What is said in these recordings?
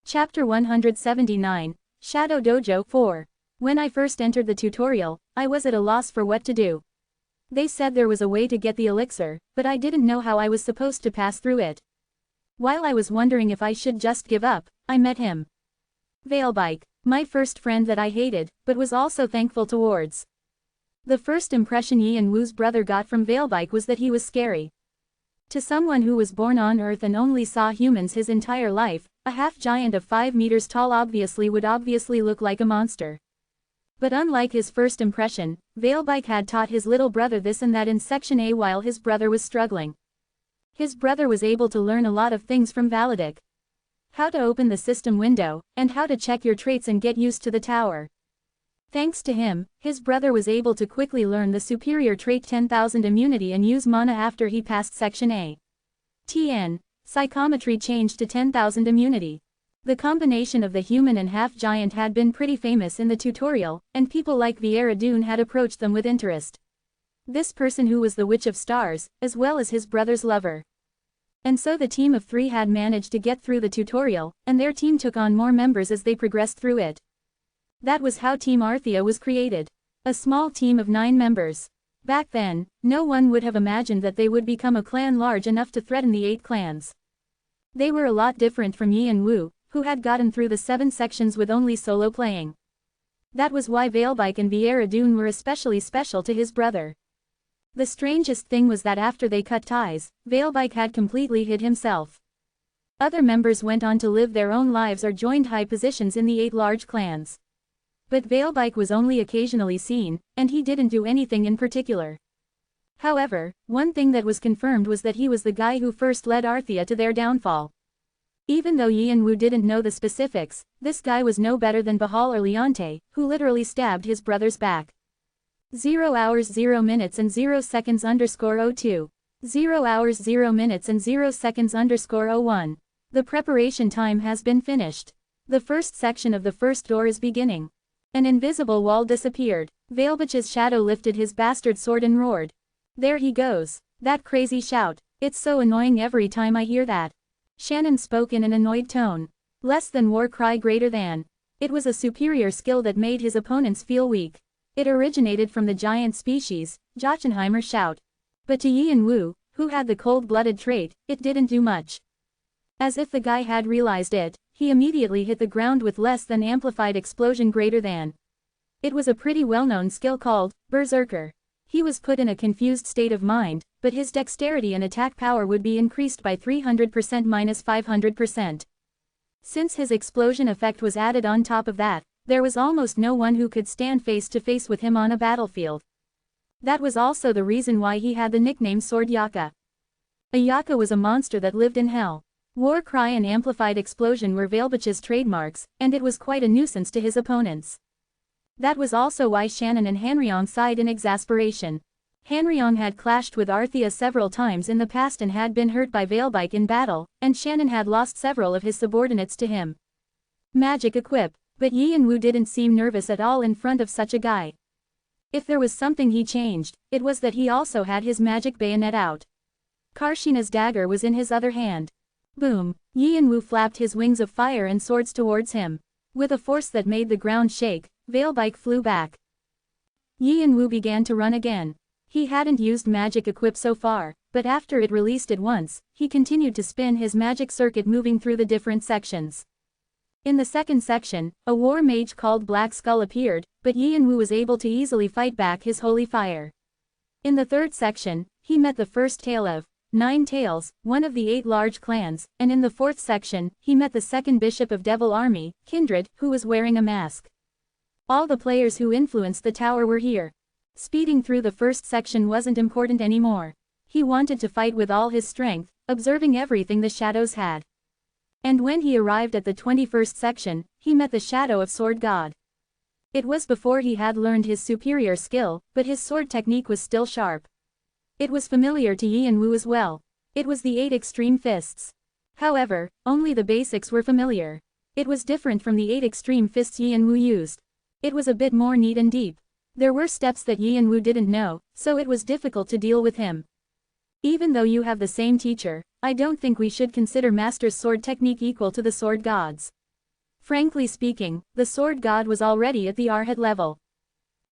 Chapter 179, Shadow Dojo 4. When I first entered the tutorial, I was at a loss for what to do. They said there was a way to get the elixir, but I didn't know how I was supposed to pass through it. While I was wondering if I should just give up, I met him. Veilbike, my first friend that I hated, but was also thankful towards. The first impression Yi and Wu's brother got from Veilbike was that he was scary. To someone who was born on Earth and only saw humans his entire life, a half-giant of 5 meters tall would obviously look like a monster. But unlike his first impression, Veilbike had taught his little brother this and that in Section A while his brother was struggling. His brother was able to learn a lot of things from Valadic. How to open the system window, and how to check your traits and get used to the tower. Thanks to him, his brother was able to quickly learn the superior trait 10,000 immunity and use mana after he passed Section A. TN. Psychometry changed to 10,000 immunity. The combination of the human and half-giant had been pretty famous in the tutorial, and people like Vieira Dune had approached them with interest. This person who was the Witch of Stars, as well as his brother's lover. And so the team of 3 had managed to get through the tutorial, and their team took on more members as they progressed through it. That was how Team Arthea was created. A small team of 9 members. Back then, no one would have imagined that they would become a clan large enough to threaten the 8 clans. They were a lot different from Yi and Wu, who had gotten through the 7 sections with only solo playing. That was why Veilbike and Vieira Dune were especially special to his brother. The strangest thing was that after they cut ties, Veilbike had completely hid himself. Other members went on to live their own lives or joined high positions in the 8 large clans. But Veilbike was only occasionally seen, and he didn't do anything in particular. However, one thing that was confirmed was that he was the guy who first led Arthea to their downfall. Even though Yi and Wu didn't know the specifics, this guy was no better than Bahal or Leonte, who literally stabbed his brother's back. 0 hours 0 minutes and 0 seconds _02. 0 hours 0 minutes and 0 seconds _01. The preparation time has been finished. The first section of the first door is beginning. An invisible wall disappeared. Veilbich's shadow lifted his bastard sword and roared. There he goes. That crazy shout. It's so annoying every time I hear that. Shannon spoke in an annoyed tone. Less than war cry greater than. It was a superior skill that made his opponents feel weak. It originated from the giant species, Jotunheimer shout. But to Yi and Wu, who had the cold-blooded trait, it didn't do much. As if the guy had realized it, he immediately hit the ground with less than amplified explosion greater than. It was a pretty well-known skill called Berserker. He was put in a confused state of mind, but his dexterity and attack power would be increased by 300% minus 500%. Since his explosion effect was added on top of that, there was almost no one who could stand face to face with him on a battlefield. That was also the reason why he had the nickname Sword Yaka. A Yaka was a monster that lived in hell. War cry and amplified explosion were Veilbich's trademarks, and it was quite a nuisance to his opponents. That was also why Shannon and Hanryong sighed in exasperation. Hanryong had clashed with Arthea several times in the past and had been hurt by Veilbike in battle, and Shannon had lost several of his subordinates to him. Magic equip, but Yi and Wu didn't seem nervous at all in front of such a guy. If there was something he changed, it was that he also had his magic bayonet out. Karshina's dagger was in his other hand. Boom! Yi and Wu flapped his wings of fire and swords towards him. With a force that made the ground shake, Veilbike flew back. Yi and Wu began to run again. He hadn't used magic equip so far, but after it released it once, he continued to spin his magic circuit moving through the different sections. In the second section, a war mage called Black Skull appeared, but Yi and Wu was able to easily fight back his holy fire. In the third section, he met the first tale of 9 Tails, one of the 8 large clans, and in the fourth section, he met the second bishop of Devil Army, Kindred, who was wearing a mask. All the players who influenced the tower were here. Speeding through the first section wasn't important anymore. He wanted to fight with all his strength, observing everything the shadows had. And when he arrived at the 21st section, he met the shadow of Sword God. It was before he had learned his superior skill, but his sword technique was still sharp. It was familiar to Yi and Wu as well. It was the 8 extreme fists. However, only the basics were familiar. It was different from the 8 extreme fists Yi and Wu used. It was a bit more neat and deep. There were steps that Yi and Wu didn't know, so it was difficult to deal with him. Even though you have the same teacher, I don't think we should consider Master's sword technique equal to the sword gods. Frankly speaking, the sword god was already at the arhat level.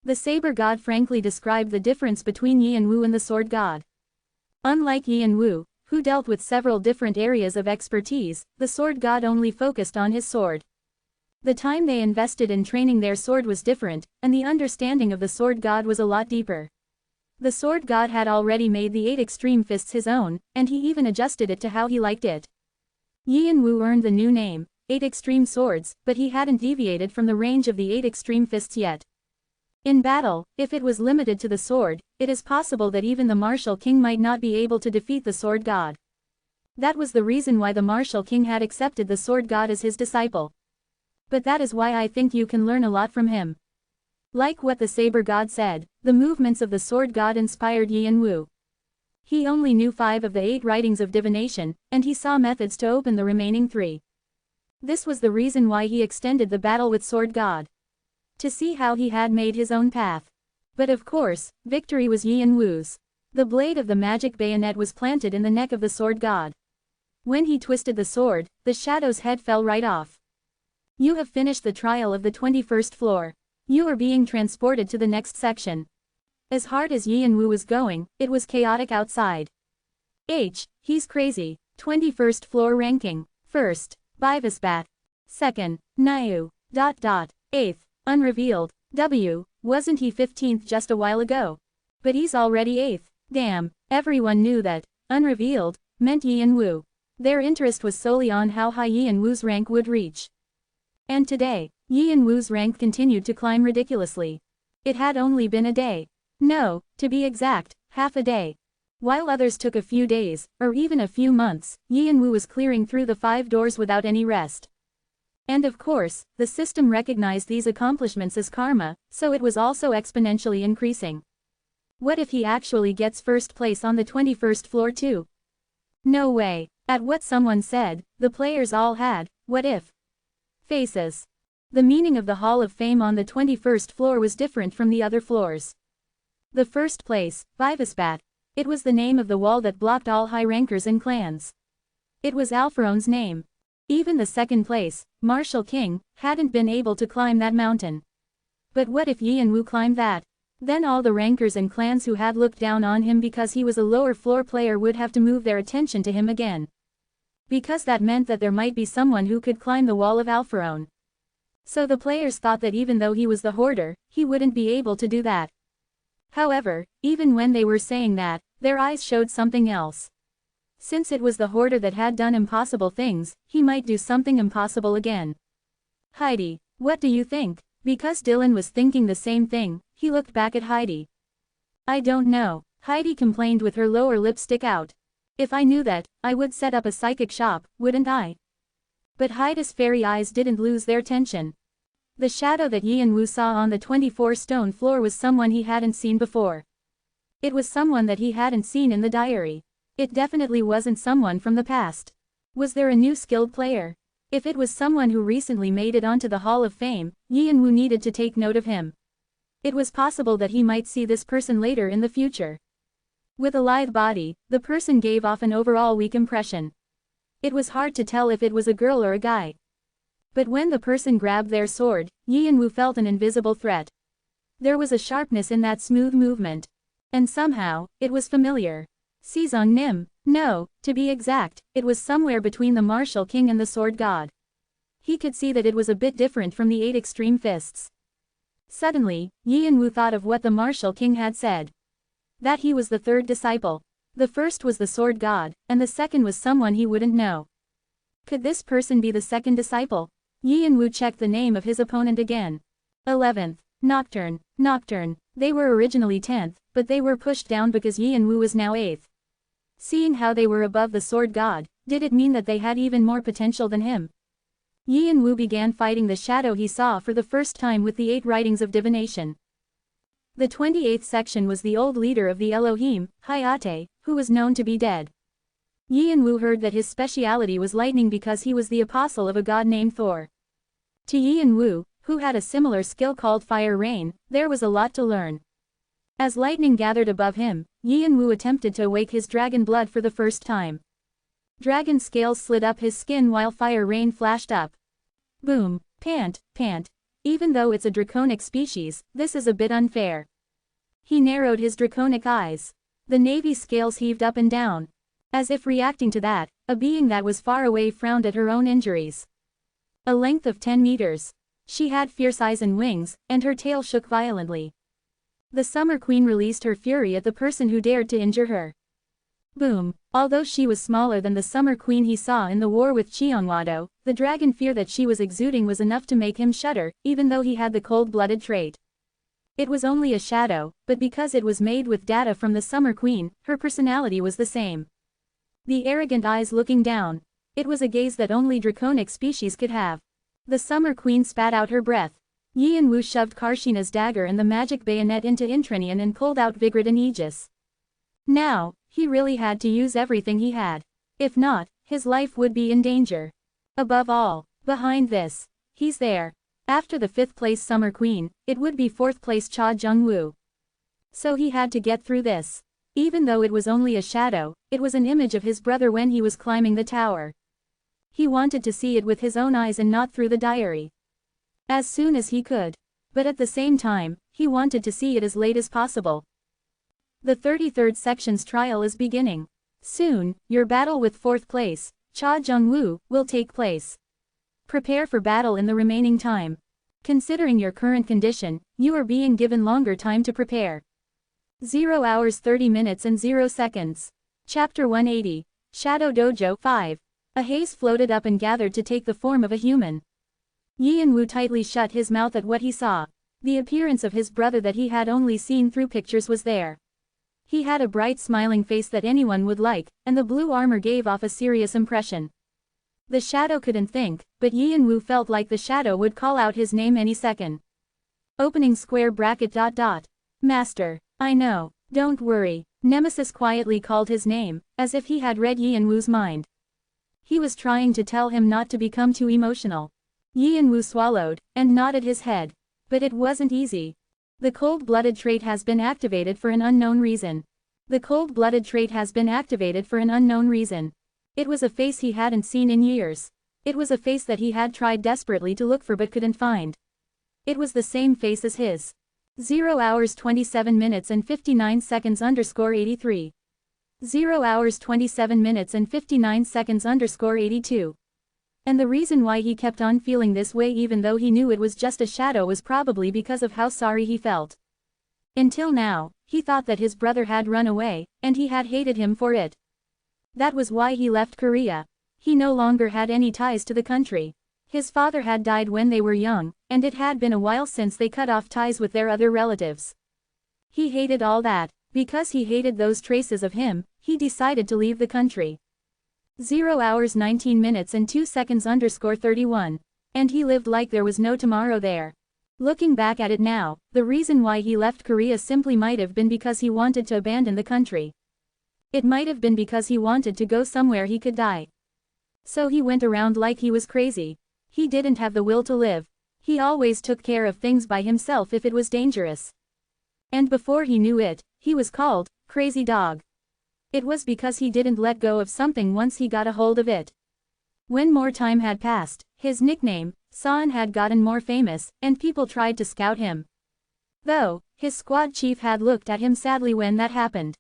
The saber god frankly described the difference between Yi and Wu and the sword god. Unlike Yi and Wu, who dealt with several different areas of expertise, the sword god only focused on his sword. The time they invested in training their sword was different, and the understanding of the sword god was a lot deeper. The sword god had already made the 8 extreme fists his own, and he even adjusted it to how he liked it. Yi and Wu earned the new name, 8 extreme swords, but he hadn't deviated from the range of the 8 extreme fists yet. In battle, if it was limited to the sword, it is possible that even the martial king might not be able to defeat the sword god. That was the reason why the martial king had accepted the sword god as his disciple. But that is why I think you can learn a lot from him. Like what the saber god said, the movements of the sword god inspired Yi and Wu. He only knew 5 of the 8 writings of divination, and he saw methods to open the remaining 3. This was the reason why he extended the battle with sword god. To see how he had made his own path. But of course, victory was Yi and Wu's. The blade of the magic bayonet was planted in the neck of the sword god. When he twisted the sword, the shadow's head fell right off. You have finished the trial of the 21st floor. You are being transported to the next section. As hard as Yi and Wu was going, it was chaotic outside. He's crazy. 21st floor ranking. 1st, Bivasbat. 2nd, Nayu. 8th, unrevealed. Wasn't he 15th just a while ago? But he's already 8th. Damn, everyone knew that unrevealed meant Yi and Wu. Their interest was solely on how high Yi and Wu's rank would reach. And today, Yi and Wu's rank continued to climb ridiculously. It had only been a day. No, to be exact, half a day. While others took a few days, or even a few months, Yi and Wu was clearing through the 5 doors without any rest. And of course, the system recognized these accomplishments as karma, so it was also exponentially increasing. What if he actually gets first place on the 21st floor too? No way. At what someone said, the players all had, what if? Faces. The meaning of the Hall of Fame on the 21st floor was different from the other floors. The first place, Vivasbat. It was the name of the wall that blocked all high rankers and clans. It was Alpharone's name. Even the second place, Martial King, hadn't been able to climb that mountain. But what if Yi and Wu climbed that? Then all the rankers and clans who had looked down on him because he was a lower floor player would have to move their attention to him again. Because that meant that there might be someone who could climb the wall of Alpharone. So the players thought that even though he was the hoarder, he wouldn't be able to do that. However, even when they were saying that, their eyes showed something else. Since it was the hoarder that had done impossible things, he might do something impossible again. Heidi, what do you think? Because Dylan was thinking the same thing, he looked back at Heidi. I don't know. Heidi complained with her lower lip stick out. If I knew that, I would set up a psychic shop, wouldn't I? But Heidi's fairy eyes didn't lose their tension. The shadow that Yi and Wu saw on the 24-stone floor was someone he hadn't seen before. It was someone that he hadn't seen in the diary. It definitely wasn't someone from the past. Was there a new skilled player? If it was someone who recently made it onto the Hall of Fame, Yi and Wu needed to take note of him. It was possible that he might see this person later in the future. With a lithe body, the person gave off an overall weak impression. It was hard to tell if it was a girl or a guy. But when the person grabbed their sword, Yi and Wu felt an invisible threat. There was a sharpness in that smooth movement. And somehow, it was familiar. Sezong Nim. No, to be exact, it was somewhere between the Martial King and the Sword God. He could see that it was a bit different from the 8 extreme fists. Suddenly, Yi and Wu thought of what the Martial King had said. That he was the 3rd disciple. The first was the Sword God, and the second was someone he wouldn't know. Could this person be the 2nd disciple? Yi and Wu checked the name of his opponent again. 11th, Nocturne. They were originally 10th, but they were pushed down because Yi and Wu was now 8th. Seeing how they were above the Sword God, did it mean that they had even more potential than him? Yi and Wu began fighting the shadow he saw for the first time with the 8 writings of divination. The 28th section was the old leader of the Elohim, Hayate, who was known to be dead. Yi and Wu heard that his speciality was lightning because he was the apostle of a god named Thor. To Yi and Wu, who had a similar skill called Fire Rain, there was a lot to learn. As lightning gathered above him, Yi and Wu attempted to awake his dragon blood for the first time. Dragon scales slid up his skin while Fire Rain flashed up. Boom, pant, pant. Even though it's a draconic species, this is a bit unfair. He narrowed his draconic eyes. The navy scales heaved up and down. As if reacting to that, a being that was far away frowned at her own injuries. A length of 10 meters. She had fierce eyes and wings, and her tail shook violently. The Summer Queen released her fury at the person who dared to injure her. Boom. Although she was smaller than the Summer Queen he saw in the war with Cheongwado, the dragon fear that she was exuding was enough to make him shudder, even though he had the cold-blooded trait. It was only a shadow, but because it was made with data from the Summer Queen, her personality was the same. The arrogant eyes looking down. It was a gaze that only draconic species could have. The Summer Queen spat out her breath. Yin Wu shoved Karshina's dagger and the magic bayonet into Intrinian and pulled out Vigrid and Aegis. Now, he really had to use everything he had. If not, his life would be in danger. Above all, behind this, he's there. After the 5th place Summer Queen, it would be 4th place Cha Jung-woo. So he had to get through this. Even though it was only a shadow, it was an image of his brother when he was climbing the tower. He wanted to see it with his own eyes and not through the diary. As soon as he could. But at the same time, he wanted to see it as late as possible. The 33rd section's trial is beginning. Soon, your battle with 4th place, Cha Jung-woo, will take place. Prepare for battle in the remaining time. Considering your current condition, you are being given longer time to prepare. 0 hours 30 minutes and 0 seconds. Chapter 180. Shadow Dojo 5. A haze floated up and gathered to take the form of a human. Yin Wu tightly shut his mouth at what he saw. The appearance of his brother that he had only seen through pictures was there. He had a bright smiling face that anyone would like, and the blue armor gave off a serious impression. The shadow couldn't think, but Yin Wu felt like the shadow would call out his name any second. Opening square bracket ... Master. I know. Don't worry. Nemesis quietly called his name, as if he had read Yin Wu's mind. He was trying to tell him not to become too emotional. Yin Wu swallowed, and nodded his head. But it wasn't easy. The cold-blooded trait has been activated for an unknown reason. The cold-blooded trait has been activated for an unknown reason. It was a face he hadn't seen in years. It was a face that he had tried desperately to look for but couldn't find. It was the same face as his. 0 hours 27 minutes and 59 seconds _ 83. 0 hours 27 minutes and 59 seconds _ 82. And the reason why he kept on feeling this way even though he knew it was just a shadow was probably because of how sorry he felt. Until now, he thought that his brother had run away, and he had hated him for it. That was why he left Korea. He no longer had any ties to the country. His father had died when they were young, and it had been a while since they cut off ties with their other relatives. He hated all that. Because he hated those traces of him, he decided to leave the country. 0 hours 19 minutes and 2 seconds _ 31. And he lived like there was no tomorrow there. Looking back at it now, the reason why he left Korea simply might have been because he wanted to abandon the country. It might have been because he wanted to go somewhere he could die. So he went around like he was crazy. He didn't have the will to live. He always took care of things by himself if it was dangerous. And before he knew it, he was called Crazy Dog. It was because he didn't let go of something once he got a hold of it. When more time had passed, his nickname, San, had gotten more famous, and people tried to scout him. Though, his squad chief had looked at him sadly when that happened.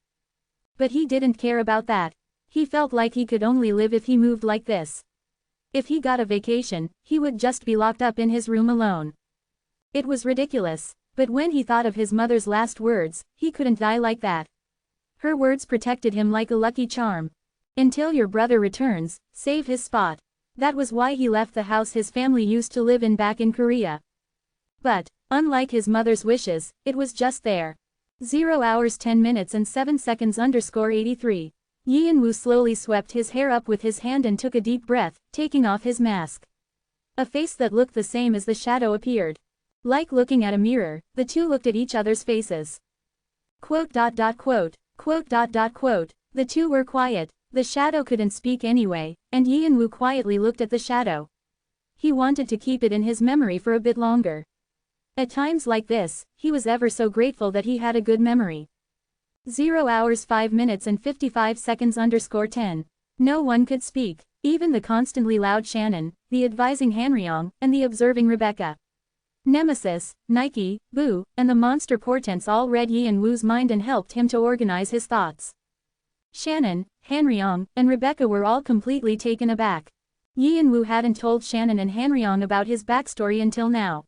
But he didn't care about that. He felt like he could only live if he moved like this. If he got a vacation, he would just be locked up in his room alone. It was ridiculous, but when he thought of his mother's last words, he couldn't die like that. Her words protected him like a lucky charm. Until your brother returns, save his spot. That was why he left the house his family used to live in back in Korea. But, unlike his mother's wishes, it was just there. 0 hours 10 minutes and 7 seconds _ 83. Yin Wu slowly swept his hair up with his hand and took a deep breath, taking off his mask. A face that looked the same as the shadow appeared. Like looking at a mirror, the two looked at each other's faces. Quote. The two were quiet. The shadow couldn't speak anyway, and Yin Wu quietly looked at the shadow. He wanted to keep it in his memory for a bit longer. At times like this, he was ever so grateful that he had a good memory. 0 hours 5 minutes and 55 seconds _ 10. No one could speak. Even the constantly loud Shannon, the advising Hanryong, and the observing Rebecca. Nemesis, Nike, Boo, and the monster portents all read Yi and Woo's mind and helped him to organize his thoughts. Shannon, Hanryong, and Rebecca were all completely taken aback. Yi and Woo hadn't told Shannon and Hanryong about his backstory until now.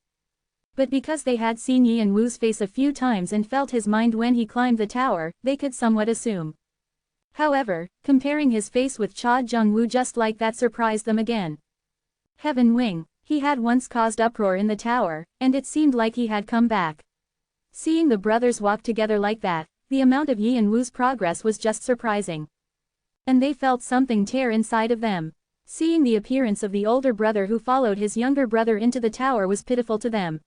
But because they had seen Yi and Woo's face a few times and felt his mind when he climbed the tower, they could somewhat assume. However, comparing his face with Cha Jung-woo just like that surprised them again. Heaven Wing, he had once caused uproar in the tower, and it seemed like he had come back. Seeing the brothers walk together like that, the amount of Yi and Woo's progress was just surprising. And they felt something tear inside of them. Seeing the appearance of the older brother who followed his younger brother into the tower was pitiful to them.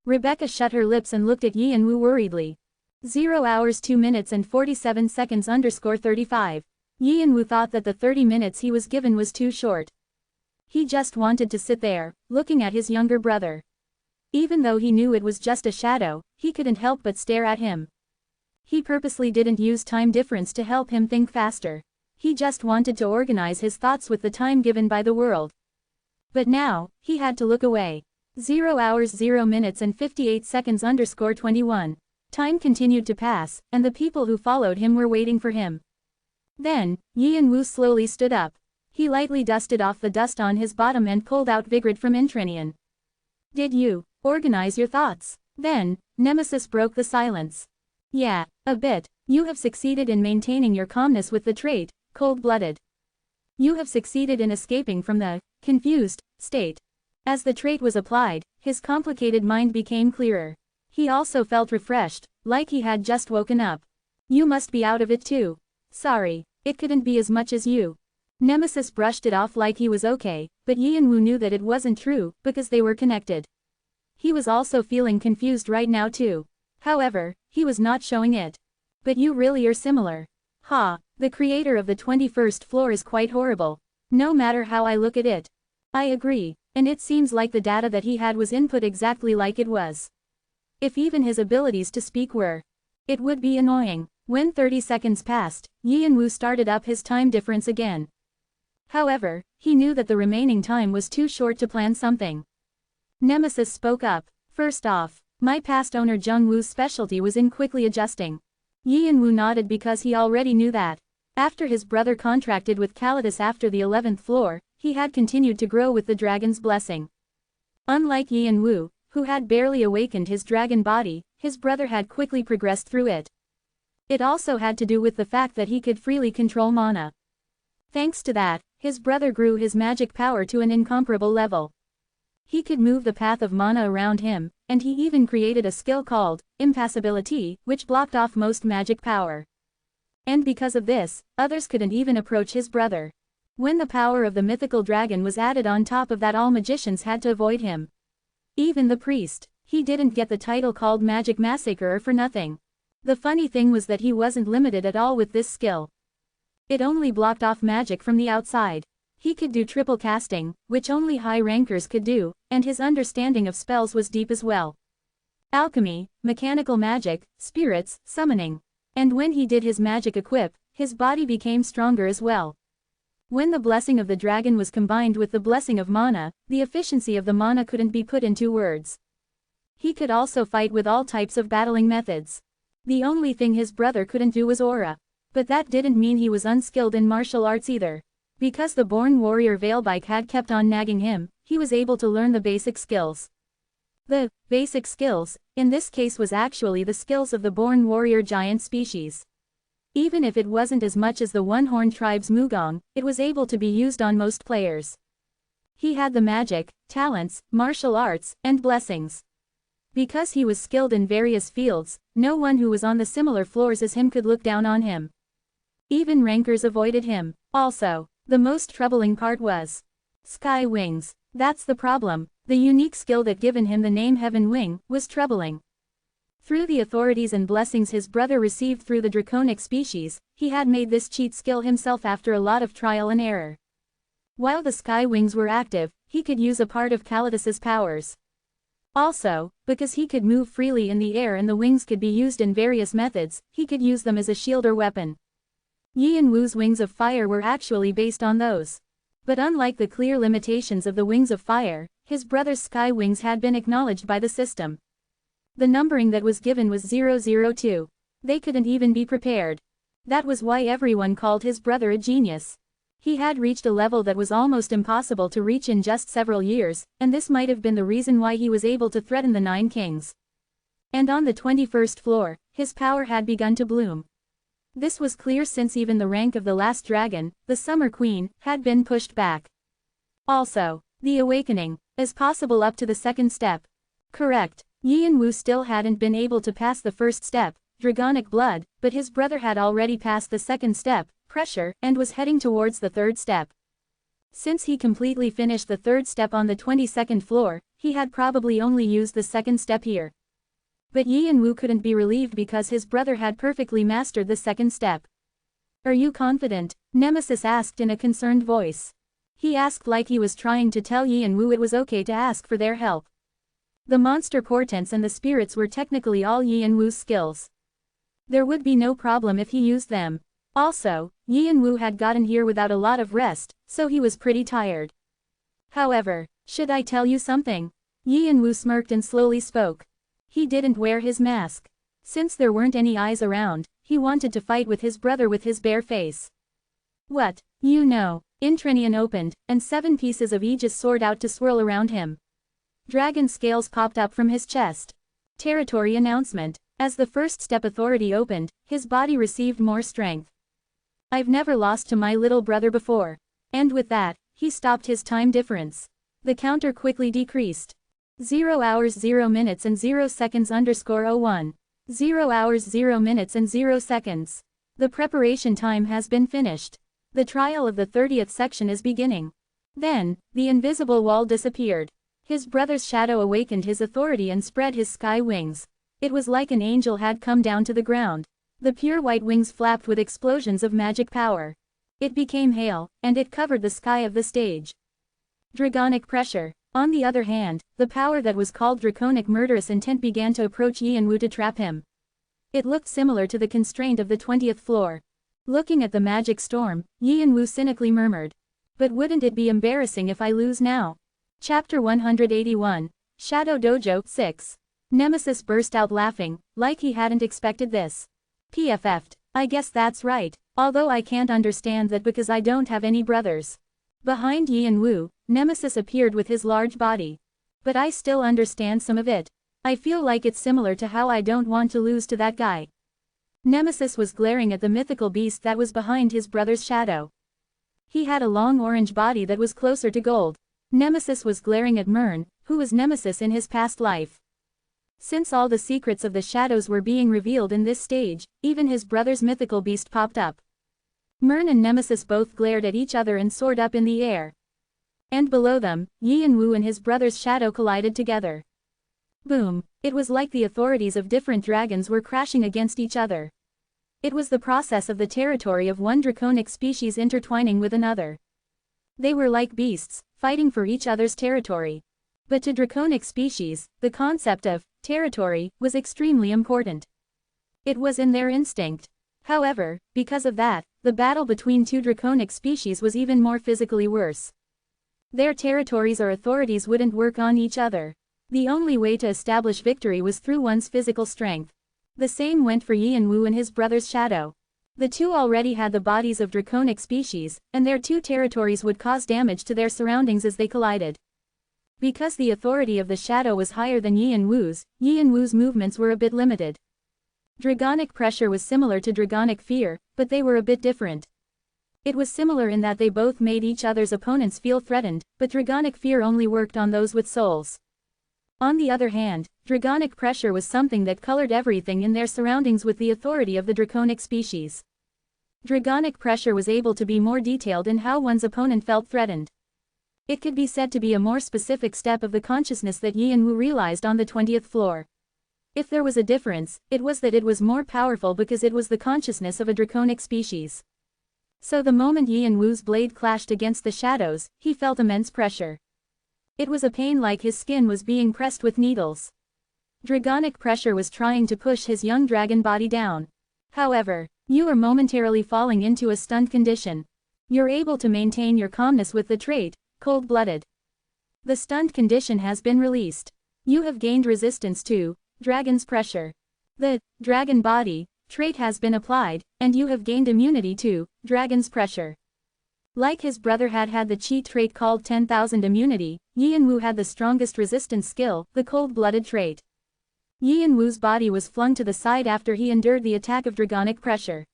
Rebecca shut her lips and looked at Yi and Woo worriedly. 0 hours 2 minutes and 47 seconds _35. Yi and Woo thought that the 30 minutes he was given was too short. He just wanted to sit there, looking at his younger brother. Even though he knew it was just a shadow, he couldn't help but stare at him. He purposely didn't use time difference to help him think faster. He just wanted to organize his thoughts with the time given by the world. But now, he had to look away. 0 hours 0 minutes and 58 seconds _21. Time continued to pass, and the people who followed him were waiting for him. Then, Yi and Woo slowly stood up. He lightly dusted off the dust on his bottom and pulled out Vigrid from Intrinian. Did you organize your thoughts? Then, Nemesis broke the silence. Yeah, a bit. You have succeeded in maintaining your calmness with the trait, cold-blooded. You have succeeded in escaping from the confused state. As the trait was applied, his complicated mind became clearer. He also felt refreshed, like he had just woken up. You must be out of it too. Sorry, it couldn't be as much as you. Nemesis brushed it off like he was okay, but Yi and Woo knew that it wasn't true, because they were connected. He was also feeling confused right now too. However, he was not showing it. But you really are similar. Ha, the creator of the 21st floor is quite horrible. No matter how I look at it. I agree, and it seems like the data that he had was input exactly like it was. If even his abilities to speak were. It would be annoying. When 30 seconds passed, Yi and Woo started up his time difference again. However, he knew that the remaining time was too short to plan something. Nemesis spoke up. First off, my past owner Jung-woo's specialty was in quickly adjusting. Yi and Woo nodded because he already knew that. After his brother contracted with Calidus after the 11th floor, he had continued to grow with the dragon's blessing. Unlike Yi and Woo, who had barely awakened his dragon body, his brother had quickly progressed through it. It also had to do with the fact that he could freely control mana. Thanks to that, his brother grew his magic power to an incomparable level. He could move the path of mana around him, and he even created a skill called impassibility, which blocked off most magic power. And because of this, others couldn't even approach his brother. When the power of the mythical dragon was added on top of that, all magicians had to avoid him. Even the priest. He didn't get the title called Magic Massacrer for nothing. The funny thing was that he wasn't limited at all with this skill. It only blocked off magic from the outside. He could do triple casting, which only high rankers could do, and his understanding of spells was deep as well. Alchemy, mechanical magic, spirits, summoning. And when he did his magic equip, his body became stronger as well. When the blessing of the dragon was combined with the blessing of mana, the efficiency of the mana couldn't be put into words. He could also fight with all types of battling methods. The only thing his brother couldn't do was aura. But that didn't mean he was unskilled in martial arts either. Because the born warrior Veilbike had kept on nagging him, he was able to learn the basic skills. The basic skills, in this case, was actually the skills of the born warrior giant species. Even if it wasn't as much as the one-horned tribe's Mugong, it was able to be used on most players. He had the magic, talents, martial arts, and blessings. Because he was skilled in various fields, no one who was on the similar floors as him could look down on him. Even rankers avoided him. Also, the most troubling part was Sky Wings. That's the problem. The unique skill that given him the name Heaven Wing was troubling. Through the authorities and blessings his brother received through the draconic species, he had made this cheat skill himself after a lot of trial and error. While the Sky Wings were active, he could use a part of Calidus's powers. Also, because he could move freely in the air and the wings could be used in various methods, he could use them as a shield or weapon. Yi and Woo's wings of fire were actually based on those. But unlike the clear limitations of the wings of fire, his brother's sky wings had been acknowledged by the system. The numbering that was given was 002. They couldn't even be prepared. That was why everyone called his brother a genius. He had reached a level that was almost impossible to reach in just several years, and this might have been the reason why he was able to threaten the 9 kings. And on the 21st floor, his power had begun to bloom. This was clear since even the rank of the last dragon, the Summer Queen, had been pushed back. Also, the awakening is possible up to the 2nd step. Correct. Yin Wu still hadn't been able to pass the 1st step, dragonic blood, but his brother had already passed the 2nd step, pressure, and was heading towards the 3rd step. Since he completely finished the 3rd step on the 22nd floor, he had probably only used the 2nd step here. But Yin Wu couldn't be relieved because his brother had perfectly mastered the 2nd step. Are you confident? Nemesis asked in a concerned voice. He asked like he was trying to tell Yin Wu it was okay to ask for their help. The monster portents and the spirits were technically all Yin Wu's skills. There would be no problem if he used them. Also, Yin Wu had gotten here without a lot of rest, so he was pretty tired. However, should I tell you something? Yin Wu smirked and slowly spoke. He didn't wear his mask. Since there weren't any eyes around, he wanted to fight with his brother with his bare face. What? You know. Intrinian opened, and 7 pieces of Aegis soared out to swirl around him. Dragon scales popped up from his chest. Territory announcement. As the 1st step authority opened, his body received more strength. I've never lost to my little brother before. And with that, he stopped his time difference. The counter quickly decreased. 0 hours 0 minutes and 0 seconds _01. 0 hours 0 minutes and 0 seconds. The preparation time has been finished. The trial of the 30th section is beginning. Then, the invisible wall disappeared. His brother's shadow awakened his authority and spread his sky wings. It was like an angel had come down to the ground. The pure white wings flapped with explosions of magic power. It became hail, and it covered the sky of the stage. Dragonic pressure. On the other hand, the power that was called draconic murderous intent began to approach Yin Wu to trap him. It looked similar to the constraint of the 20th floor. Looking at the magic storm, Yin Wu cynically murmured. But wouldn't it be embarrassing if I lose now? Chapter 181. Shadow Dojo 6. Nemesis burst out laughing, like he hadn't expected this. PFF'd. I guess that's right, although I can't understand that because I don't have any brothers. Behind Yin Wu, Nemesis appeared with his large body. But I still understand some of it. I feel like it's similar to how I don't want to lose to that guy. Nemesis was glaring at the mythical beast that was behind his brother's shadow. He had a long orange body that was closer to gold. Nemesis was glaring at Mern, who was Nemesis in his past life. Since all the secrets of the shadows were being revealed in this stage, even his brother's mythical beast popped up. Mern and Nemesis both glared at each other and soared up in the air. And below them, Yin Wu and his brother's shadow collided together. Boom! It was like the authorities of different dragons were crashing against each other. It was the process of the territory of one draconic species intertwining with another. They were like beasts, fighting for each other's territory. But to draconic species, the concept of territory was extremely important. It was in their instinct. However, because of that, the battle between two draconic species was even more physically worse. Their territories or authorities wouldn't work on each other. The only way to establish victory was through one's physical strength. The same went for Yin Wu and his brother's shadow. The two already had the bodies of draconic species, and their two territories would cause damage to their surroundings as they collided. Because the authority of the shadow was higher than Yin Wu's movements were a bit limited. Dragonic pressure was similar to dragonic fear, but they were a bit different. It was similar in that they both made each other's opponents feel threatened, but dragonic fear only worked on those with souls. On the other hand, dragonic pressure was something that colored everything in their surroundings with the authority of the draconic species. Dragonic pressure was able to be more detailed in how one's opponent felt threatened. It could be said to be a more specific step of the consciousness that Yin Wu realized on the 20th floor. If there was a difference, it was that it was more powerful because it was the consciousness of a draconic species. So the moment Yin Wu's blade clashed against the shadows, he felt immense pressure. It was a pain like his skin was being pressed with needles. Dragonic pressure was trying to push his young dragon body down. However, you are momentarily falling into a stunned condition. You're able to maintain your calmness with the trait, cold-blooded. The stunned condition has been released. You have gained resistance to dragon's pressure. The dragon body trait has been applied, and you have gained immunity to dragon's pressure. Like his brother had the cheat trait called 10,000 immunity, Yianwu had the strongest resistance skill, the cold-blooded trait. Yianwu's body was flung to the side after he endured the attack of dragonic pressure.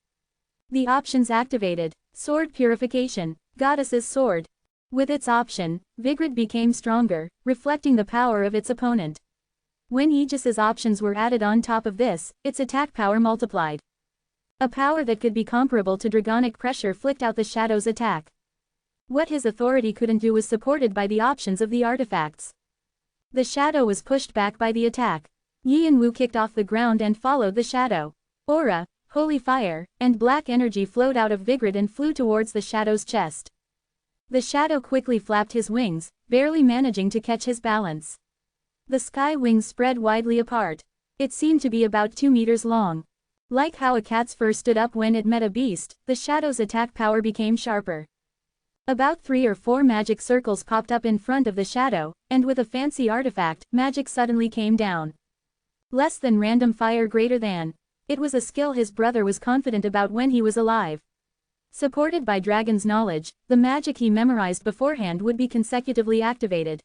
The options activated. Sword purification, goddess's sword. With its option, Vigrid became stronger, reflecting the power of its opponent. When Aegis's options were added on top of this, its attack power multiplied. A power that could be comparable to dragonic pressure flicked out the shadow's attack. What his authority couldn't do was supported by the options of the artifacts. The shadow was pushed back by the attack. Yianwu kicked off the ground and followed the shadow. Aura, holy fire, and black energy flowed out of Vigrid and flew towards the shadow's chest. The shadow quickly flapped his wings, barely managing to catch his balance. The sky wings spread widely apart. It seemed to be about 2 meters long. Like how a cat's fur stood up when it met a beast, the shadow's attack power became sharper. About 3 or 4 magic circles popped up in front of the shadow, and with a fancy artifact, magic suddenly came down. Less than random fire greater than. It was a skill his brother was confident about when he was alive. Supported by Dragon's knowledge, the magic he memorized beforehand would be consecutively activated.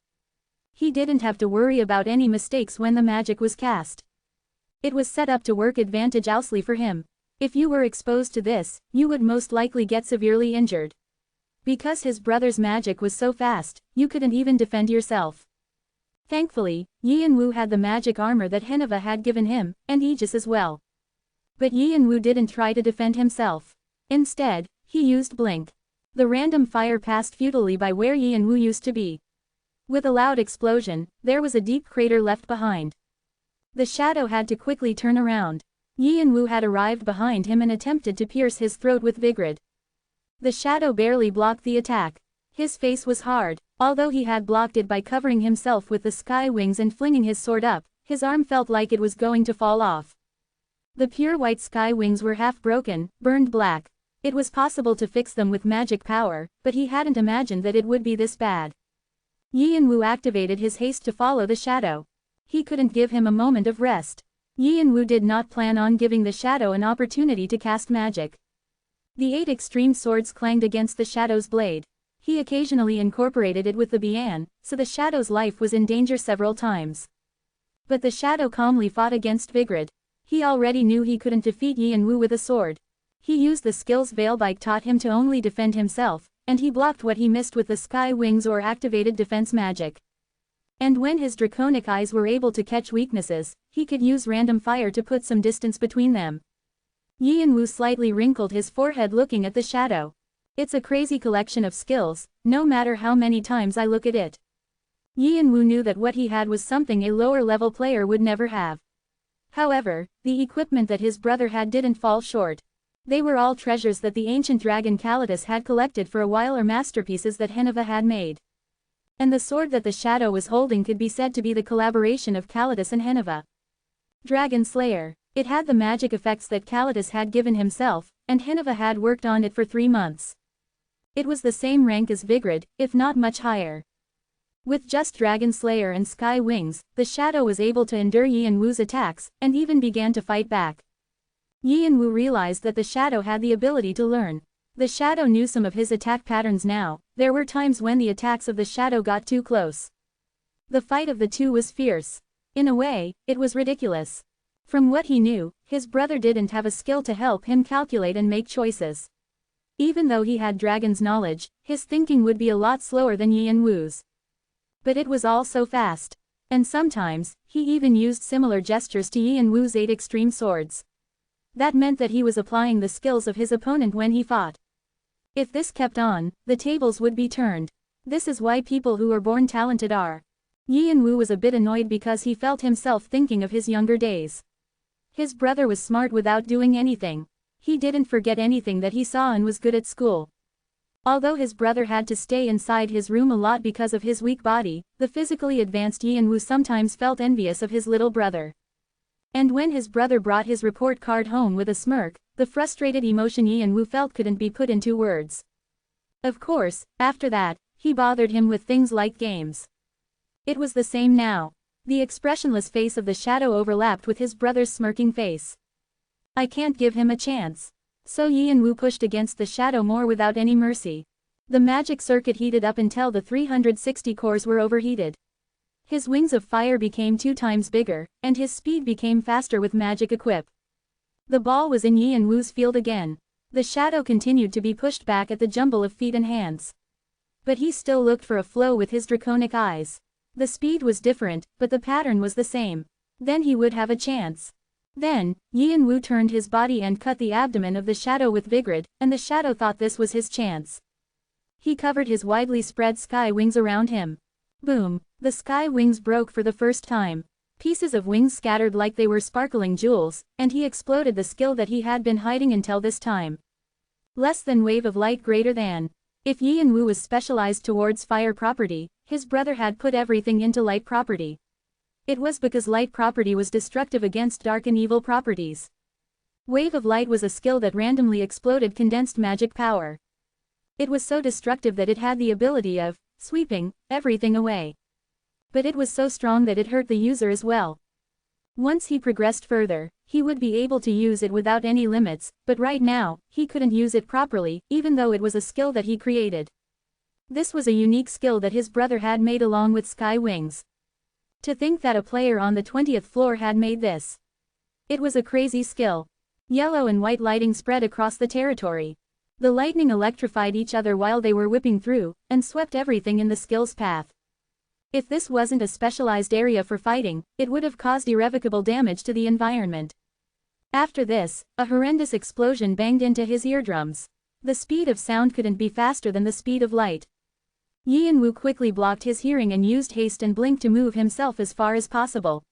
He didn't have to worry about any mistakes when the magic was cast. It was set up to work advantageously for him. If you were exposed to this, you would most likely get severely injured. Because his brother's magic was so fast, you couldn't even defend yourself. Thankfully, Yianwu had the magic armor that Heneva had given him, and Aegis as well. But Yianwu didn't try to defend himself. Instead, he used Blink. The random fire passed futilely by where Yianwu used to be. With a loud explosion, there was a deep crater left behind. The shadow had to quickly turn around. Yianwu had arrived behind him and attempted to pierce his throat with Vigrid. The shadow barely blocked the attack. His face was hard. Although he had blocked it by covering himself with the sky wings and flinging his sword up, his arm felt like it was going to fall off. The pure white sky wings were half broken, burned black. It was possible to fix them with magic power, but he hadn't imagined that it would be this bad. Yianwu activated his haste to follow the shadow. He couldn't give him a moment of rest. Yianwu did not plan on giving the shadow an opportunity to cast magic. The 8 extreme swords clanged against the shadow's blade. He occasionally incorporated it with the Bian, so the shadow's life was in danger several times. But the shadow calmly fought against Vigrid. He already knew he couldn't defeat Yianwu with a sword. He used the skills Veilbike taught him to only defend himself, and he blocked what he missed with the sky wings or activated defense magic. And when his draconic eyes were able to catch weaknesses, he could use random fire to put some distance between them. Yianwu slightly wrinkled his forehead looking at the shadow. It's a crazy collection of skills, no matter how many times I look at it. Yianwu knew that what he had was something a lower-level player would never have. However, the equipment that his brother had didn't fall short. They were all treasures that the ancient dragon Calidus had collected for a while or masterpieces that Heneva had made. And the sword that the shadow was holding could be said to be the collaboration of Calidus and Heneva. Dragon Slayer. It had the magic effects that Calidus had given himself, and Heneva had worked on it for 3 months. It was the same rank as Vigrid, if not much higher. With just Dragon Slayer and Sky Wings, the shadow was able to endure Yianwu's attacks, and even began to fight back. Yianwu realized that the shadow had the ability to learn. The shadow knew some of his attack patterns now. There were times when the attacks of the shadow got too close. The fight of the two was fierce. In a way, it was ridiculous. From what he knew, his brother didn't have a skill to help him calculate and make choices. Even though he had Dragon's knowledge, his thinking would be a lot slower than Yianwu's. But it was all so fast. And sometimes, he even used similar gestures to Yianwu's 8 extreme swords. That meant that he was applying the skills of his opponent when he fought. If this kept on, the tables would be turned. This is why people who are born talented are. Yianwu was a bit annoyed because he felt himself thinking of his younger days. His brother was smart without doing anything. He didn't forget anything that he saw and was good at school. Although his brother had to stay inside his room a lot because of his weak body, the physically advanced Yianwu sometimes felt envious of his little brother. And when his brother brought his report card home with a smirk, the frustrated emotion Yianwu felt couldn't be put into words. Of course, after that, he bothered him with things like games. It was the same now. The expressionless face of the shadow overlapped with his brother's smirking face. I can't give him a chance. So Yin-Wu pushed against the shadow more without any mercy. The magic circuit heated up until the 360 cores were overheated. His wings of fire became 2 times bigger, and his speed became faster with magic equip. The ball was in Yin-Wu's field again. The shadow continued to be pushed back at the jumble of feet and hands. But he still looked for a flow with his draconic eyes. The speed was different, but the pattern was the same. Then he would have a chance. Then, Yin-Wu turned his body and cut the abdomen of the shadow with vigor, and the shadow thought this was his chance. He covered his widely spread sky wings around him. Boom! The sky wings broke for the first time. Pieces of wings scattered like they were sparkling jewels, and he exploded the skill that he had been hiding until this time. Less than wave of light greater than. If Yin-Wu was specialized towards fire property, his brother had put everything into light property. It was because light property was destructive against dark and evil properties. Wave of light was a skill that randomly exploded condensed magic power. It was so destructive that it had the ability of sweeping everything away. But it was so strong that it hurt the user as well. Once he progressed further, he would be able to use it without any limits, but right now, he couldn't use it properly, even though it was a skill that he created. This was a unique skill that his brother had made along with sky wings. To think that a player on the 20th floor had made this. It was a crazy skill. Yellow and white lighting spread across the territory. The lightning electrified each other while they were whipping through, and swept everything in the skill's path. If this wasn't a specialized area for fighting, it would have caused irrevocable damage to the environment. After this, a horrendous explosion banged into his eardrums. The speed of sound couldn't be faster than the speed of light. Yin-Wu quickly blocked his hearing and used haste and blink to move himself as far as possible.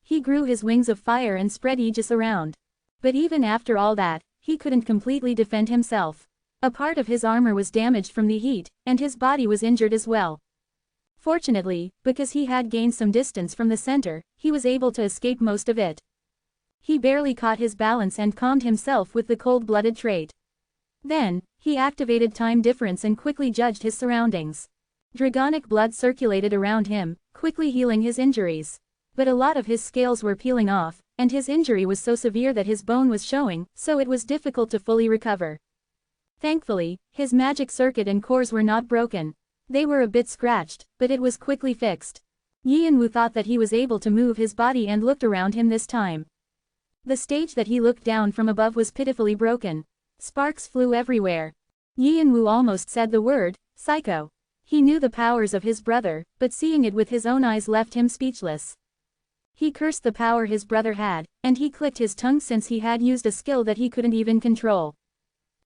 He grew his wings of fire and spread aegis around. But even after all that, he couldn't completely defend himself. A part of his armor was damaged from the heat, and his body was injured as well. Fortunately, because he had gained some distance from the center, he was able to escape most of it. He barely caught his balance and calmed himself with the cold-blooded trait. Then, he activated time difference and quickly judged his surroundings. Dragonic blood circulated around him, quickly healing his injuries. But a lot of his scales were peeling off, and his injury was so severe that his bone was showing, so it was difficult to fully recover. Thankfully, his magic circuit and cores were not broken. They were a bit scratched, but it was quickly fixed. Yin-Wu thought that he was able to move his body and looked around him this time. The stage that he looked down from above was pitifully broken. Sparks flew everywhere. Yin-Wu almost said the word, psycho. He knew the powers of his brother, but seeing it with his own eyes left him speechless. He cursed the power his brother had, and he clicked his tongue since he had used a skill that he couldn't even control.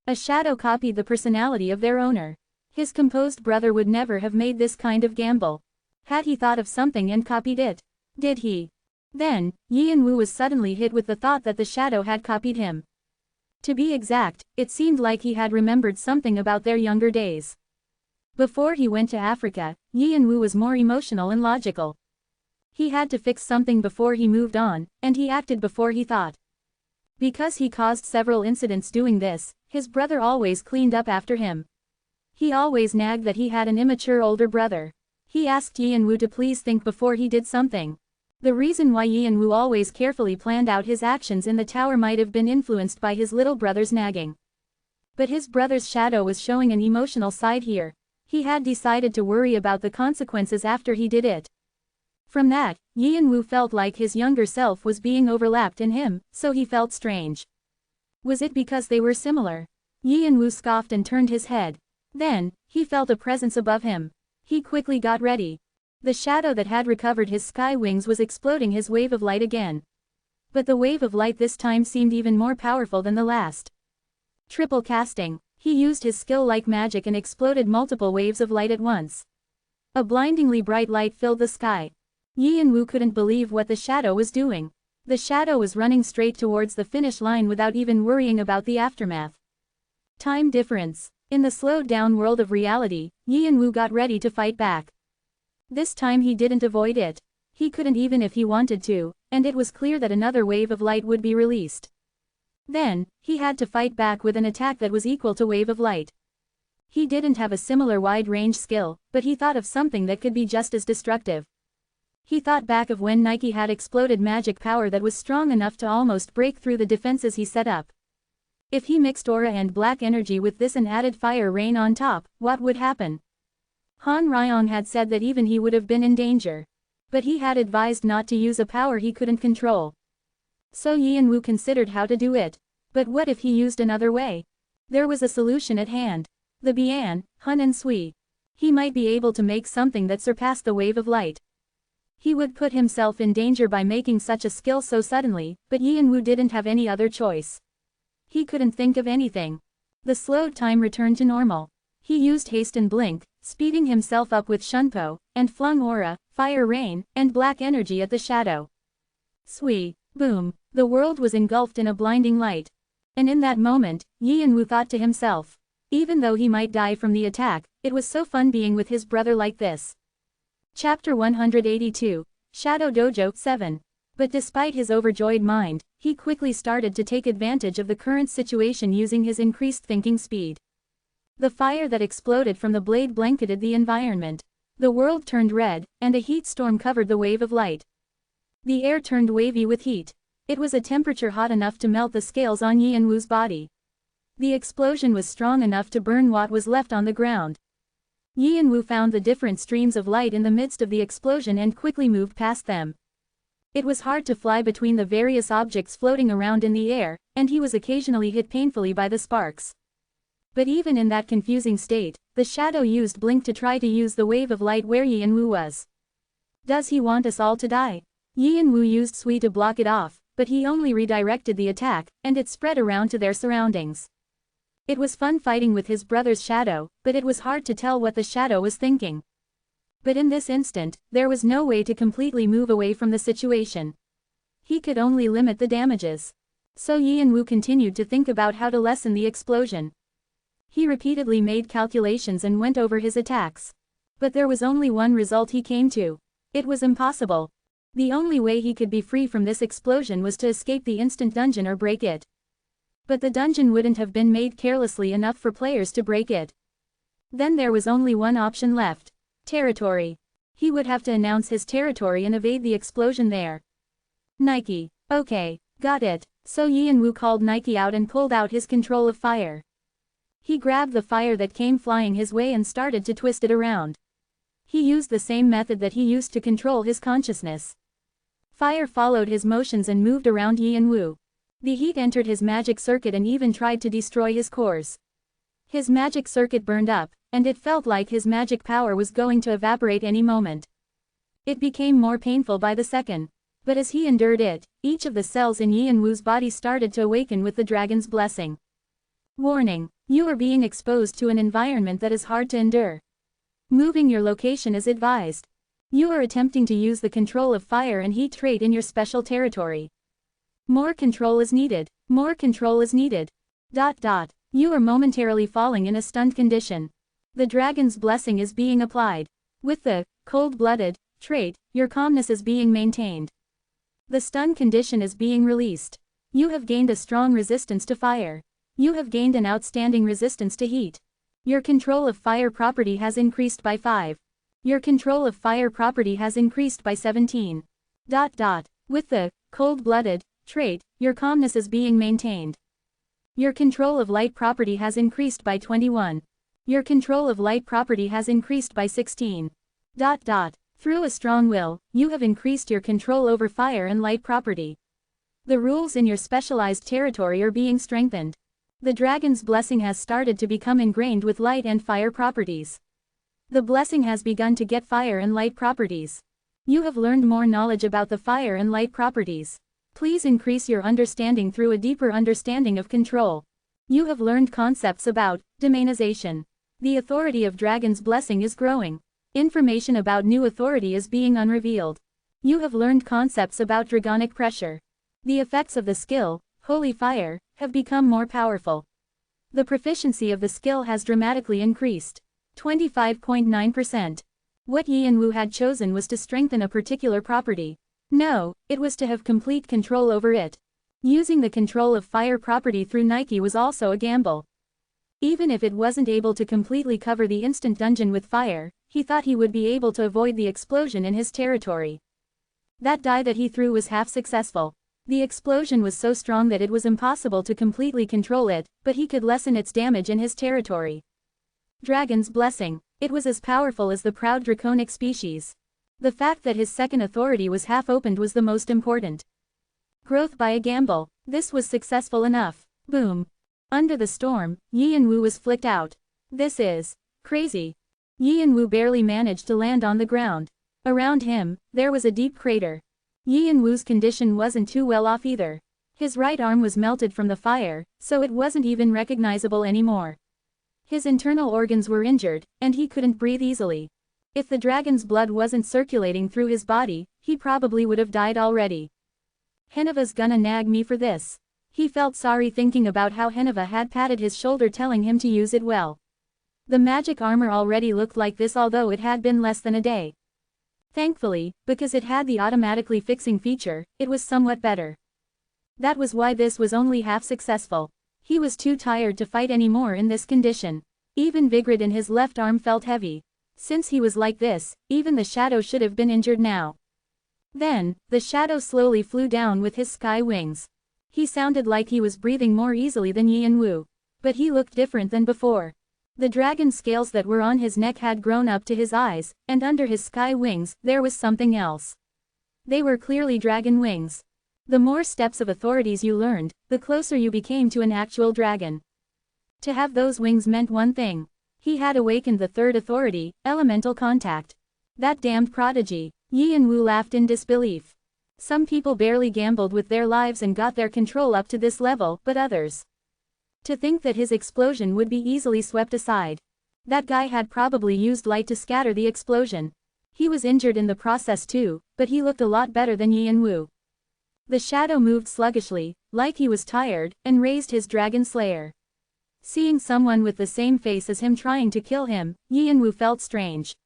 A shadow copied the personality of their owner. His composed brother would never have made this kind of gamble. Had he thought of something and copied it? Did he? Then, Yin-Wu was suddenly hit with the thought that the shadow had copied him. To be exact, it seemed like he had remembered something about their younger days. Before he went to Africa, Yin-Wu was more emotional and logical. He had to fix something before he moved on, and he acted before he thought. Because he caused several incidents doing this, his brother always cleaned up after him. He always nagged that he had an immature older brother. He asked Yin-Wu to please think before he did something. The reason why Yin-Wu always carefully planned out his actions in the tower might have been influenced by his little brother's nagging. But his brother's shadow was showing an emotional side here. He had decided to worry about the consequences after he did it. From that, Yin-Wu felt like his younger self was being overlapped in him, so he felt strange. Was it because they were similar? Yin-Wu scoffed and turned his head. Then, he felt a presence above him. He quickly got ready. The shadow that had recovered his sky wings was exploding his wave of light again. But the wave of light this time seemed even more powerful than the last. Triple casting. He used his skill like magic and exploded multiple waves of light at once. A blindingly bright light filled the sky. Yin-Wu couldn't believe what the shadow was doing. The shadow was running straight towards the finish line without even worrying about the aftermath. Time difference. In the slowed-down world of reality, Yin-Wu got ready to fight back. This time he didn't avoid it. He couldn't even if he wanted to, and it was clear that another wave of light would be released. Then, he had to fight back with an attack that was equal to wave of light. He didn't have a similar wide-range skill, but he thought of something that could be just as destructive. He thought back of when Nike had exploded magic power that was strong enough to almost break through the defenses he set up. If he mixed aura and black energy with this and added fire rain on top, what would happen? Han Ryong had said that even he would have been in danger. But he had advised not to use a power he couldn't control. So Yian-Wu considered how to do it. But what if he used another way? There was a solution at hand. The Bian, Hun and Sui. He might be able to make something that surpassed the wave of light. He would put himself in danger by making such a skill so suddenly, but Yian-Wu didn't have any other choice. He couldn't think of anything. The slowed time returned to normal. He used haste and blink, speeding himself up with Shunpo, and flung aura, fire rain, and black energy at the shadow. Sui, boom, the world was engulfed in a blinding light. And in that moment, Yian-Wu thought to himself. Even though he might die from the attack, it was so fun being with his brother like this. Chapter 182, Shadow Dojo 7. But despite his overjoyed mind, he quickly started to take advantage of the current situation using his increased thinking speed. The fire that exploded from the blade blanketed the environment. The world turned red, and a heat storm covered the wave of light. The air turned wavy with heat. It was a temperature hot enough to melt the scales on Yian-Wu's body. The explosion was strong enough to burn what was left on the ground. Yian-Wu found the different streams of light in the midst of the explosion and quickly moved past them. It was hard to fly between the various objects floating around in the air, and he was occasionally hit painfully by the sparks. But even in that confusing state, the shadow used blink to try to use the wave of light where Yian-Wu was. Does he want us all to die? Yian-Wu used Sui to block it off, but he only redirected the attack, and it spread around to their surroundings. It was fun fighting with his brother's shadow, but it was hard to tell what the shadow was thinking. But in this instant, there was no way to completely move away from the situation. He could only limit the damages. So Yian-Wu continued to think about how to lessen the explosion. He repeatedly made calculations and went over his attacks. But there was only one result he came to. It was impossible. The only way he could be free from this explosion was to escape the instant dungeon or break it. But the dungeon wouldn't have been made carelessly enough for players to break it. Then there was only one option left. Territory. He would have to announce his territory and evade the explosion there. Nike. Okay, got it. So Yian-Wu called Nike out and pulled out his control of fire. He grabbed the fire that came flying his way and started to twist it around. He used the same method that he used to control his consciousness. Fire followed his motions and moved around Yian-Wu. The heat entered his magic circuit and even tried to destroy his cores. His magic circuit burned up, and it felt like his magic power was going to evaporate any moment. It became more painful by the second. But as he endured it, each of the cells in Yian-Wu's body started to awaken with the dragon's blessing. Warning: you are being exposed to an environment that is hard to endure. Moving your location is advised. You are attempting to use the control of fire and heat trait in your special territory. More control is needed. More control is needed. ... You are momentarily falling in a stunned condition. The dragon's blessing is being applied. With the cold-blooded trait, your calmness is being maintained. The stun condition is being released. You have gained a strong resistance to fire. You have gained an outstanding resistance to heat. Your control of fire property has increased by 5. Your control of fire property has increased by 17. ... With the cold-blooded trait, your calmness is being maintained. Your control of light property has increased by 21. Your control of light property has increased by 16. ... Through a strong will, you have increased your control over fire and light property. The rules in your specialized territory are being strengthened. The dragon's blessing has started to become ingrained with light and fire properties. The blessing has begun to get fire and light properties. You have learned more knowledge about the fire and light properties. Please increase your understanding through a deeper understanding of control. You have learned concepts about domainization. The authority of dragon's blessing is growing. Information about new authority is being unrevealed. You have learned concepts about dragonic pressure. The effects of the skill, holy fire, have become more powerful. The proficiency of the skill has dramatically increased. 25.9%. What Yian-Wu had chosen was to strengthen a particular property. No, it was to have complete control over it. Using the control of fire property through Nike was also a gamble. Even if it wasn't able to completely cover the instant dungeon with fire, he thought he would be able to avoid the explosion in his territory. That die that he threw was half successful. The explosion was so strong that it was impossible to completely control it, but he could lessen its damage in his territory. Dragon's blessing. It was as powerful as the proud draconic species. The fact that his second authority was half opened was the most important. Growth by a gamble. This was successful enough. Boom. Under the storm, Yi and Wu was flicked out. This is crazy. Yi and Wu barely managed to land on the ground. Around him, there was a deep crater. Yi and Wu's condition wasn't too well off either. His right arm was melted from the fire, so it wasn't even recognizable anymore. His internal organs were injured, and he couldn't breathe easily. If the dragon's blood wasn't circulating through his body, he probably would have died already. Heneva's gonna nag me for this. He felt sorry thinking about how Heneva had patted his shoulder telling him to use it well. The magic armor already looked like this although it had been less than a day. Thankfully, because it had the automatically fixing feature, it was somewhat better. That was why this was only half successful. He was too tired to fight anymore in this condition. Even Vigrid in his left arm felt heavy. Since he was like this, even the shadow should have been injured now. Then, the shadow slowly flew down with his sky wings. He sounded like he was breathing more easily than Yi and Wu. But he looked different than before. The dragon scales that were on his neck had grown up to his eyes, and under his sky wings, there was something else. They were clearly dragon wings. The more steps of authorities you learned, the closer you became to an actual dragon. To have those wings meant one thing. He had awakened the third authority, elemental contact. That damned prodigy. Yi and Wu laughed in disbelief. Some people barely gambled with their lives and got their control up to this level, but others. To think that his explosion would be easily swept aside. That guy had probably used light to scatter the explosion. He was injured in the process too, but he looked a lot better than Yi and Wu. The shadow moved sluggishly, like he was tired, and raised his dragon slayer. Seeing someone with the same face as him trying to kill him, Yi and Wu felt strange.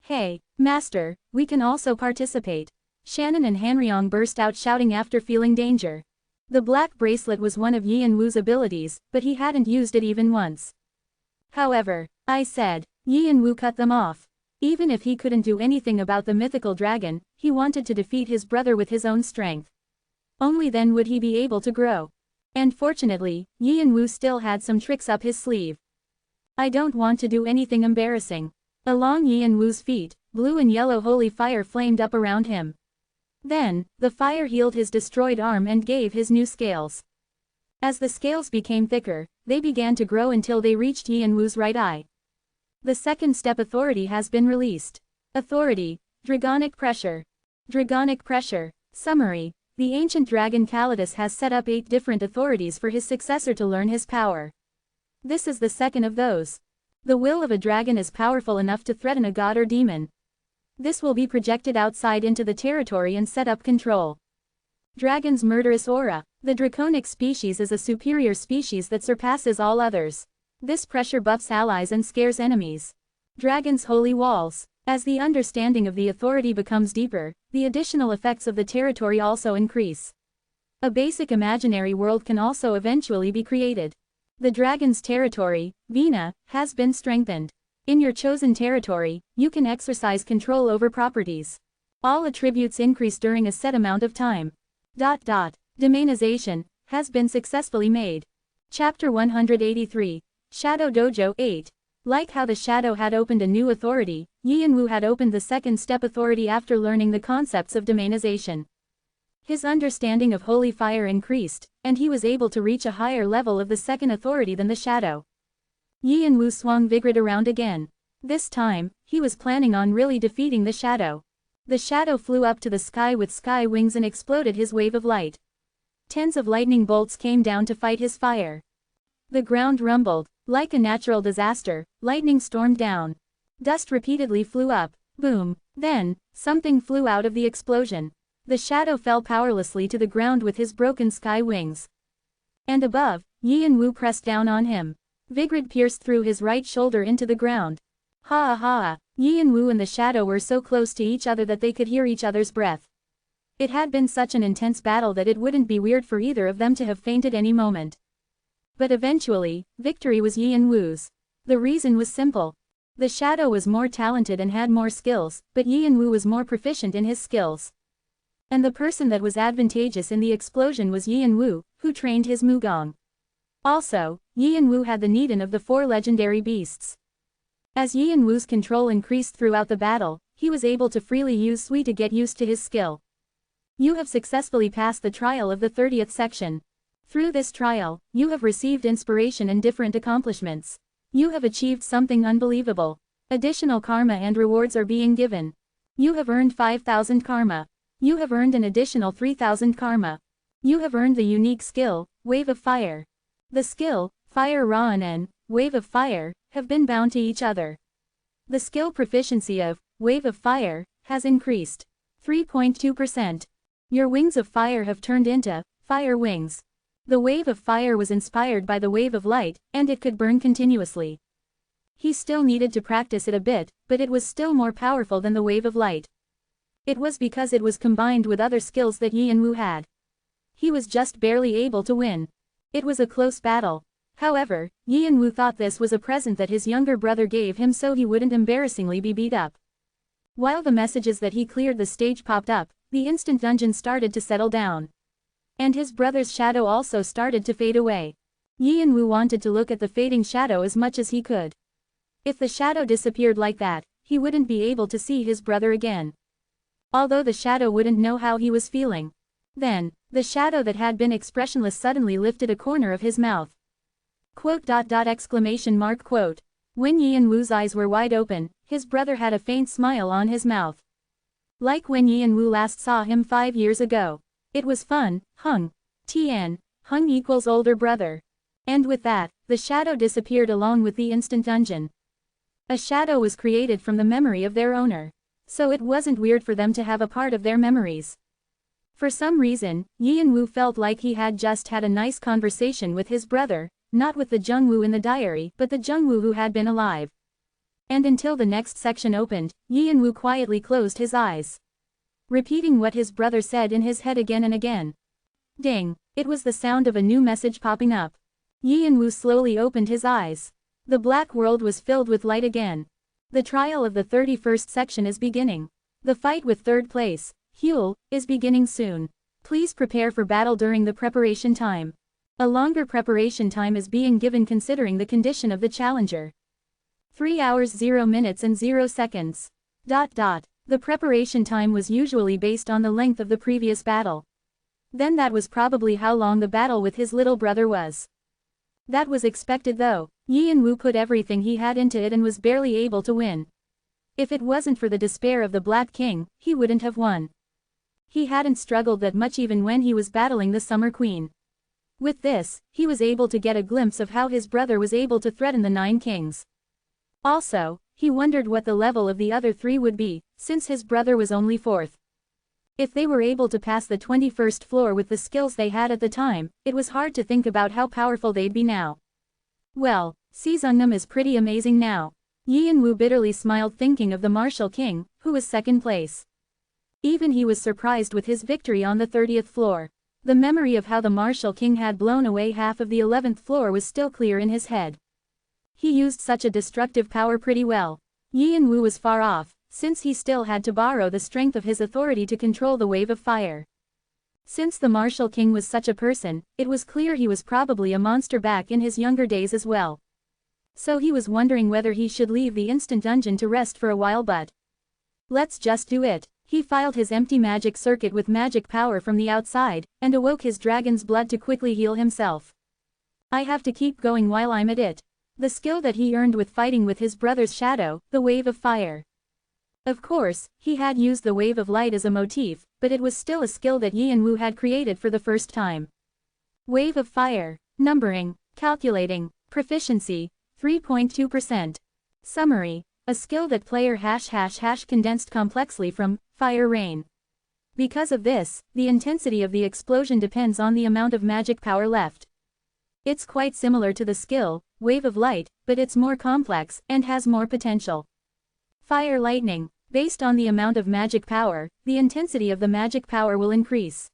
Hey, master, we can also participate. Shannon and Hanryong burst out shouting after feeling danger. The black bracelet was one of Yi and Wu's abilities, but he hadn't used it even once. However, I said, Yi and Wu cut them off. Even if he couldn't do anything about the mythical dragon, he wanted to defeat his brother with his own strength. Only then would he be able to grow. And fortunately, Yi and Wu still had some tricks up his sleeve. I don't want to do anything embarrassing. Along Yi and Wu's feet, blue and yellow holy fire flamed up around him. Then, the fire healed his destroyed arm and gave his new scales. As the scales became thicker, they began to grow until they reached Yi and Wu's right eye. The second step authority has been released. Authority, Dragonic Pressure. Dragonic Pressure. Summary. The ancient dragon Calidus has set up 8 different authorities for his successor to learn his power. This is the second of those. The will of a dragon is powerful enough to threaten a god or demon. This will be projected outside into the territory and set up control. Dragon's murderous aura. The draconic species is a superior species that surpasses all others. This pressure buffs allies and scares enemies. Dragon's holy walls. As the understanding of the authority becomes deeper, the additional effects of the territory also increase. A basic imaginary world can also eventually be created. The dragon's territory, Vina, has been strengthened. In your chosen territory, you can exercise control over properties. All attributes increase during a set amount of time. Domainization has been successfully made. Chapter 183. Shadow Dojo 8. Like how the shadow had opened a new authority, Yi and Wu had opened the second step authority after learning the concepts of domainization. His understanding of holy fire increased, and he was able to reach a higher level of the second authority than the shadow. Yi and Wu swung Vigrid around again. This time, he was planning on really defeating the shadow. The shadow flew up to the sky with sky wings and exploded his wave of light. Tens of lightning bolts came down to fight his fire. The ground rumbled. Like a natural disaster, lightning stormed down. Dust repeatedly flew up. Boom. Then, something flew out of the explosion. The shadow fell powerlessly to the ground with his broken sky wings. And above, Yi and Wu pressed down on him. Vigrid pierced through his right shoulder into the ground. Ha ha! Yi and Wu and the shadow were so close to each other that they could hear each other's breath. It had been such an intense battle that it wouldn't be weird for either of them to have fainted any moment. But eventually, victory was Yi and Wu's. The reason was simple. The shadow was more talented and had more skills, but Yi and Wu was more proficient in his skills. And the person that was advantageous in the explosion was Yi and Wu, who trained his Mugong. Also, Yi and Wu had the Needin of the 4 legendary beasts. As Yi and Wu's control increased throughout the battle, he was able to freely use Sui to get used to his skill. You have successfully passed the trial of the 30th section. Through this trial, you have received inspiration and different accomplishments. You have achieved something unbelievable. Additional karma and rewards are being given. You have earned 5,000 karma. You have earned an additional 3,000 karma. You have earned the unique skill, Wave of Fire. The skill, Fire Ra'an and Wave of Fire, have been bound to each other. The skill proficiency of Wave of Fire has increased 3.2%. Your wings of fire have turned into fire wings. The wave of fire was inspired by the wave of light, and it could burn continuously. He still needed to practice it a bit, but it was still more powerful than the wave of light. It was because it was combined with other skills that Yi and Wu had. He was just barely able to win. It was a close battle. However, Yi and Wu thought this was a present that his younger brother gave him so he wouldn't embarrassingly be beat up. While the messages that he cleared the stage popped up, the instant dungeon started to settle down. And his brother's shadow also started to fade away. Yi and Wu wanted to look at the fading shadow as much as he could. If the shadow disappeared like that, he wouldn't be able to see his brother again. Although the shadow wouldn't know how he was feeling. Then, the shadow that had been expressionless suddenly lifted a corner of his mouth. Quote. Quote. When Yi and Wu's eyes were wide open, his brother had a faint smile on his mouth. Like when Yi and Wu last saw him 5 years ago. It was fun, Hung. Tien, Hung equals older brother. And with that, the shadow disappeared along with the instant dungeon. A shadow was created from the memory of their owner. So it wasn't weird for them to have a part of their memories. For some reason, Yi and Wu felt like he had just had a nice conversation with his brother, not with the Jungwoo in the diary but the Jungwoo who had been alive. And until the next section opened, Yi and Wu quietly closed his eyes. Repeating what his brother said in his head again and again. Ding! It was the sound of a new message popping up. Yi and Wu slowly opened his eyes. The black world was filled with light again. The trial of the 31st section is beginning. The fight with third place, Huel, is beginning soon. Please prepare for battle during the preparation time. A longer preparation time is being given considering the condition of the challenger. 3 hours 0 minutes and 0 seconds. The preparation time was usually based on the length of the previous battle. Then that was probably how long the battle with his little brother was. That was expected though. Yi and Wu put everything he had into it and was barely able to win. If it wasn't for the despair of the Black King, he wouldn't have won. He hadn't struggled that much even when he was battling the Summer Queen. With this, he was able to get a glimpse of how his brother was able to threaten the 9 kings. Also, he wondered what the level of the other 3 would be, since his brother was only 4th. If they were able to pass the 21st floor with the skills they had at the time, it was hard to think about how powerful they'd be now. Well, Seezungnam is pretty amazing now. Yi and Wu bitterly smiled thinking of the Martial King, who was 2nd place. Even he was surprised with his victory on the 30th floor. The memory of how the Martial King had blown away half of the 11th floor was still clear in his head. He used such a destructive power pretty well. Yi and Wu was far off, since he still had to borrow the strength of his authority to control the wave of fire. Since the Martial King was such a person, it was clear he was probably a monster back in his younger days as well. So he was wondering whether he should leave the instant dungeon to rest for a while, but let's just do it. He filed his empty magic circuit with magic power from the outside, and awoke his dragon's blood to quickly heal himself. I have to keep going while I'm at it. The skill that he earned with fighting with his brother's shadow, the wave of fire. Of course, he had used the wave of light as a motif, but it was still a skill that Yi and Wu had created for the first time. Wave of fire. Numbering. Calculating. Proficiency. 3.2%. Summary. A skill that player ## condensed complexly from fire rain. Because of this, the intensity of the explosion depends on the amount of magic power left. It's quite similar to the skill, Wave of Light, but it's more complex, and has more potential. Fire Lightning. Based on the amount of magic power, the intensity of the magic power will increase.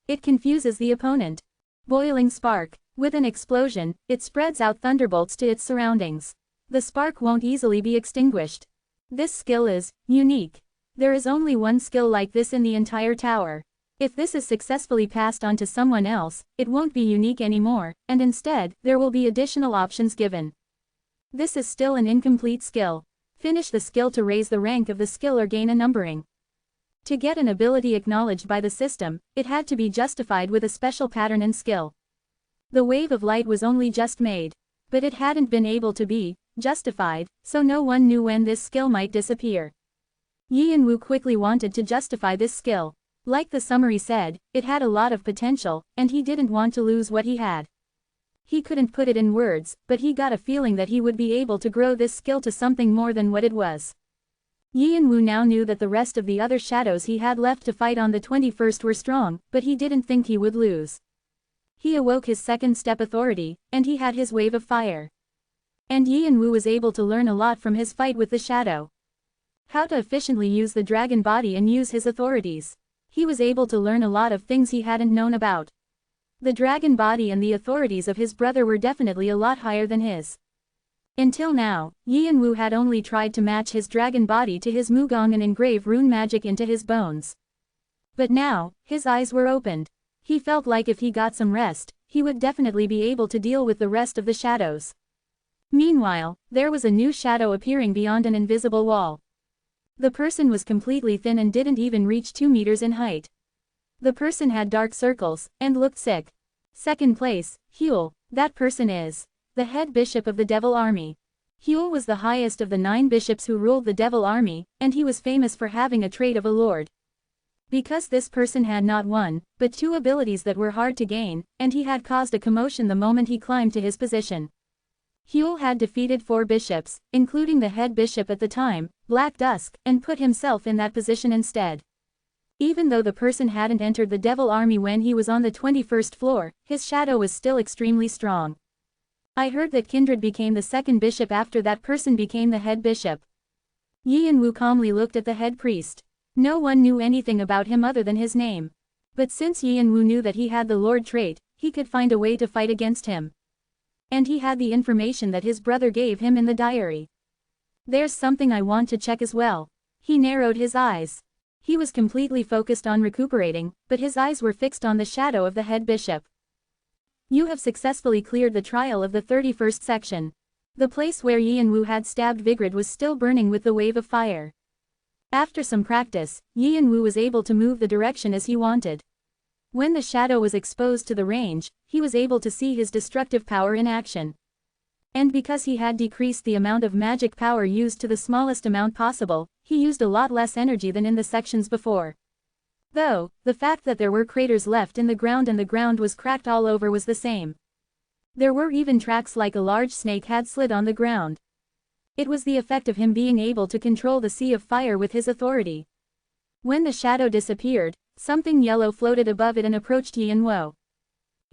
It confuses the opponent. Boiling Spark. With an explosion, it spreads out thunderbolts to its surroundings. The spark won't easily be extinguished. This skill is unique. There is only one skill like this in the entire tower. If this is successfully passed on to someone else, it won't be unique anymore, and instead, there will be additional options given. This is still an incomplete skill. Finish the skill to raise the rank of the skill or gain a numbering. To get an ability acknowledged by the system, it had to be justified with a special pattern and skill. The wave of light was only just made. But it hadn't been able to be justified, so no one knew when this skill might disappear. Yi and Wu quickly wanted to justify this skill. Like the summary said, it had a lot of potential, and he didn't want to lose what he had. He couldn't put it in words, but he got a feeling that he would be able to grow this skill to something more than what it was. Yi and Wu now knew that the rest of the other shadows he had left to fight on the 21st were strong, but he didn't think he would lose. He awoke his second step authority, and he had his wave of fire. And Yi and Wu was able to learn a lot from his fight with the shadow. How to efficiently use the dragon body and use his authorities. He was able to learn a lot of things he hadn't known about. The dragon body and the authorities of his brother were definitely a lot higher than his. Until now, Yi and Wu had only tried to match his dragon body to his Mugong and engrave rune magic into his bones. But now, his eyes were opened. He felt like if he got some rest, he would definitely be able to deal with the rest of the shadows. Meanwhile, there was a new shadow appearing beyond an invisible wall. The person was completely thin and didn't even reach 2 meters in height. The person had dark circles, and looked sick. Second place, Huel, that person is the head bishop of the Devil Army. Huel was the highest of the 9 bishops who ruled the Devil Army, and he was famous for having a trait of a lord. Because this person had not one, but 2 abilities that were hard to gain, and he had caused a commotion the moment he climbed to his position. Huel had defeated 4 bishops, including the head bishop at the time, Black Dusk, and put himself in that position instead. Even though the person hadn't entered the Devil Army when he was on the 21st floor, his shadow was still extremely strong. I heard that Kindred became the 2nd bishop after that person became the head bishop. Yi and Wu calmly looked at the head priest. No one knew anything about him other than his name. But since Yi and Wu knew that he had the Lord trait, he could find a way to fight against him. And he had the information that his brother gave him in the diary. There's something I want to check as well. He narrowed his eyes. He was completely focused on recuperating, but his eyes were fixed on the shadow of the head bishop. You have successfully cleared the trial of the 31st section. The place where Yi and Wu had stabbed Vigrid was still burning with the wave of fire. After some practice, Yi and Wu was able to move the direction as he wanted. When the shadow was exposed to the range, he was able to see his destructive power in action. And because he had decreased the amount of magic power used to the smallest amount possible, he used a lot less energy than in the sections before. Though, the fact that there were craters left in the ground and the ground was cracked all over was the same. There were even tracks like a large snake had slid on the ground. It was the effect of him being able to control the sea of fire with his authority. When the shadow disappeared, something yellow floated above it and approached Yi and Wu.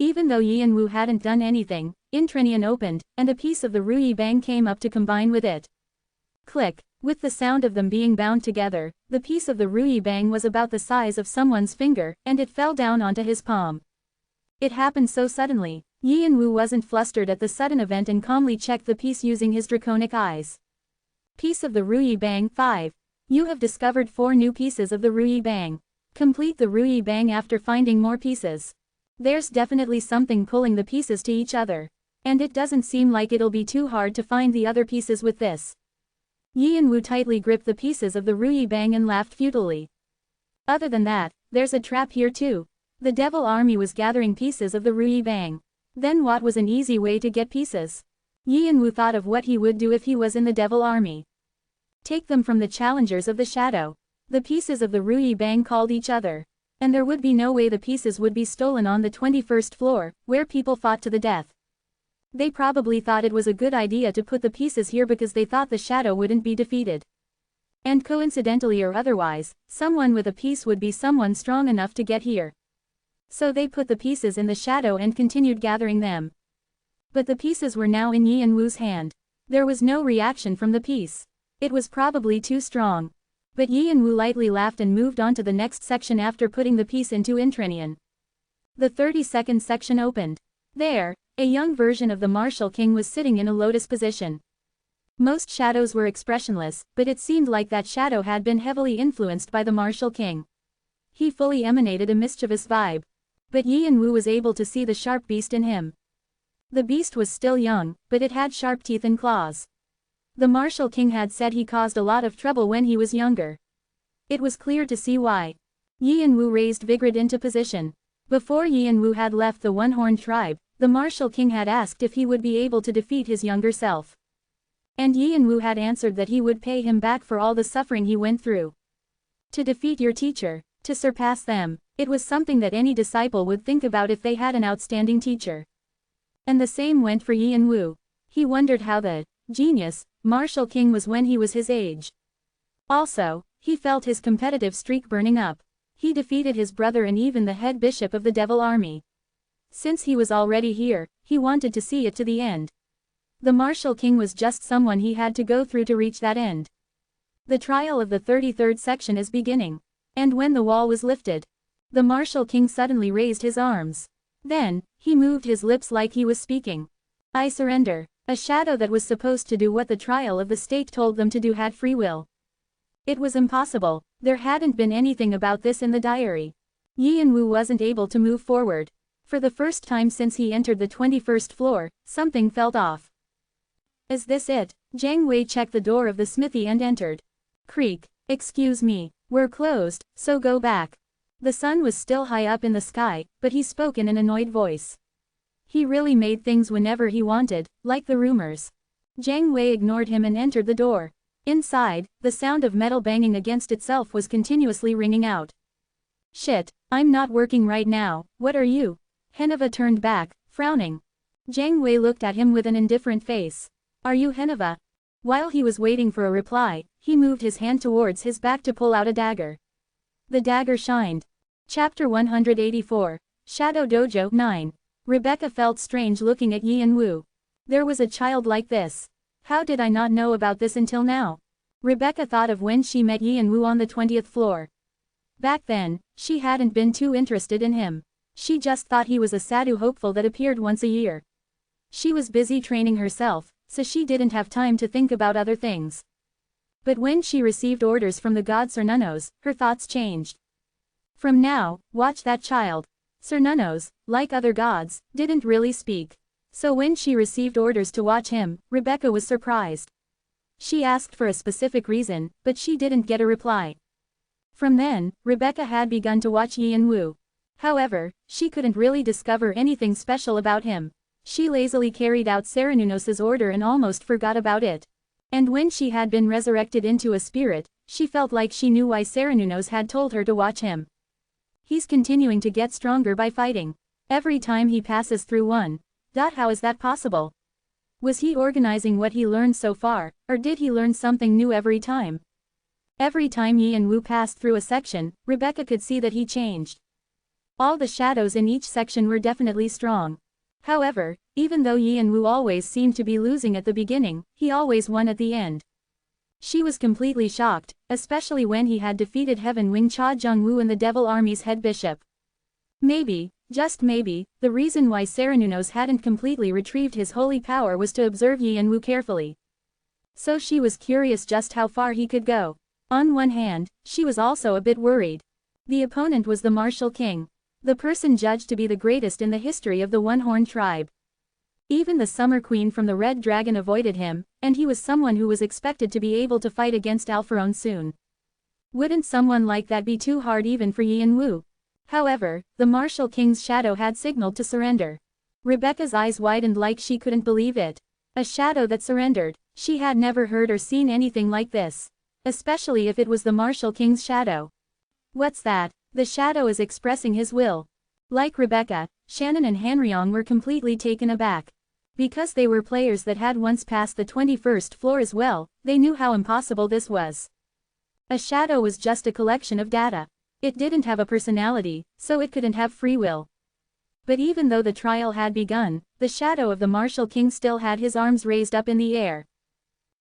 Even though Yi and Wu hadn't done anything, Intrenian opened, and a piece of the Ruyi Bang came up to combine with it. Click. With the sound of them being bound together, the piece of the Ruyi Bang was about the size of someone's finger, and it fell down onto his palm. It happened so suddenly. Yi and Wu wasn't flustered at the sudden event and calmly checked the piece using his draconic eyes. Piece of the Ruyi Bang 5. You have discovered 4 new pieces of the Ruyi Bang. Complete the Ruyi Bang after finding more pieces. There's definitely something pulling the pieces to each other. And it doesn't seem like it'll be too hard to find the other pieces with this. Yi and Wu tightly gripped the pieces of the Ruyi Bang and laughed futilely. Other than that, there's a trap here too. The Devil Army was gathering pieces of the Ruyi Bang. Then what was an easy way to get pieces? Yi and Wu thought of what he would do if he was in the Devil Army. Take them from the challengers of the shadow. The pieces of the Ruyi Bang called each other. And there would be no way the pieces would be stolen on the 21st floor, where people fought to the death. They probably thought it was a good idea to put the pieces here because they thought the shadow wouldn't be defeated. And coincidentally or otherwise, someone with a piece would be someone strong enough to get here. So they put the pieces in the shadow and continued gathering them. But the pieces were now in Yi and Wu's hand. There was no reaction from the piece. It was probably too strong. But Yi and Wu lightly laughed and moved on to the next section after putting the piece into Intrenian. The 32nd section opened. There, A young version of the Martial King was sitting in a lotus position. Most shadows were expressionless, but it seemed like that shadow had been heavily influenced by the Martial King. He fully emanated a mischievous vibe. But Yin Wu was able to see the sharp beast in him. The beast was still young, but it had sharp teeth and claws. The Martial King had said he caused a lot of trouble when he was younger. It was clear to see why. Yin Wu raised Vigrid into position. Before Yin Wu had left the One-Horned tribe, the Martial King had asked if he would be able to defeat his younger self. And Yin Wu had answered that he would pay him back for all the suffering he went through. To defeat your teacher, to surpass them, it was something that any disciple would think about if they had an outstanding teacher. And the same went for Yin Wu. He wondered how the genius Martial King was when he was his age. Also, he felt his competitive streak burning up. He defeated his brother and even the head bishop of the Devil Army. Since he was already here, he wanted to see it to the end. The Martial King was just someone he had to go through to reach that end. The trial of the 33rd section is beginning. And when the wall was lifted, the Martial King suddenly raised his arms. Then, he moved his lips like he was speaking. I surrender. A shadow that was supposed to do what the trial of the state told them to do had free will. It was impossible. There hadn't been anything about this in the diary. Yin Wu wasn't able to move forward. For the first time since he entered the 21st floor, something felt off. Is this it? Jiang Wei checked the door of the smithy and entered. Creak. Excuse me. We're closed, so go back. The sun was still high up in the sky, but he spoke in an annoyed voice. He really made things whenever he wanted, like the rumors. Jiang Wei ignored him and entered the door. Inside, the sound of metal banging against itself was continuously ringing out. Shit, I'm not working right now, what are you? Heneva turned back, frowning. Jiang Wei looked at him with an indifferent face. Are you Heneva? While he was waiting for a reply, he moved his hand towards his back to pull out a dagger. The dagger shined. Chapter 184, Shadow Dojo 9. Rebecca felt strange looking at Yin Wu. There was a child like this. How did I not know about this until now? Rebecca thought of when she met Yin Wu on the 20th floor. Back then, she hadn't been too interested in him. She just thought he was a sadhu hopeful that appeared once a year. She was busy training herself, so she didn't have time to think about other things. But when she received orders from the god Cernunnos, her thoughts changed. From now, watch that child. Cernunnos, like other gods, didn't really speak. So when she received orders to watch him, Rebecca was surprised. She asked for a specific reason, but she didn't get a reply. From then, Rebecca had begun to watch Yin Wu. However, she couldn't really discover anything special about him. She lazily carried out Cernunnos' order and almost forgot about it. And when she had been resurrected into a spirit, she felt like she knew why Cernunnos had told her to watch him. He's continuing to get stronger by fighting. Every time he passes through one. How is that possible? Was he organizing what he learned so far, or did he learn something new every time? Every time Yin Wu passed through a section, Rebecca could see that he changed. All the shadows in each section were definitely strong. However, even though Yin Wu always seemed to be losing at the beginning, he always won at the end. She was completely shocked, especially when he had defeated Heaven Wing Cha Jung-woo and the Devil Army's head bishop. Maybe, just maybe, the reason why Cernunnos hadn't completely retrieved his holy power was to observe Yin Wu carefully. So she was curious just how far he could go. On one hand, she was also a bit worried. The opponent was the Martial King. The person judged to be the greatest in the history of the One-Horned tribe. Even the Summer Queen from the Red Dragon avoided him, and he was someone who was expected to be able to fight against Alpharon soon. Wouldn't someone like that be too hard even for Yin Wu? However, the Martial King's shadow had signaled to surrender. Rebecca's eyes widened like she couldn't believe it. A shadow that surrendered. She had never heard or seen anything like this. Especially if it was the Martial King's shadow. What's that? The shadow is expressing his will. Like Rebecca, Shannon and Hanryong were completely taken aback. Because they were players that had once passed the 21st floor as well, they knew how impossible this was. A shadow was just a collection of data. It didn't have a personality, so it couldn't have free will. But even though the trial had begun, the shadow of the Martial King still had his arms raised up in the air.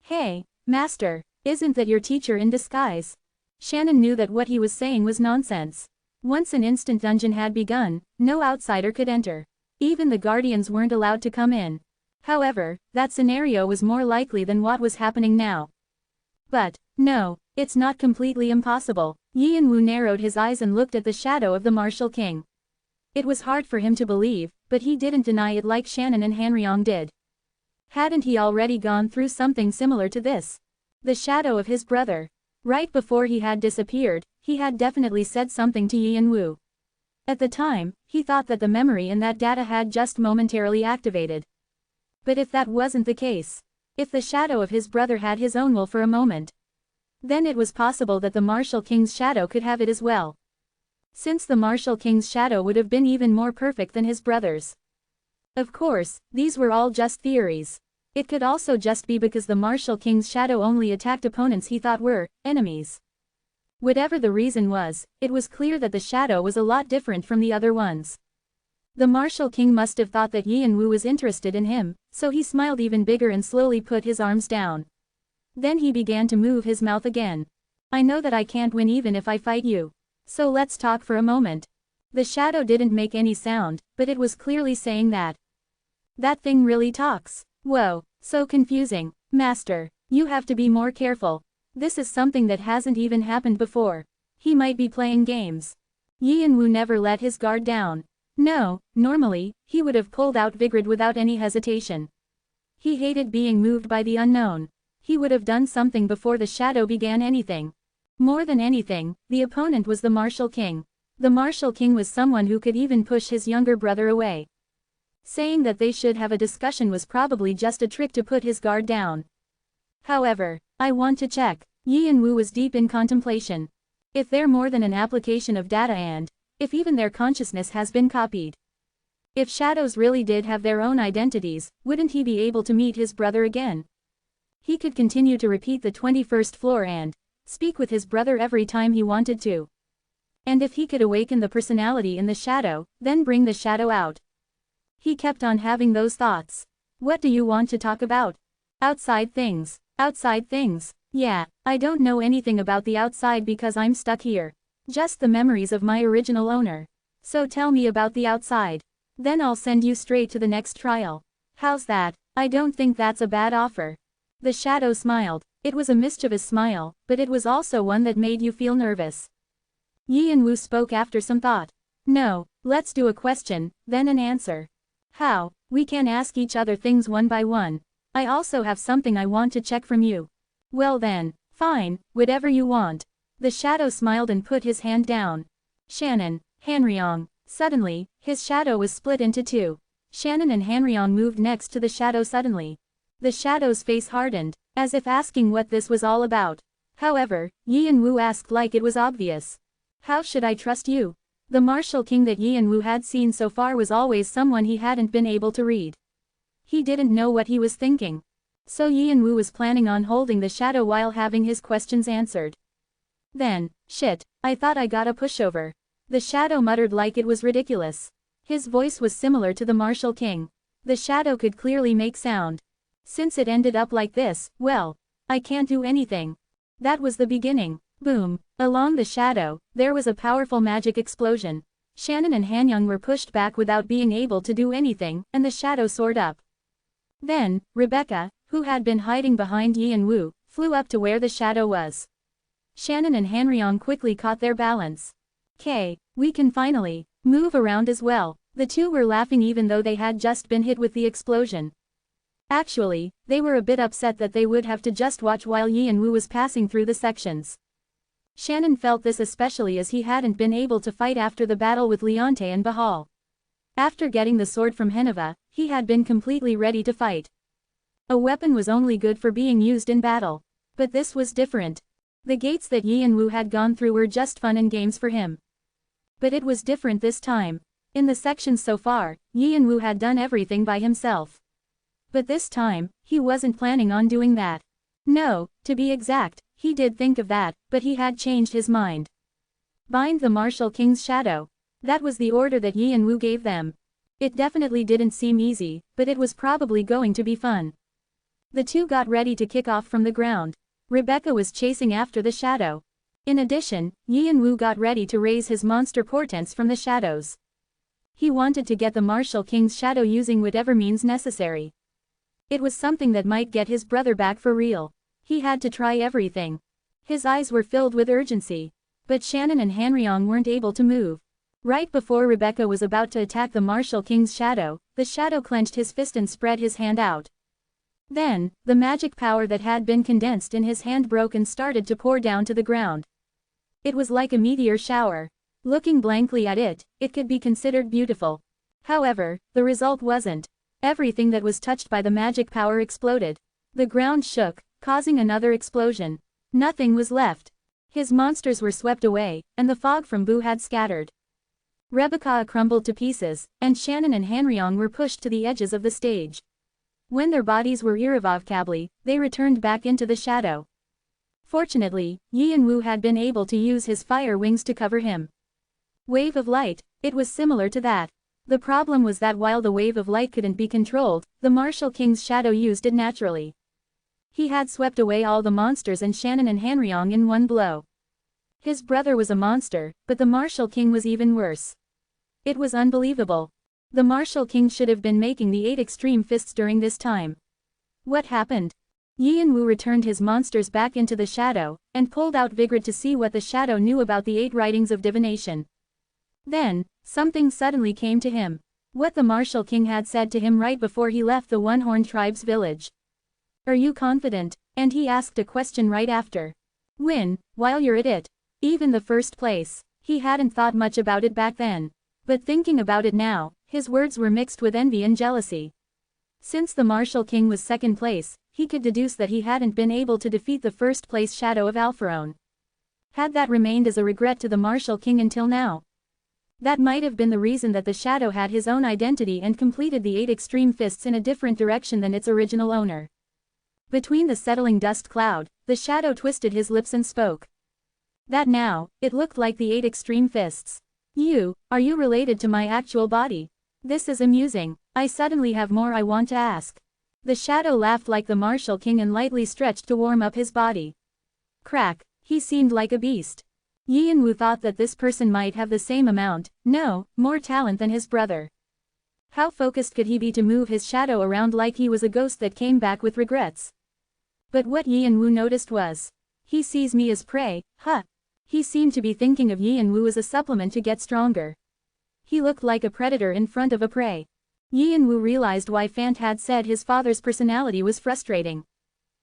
Hey, Master, isn't that your teacher in disguise? Shannon knew that what he was saying was nonsense. Once an instant dungeon had begun, no outsider could enter. Even the guardians weren't allowed to come in. However, that scenario was more likely than what was happening now. But, no, it's not completely impossible. Yi Yanwu narrowed his eyes and looked at the shadow of the martial king. It was hard for him to believe, but he didn't deny it like Shannon and Hanryong did. Hadn't he already gone through something similar to this? The shadow of his brother. Right before he had disappeared, he had definitely said something to Yi Yanwu. At the time, he thought that the memory in that data had just momentarily activated. But if that wasn't the case, if the shadow of his brother had his own will for a moment, then it was possible that the martial king's shadow could have it as well. Since the martial king's shadow would have been even more perfect than his brother's. Of course, these were all just theories. It could also just be because the martial king's shadow only attacked opponents he thought were enemies. Whatever the reason was, it was clear that the shadow was a lot different from the other ones. The martial king must have thought that Yi Yanwu was interested in him, so he smiled even bigger and slowly put his arms down. Then he began to move his mouth again. I know that I can't win even if I fight you. So let's talk for a moment. The shadow didn't make any sound, but it was clearly saying that. That thing really talks. Whoa, so confusing. Master, you have to be more careful. This is something that hasn't even happened before. He might be playing games. Yi Yanwu never let his guard down. No, normally, he would have pulled out Vigrid without any hesitation. He hated being moved by the unknown. He would have done something before the shadow began anything. More than anything, the opponent was the martial king. The martial king was someone who could even push his younger brother away. Saying that they should have a discussion was probably just a trick to put his guard down. However, I want to check. Yi Yanwu was deep in contemplation. If they're more than an application of data and, if even their consciousness has been copied. If shadows really did have their own identities, wouldn't he be able to meet his brother again? He could continue to repeat the 21st floor and speak with his brother every time he wanted to. And if he could awaken the personality in the shadow, then bring the shadow out. He kept on having those thoughts. What do you want to talk about? Outside things. Outside things. Yeah, I don't know anything about the outside because I'm stuck here. Just the memories of my original owner. So tell me about the outside. Then I'll send you straight to the next trial. How's that? I don't think that's a bad offer. The shadow smiled. It was a mischievous smile, but it was also one that made you feel nervous. Yi Yanwu spoke after some thought. No, let's do a question, then an answer. How? We can ask each other things one by one. I also have something I want to check from you. Well then, fine, whatever you want. The shadow smiled and put his hand down. Shannon, Hanryong. Suddenly, his shadow was split into two. Shannon and Hanryong moved next to the shadow suddenly. The shadow's face hardened, as if asking what this was all about. However, Yi Yanwu asked like it was obvious. How should I trust you? The martial king that Yi Yanwu had seen so far was always someone he hadn't been able to read. He didn't know what he was thinking. So Yi Yanwu was planning on holding the shadow while having his questions answered. Then, shit, I thought I got a pushover. The shadow muttered like it was ridiculous. His voice was similar to the martial king. The shadow could clearly make sound. Since it ended up like this, well, I can't do anything. That was the beginning. Boom. Along the shadow, there was a powerful magic explosion. Shannon and Hanyang were pushed back without being able to do anything, and the shadow soared up. Then, Rebecca, who had been hiding behind Yi Yanwu, flew up to where the shadow was. Shannon and Hanryong quickly caught their balance. We can finally move around as well. The two were laughing even though they had just been hit with the explosion. Actually, they were a bit upset that they would have to just watch while Yi Yanwu was passing through the sections. Shannon felt this especially as he hadn't been able to fight after the battle with Leonte and Bahal. After getting the sword from Heneva, he had been completely ready to fight. A weapon was only good for being used in battle. But this was different. The gates that Yi Yanwu had gone through were just fun and games for him. But it was different this time. In the sections so far, Yi Yanwu had done everything by himself. But this time, he wasn't planning on doing that. No, to be exact, he did think of that, but he had changed his mind. Bind the martial king's shadow. That was the order that Yi Yanwu gave them. It definitely didn't seem easy, but it was probably going to be fun. The two got ready to kick off from the ground. Rebecca was chasing after the shadow. In addition, Yi Yanwu got ready to raise his monster portents from the shadows. He wanted to get the Martial King's shadow using whatever means necessary. It was something that might get his brother back for real. He had to try everything. His eyes were filled with urgency. But Shannon and Hanryong weren't able to move. Right before Rebecca was about to attack the Martial King's shadow, the shadow clenched his fist and spread his hand out. Then, the magic power that had been condensed in his hand broke and started to pour down to the ground. It was like a meteor shower. Looking blankly at it, it could be considered beautiful. However, the result wasn't. Everything that was touched by the magic power exploded. The ground shook, causing another explosion. Nothing was left. His monsters were swept away, and the fog from Boo had scattered. Rebecca crumbled to pieces, and Shannon and Hanryong were pushed to the edges of the stage. When their bodies were irrevocably, they returned back into the shadow. Fortunately, Yin Wu had been able to use his fire wings to cover him. Wave of light, it was similar to that. The problem was that while the wave of light couldn't be controlled, the Martial King's shadow used it naturally. He had swept away all the monsters and Shannon and Hanryong in one blow. His brother was a monster, but the Martial King was even worse. It was unbelievable. The Martial King should have been making the 8 extreme fists during this time. What happened? Yin Wu returned his monsters back into the shadow, and pulled out Vigrid to see what the shadow knew about the 8 writings of divination. Then, something suddenly came to him. What the Martial King had said to him right before he left the One-Horned Tribe's village. Are you confident? And he asked a question right after. Win, while you're at it. Even the first place. He hadn't thought much about it back then. But thinking about it now, his words were mixed with envy and jealousy. Since the Martial King was second place, he could deduce that he hadn't been able to defeat the first place shadow of Alpharon. Had that remained as a regret to the Martial King until now? That might have been the reason that the shadow had his own identity and completed the 8 extreme fists in a different direction than its original owner. Between the settling dust cloud, the shadow twisted his lips and spoke. That now, it looked like the 8 extreme fists. Are you related to my actual body? This is amusing. I suddenly have more I want to ask. The shadow laughed like the Martial King and lightly stretched to warm up his body. Crack, he seemed like a beast. Yin Wu thought that this person might have the same amount, no, more talent than his brother. How focused could he be to move his shadow around like he was a ghost that came back with regrets? But what Yin Wu noticed was, he sees me as prey, huh? He seemed to be thinking of Yin Wu as a supplement to get stronger. He looked like a predator in front of a prey. Yin Wu realized why Fant had said his father's personality was frustrating.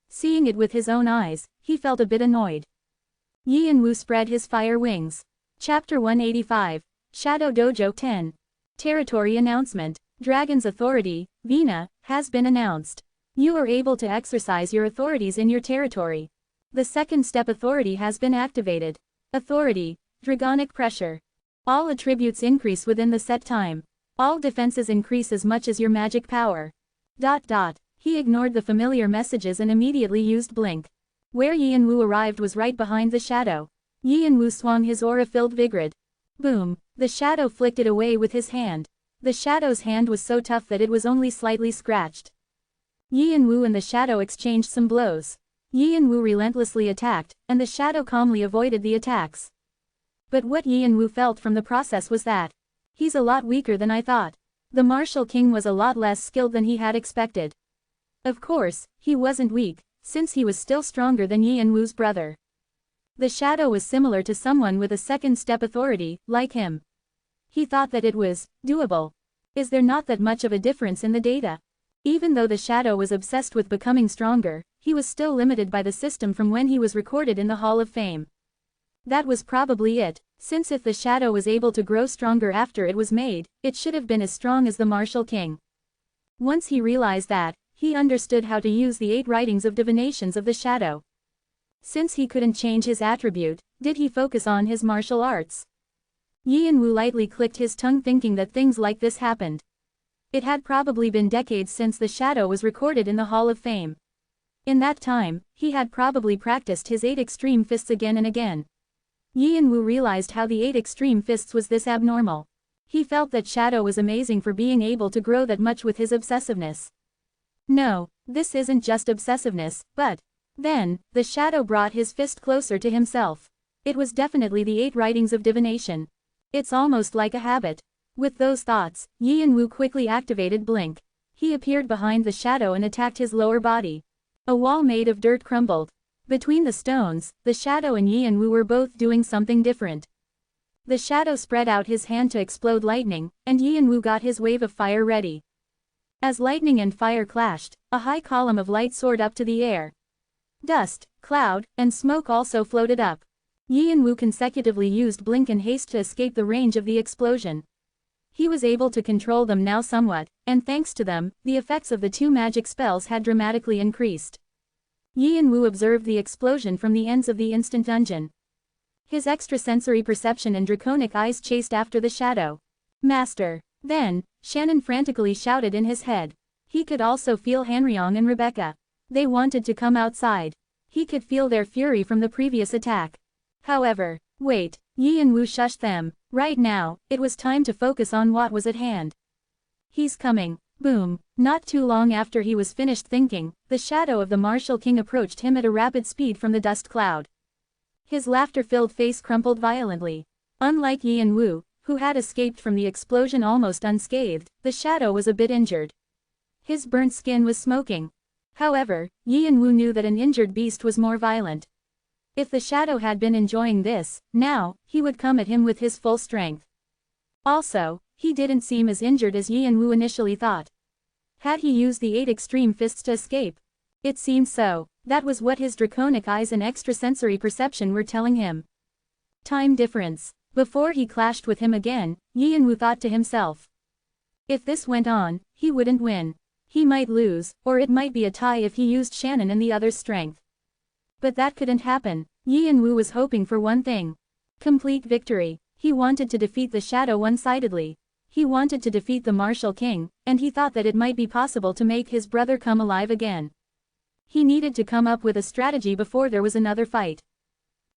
Seeing it with his own eyes, he felt a bit annoyed. Yin Wu spread his fire wings. Chapter 185. Shadow Dojo 10. Territory Announcement. Dragon's authority, Vina, has been announced. You are able to exercise your authorities in your territory. The second step authority has been activated. Authority, Dragonic Pressure. All attributes increase within the set time. All defenses increase as much as your magic power. He ignored the familiar messages and immediately used Blink. Where Yin Wu arrived was right behind the shadow. Yin Wu swung his aura-filled Vigrid. Boom, the shadow flicked it away with his hand. The shadow's hand was so tough that it was only slightly scratched. Yin Wu and the shadow exchanged some blows. Yin Wu relentlessly attacked, and the shadow calmly avoided the attacks. But what Yin Wu felt from the process was that, he's a lot weaker than I thought. The Martial King was a lot less skilled than he had expected. Of course, he wasn't weak, since he was still stronger than Yin Wu's brother. The shadow was similar to someone with a second step authority, like him. He thought that it was doable. Is there not that much of a difference in the data? Even though the shadow was obsessed with becoming stronger, he was still limited by the system from when he was recorded in the Hall of Fame. That was probably it, since if the shadow was able to grow stronger after it was made, it should have been as strong as the Martial King. Once he realized that, he understood how to use the 8 writings of divinations of the shadow. Since he couldn't change his attribute, did he focus on his martial arts? Yin Wu lightly clicked his tongue thinking that things like this happened. It had probably been decades since the shadow was recorded in the Hall of Fame. In that time, he had probably practiced his 8 extreme fists again and again. Yin Wu realized how the 8 extreme fists was this abnormal. He felt that shadow was amazing for being able to grow that much with his obsessiveness. No, this isn't just obsessiveness, but... Then, the shadow brought his fist closer to himself. It was definitely the 8 writings of divination. It's almost like a habit. With those thoughts, Yi and Wu quickly activated Blink. He appeared behind the shadow and attacked his lower body. A wall made of dirt crumbled. Between the stones, the shadow and Yi and Wu were both doing something different. The shadow spread out his hand to explode lightning, and Yi and Wu got his wave of fire ready. As lightning and fire clashed, a high column of light soared up to the air. Dust, cloud, and smoke also floated up. Yi and Wu consecutively used Blink and Haste to escape the range of the explosion. He was able to control them now somewhat, and thanks to them, the effects of the two magic spells had dramatically increased. Yi and Wu observed the explosion from the ends of the instant dungeon. His extrasensory perception and draconic eyes chased after the shadow. Master! Then, Shannon frantically shouted in his head. He could also feel Hanryong and Rebecca. They wanted to come outside. He could feel their fury from the previous attack. However, wait, Yi and Wu shushed them. Right now, it was time to focus on what was at hand. He's coming. Boom. Not too long after he was finished thinking, the shadow of the martial king approached him at a rapid speed from the dust cloud. His laughter-filled face crumpled violently. Unlike Yi and Wu, who had escaped from the explosion almost unscathed, the shadow was a bit injured. His burnt skin was smoking. However, Yi and Wu knew that an injured beast was more violent. If the shadow had been enjoying this, now, he would come at him with his full strength. Also, he didn't seem as injured as Yi and Wu initially thought. Had he used the 8 extreme fists to escape? It seemed so. That was what his draconic eyes and extrasensory perception were telling him. Time difference. Before he clashed with him again, Yi and Wu thought to himself. If this went on, he wouldn't win. He might lose, or it might be a tie if he used Shannon and the other's strength. But that couldn't happen. Yi and Wu was hoping for one thing. Complete victory. He wanted to defeat the shadow one-sidedly. He wanted to defeat the martial king, and he thought that it might be possible to make his brother come alive again. He needed to come up with a strategy before there was another fight.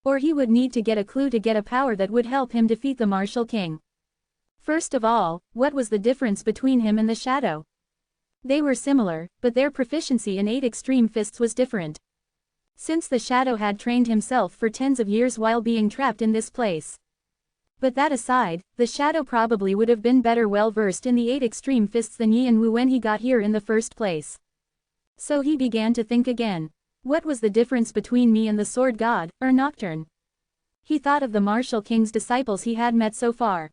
Or he would need to get a clue to get a power that would help him defeat the martial king. First of all, what was the difference between him and the shadow? They were similar, but their proficiency in 8 extreme fists was different. Since the shadow had trained himself for tens of years while being trapped in this place. But that aside, the shadow probably would have been better well versed in the 8 extreme fists than Yi and Wu when he got here in the first place. So he began to think again. What was the difference between me and the sword god, or Nocturne? He thought of the martial king's disciples he had met so far.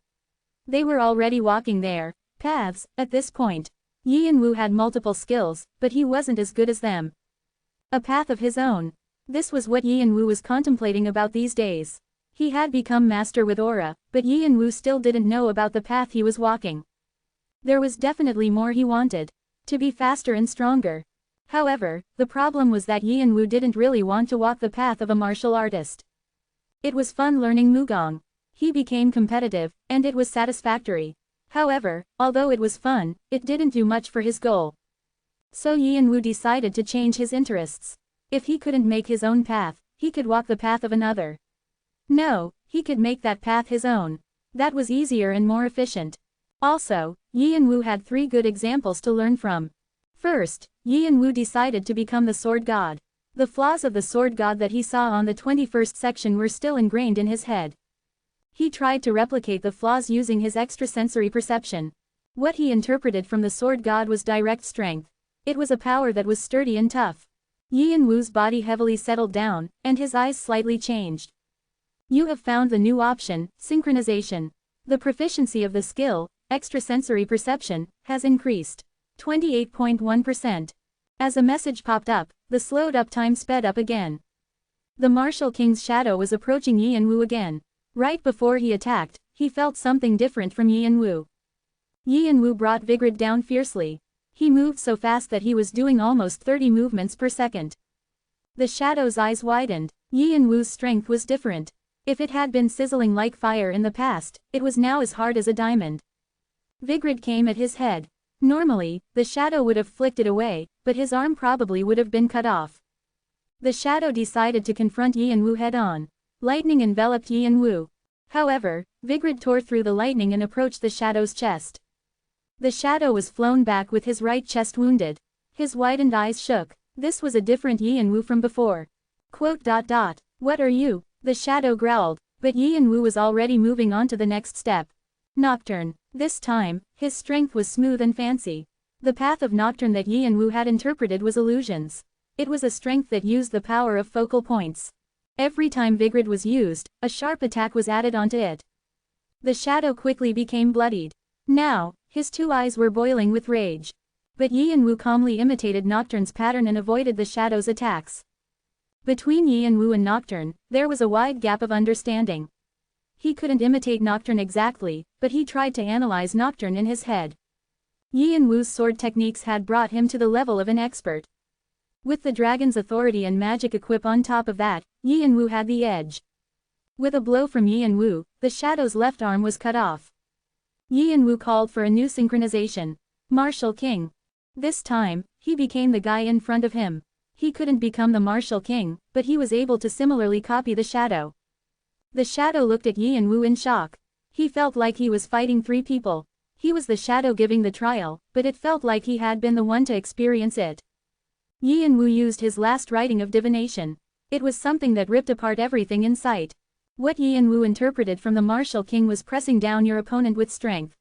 They were already walking their paths at this point. Yi and Wu had multiple skills, but he wasn't as good as them. A path of his own. This was what Yi and Wu was contemplating about these days. He had become master with aura, but Yi and Wu still didn't know about the path he was walking. There was definitely more he wanted. To be faster and stronger. However, the problem was that Yi and Wu didn't really want to walk the path of a martial artist. It was fun learning Mugong. He became competitive, and it was satisfactory. However, although it was fun, it didn't do much for his goal. So Yi and Wu decided to change his interests. If he couldn't make his own path, he could walk the path of another. No, he could make that path his own. That was easier and more efficient. Also, Yi and Wu had 3 good examples to learn from. First, Yi and Wu decided to become the sword god. The flaws of the sword god that he saw on the 21st section were still ingrained in his head. He tried to replicate the flaws using his extrasensory perception. What he interpreted from the sword god was direct strength. It was a power that was sturdy and tough. Yi and Wu's body heavily settled down, and his eyes slightly changed. You have found the new option, synchronization. The proficiency of the skill, extrasensory perception, has increased. 28.1%. As a message popped up, the slowed-up time sped up again. The martial king's shadow was approaching Yi and Wu again. Right before he attacked, he felt something different from Yi and Wu. Yi and Wu brought Vigrid down fiercely. He moved so fast that he was doing almost 30 movements per second. The shadow's eyes widened. Yi and Wu's strength was different. If it had been sizzling like fire in the past, it was now as hard as a diamond. Vigrid came at his head. Normally, the shadow would have flicked it away, but his arm probably would have been cut off. The shadow decided to confront Yi and Wu head-on. Lightning enveloped Yi and Wu. However, Vigrid tore through the lightning and approached the shadow's chest. The shadow was flown back with his right chest wounded. His widened eyes shook. This was a different Yi and Wu from before. What are you? The shadow growled, but Yi and Wu was already moving on to the next step. Nocturne. This time, his strength was smooth and fancy. The path of Nocturne that Yi and Wu had interpreted was illusions. It was a strength that used the power of focal points. Every time Vigrid was used, a sharp attack was added onto it. The shadow quickly became bloodied. Now, his two eyes were boiling with rage. But Yi and Wu calmly imitated Nocturne's pattern and avoided the shadow's attacks. Between Yi and Wu and Nocturne, there was a wide gap of understanding. He couldn't imitate Nocturne exactly, but he tried to analyze Nocturne in his head. Yi and Wu's sword techniques had brought him to the level of an expert. With the dragon's authority and magic equip on top of that, Yi and Wu had the edge. With a blow from Yi and Wu, the shadow's left arm was cut off. Yi and Wu called for a new synchronization. Martial King. This time, he became the guy in front of him. He couldn't become the Martial King, but he was able to similarly copy the shadow. The shadow looked at Yi and Wu in shock. He felt like he was fighting three people. He was the shadow giving the trial, but it felt like he had been the one to experience it. Yi and Wu used his last writing of divination. It was something that ripped apart everything in sight. What Yi and Wu interpreted from the Martial King was pressing down your opponent with strength.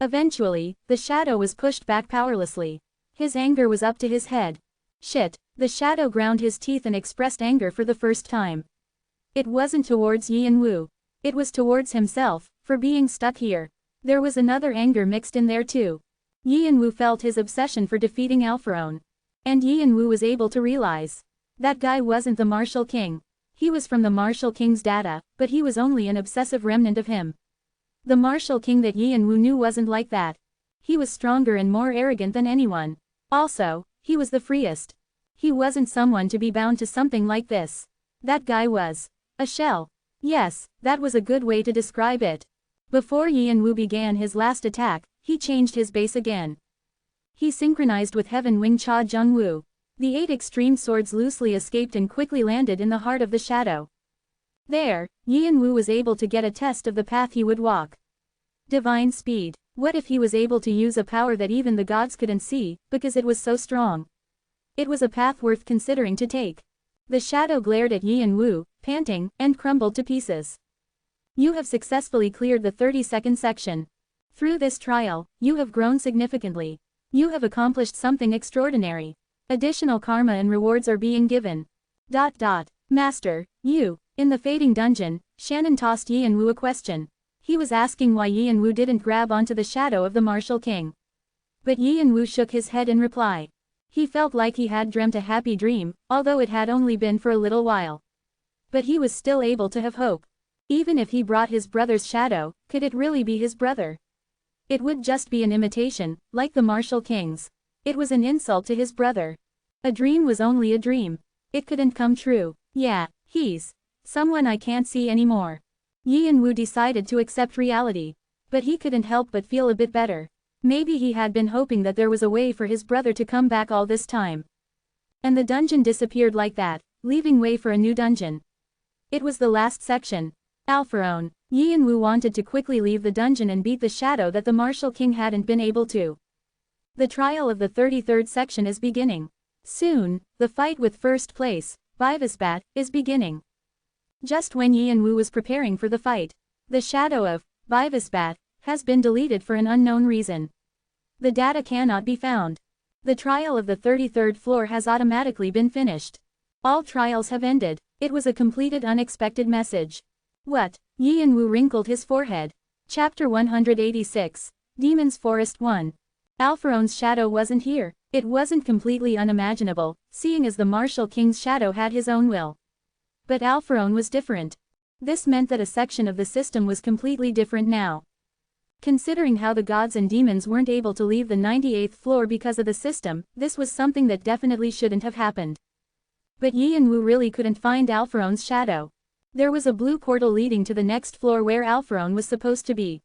Eventually, the shadow was pushed back powerlessly. His anger was up to his head. Shit, the shadow ground his teeth and expressed anger for the first time. It wasn't towards Yi and Wu. It was towards himself, for being stuck here. There was another anger mixed in there too. Yi and Wu felt his obsession for defeating Alpharaon. And Yi and Wu was able to realize. That guy wasn't the Martial King. He was from the Martial King's data, but he was only an obsessive remnant of him. The Martial King that Yi and Wu knew wasn't like that. He was stronger and more arrogant than anyone. Also, he was the freest. He wasn't someone to be bound to something like this. That guy was a shell. Yes, that was a good way to describe it. Before Yi and Wu began his last attack, he changed his base again. He synchronized with Heaven Wing Cha Jung Wu. The 8 extreme swords loosely escaped and quickly landed in the heart of the shadow. There, Yi and Wu was able to get a test of the path he would walk. Divine speed. What if he was able to use a power that even the gods couldn't see, because it was so strong? It was a path worth considering to take. The shadow glared at Yi and Wu, panting, and crumbled to pieces. You have successfully cleared the 30-second section. Through this trial, you have grown significantly. You have accomplished something extraordinary. Additional karma and rewards are being given. Master, you. In the fading dungeon, Shannon tossed Yi and Wu a question. He was asking why Yi and Wu didn't grab onto the shadow of the Martial King. But Yi and Wu shook his head in reply. He felt like he had dreamt a happy dream, although it had only been for a little while. But he was still able to have hope. Even if he brought his brother's shadow, could it really be his brother? It would just be an imitation, like the Martial King's. It was an insult to his brother. A dream was only a dream. It couldn't come true. Yeah, he's someone I can't see anymore. Yi and Wu decided to accept reality. But he couldn't help but feel a bit better. Maybe he had been hoping that there was a way for his brother to come back all this time. And the dungeon disappeared like that, leaving way for a new dungeon. It was the last section. Alpharaon. Yi and Wu wanted to quickly leave the dungeon and beat the shadow that the Martial King hadn't been able to. The trial of the 33rd section is beginning. Soon, the fight with first place, Vivasbat, is beginning. Just when Yi and Wu was preparing for the fight, the shadow of Vivasbat has been deleted for an unknown reason. The data cannot be found. The trial of the 33rd floor has automatically been finished. All trials have ended. It was a completed unexpected message. What? Yi and Wu wrinkled his forehead. Chapter 186. Demon's Forest 1. Alpharaon's shadow wasn't here. It wasn't completely unimaginable, seeing as the Martial King's shadow had his own will. But Alpharaon was different. This meant that a section of the system was completely different now. Considering how the gods and demons weren't able to leave the 98th floor because of the system, this was something that definitely shouldn't have happened. But Yi and Wu really couldn't find Alpharaon's shadow. There was a blue portal leading to the next floor where Alpharaon was supposed to be.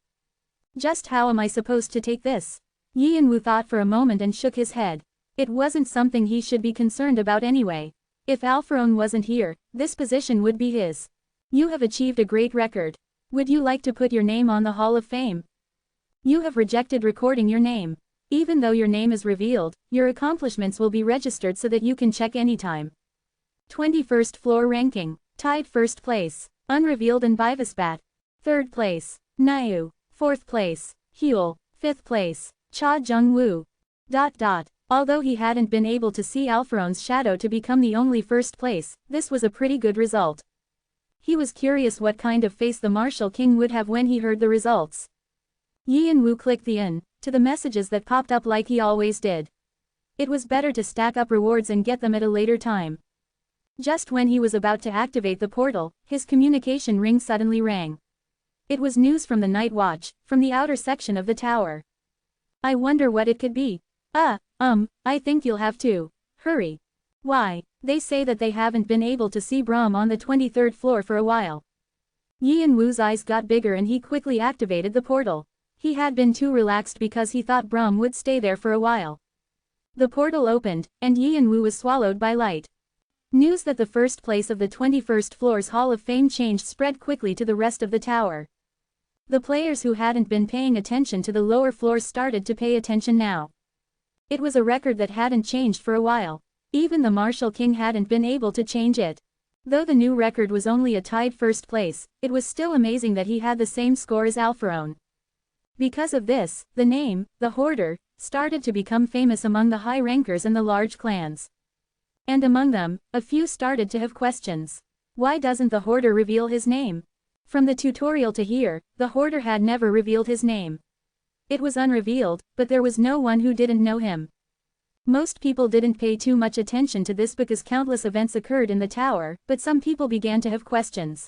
Just how am I supposed to take this? Yi and Wu thought for a moment and shook his head. It wasn't something he should be concerned about anyway. If Alpharaon wasn't here, this position would be his. You have achieved a great record. Would you like to put your name on the Hall of Fame? You have rejected recording your name. Even though your name is revealed, your accomplishments will be registered so that you can check anytime. 21st floor ranking. Tied first place. Unrevealed and Vivasbat. Third place. Nayu. 4th place, Huel. 5th place, Cha Jung-woo. Although he hadn't been able to see Alpharon's shadow to become the only first place, this was a pretty good result. He was curious what kind of face the Martial King would have when he heard the results. Yin-woo clicked the "in" to the messages that popped up like he always did. It was better to stack up rewards and get them at a later time. Just when he was about to activate the portal, his communication ring suddenly rang. It was news from the Night Watch, from the outer section of the tower. I wonder what it could be. I think you'll have to hurry. Why? They say that they haven't been able to see Brahm on the 23rd floor for a while. Yin-woo's eyes got bigger and he quickly activated the portal. He had been too relaxed because he thought Brahm would stay there for a while. The portal opened, and Yin-woo was swallowed by light. News that the first place of the 21st floor's Hall of Fame changed spread quickly to the rest of the tower. The players who hadn't been paying attention to the lower floors started to pay attention now. It was a record that hadn't changed for a while. Even the Martial King hadn't been able to change it. Though the new record was only a tied first place, it was still amazing that he had the same score as Alpharon. Because of this, the name, the Hoarder, started to become famous among the high rankers and the large clans. And among them, a few started to have questions. Why doesn't the Hoarder reveal his name? From the tutorial to here, the Hoarder had never revealed his name. It was unrevealed, but there was no one who didn't know him. Most people didn't pay too much attention to this because countless events occurred in the tower, but some people began to have questions.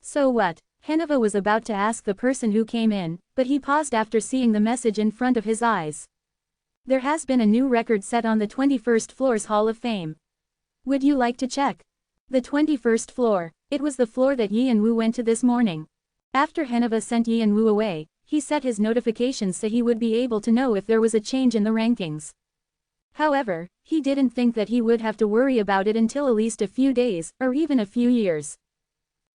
So what? Heneva was about to ask the person who came in, but he paused after seeing the message in front of his eyes. There has been a new record set on the 21st floor's Hall of Fame. Would you like to check? The 21st floor. It was the floor that Yin-woo went to this morning. After Heneva sent Yin-woo away, he set his notifications so he would be able to know if there was a change in the rankings. However, he didn't think that he would have to worry about it until at least a few days, or even a few years.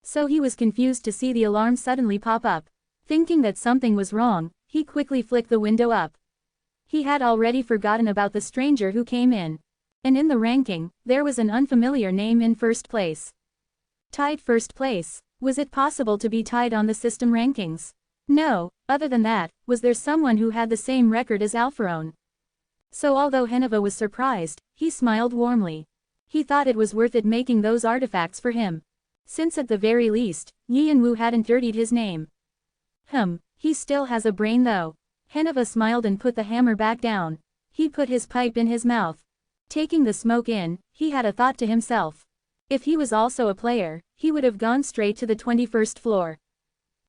So he was confused to see the alarm suddenly pop up. Thinking that something was wrong, he quickly flicked the window up. He had already forgotten about the stranger who came in. And in the ranking, there was an unfamiliar name in first place. Tied first place. Was it possible to be tied on the system rankings? No, other than that, was there someone who had the same record as Alpharon? So although Heneva was surprised, he smiled warmly. He thought it was worth it making those artifacts for him. Since at the very least, Yin-woo hadn't dirtied his name. He still has a brain though. Heneva smiled and put the hammer back down. He put his pipe in his mouth. Taking the smoke in, he had a thought to himself. If he was also a player, he would have gone straight to the 21st floor.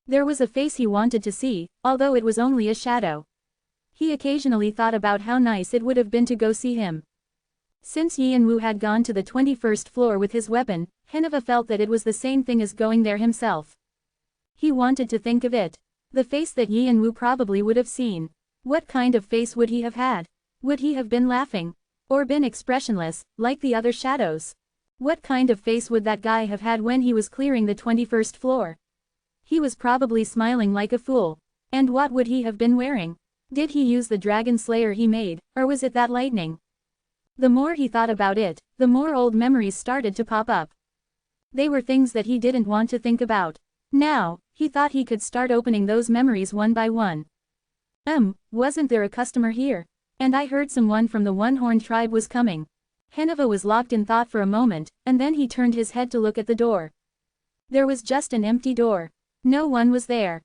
There was a face he wanted to see, although it was only a shadow. He occasionally thought about how nice it would have been to go see him. Since Yin-woo had gone to the 21st floor with his weapon, Heneva felt that it was the same thing as going there himself. He wanted to think of it. The face that Yin-woo probably would have seen. What kind of face would he have had? Would he have been laughing? Or been expressionless, like the other shadows? What kind of face would that guy have had when he was clearing the 21st floor? He was probably smiling like a fool. And what would he have been wearing? Did he use the dragon slayer he made, or was it that lightning? The more he thought about it, the more old memories started to pop up. They were things that he didn't want to think about. Now, he thought he could start opening those memories one by one. Wasn't there a customer here? And I heard someone from the One-Horned tribe was coming. Heneva was locked in thought for a moment, and then he turned his head to look at the door. There was just an empty door. No one was there.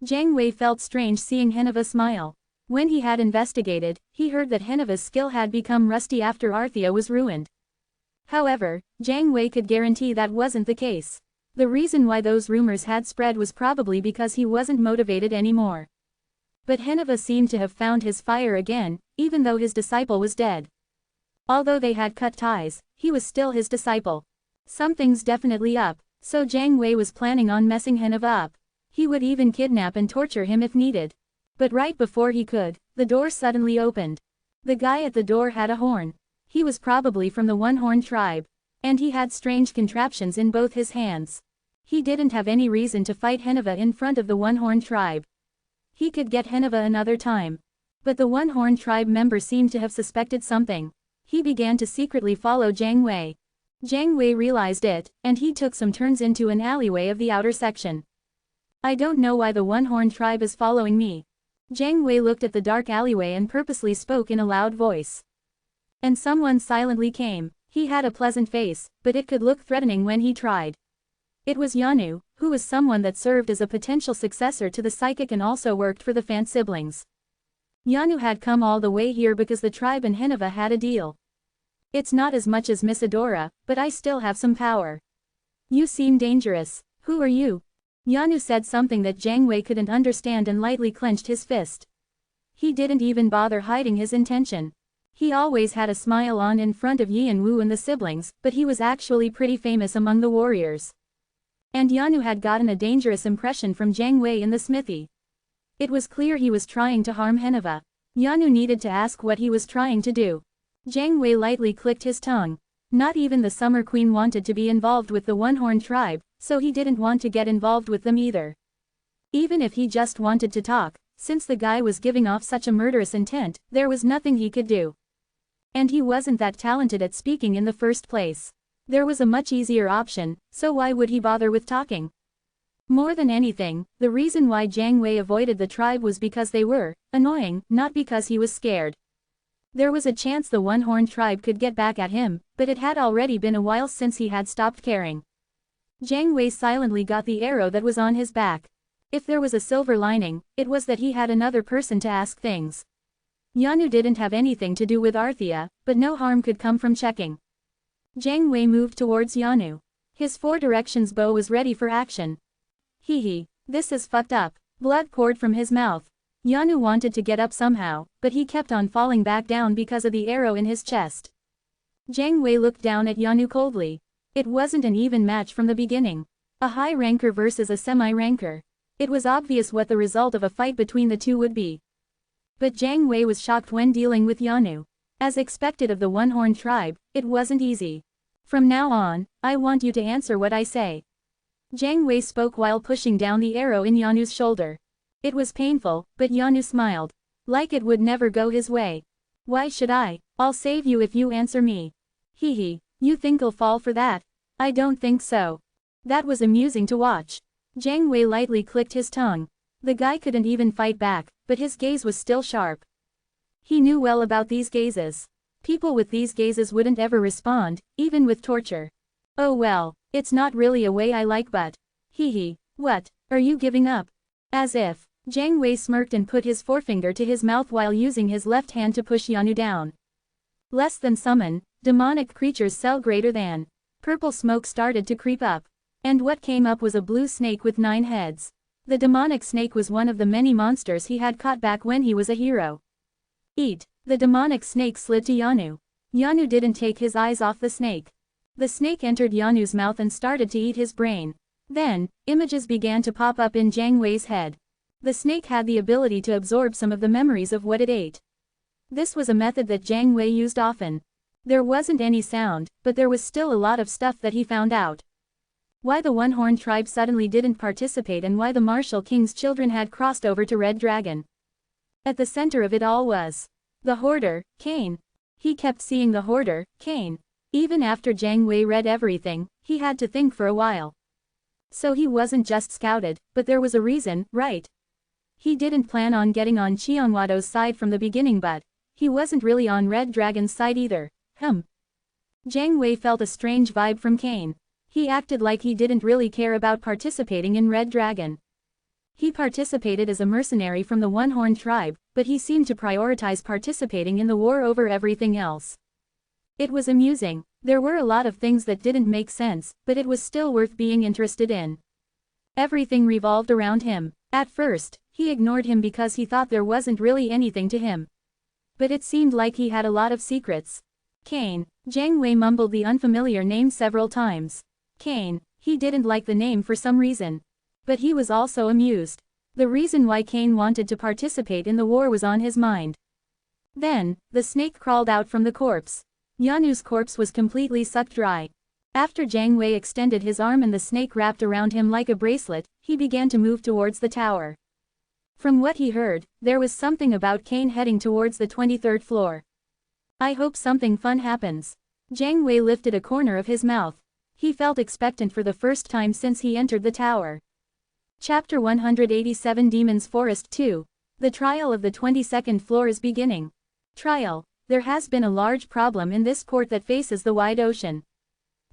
Jiang Wei felt strange seeing Heneva smile. When he had investigated, he heard that Heneva's skill had become rusty after Arthea was ruined. However, Jiang Wei could guarantee that wasn't the case. The reason why those rumors had spread was probably because he wasn't motivated anymore. But Heneva seemed to have found his fire again, even though his disciple was dead. Although they had cut ties, he was still his disciple. Something's definitely up, so Jiang Wei was planning on messing Heneva up. He would even kidnap and torture him if needed. But right before he could, the door suddenly opened. The guy at the door had a horn. He was probably from the One-Horned tribe. And he had strange contraptions in both his hands. He didn't have any reason to fight Heneva in front of the One-Horned tribe. He could get Heneva another time. But the One-Horned tribe member seemed to have suspected something. He began to secretly follow Jiang Wei. Jiang Wei realized it, and he took some turns into an alleyway of the outer section. I don't know why the one-horned tribe is following me. Jiang Wei looked at the dark alleyway and purposely spoke in a loud voice. And someone silently came. He had a pleasant face, but it could look threatening when he tried. It was Yanu, who was someone that served as a potential successor to the psychic and also worked for the Fan siblings. Yanu had come all the way here because the tribe and Heneva had a deal. It's not as much as Miss Adora, but I still have some power. You seem dangerous. Who are you? Yanu said something that Jiang Wei couldn't understand and lightly clenched his fist. He didn't even bother hiding his intention. He always had a smile on in front of Yan Wu and the siblings, but he was actually pretty famous among the warriors. And Yanu had gotten a dangerous impression from Jiang Wei in the smithy. It was clear he was trying to harm Heneva. Yanu needed to ask what he was trying to do. Jiang Wei lightly clicked his tongue. Not even the Summer Queen wanted to be involved with the one-horned tribe, so he didn't want to get involved with them either. Even if he just wanted to talk, since the guy was giving off such a murderous intent, there was nothing he could do. And he wasn't that talented at speaking in the first place. There was a much easier option, so why would he bother with talking? More than anything, the reason why Jiang Wei avoided the tribe was because they were annoying, not because he was scared. There was a chance the one-horned tribe could get back at him, but it had already been a while since he had stopped caring. Jiang Wei silently got the arrow that was on his back. If there was a silver lining, it was that he had another person to ask things. Yanu didn't have anything to do with Arthea, but no harm could come from checking. Jiang Wei moved towards Yanu. His four directions bow was ready for action. Hee, this is fucked up. Blood poured from his mouth. Yanu wanted to get up somehow, but he kept on falling back down because of the arrow in his chest. Jiang Wei looked down at Yanu coldly. It wasn't an even match from the beginning. A high ranker versus a semi-ranker. It was obvious what the result of a fight between the two would be. But Jiang Wei was shocked when dealing with Yanu. As expected of the one-horned tribe, it wasn't easy. From now on, I want you to answer what I say. Jiang Wei spoke while pushing down the arrow in Yanu's shoulder. It was painful, but Yanu smiled. Like it would never go his way. Why should I? I'll save you if you answer me. Hee, you think I'll fall for that? I don't think so. That was amusing to watch. Jiang Wei lightly clicked his tongue. The guy couldn't even fight back, but his gaze was still sharp. He knew well about these gazes. People with these gazes wouldn't ever respond, even with torture. Oh well, it's not really a way I like, but... Hee, what, are you giving up? As if. Jiang Wei smirked and put his forefinger to his mouth while using his left hand to push Yanu down. Less than summon, demonic creatures cell greater than. Purple smoke started to creep up. And what came up was a blue snake with 9 heads. The demonic snake was one of the many monsters he had caught back when he was a hero. Eat. The demonic snake slid to Yanu. Yanu didn't take his eyes off the snake. The snake entered Yanu's mouth and started to eat his brain. Then, images began to pop up in Jiang Wei's head. The snake had the ability to absorb some of the memories of what it ate. This was a method that Jiang Wei used often. There wasn't any sound, but there was still a lot of stuff that he found out. Why the one-horned tribe suddenly didn't participate and why the Martial King's children had crossed over to Red Dragon. At the center of it all was the hoarder, Cain. He kept seeing the hoarder, Cain. Even after Jiang Wei read everything, he had to think for a while. So he wasn't just scouted, but there was a reason, right? He didn't plan on getting on Qianhuado's side from the beginning, but he wasn't really on Red Dragon's side either. Jiang Wei felt a strange vibe from Cain. He acted like he didn't really care about participating in Red Dragon. He participated as a mercenary from the one-horned tribe, but he seemed to prioritize participating in the war over everything else. It was amusing. There were a lot of things that didn't make sense, but it was still worth being interested in. Everything revolved around him. At first, he ignored him because he thought there wasn't really anything to him. But it seemed like he had a lot of secrets. Cain. Jiang Wei mumbled the unfamiliar name several times. Cain. He didn't like the name for some reason. But he was also amused. The reason why Cain wanted to participate in the war was on his mind. Then, the snake crawled out from the corpse. Yanu's corpse was completely sucked dry. After Jiang Wei extended his arm and the snake wrapped around him like a bracelet, he began to move towards the tower. From what he heard, there was something about Cain heading towards the 23rd floor. I hope something fun happens. Jiang Wei lifted a corner of his mouth. He felt expectant for the first time since he entered the tower. Chapter 187 Demons Forest 2. The trial of the 22nd floor is beginning. Trial. There has been a large problem in this port that faces the wide ocean.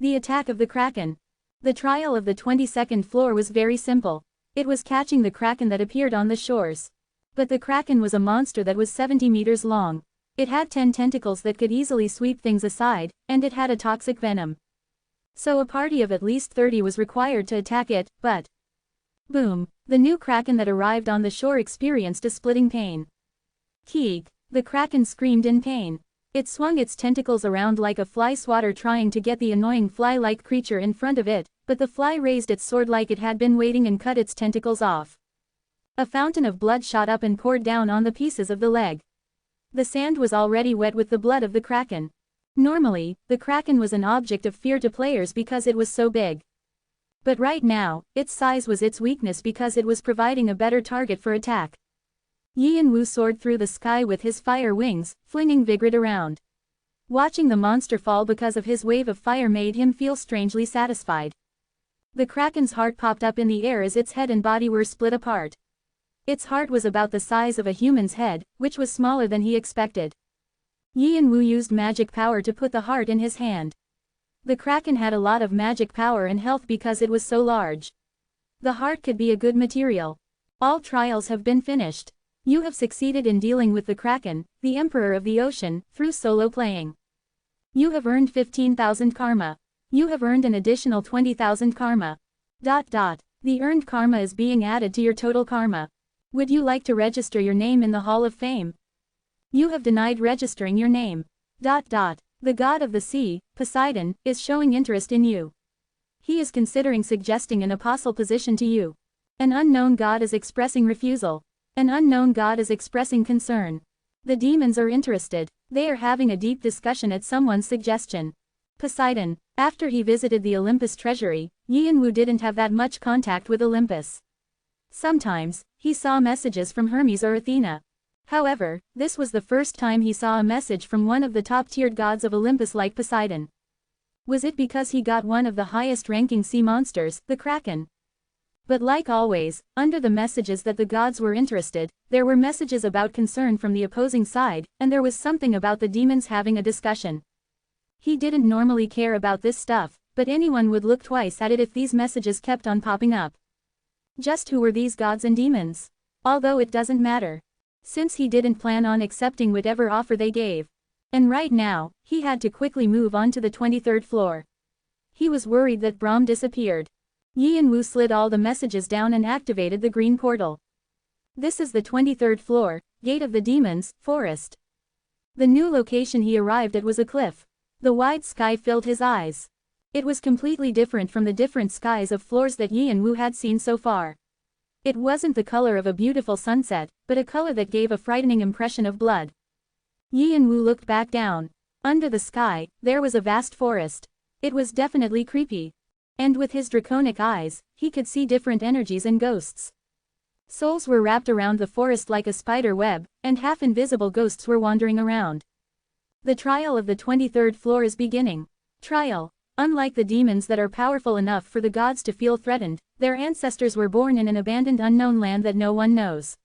The attack of the Kraken. The trial of the 22nd floor was very simple. It was catching the Kraken that appeared on the shores. But the Kraken was a monster that was 70 meters long. It had 10 tentacles that could easily sweep things aside, and it had a toxic venom. So a party of at least 30 was required to attack it, but boom! The new Kraken that arrived on the shore experienced a splitting pain. Keeg! The Kraken screamed in pain. It swung its tentacles around like a fly swatter trying to get the annoying fly-like creature in front of it, but the fly raised its sword like it had been waiting and cut its tentacles off. A fountain of blood shot up and poured down on the pieces of the leg. The sand was already wet with the blood of the Kraken. Normally, the Kraken was an object of fear to players because it was so big. But right now, its size was its weakness because it was providing a better target for attack. Yin Wu soared through the sky with his fire wings, flinging Vigrid around. Watching the monster fall because of his wave of fire made him feel strangely satisfied. The Kraken's heart popped up in the air as its head and body were split apart. Its heart was about the size of a human's head, which was smaller than he expected. Yin Wu used magic power to put the heart in his hand. The Kraken had a lot of magic power and health because it was so large. The heart could be a good material. All trials have been finished. You have succeeded in dealing with the Kraken, the Emperor of the Ocean, through solo playing. You have earned 15,000 karma. You have earned an additional 20,000 karma. The earned karma is being added to your total karma. Would you like to register your name in the Hall of Fame? You have denied registering your name. The god of the sea, Poseidon, is showing interest in you. He is considering suggesting an apostle position to you. An unknown god is expressing refusal. An unknown god is expressing concern. The demons are interested. They are having a deep discussion at someone's suggestion. Poseidon. After he visited the Olympus treasury, Yin Wu didn't have that much contact with Olympus. Sometimes, he saw messages from Hermes or Athena. However, this was the first time he saw a message from one of the top-tiered gods of Olympus like Poseidon. Was it because he got one of the highest-ranking sea monsters, the Kraken? But like always, under the messages that the gods were interested, there were messages about concern from the opposing side, and there was something about the demons having a discussion. He didn't normally care about this stuff, but anyone would look twice at it if these messages kept on popping up. Just who were these gods and demons? Although it doesn't matter. Since he didn't plan on accepting whatever offer they gave. And right now, he had to quickly move on to the 23rd floor. He was worried that Brahm disappeared. Yin Wu slid all the messages down and activated the green portal. This is the 23rd floor, Gate of the Demons, Forest. The new location he arrived at was a cliff. The wide sky filled his eyes. It was completely different from the different skies of floors that Yin Wu had seen so far. It wasn't the color of a beautiful sunset, but a color that gave a frightening impression of blood. Yin Wu looked back down. Under the sky, there was a vast forest. It was definitely creepy. And with his draconic eyes, he could see different energies and ghosts. Souls were wrapped around the forest like a spider web, and half-invisible ghosts were wandering around. The trial of the 23rd floor is beginning. Trial. Unlike the demons that are powerful enough for the gods to feel threatened, their ancestors were born in an abandoned unknown land that no one knows.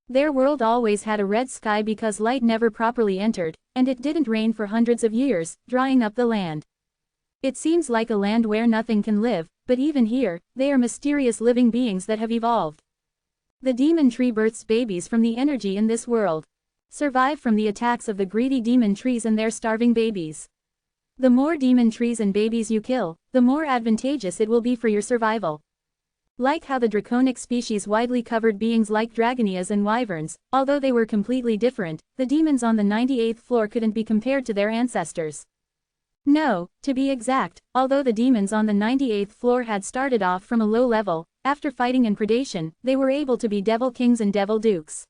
Their world always had a red sky because light never properly entered, and it didn't rain for hundreds of years, drying up the land. It seems like a land where nothing can live, but even here, they are mysterious living beings that have evolved. The demon tree births babies from the energy in this world. Survive from the attacks of the greedy demon trees and their starving babies. The more demon trees and babies you kill, the more advantageous it will be for your survival. Like how the draconic species widely covered beings like dragonias and wyverns, although they were completely different, the demons on the 98th floor couldn't be compared to their ancestors. No, to be exact, although the demons on the 98th floor had started off from a low level, after fighting and predation, they were able to be devil kings and devil dukes.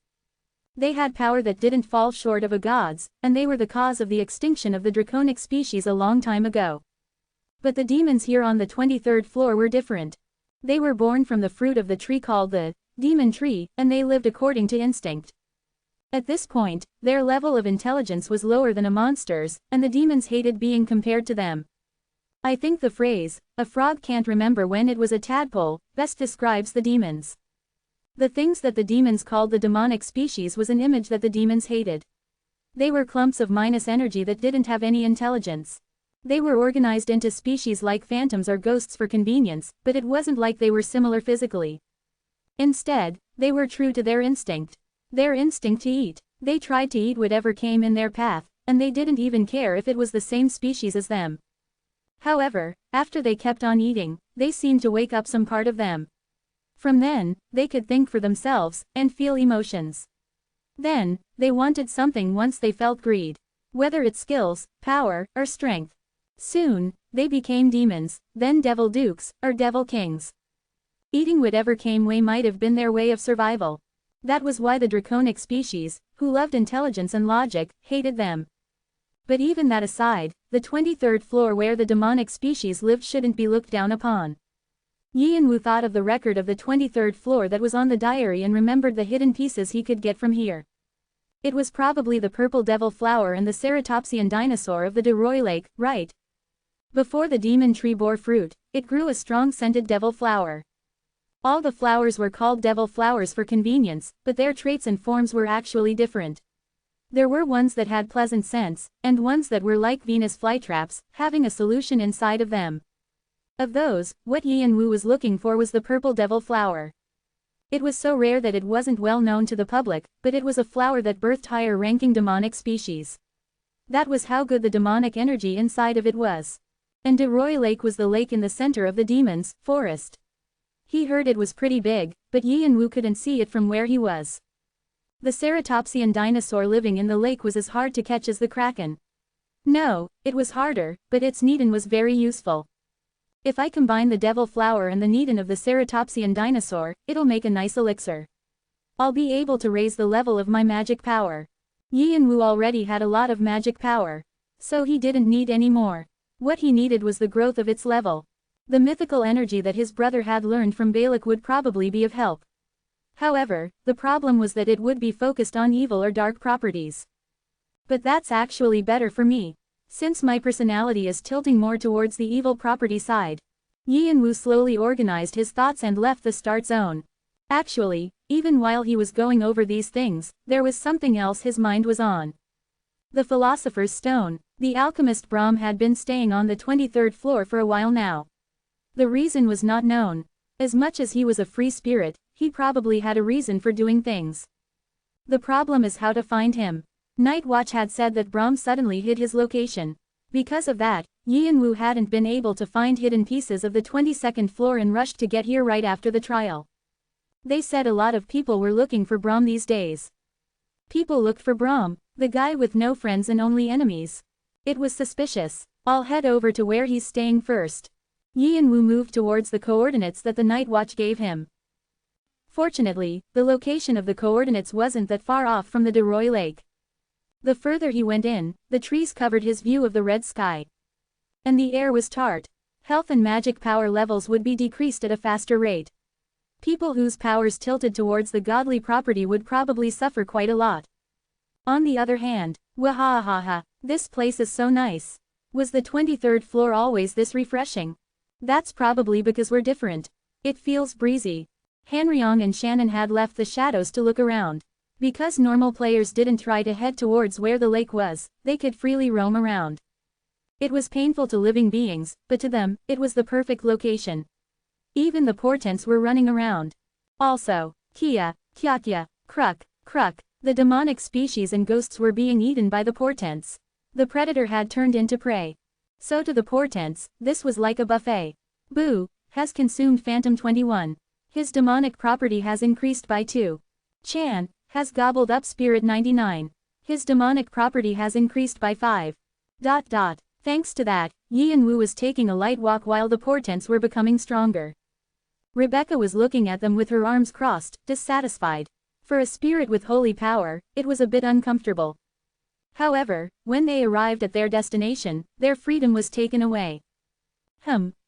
They had power that didn't fall short of a god's, and they were the cause of the extinction of the draconic species a long time ago. But the demons here on the 23rd floor were different. They were born from the fruit of the tree called the demon tree, and they lived according to instinct. At this point, their level of intelligence was lower than a monster's, and the demons hated being compared to them. I think the phrase, "a frog can't remember when it was a tadpole," best describes the demons. The things that the demons called the demonic species was an image that the demons hated. They were clumps of minus energy that didn't have any intelligence. They were organized into species like phantoms or ghosts for convenience, but it wasn't like they were similar physically. Instead, they were true to their instinct. Their instinct to eat. They tried to eat whatever came in their path, and they didn't even care if it was the same species as them. However, after they kept on eating, they seemed to wake up some part of them. From then, they could think for themselves, and feel emotions. Then, they wanted something once they felt greed. Whether it's skills, power, or strength. Soon, they became demons, then devil dukes, or devil kings. Eating whatever came way might have been their way of survival. That was why the draconic species, who loved intelligence and logic, hated them. But even that aside, the 23rd floor where the demonic species lived shouldn't be looked down upon. Yi and Wu thought of the record of the 23rd floor that was on the diary and remembered the hidden pieces he could get from here. It was probably the purple devil flower and the ceratopsian dinosaur of the De Roy Lake, right? Before the demon tree bore fruit, it grew a strong scented devil flower. All the flowers were called devil flowers for convenience, but their traits and forms were actually different. There were ones that had pleasant scents, and ones that were like Venus flytraps, having a solution inside of them. Of those, what Yi and Wu was looking for was the purple devil flower. It was so rare that it wasn't well known to the public, but it was a flower that birthed higher-ranking demonic species. That was how good the demonic energy inside of it was. And De Roy Lake was the lake in the center of the demons' forest. He heard it was pretty big, but Yi and Wu couldn't see it from where he was. The ceratopsian dinosaur living in the lake was as hard to catch as the kraken. No, it was harder, but its Nidin was very useful. If I combine the devil flower and the Nidin of the ceratopsian dinosaur, it'll make a nice elixir. I'll be able to raise the level of my magic power. Yi and Wu already had a lot of magic power. So he didn't need any more. What he needed was the growth of its level. The mythical energy that his brother had learned from Balak would probably be of help. However, the problem was that it would be focused on evil or dark properties. But that's actually better for me, since my personality is tilting more towards the evil property side. Yi and Wu slowly organized his thoughts and left the start zone. Actually, even while he was going over these things, there was something else his mind was on. The Philosopher's Stone. The alchemist Brahm had been staying on the 23rd floor for a while now. The reason was not known. As much as he was a free spirit, he probably had a reason for doing things. The problem is how to find him. Night Watch had said that Brahm suddenly hid his location. Because of that, Yi and Wu hadn't been able to find hidden pieces of the 22nd floor and rushed to get here right after the trial. They said a lot of people were looking for Brahm these days. People looked for Brahm, the guy with no friends and only enemies. It was suspicious. I'll head over to where he's staying first. Yi and Wu moved towards the coordinates that the Night Watch gave him. Fortunately, the location of the coordinates wasn't that far off from the De Roy Lake. The further he went in, the trees covered his view of the red sky. And the air was tart. Health and magic power levels would be decreased at a faster rate. People whose powers tilted towards the godly property would probably suffer quite a lot. On the other hand, wahahaha, this place is so nice. Was the 23rd floor always this refreshing? That's probably because we're different. It feels breezy. Hanryong and Shannon had left the shadows to look around. Because normal players didn't try to head towards where the lake was, they could freely roam around. It was painful to living beings, but to them, it was the perfect location. Even the portents were running around. Also, Kia, Kyakya, Kruk, the demonic species and ghosts were being eaten by the portents. The predator had turned into prey. So to the portents, this was like a buffet. Boo has consumed Phantom 21. His demonic property has increased by 2. Chan has gobbled up Spirit 99. His demonic property has increased by 5. Thanks to that, Yi and Wu was taking a light walk while the portents were becoming stronger. Rebecca was looking at them with her arms crossed, dissatisfied. For a spirit with holy power, it was a bit uncomfortable. However, when they arrived at their destination, their freedom was taken away.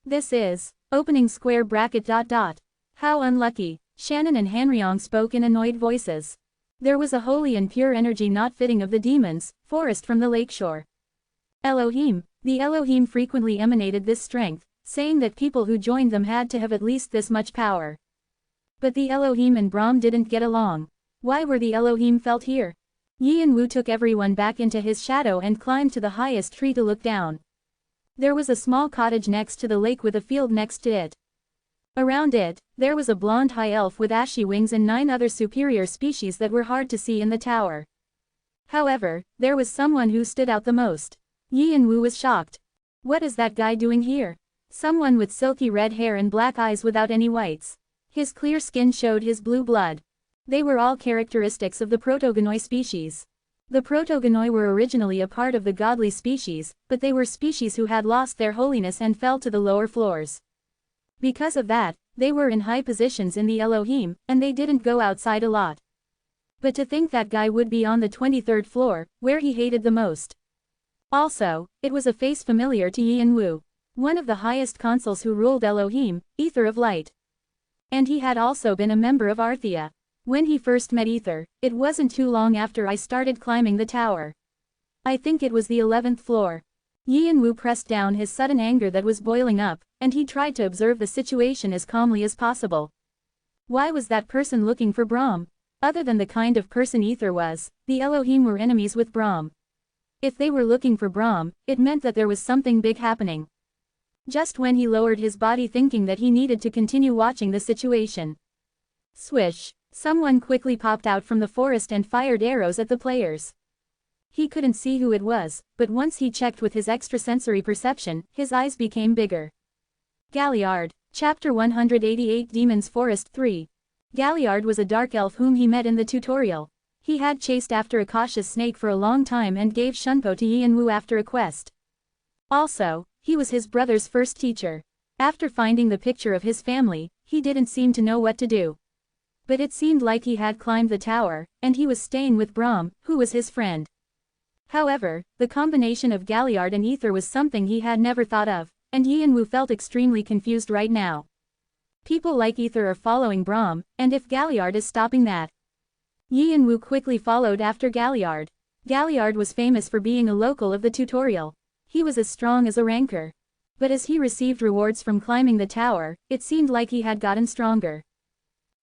This is, opening square bracket. How unlucky, Shannon and Hanryong spoke in annoyed voices. There was a holy and pure energy not fitting of the demons' forest from the lakeshore. Elohim, The Elohim frequently emanated this strength, saying that people who joined them had to have at least this much power. But the Elohim and Brahm didn't get along. Why were the Elohim felt here? Yin Wu took everyone back into his shadow and climbed to the highest tree to look down. There was a small cottage next to the lake with a field next to it. Around it, there was a blonde high elf with ashy wings and 9 other superior species that were hard to see in the tower. However, there was someone who stood out the most. Yin Wu was shocked. What is that guy doing here? Someone with silky red hair and black eyes without any whites. His clear skin showed his blue blood. They were all characteristics of the protogonoi species. The protogonoi were originally a part of the godly species, but they were species who had lost their holiness and fell to the lower floors. Because of that, they were in high positions in the Elohim, and they didn't go outside a lot. But to think that guy would be on the 23rd floor, where he hated the most. Also, it was a face familiar to Yin Wu, one of the highest consuls who ruled Elohim, Ether of Light. And he had also been a member of Arthea. When he first met Ether, it wasn't too long after I started climbing the tower. I think it was the 11th floor. Yin Wu pressed down his sudden anger that was boiling up, and he tried to observe the situation as calmly as possible. Why was that person looking for Brahm? Other than the kind of person Ether was, the Elohim were enemies with Brahm. If they were looking for Brahm, it meant that there was something big happening. Just when he lowered his body thinking that he needed to continue watching the situation. Swish! Someone quickly popped out from the forest and fired arrows at the players. He couldn't see who it was, but once he checked with his extrasensory perception, his eyes became bigger. Galliard, Chapter 188 Demon's Forest 3. Galliard was a dark elf whom he met in the tutorial. He had chased after a cautious snake for a long time and gave Shunpo to Yin Wu after a quest. Also, he was his brother's first teacher. After finding the picture of his family, he didn't seem to know what to do. But it seemed like he had climbed the tower, and he was staying with Brahm, who was his friend. However, the combination of Galliard and Ether was something he had never thought of, and Yin Wu felt extremely confused right now. People like Ether are following Brahm, and if Galliard is stopping that. Yin Wu quickly followed after Galliard. Galliard was famous for being a local of the tutorial. He was as strong as a ranker. But as he received rewards from climbing the tower, it seemed like he had gotten stronger.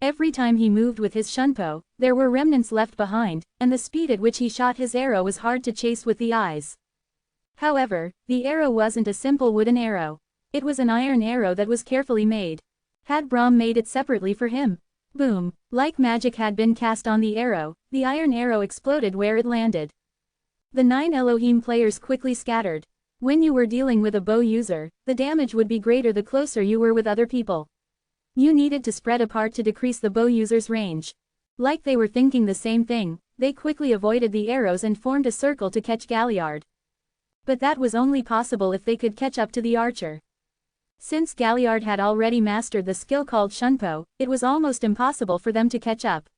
Every time he moved with his Shunpo, there were remnants left behind, and the speed at which he shot his arrow was hard to chase with the eyes. However, the arrow wasn't a simple wooden arrow. It was an iron arrow that was carefully made. Had Brahm made it separately for him? Boom! Like magic had been cast on the iron arrow exploded where it landed. The 9 Elohim players quickly scattered. When you were dealing with a bow user, the damage would be greater the closer you were with other people. You needed to spread apart to decrease the bow user's range. Like they were thinking the same thing, they quickly avoided the arrows and formed a circle to catch Galliard. But that was only possible if they could catch up to the archer. Since Galliard had already mastered the skill called Shunpo, it was almost impossible for them to catch up.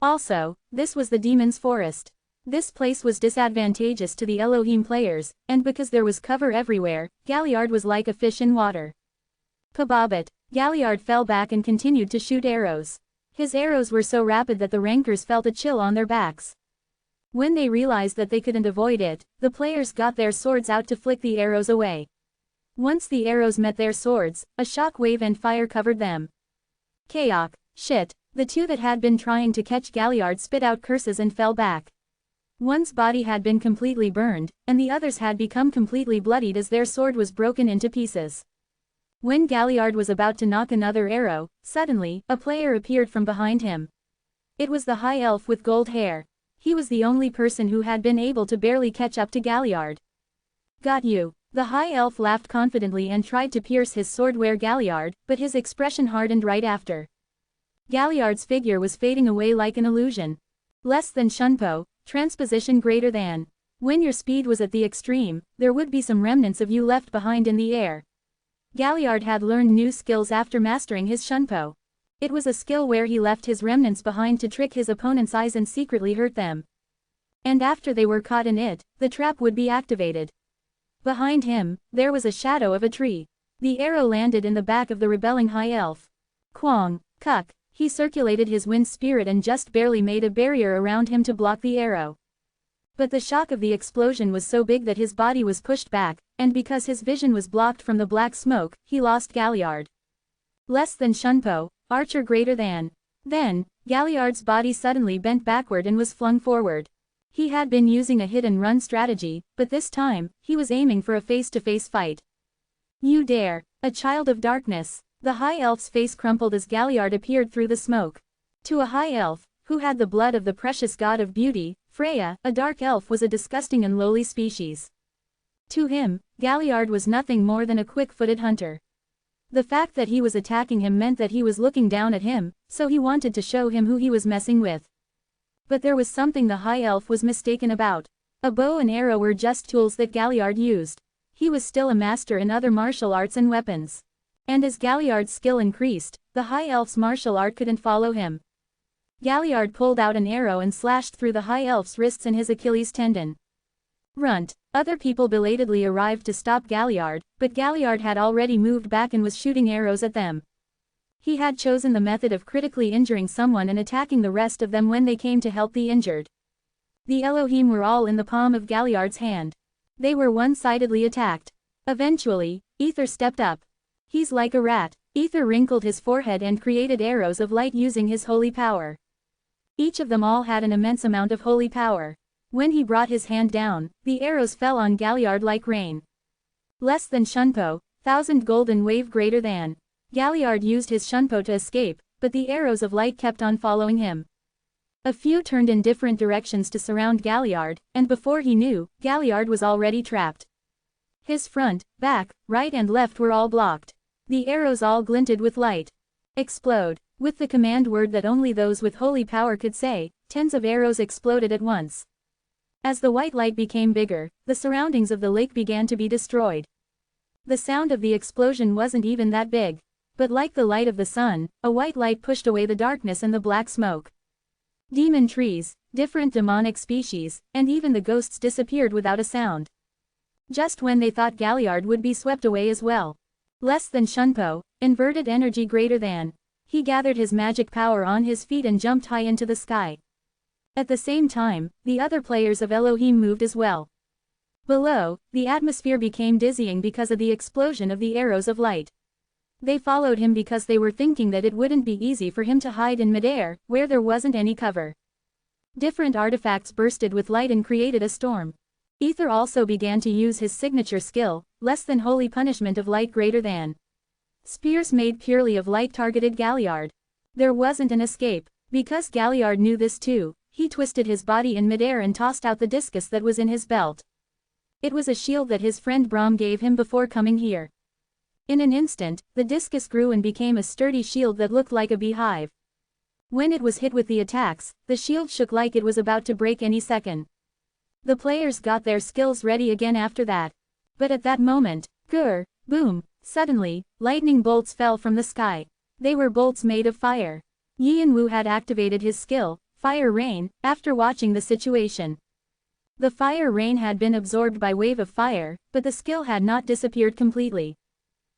Also, this was the demon's forest. This place was disadvantageous to the Elohim players, and because there was cover everywhere, Galliard was like a fish in water. Pabobbit! Galliard fell back and continued to shoot arrows. His arrows were so rapid that the rankers felt a chill on their backs. When they realized that they couldn't avoid it, the players got their swords out to flick the arrows away. Once the arrows met their swords, a shock wave and fire covered them. Chaos! Shit! The 2 that had been trying to catch Galliard spit out curses and fell back. One's body had been completely burned, and the others had become completely bloodied as their sword was broken into pieces. When Galliard was about to knock another arrow, suddenly, a player appeared from behind him. It was the high elf with gold hair. He was the only person who had been able to barely catch up to Galliard. Got you. The high elf laughed confidently and tried to pierce his sword where Galliard, but his expression hardened right after. Galliard's figure was fading away like an illusion. Less than Shunpo, transposition greater than. When your speed was at the extreme, there would be some remnants of you left behind in the air. Galliard had learned new skills after mastering his Shunpo. It was a skill where he left his remnants behind to trick his opponent's eyes and secretly hurt them. And after they were caught in it, the trap would be activated. Behind him, there was a shadow of a tree. The arrow landed in the back of the rebelling high elf. Kwang! Cuck! He circulated his wind spirit and just barely made a barrier around him to block the arrow. But the shock of the explosion was so big that his body was pushed back, and because his vision was blocked from the black smoke, he lost Galliard. Less than Shunpo, archer greater than. Then, Galliard's body suddenly bent backward and was flung forward. He had been using a hit-and-run strategy, but this time, he was aiming for a face-to-face fight. You dare, a child of darkness. The high elf's face crumpled as Galliard appeared through the smoke. To a high elf, who had the blood of the precious god of beauty, Freya, a dark elf was a disgusting and lowly species. To him, Galliard was nothing more than a quick-footed hunter. The fact that he was attacking him meant that he was looking down at him, so he wanted to show him who he was messing with. But there was something the high elf was mistaken about. A bow and arrow were just tools that Galliard used. He was still a master in other martial arts and weapons. And as Galliard's skill increased, the high elf's martial art couldn't follow him. Galliard pulled out an arrow and slashed through the high elf's wrists and his Achilles tendon. Runt. Other people belatedly arrived to stop Galliard, but Galliard had already moved back and was shooting arrows at them. He had chosen the method of critically injuring someone and attacking the rest of them when they came to help the injured. The Elohim were all in the palm of Galliard's hand. They were one-sidedly attacked. Eventually, Ether stepped up. He's like a rat. Ether wrinkled his forehead and created arrows of light using his holy power. Each of them all had an immense amount of holy power. When he brought his hand down, the arrows fell on Galliard like rain. Less than Shunpo, 1,000 golden wave greater than. Galliard used his Shunpo to escape, but the arrows of light kept on following him. A few turned in different directions to surround Galliard, and before he knew, Galliard was already trapped. His front, back, right and left were all blocked. The arrows all glinted with light. Explode. With the command word that only those with holy power could say, tens of arrows exploded at once. As the white light became bigger, the surroundings of the lake began to be destroyed. The sound of the explosion wasn't even that big. But like the light of the sun, a white light pushed away the darkness and the black smoke. Demon trees, different demonic species, and even the ghosts disappeared without a sound. Just when they thought Galliard would be swept away as well. Less than Shunpo, inverted energy greater than. He gathered his magic power on his feet and jumped high into the sky. At the same time, the other players of Elohim moved as well. Below, the atmosphere became dizzying because of the explosion of the arrows of light. They followed him because they were thinking that it wouldn't be easy for him to hide in midair, where there wasn't any cover. Different artifacts bursted with light and created a storm. Ether also began to use his signature skill, less than holy punishment of light greater than. Spears made purely of light targeted Galliard. There wasn't an escape. Because Galliard knew this too, he twisted his body in midair and tossed out the discus that was in his belt. It was a shield that his friend Brahm gave him before coming here. In an instant, the discus grew and became a sturdy shield that looked like a beehive. When it was hit with the attacks, the shield shook like it was about to break any second. The players got their skills ready again after that. But at that moment, grr, boom, suddenly, lightning bolts fell from the sky. They were bolts made of fire. Yin Wu had activated his skill, Fire Rain, after watching the situation. The fire rain had been absorbed by wave of fire, but the skill had not disappeared completely.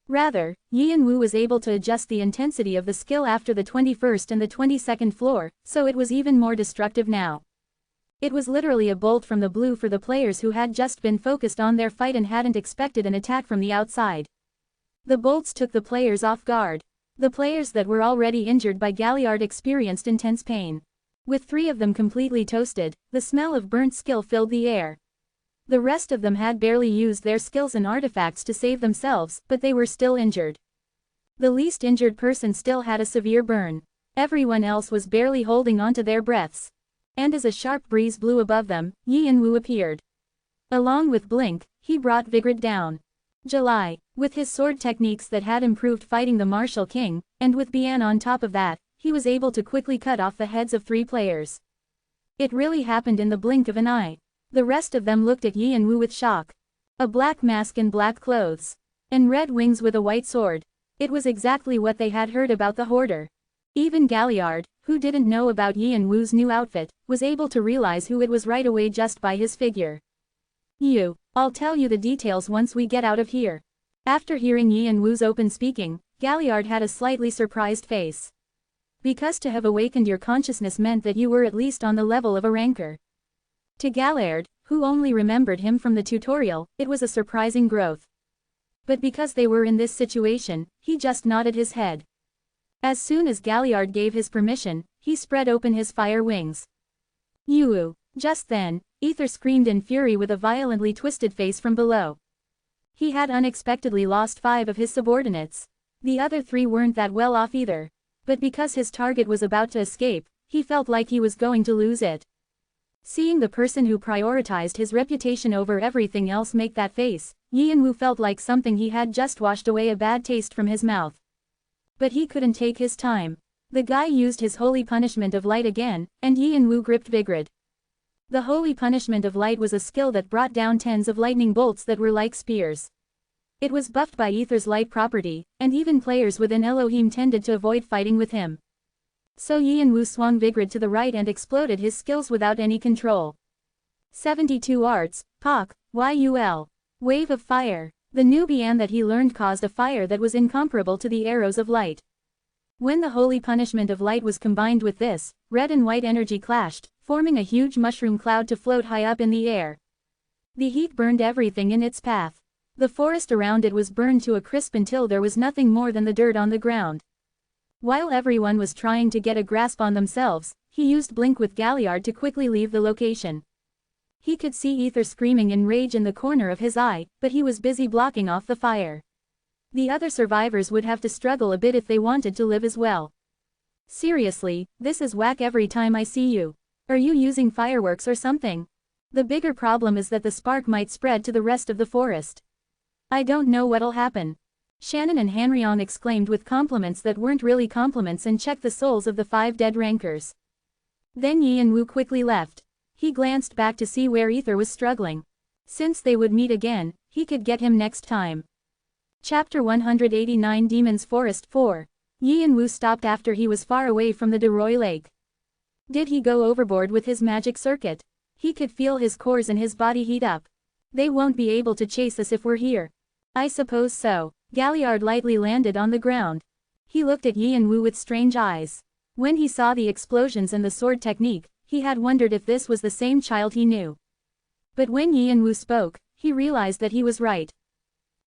Rather, Yin Wu was able to adjust the intensity of the skill after the 21st and the 22nd floor, so it was even more destructive now. It was literally a bolt from the blue for the players who had just been focused on their fight and hadn't expected an attack from the outside. The bolts took the players off guard. The players that were already injured by Galliard experienced intense pain. With 3 of them completely toasted, the smell of burnt skill filled the air. The rest of them had barely used their skills and artifacts to save themselves, but they were still injured. The least injured person still had a severe burn. Everyone else was barely holding onto their breaths. And as a sharp breeze blew above them, Yin Wu appeared. Along with Blink, he brought Vigrid down. July, with his sword techniques that had improved fighting the Martial King, and with Bian on top of that, he was able to quickly cut off the heads of 3 players. It really happened in the blink of an eye. The rest of them looked at Yin Wu with shock. A black mask and black clothes. And red wings with a white sword. It was exactly what they had heard about the Hoarder. Even Galliard, who didn't know about Yin Wu's new outfit, was able to realize who it was right away just by his figure. I'll tell you the details once we get out of here. After hearing Yin Wu's open speaking, Galliard had a slightly surprised face. Because to have awakened your consciousness meant that you were at least on the level of a ranker. To Galliard, who only remembered him from the tutorial, it was a surprising growth. But because they were in this situation, he just nodded his head. As soon as Galliard gave his permission, he spread open his fire wings. Yoo! Just then, Ether screamed in fury with a violently twisted face from below. He had unexpectedly lost 5 of his subordinates. The other 3 weren't that well off either. But because his target was about to escape, he felt like he was going to lose it. Seeing the person who prioritized his reputation over everything else make that face, Yian-Wu felt like something he had just washed away a bad taste from his mouth. But he couldn't take his time. The guy used his holy punishment of light again, and Yian-Wu gripped Vigrid. The holy punishment of light was a skill that brought down tens of lightning bolts that were like spears. It was buffed by Ether's light property, and even players within Elohim tended to avoid fighting with him. So Yian-Wu swung Vigrid to the right and exploded his skills without any control. 72 arts, Pak, Yul. Wave of fire. The new Bian that he learned caused a fire that was incomparable to the arrows of light. When the holy punishment of light was combined with this, red and white energy clashed, forming a huge mushroom cloud to float high up in the air. The heat burned everything in its path. The forest around it was burned to a crisp until there was nothing more than the dirt on the ground. While everyone was trying to get a grasp on themselves, he used Blink with Galliard to quickly leave the location. He could see Ether screaming in rage in the corner of his eye, but he was busy blocking off the fire. The other survivors would have to struggle a bit if they wanted to live as well. Seriously, this is whack every time I see you. Are you using fireworks or something? The bigger problem is that the spark might spread to the rest of the forest. I don't know what'll happen. Shannon and Hanryong exclaimed with compliments that weren't really compliments and checked the souls of the 5 dead rankers. Then Yian-Wu quickly left. He glanced back to see where Ether was struggling. Since they would meet again, he could get him next time. Chapter 189 Demon's Forest 4. Yian-Wu stopped after he was far away from the Deroy Lake. Did he go overboard with his magic circuit? He could feel his cores and his body heat up. They won't be able to chase us if we're here. I suppose so. Galliard lightly landed on the ground. He looked at Yian-Wu with strange eyes. When he saw the explosions and the sword technique, he had wondered if this was the same child he knew. But when Yian-Wu spoke, he realized that he was right.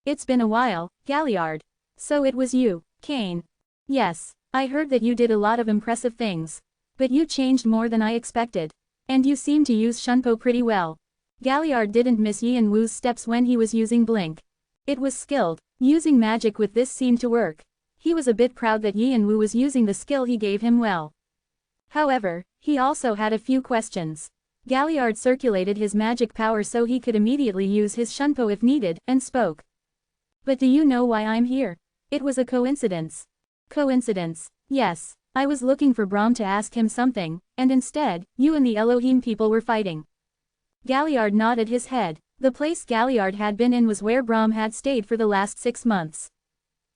It's been a while, Galliard. So it was you, Kane. Yes, I heard that you did a lot of impressive things. But you changed more than I expected. And you seem to use Shunpo pretty well. Galliard didn't miss Yian-Wu's steps when he was using Blink. It was skilled. Using magic with this seemed to work. He was a bit proud that Yian-Wu was using the skill he gave him well. However, he also had a few questions. Galliard circulated his magic power so he could immediately use his Shunpo if needed, and spoke. But do you know why I'm here? It was a coincidence. Coincidence? Yes. I was looking for Brahm to ask him something, and instead, you and the Elohim people were fighting. Galliard nodded his head. The place Galliard had been in was where Brahm had stayed for the last 6 months.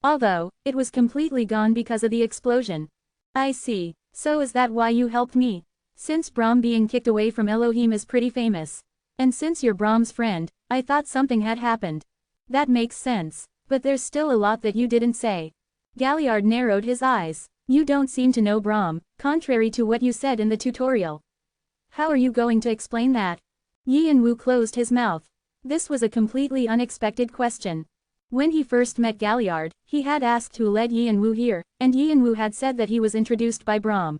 Although, it was completely gone because of the explosion. I see. So is that why you helped me? Since Brahm being kicked away from Elohim is pretty famous. And since you're Brahm's friend, I thought something had happened. That makes sense. But there's still a lot that you didn't say. Galliard narrowed his eyes. You don't seem to know Brahm, contrary to what you said in the tutorial. How are you going to explain that? Yian-Wu closed his mouth. This was a completely unexpected question. When he first met Galliard, he had asked who led Yian-Wu here, and Yian-Wu had said that he was introduced by Brahm.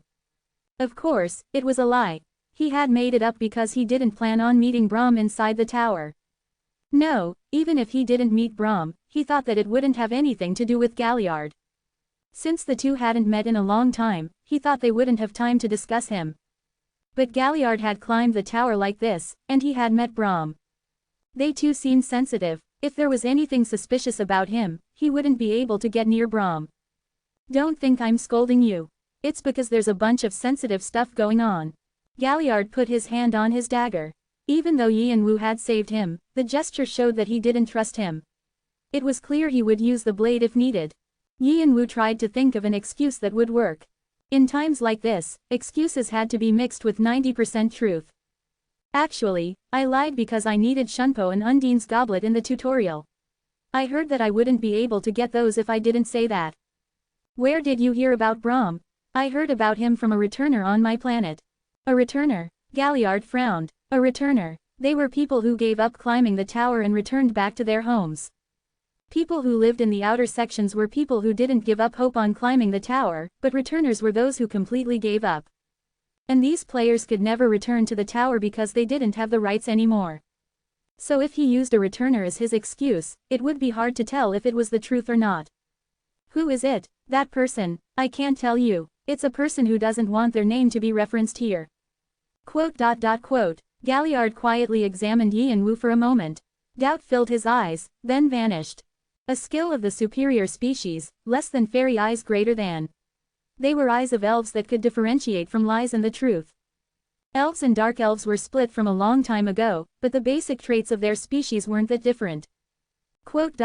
Of course, it was a lie. He had made it up because he didn't plan on meeting Brahm inside the tower. No, even if he didn't meet Brahm, he thought that it wouldn't have anything to do with Galliard. Since the two hadn't met in a long time, he thought they wouldn't have time to discuss him. But Galliard had climbed the tower like this, and he had met Brahm. They too seemed sensitive. If there was anything suspicious about him, he wouldn't be able to get near Brahm. Don't think I'm scolding you. It's because there's a bunch of sensitive stuff going on. Galliard put his hand on his dagger. Even though Yian-Wu had saved him, the gesture showed that he didn't trust him. It was clear he would use the blade if needed. Yian-Wu tried to think of an excuse that would work. In times like this, excuses had to be mixed with 90% truth. Actually, I lied because I needed Shunpo and Undine's goblet in the tutorial. I heard that I wouldn't be able to get those if I didn't say that. Where did you hear about Brahm? I heard about him from a returner on my planet. A returner? Galliard frowned. A returner. They were people who gave up climbing the tower and returned back to their homes. People who lived in the outer sections were people who didn't give up hope on climbing the tower, but returners were those who completely gave up. And these players could never return to the tower because they didn't have the rights anymore. So if he used a returner as his excuse, it would be hard to tell if it was the truth or not. Who is it? That person? I can't tell you. It's a person who doesn't want their name to be referenced here. Quote. Galliard quietly examined Yin Wu for a moment. Doubt filled his eyes, then vanished. A skill of the superior species, less than fairy eyes greater than. They were eyes of elves that could differentiate from lies and the truth. Elves and dark elves were split from a long time ago, but the basic traits of their species weren't that different. Quote.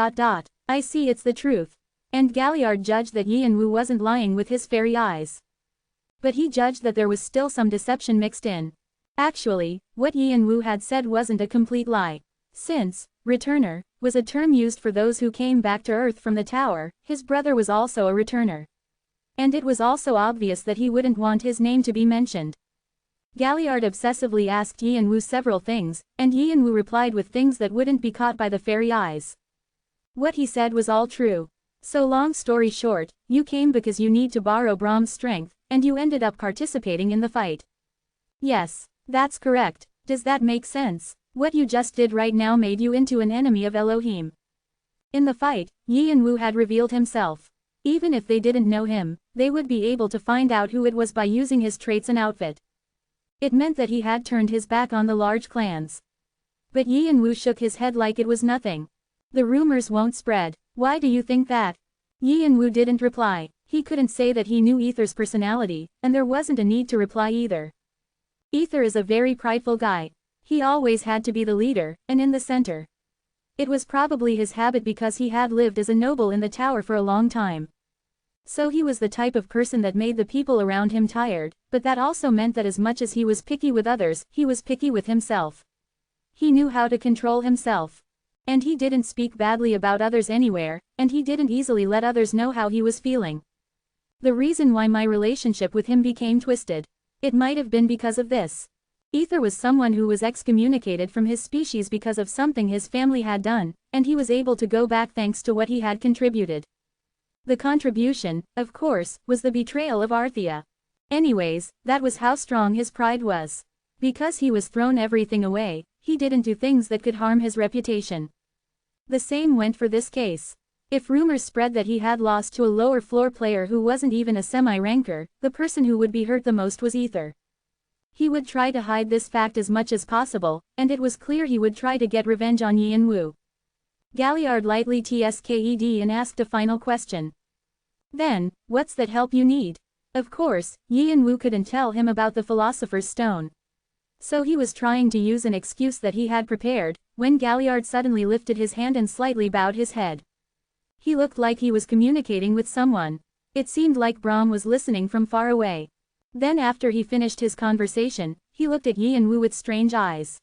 I see, it's the truth. And Galliard judged that Yin Wu wasn't lying with his fairy eyes. But he judged that there was still some deception mixed in. Actually, what Yin Wu had said wasn't a complete lie. Since returner was a term used for those who came back to Earth from the tower, his brother was also a returner. And it was also obvious that he wouldn't want his name to be mentioned. Galliard obsessively asked Yin Wu several things, and Yin Wu replied with things that wouldn't be caught by the fairy eyes. What he said was all true. So long story short, you came because you need to borrow Brahm's strength, and you ended up participating in the fight. Yes, that's correct. Does that make sense? What you just did right now made you into an enemy of Elohim. In the fight, Yin Wu had revealed himself. Even if they didn't know him, they would be able to find out who it was by using his traits and outfit. It meant that he had turned his back on the large clans. But Yin Wu shook his head like it was nothing. The rumors won't spread. Why do you think that? Yin Wu didn't reply. He couldn't say that he knew Ether's personality, and there wasn't a need to reply either. Ether is a very prideful guy. He always had to be the leader, and in the center. It was probably his habit because he had lived as a noble in the tower for a long time. So he was the type of person that made the people around him tired, but that also meant that as much as he was picky with others, he was picky with himself. He knew how to control himself. And he didn't speak badly about others anywhere, and he didn't easily let others know how he was feeling. The reason why my relationship with him became twisted. It might have been because of this. Ether was someone who was excommunicated from his species because of something his family had done, and he was able to go back thanks to what he had contributed. The contribution, of course, was the betrayal of Arthea. Anyways, that was how strong his pride was. Because he was thrown everything away, he didn't do things that could harm his reputation. The same went for this case. If rumors spread that he had lost to a lower floor player who wasn't even a semi-ranker, the person who would be hurt the most was Ether. He would try to hide this fact as much as possible, and it was clear he would try to get revenge on Yin Wu. Galliard lightly tsked and asked a final question. Then, what's that help you need? Of course, Yin Wu couldn't tell him about the Philosopher's Stone. So he was trying to use an excuse that he had prepared, when Galliard suddenly lifted his hand and slightly bowed his head. He looked like he was communicating with someone. It seemed like Brahm was listening from far away. Then after he finished his conversation, he looked at Yin Wu with strange eyes.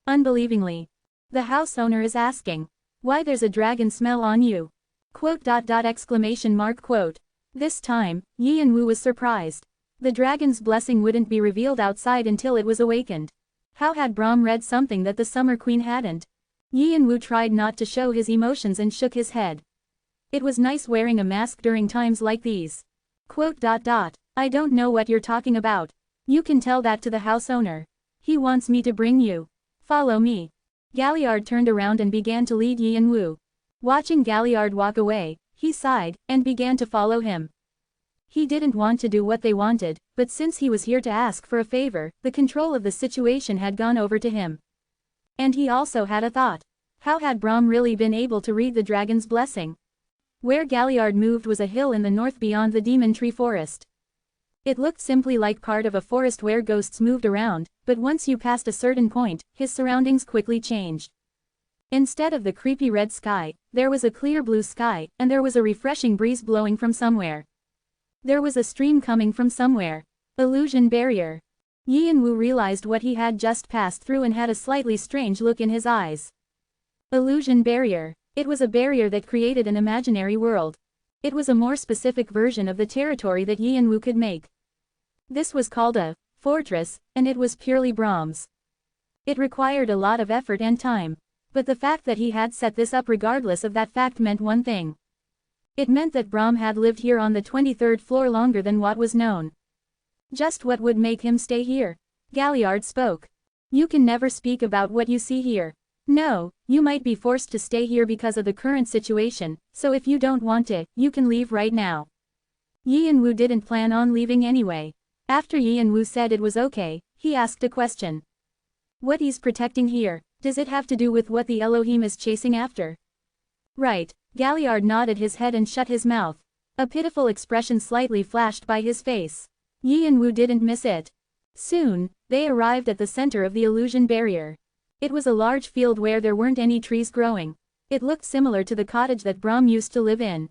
Unbelievingly. The house owner is asking. Why there's a dragon smell on you? Quote. This time, Yin Wu was surprised. The dragon's blessing wouldn't be revealed outside until it was awakened. How had Brahm read something that the Summer Queen hadn't? Yin Wu tried not to show his emotions and shook his head. It was nice wearing a mask during times like these. Quote. I don't know what you're talking about. You can tell that to the house owner. He wants me to bring you. Follow me. Galliard turned around and began to lead Yin Wu. Watching Galliard walk away, he sighed, and began to follow him. He didn't want to do what they wanted, but since he was here to ask for a favor, the control of the situation had gone over to him. And he also had a thought. How had Brahm really been able to read the dragon's blessing? Where Galliard moved was a hill in the north beyond the demon tree forest. It looked simply like part of a forest where ghosts moved around, but once you passed a certain point, his surroundings quickly changed. Instead of the creepy red sky, there was a clear blue sky, and there was a refreshing breeze blowing from somewhere. There was a stream coming from somewhere. Illusion barrier. Yin Wu realized what he had just passed through and had a slightly strange look in his eyes. Illusion barrier. It was a barrier that created an imaginary world. It was a more specific version of the territory that Yin Wu could make. This was called a fortress, and it was purely Brahm's. It required a lot of effort and time. But the fact that he had set this up regardless of that fact meant one thing. It meant that Brahm had lived here on the 23rd floor longer than what was known. Just what would make him stay here? Galliard spoke. You can never speak about what you see here. No, you might be forced to stay here because of the current situation, so if you don't want it, you can leave right now. Yi and Wu didn't plan on leaving anyway. After Yi and Wu said it was okay, he asked a question. What he's protecting here, does it have to do with what the Elohim is chasing after? Right, Galliard nodded his head and shut his mouth. A pitiful expression slightly flashed by his face. Yi and Wu didn't miss it. Soon, they arrived at the center of the illusion barrier. It was a large field where there weren't any trees growing. It looked similar to the cottage that Brahm used to live in.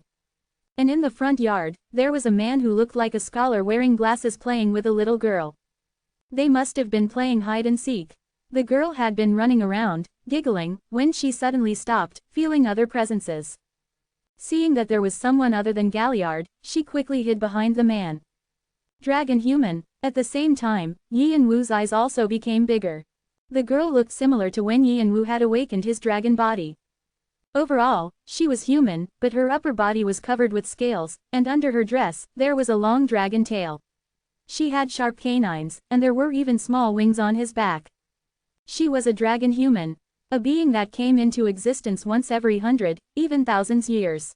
And in the front yard, there was a man who looked like a scholar wearing glasses playing with a little girl. They must have been playing hide and seek. The girl had been running around, giggling, when she suddenly stopped, feeling other presences. Seeing that there was someone other than Galliard, she quickly hid behind the man. Dragon human. At the same time, Yi and Wu's eyes also became bigger. The girl looked similar to when Yi and Wu had awakened his dragon body. Overall, she was human, but her upper body was covered with scales, and under her dress, there was a long dragon tail. She had sharp canines, and there were even small wings on his back. She was a dragon human. A being that came into existence once every 100, even thousands years.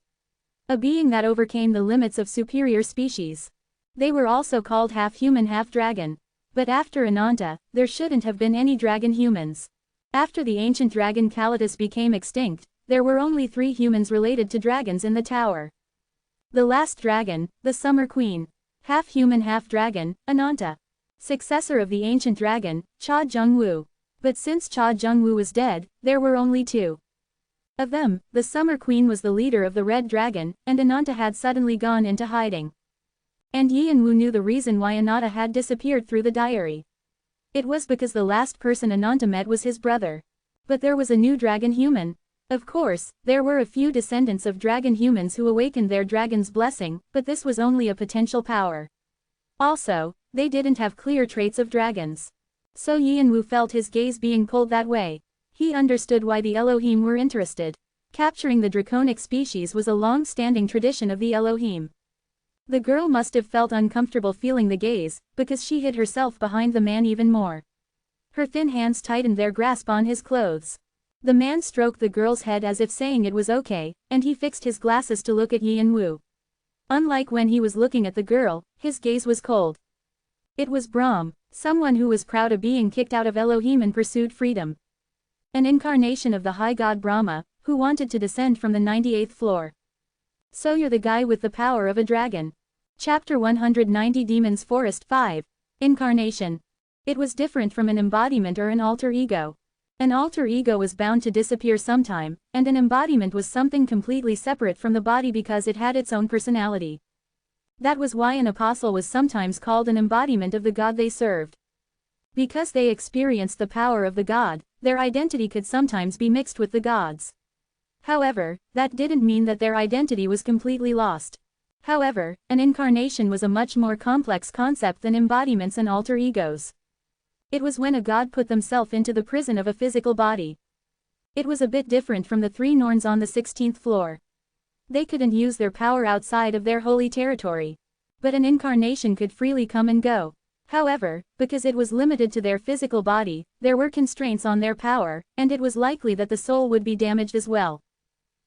A being that overcame the limits of superior species. They were also called half-human half-dragon. But after Ananta, there shouldn't have been any dragon humans. After the ancient dragon Kalitas became extinct, there were only 3 humans related to dragons in the tower. The last dragon, the Summer Queen. Half-human half-dragon, Ananta. Successor of the ancient dragon, Cha Jung-woo. But since Cha Jung-woo was dead, there were only 2. Of them, the Summer Queen was the leader of the Red Dragon, and Ananta had suddenly gone into hiding. And Yi and Wu knew the reason why Ananta had disappeared through the diary. It was because the last person Ananta met was his brother. But there was a new dragon human. Of course, there were a few descendants of dragon humans who awakened their dragon's blessing, but this was only a potential power. Also, they didn't have clear traits of dragons. So Yi and Wu felt his gaze being pulled that way. He understood why the Elohim were interested. Capturing the draconic species was a long-standing tradition of the Elohim. The girl must have felt uncomfortable feeling the gaze, because she hid herself behind the man even more. Her thin hands tightened their grasp on his clothes. The man stroked the girl's head as if saying it was okay, and he fixed his glasses to look at Yi and Wu. Unlike when he was looking at the girl, his gaze was cold. It was Brahm, someone who was proud of being kicked out of Elohim and pursued freedom. An incarnation of the high god Brahma, who wanted to descend from the 98th floor. So you're the guy with the power of a dragon. Chapter 190 Demons Forest 5. Incarnation. It was different from an embodiment or an alter ego. An alter ego was bound to disappear sometime, and an embodiment was something completely separate from the body because it had its own personality. That was why an apostle was sometimes called an embodiment of the God they served. Because they experienced the power of the God, their identity could sometimes be mixed with the gods. However, that didn't mean that their identity was completely lost. However, an incarnation was a much more complex concept than embodiments and alter egos. It was when a god put themselves into the prison of a physical body. It was a bit different from the 3 Norns on the 16th floor. They couldn't use their power outside of their holy territory. But an incarnation could freely come and go. However, because it was limited to their physical body, there were constraints on their power, and it was likely that the soul would be damaged as well.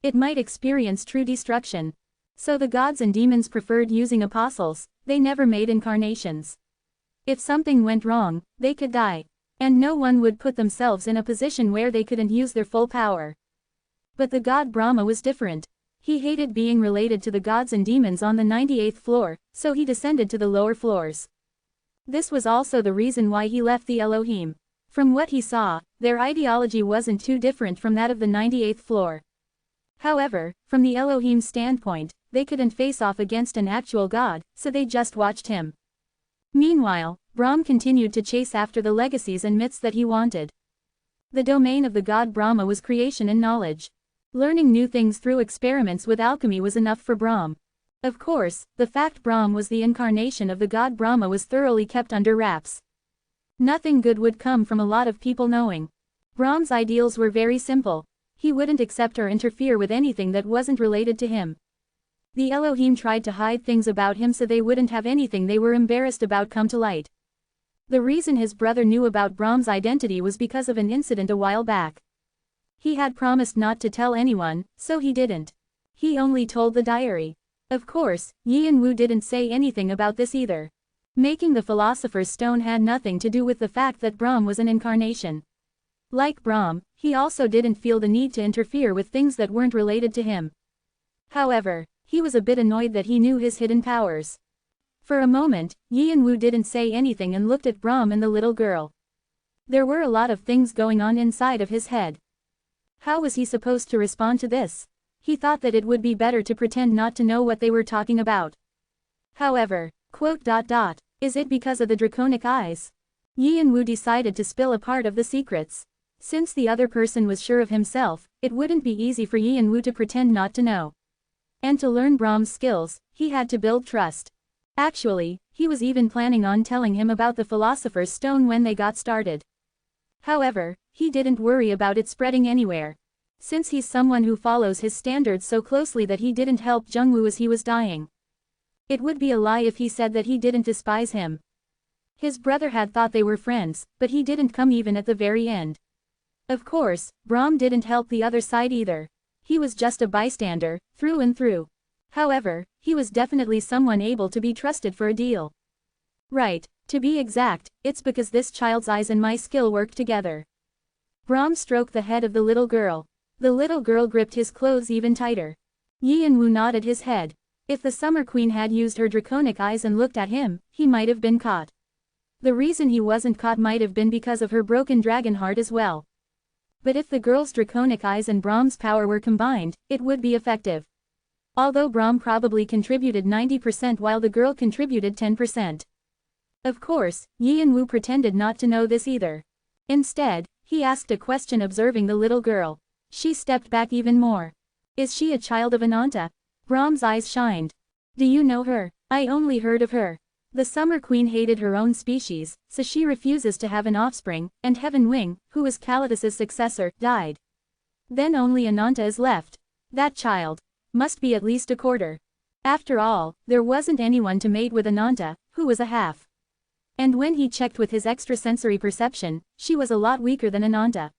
It might experience true destruction. So the gods and demons preferred using apostles. They never made incarnations. If something went wrong, they could die. And no one would put themselves in a position where they couldn't use their full power. But the god Brahma was different. He hated being related to the gods and demons on the 98th floor, so he descended to the lower floors. This was also the reason why he left the Elohim. From what he saw, their ideology wasn't too different from that of the 98th floor. However, from the Elohim's standpoint, they couldn't face off against an actual god, so they just watched him. Meanwhile, Brahm continued to chase after the legacies and myths that he wanted. The domain of the god Brahma was creation and knowledge. Learning new things through experiments with alchemy was enough for Brahm. Of course, the fact Brahm was the incarnation of the god Brahma was thoroughly kept under wraps. Nothing good would come from a lot of people knowing. Brahm's ideals were very simple. He wouldn't accept or interfere with anything that wasn't related to him. The Elohim tried to hide things about him so they wouldn't have anything they were embarrassed about come to light. The reason his brother knew about Brahm's identity was because of an incident a while back. He had promised not to tell anyone, so he didn't. He only told the diary. Of course, Yi and Wu didn't say anything about this either. Making the Philosopher's Stone had nothing to do with the fact that Brahm was an incarnation. Like Brahm, he also didn't feel the need to interfere with things that weren't related to him. However, he was a bit annoyed that he knew his hidden powers. For a moment, Yi and Wu didn't say anything and looked at Brahm and the little girl. There were a lot of things going on inside of his head. How was he supposed to respond to this? He thought that it would be better to pretend not to know what they were talking about. However, is it because of the draconic eyes? Yi and Wu decided to spill a part of the secrets. Since the other person was sure of himself, it wouldn't be easy for Yi and Wu to pretend not to know. And to learn Brahm's skills, he had to build trust. Actually, he was even planning on telling him about the Philosopher's Stone when they got started. However, he didn't worry about it spreading anywhere. Since he's someone who follows his standards so closely that he didn't help Jungwoo as he was dying. It would be a lie if he said that he didn't despise him. His brother had thought they were friends, but he didn't come even at the very end. Of course, Brahm didn't help the other side either. He was just a bystander, through and through. However, he was definitely someone able to be trusted for a deal. Right, to be exact, it's because this child's eyes and my skill work together. Brahm stroked the head of the little girl. The little girl gripped his clothes even tighter. Yi and Wu nodded his head. If the Summer Queen had used her draconic eyes and looked at him, he might have been caught. The reason he wasn't caught might have been because of her broken dragon heart as well. But if the girl's draconic eyes and Brahm's power were combined, it would be effective. Although Brahm probably contributed 90% while the girl contributed 10%. Of course, Yi and Wu pretended not to know this either. Instead, he asked a question observing the little girl. She stepped back even more. Is she a child of Ananta? Brahm's eyes shined. Do you know her? I only heard of her. The Summer Queen hated her own species, so she refuses to have an offspring, and Heaven Wing, who was Kalidas' successor, died. Then only Ananta is left. That child must be at least a quarter. After all, there wasn't anyone to mate with Ananta, who was a half. And when he checked with his extrasensory perception, she was a lot weaker than Ananta.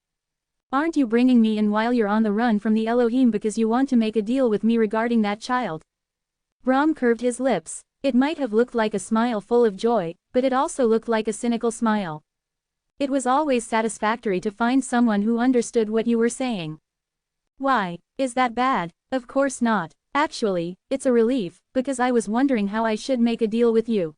Aren't you bringing me in while you're on the run from the Elohim because you want to make a deal with me regarding that child? Brahm curved his lips. It might have looked like a smile full of joy, but it also looked like a cynical smile. It was always satisfactory to find someone who understood what you were saying. Why, is that bad? Of course not. Actually, it's a relief, because I was wondering how I should make a deal with you.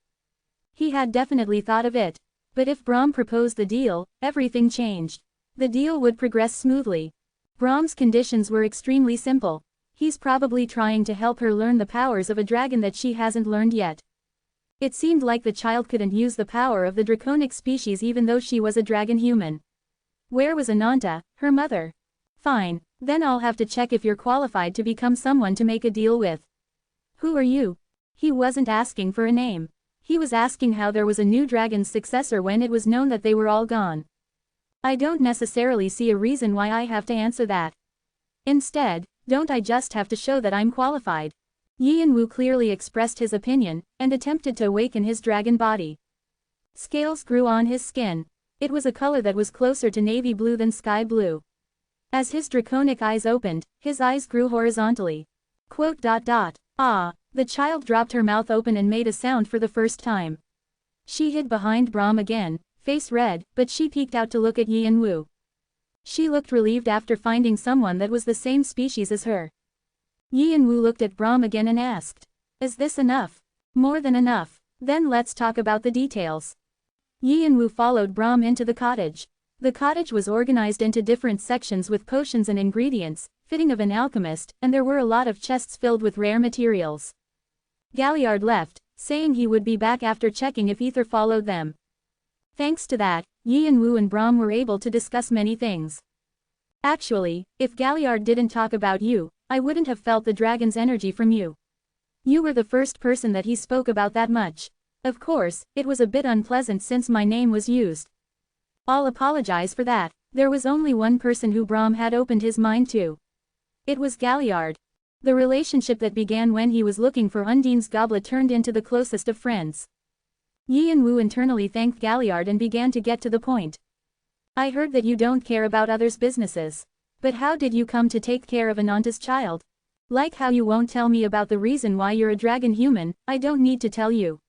He had definitely thought of it. But if Brahm proposed the deal, everything changed. The deal would progress smoothly. Brahm's conditions were extremely simple. He's probably trying to help her learn the powers of a dragon that she hasn't learned yet. It seemed like the child couldn't use the power of the draconic species even though she was a dragon human. Where was Ananta, her mother? Fine, then I'll have to check if you're qualified to become someone to make a deal with. Who are you? He wasn't asking for a name. He was asking how there was a new dragon's successor when it was known that they were all gone. I don't necessarily see a reason why I have to answer that. Instead, don't I just have to show that I'm qualified? Yi and Wu clearly expressed his opinion, and attempted to awaken his dragon body. Scales grew on his skin. It was a color that was closer to navy blue than sky blue. As his draconic eyes opened, his eyes grew horizontally. Ah, the child dropped her mouth open and made a sound for the first time. She hid behind Brahm again, face red, but she peeked out to look at Yi and Wu. She looked relieved after finding someone that was the same species as her. Yi and Wu looked at Brahm again and asked, is this enough? More than enough. Then let's talk about the details. Yi and Wu followed Brahm into the cottage. The cottage was organized into different sections with potions and ingredients, fitting of an alchemist, and there were a lot of chests filled with rare materials. Galliard left, saying he would be back after checking if Ether followed them. Thanks to that, Yi and Wu and Brahm were able to discuss many things. Actually, if Galliard didn't talk about you, I wouldn't have felt the dragon's energy from you. You were the first person that he spoke about that much. Of course, it was a bit unpleasant since my name was used. I'll apologize for that. There was only one person who Brahm had opened his mind to. It was Galliard. The relationship that began when he was looking for Undine's goblet turned into the closest of friends. Yin Wu internally thanked Galliard and began to get to the point. I heard that you don't care about others' businesses. But how did you come to take care of Ananta's child? Like how you won't tell me about the reason why you're a dragon human, I don't need to tell you.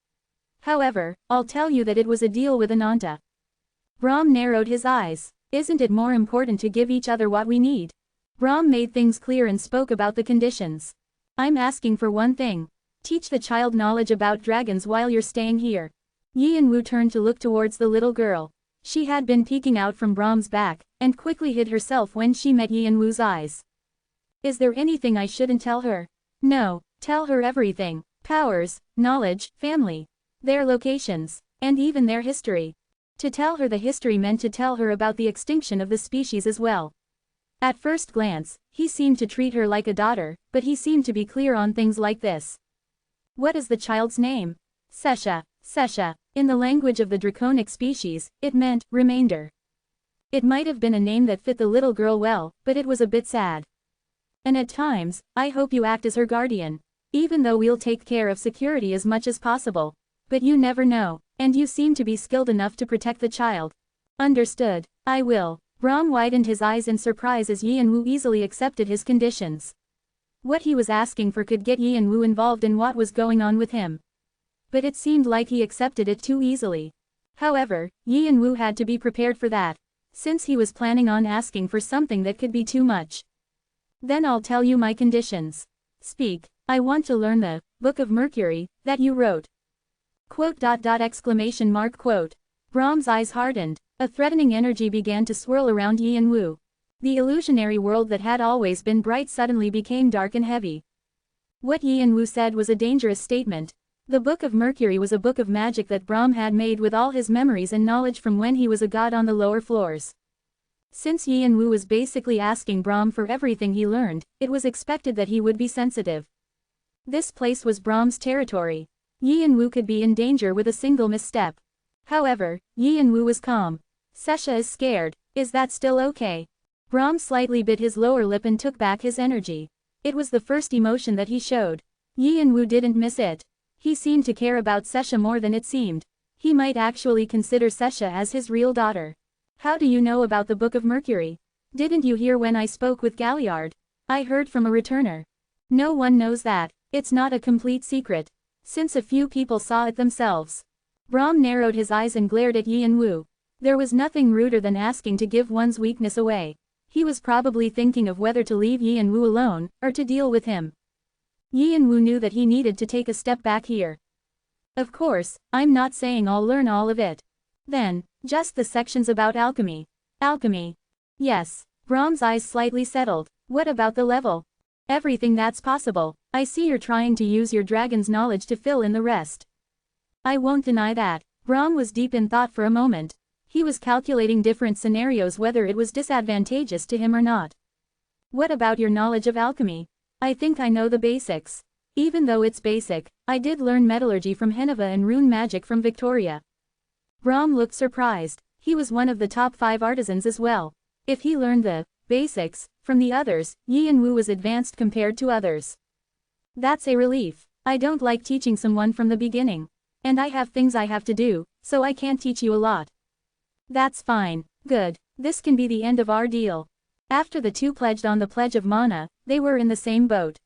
However, I'll tell you that it was a deal with Ananta. Brahm narrowed his eyes. Isn't it more important to give each other what we need? Brahm made things clear and spoke about the conditions. I'm asking for one thing. Teach the child knowledge about dragons while you're staying here. Yin Wu turned to look towards the little girl. She had been peeking out from Brahm's back, and quickly hid herself when she met Yin Wu's eyes. Is there anything I shouldn't tell her? No, tell her everything. Powers, knowledge, family. Their locations, and even their history. To tell her the history meant to tell her about the extinction of the species as well. At first glance, he seemed to treat her like a daughter, but he seemed to be clear on things like this. What is the child's name? Sesha. Sesha. In the language of the draconic species, it meant remainder. It might have been a name that fit the little girl well, but it was a bit sad. And at times, I hope you act as her guardian. Even though we'll take care of security as much as possible. But you never know, and you seem to be skilled enough to protect the child. Understood. I will. Brahm widened his eyes in surprise as Yin Wu easily accepted his conditions. What he was asking for could get Yin Wu involved in what was going on with him. But it seemed like he accepted it too easily. However, Yin Wu had to be prepared for that, since he was planning on asking for something that could be too much. Then I'll tell you my conditions. Speak. I want to learn the Book of Mercury that you wrote. Quote. Exclamation mark quote. Brahm's eyes hardened. A threatening energy began to swirl around Yin Wu. The illusionary world that had always been bright suddenly became dark and heavy. What Yin Wu said was a dangerous statement. The Book of Mercury was a book of magic that Brahm had made with all his memories and knowledge from when he was a god on the lower floors. Since Yin Wu was basically asking Brahm for everything he learned, it was expected that he would be sensitive. This place was Brahm's territory. Yin Wu could be in danger with a single misstep. However, Yin Wu was calm. Sesha is scared. Is that still okay? Brahm slightly bit his lower lip and took back his energy. It was the first emotion that he showed. Yin Wu didn't miss it. He seemed to care about Sesha more than it seemed. He might actually consider Sesha as his real daughter. How do you know about the Book of Mercury? Didn't you hear when I spoke with Galliard? I heard from a returner. No one knows that. It's not a complete secret. Since a few people saw it themselves. Brahm narrowed his eyes and glared at Yin Wu. There was nothing ruder than asking to give one's weakness away. He was probably thinking of whether to leave Yin Wu alone, or to deal with him. Yin Wu knew that he needed to take a step back here. Of course, I'm not saying I'll learn all of it. Then, just the sections about alchemy. Alchemy. Yes. Brahm's eyes slightly settled. What about the level? Everything that's possible. I see you're trying to use your dragon's knowledge to fill in the rest. I won't deny that. Brahm was deep in thought for a moment. He was calculating different scenarios whether it was disadvantageous to him or not. What about your knowledge of alchemy? I think I know the basics. Even though it's basic, I did learn metallurgy from Heneva and rune magic from Victoria. Brahm looked surprised. He was one of the top 5 artisans as well. If he learned the basics from the others, Yin Wu was advanced compared to others. That's a relief. I don't like teaching someone from the beginning. And I have things I have to do, so I can't teach you a lot. That's fine. Good. This can be the end of our deal. After the two pledged on the pledge of mana, they were in the same boat.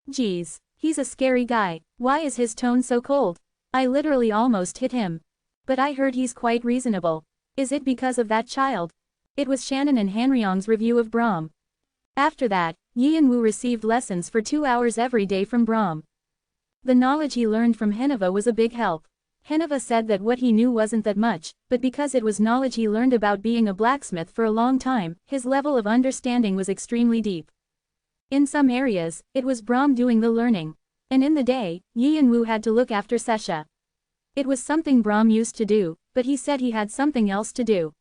Geez, he's a scary guy. Why is his tone so cold? I literally almost hit him. But I heard he's quite reasonable. Is it because of that child? It was Shannon and Hanryong's review of Brahm. After that, Yin Wu received lessons for 2 hours every day from Brahm. The knowledge he learned from Heneva was a big help. Heneva said that what he knew wasn't that much, but because it was knowledge he learned about being a blacksmith for a long time, his level of understanding was extremely deep. In some areas, it was Brahm doing the learning. And in the day, Yin Wu had to look after Sesha. It was something Brahm used to do, but he said he had something else to do.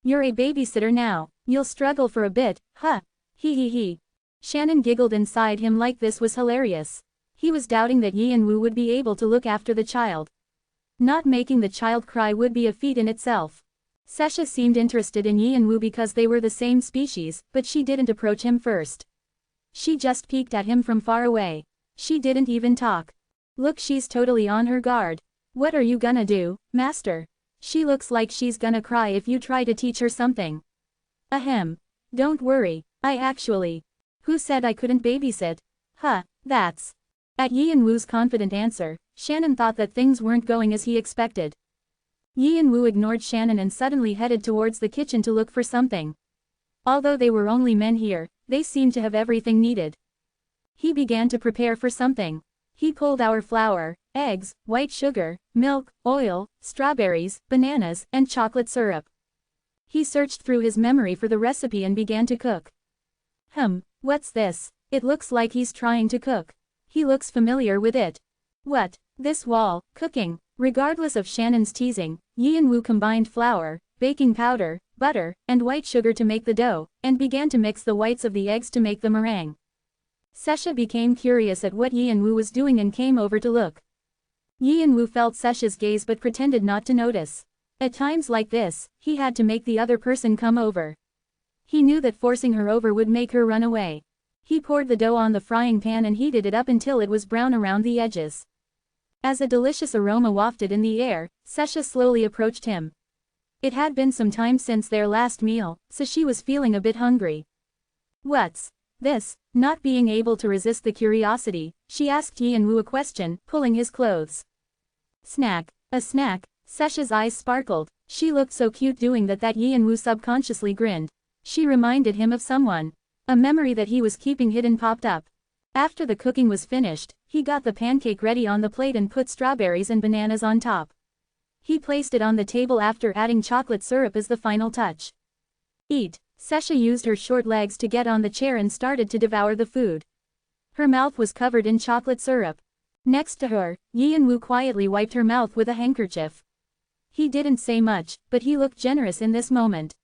You're a babysitter now. You'll struggle for a bit, huh? He. Shannon giggled inside him like this was hilarious. He was doubting that Yin Wu would be able to look after the child. Not making the child cry would be a feat in itself. Sasha seemed interested in Yi and Woo because they were the same species, but she didn't approach him first. She just peeked at him from far away. She didn't even talk. Look, she's totally on her guard. What are you gonna do, master? She looks like she's gonna cry if you try to teach her something. Ahem. Don't worry, I actually. Who said I couldn't babysit? Huh, that's. At Yi and Woo's confident answer, Shannon thought that things weren't going as he expected. Yi and Woo ignored Shannon and suddenly headed towards the kitchen to look for something. Although they were only men here, they seemed to have everything needed. He began to prepare for something. He pulled our flour, eggs, white sugar, milk, oil, strawberries, bananas, and chocolate syrup. He searched through his memory for the recipe and began to cook. What's this? It looks like he's trying to cook. He looks familiar with it. What? This wall, cooking. Regardless of Shannon's teasing, Yi and Woo combined flour, baking powder, butter, and white sugar to make the dough, and began to mix the whites of the eggs to make the meringue. Sasha became curious at what Yi and Woo was doing and came over to look. Yi and Woo felt Sasha's gaze but pretended not to notice. At times like this, he had to make the other person come over. He knew that forcing her over would make her run away. He poured the dough on the frying pan and heated it up until it was brown around the edges. As a delicious aroma wafted in the air, Sasha slowly approached him. It had been some time since their last meal, so she was feeling a bit hungry. What's this? Not being able to resist the curiosity, she asked Yi and Woo a question, pulling his clothes. Snack. A snack? Sasha's eyes sparkled. She looked so cute doing that Yi and Woo subconsciously grinned. She reminded him of someone. A memory that he was keeping hidden popped up. After the cooking was finished, he got the pancake ready on the plate and put strawberries and bananas on top. He placed it on the table after adding chocolate syrup as the final touch. Eat. Sasha used her short legs to get on the chair and started to devour the food. Her mouth was covered in chocolate syrup. Next to her, Yi and Woo quietly wiped her mouth with a handkerchief. He didn't say much, but he looked generous in this moment.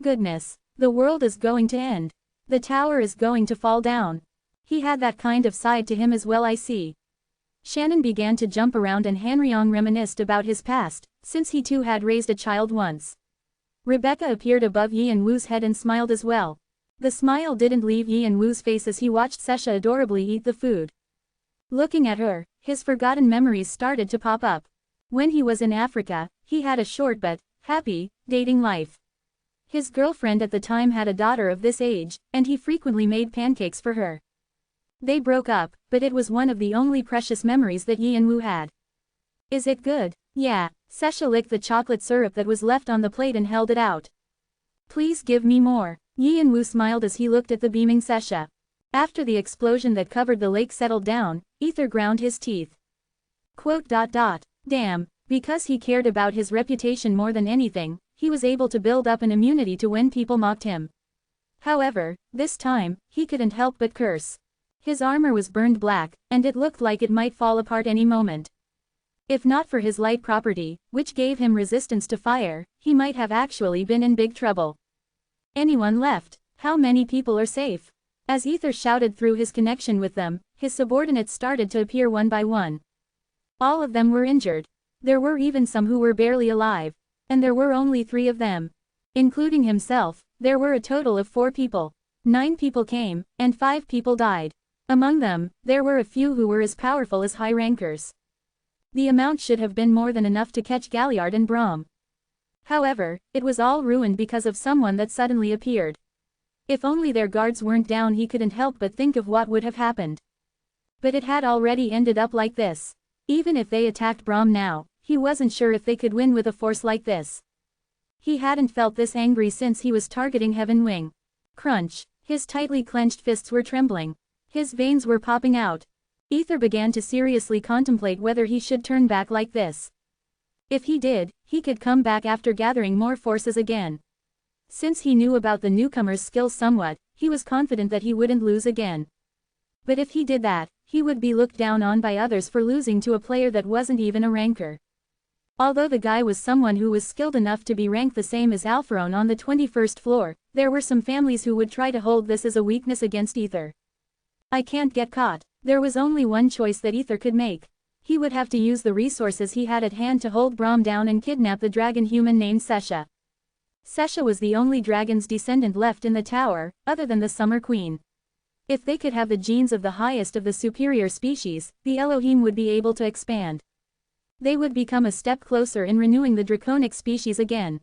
Goodness. The world is going to end. The tower is going to fall down. He had that kind of side to him as well, I see. Shannon began to jump around and Hanryong reminisced about his past, since he too had raised a child once. Rebecca appeared above Yi and Woo's head and smiled as well. The smile didn't leave Yi and Woo's face as he watched Sasha adorably eat the food. Looking at her, his forgotten memories started to pop up. When he was in Africa, he had a short but happy dating life. His girlfriend at the time had a daughter of this age, and he frequently made pancakes for her. They broke up, but it was one of the only precious memories that Yi and Woo had. Is it good? Yeah. Sasha licked the chocolate syrup that was left on the plate and held it out. Please give me more. Yi and Woo smiled as he looked at the beaming Sasha. After the explosion that covered the lake settled down, Ether ground his teeth. Damn, because he cared about his reputation more than anything, he was able to build up an immunity to when people mocked him. However, this time, he couldn't help but curse. His armor was burned black, and it looked like it might fall apart any moment. If not for his light property, which gave him resistance to fire, he might have actually been in big trouble. Anyone left? How many people are safe? As Ether shouted through his connection with them, his subordinates started to appear one by one. All of them were injured. There were even some who were barely alive. And there were only 3 of them. Including himself, there were a total of 4 people. 9 people came, and 5 people died. Among them, there were a few who were as powerful as high rankers. The amount should have been more than enough to catch Galliard and Brahm. However, it was all ruined because of someone that suddenly appeared. If only their guards weren't down, he couldn't help but think of what would have happened. But it had already ended up like this. Even if they attacked Brahm now, he wasn't sure if they could win with a force like this. He hadn't felt this angry since he was targeting Heaven Wing. Crunch. His tightly clenched fists were trembling. His veins were popping out. Ether began to seriously contemplate whether he should turn back like this. If he did, he could come back after gathering more forces again. Since he knew about the newcomer's skills somewhat, he was confident that he wouldn't lose again. But if he did that, he would be looked down on by others for losing to a player that wasn't even a ranker. Although the guy was someone who was skilled enough to be ranked the same as Alpharon on the 21st floor, there were some families who would try to hold this as a weakness against Ether. I can't get caught. There was only one choice that Ether could make. He would have to use the resources he had at hand to hold Braum down and kidnap the dragon human named Sesha. Sesha was the only dragon's descendant left in the tower, other than the Summer Queen. If they could have the genes of the highest of the superior species, the Elohim would be able to expand. They would become a step closer in renewing the draconic species again.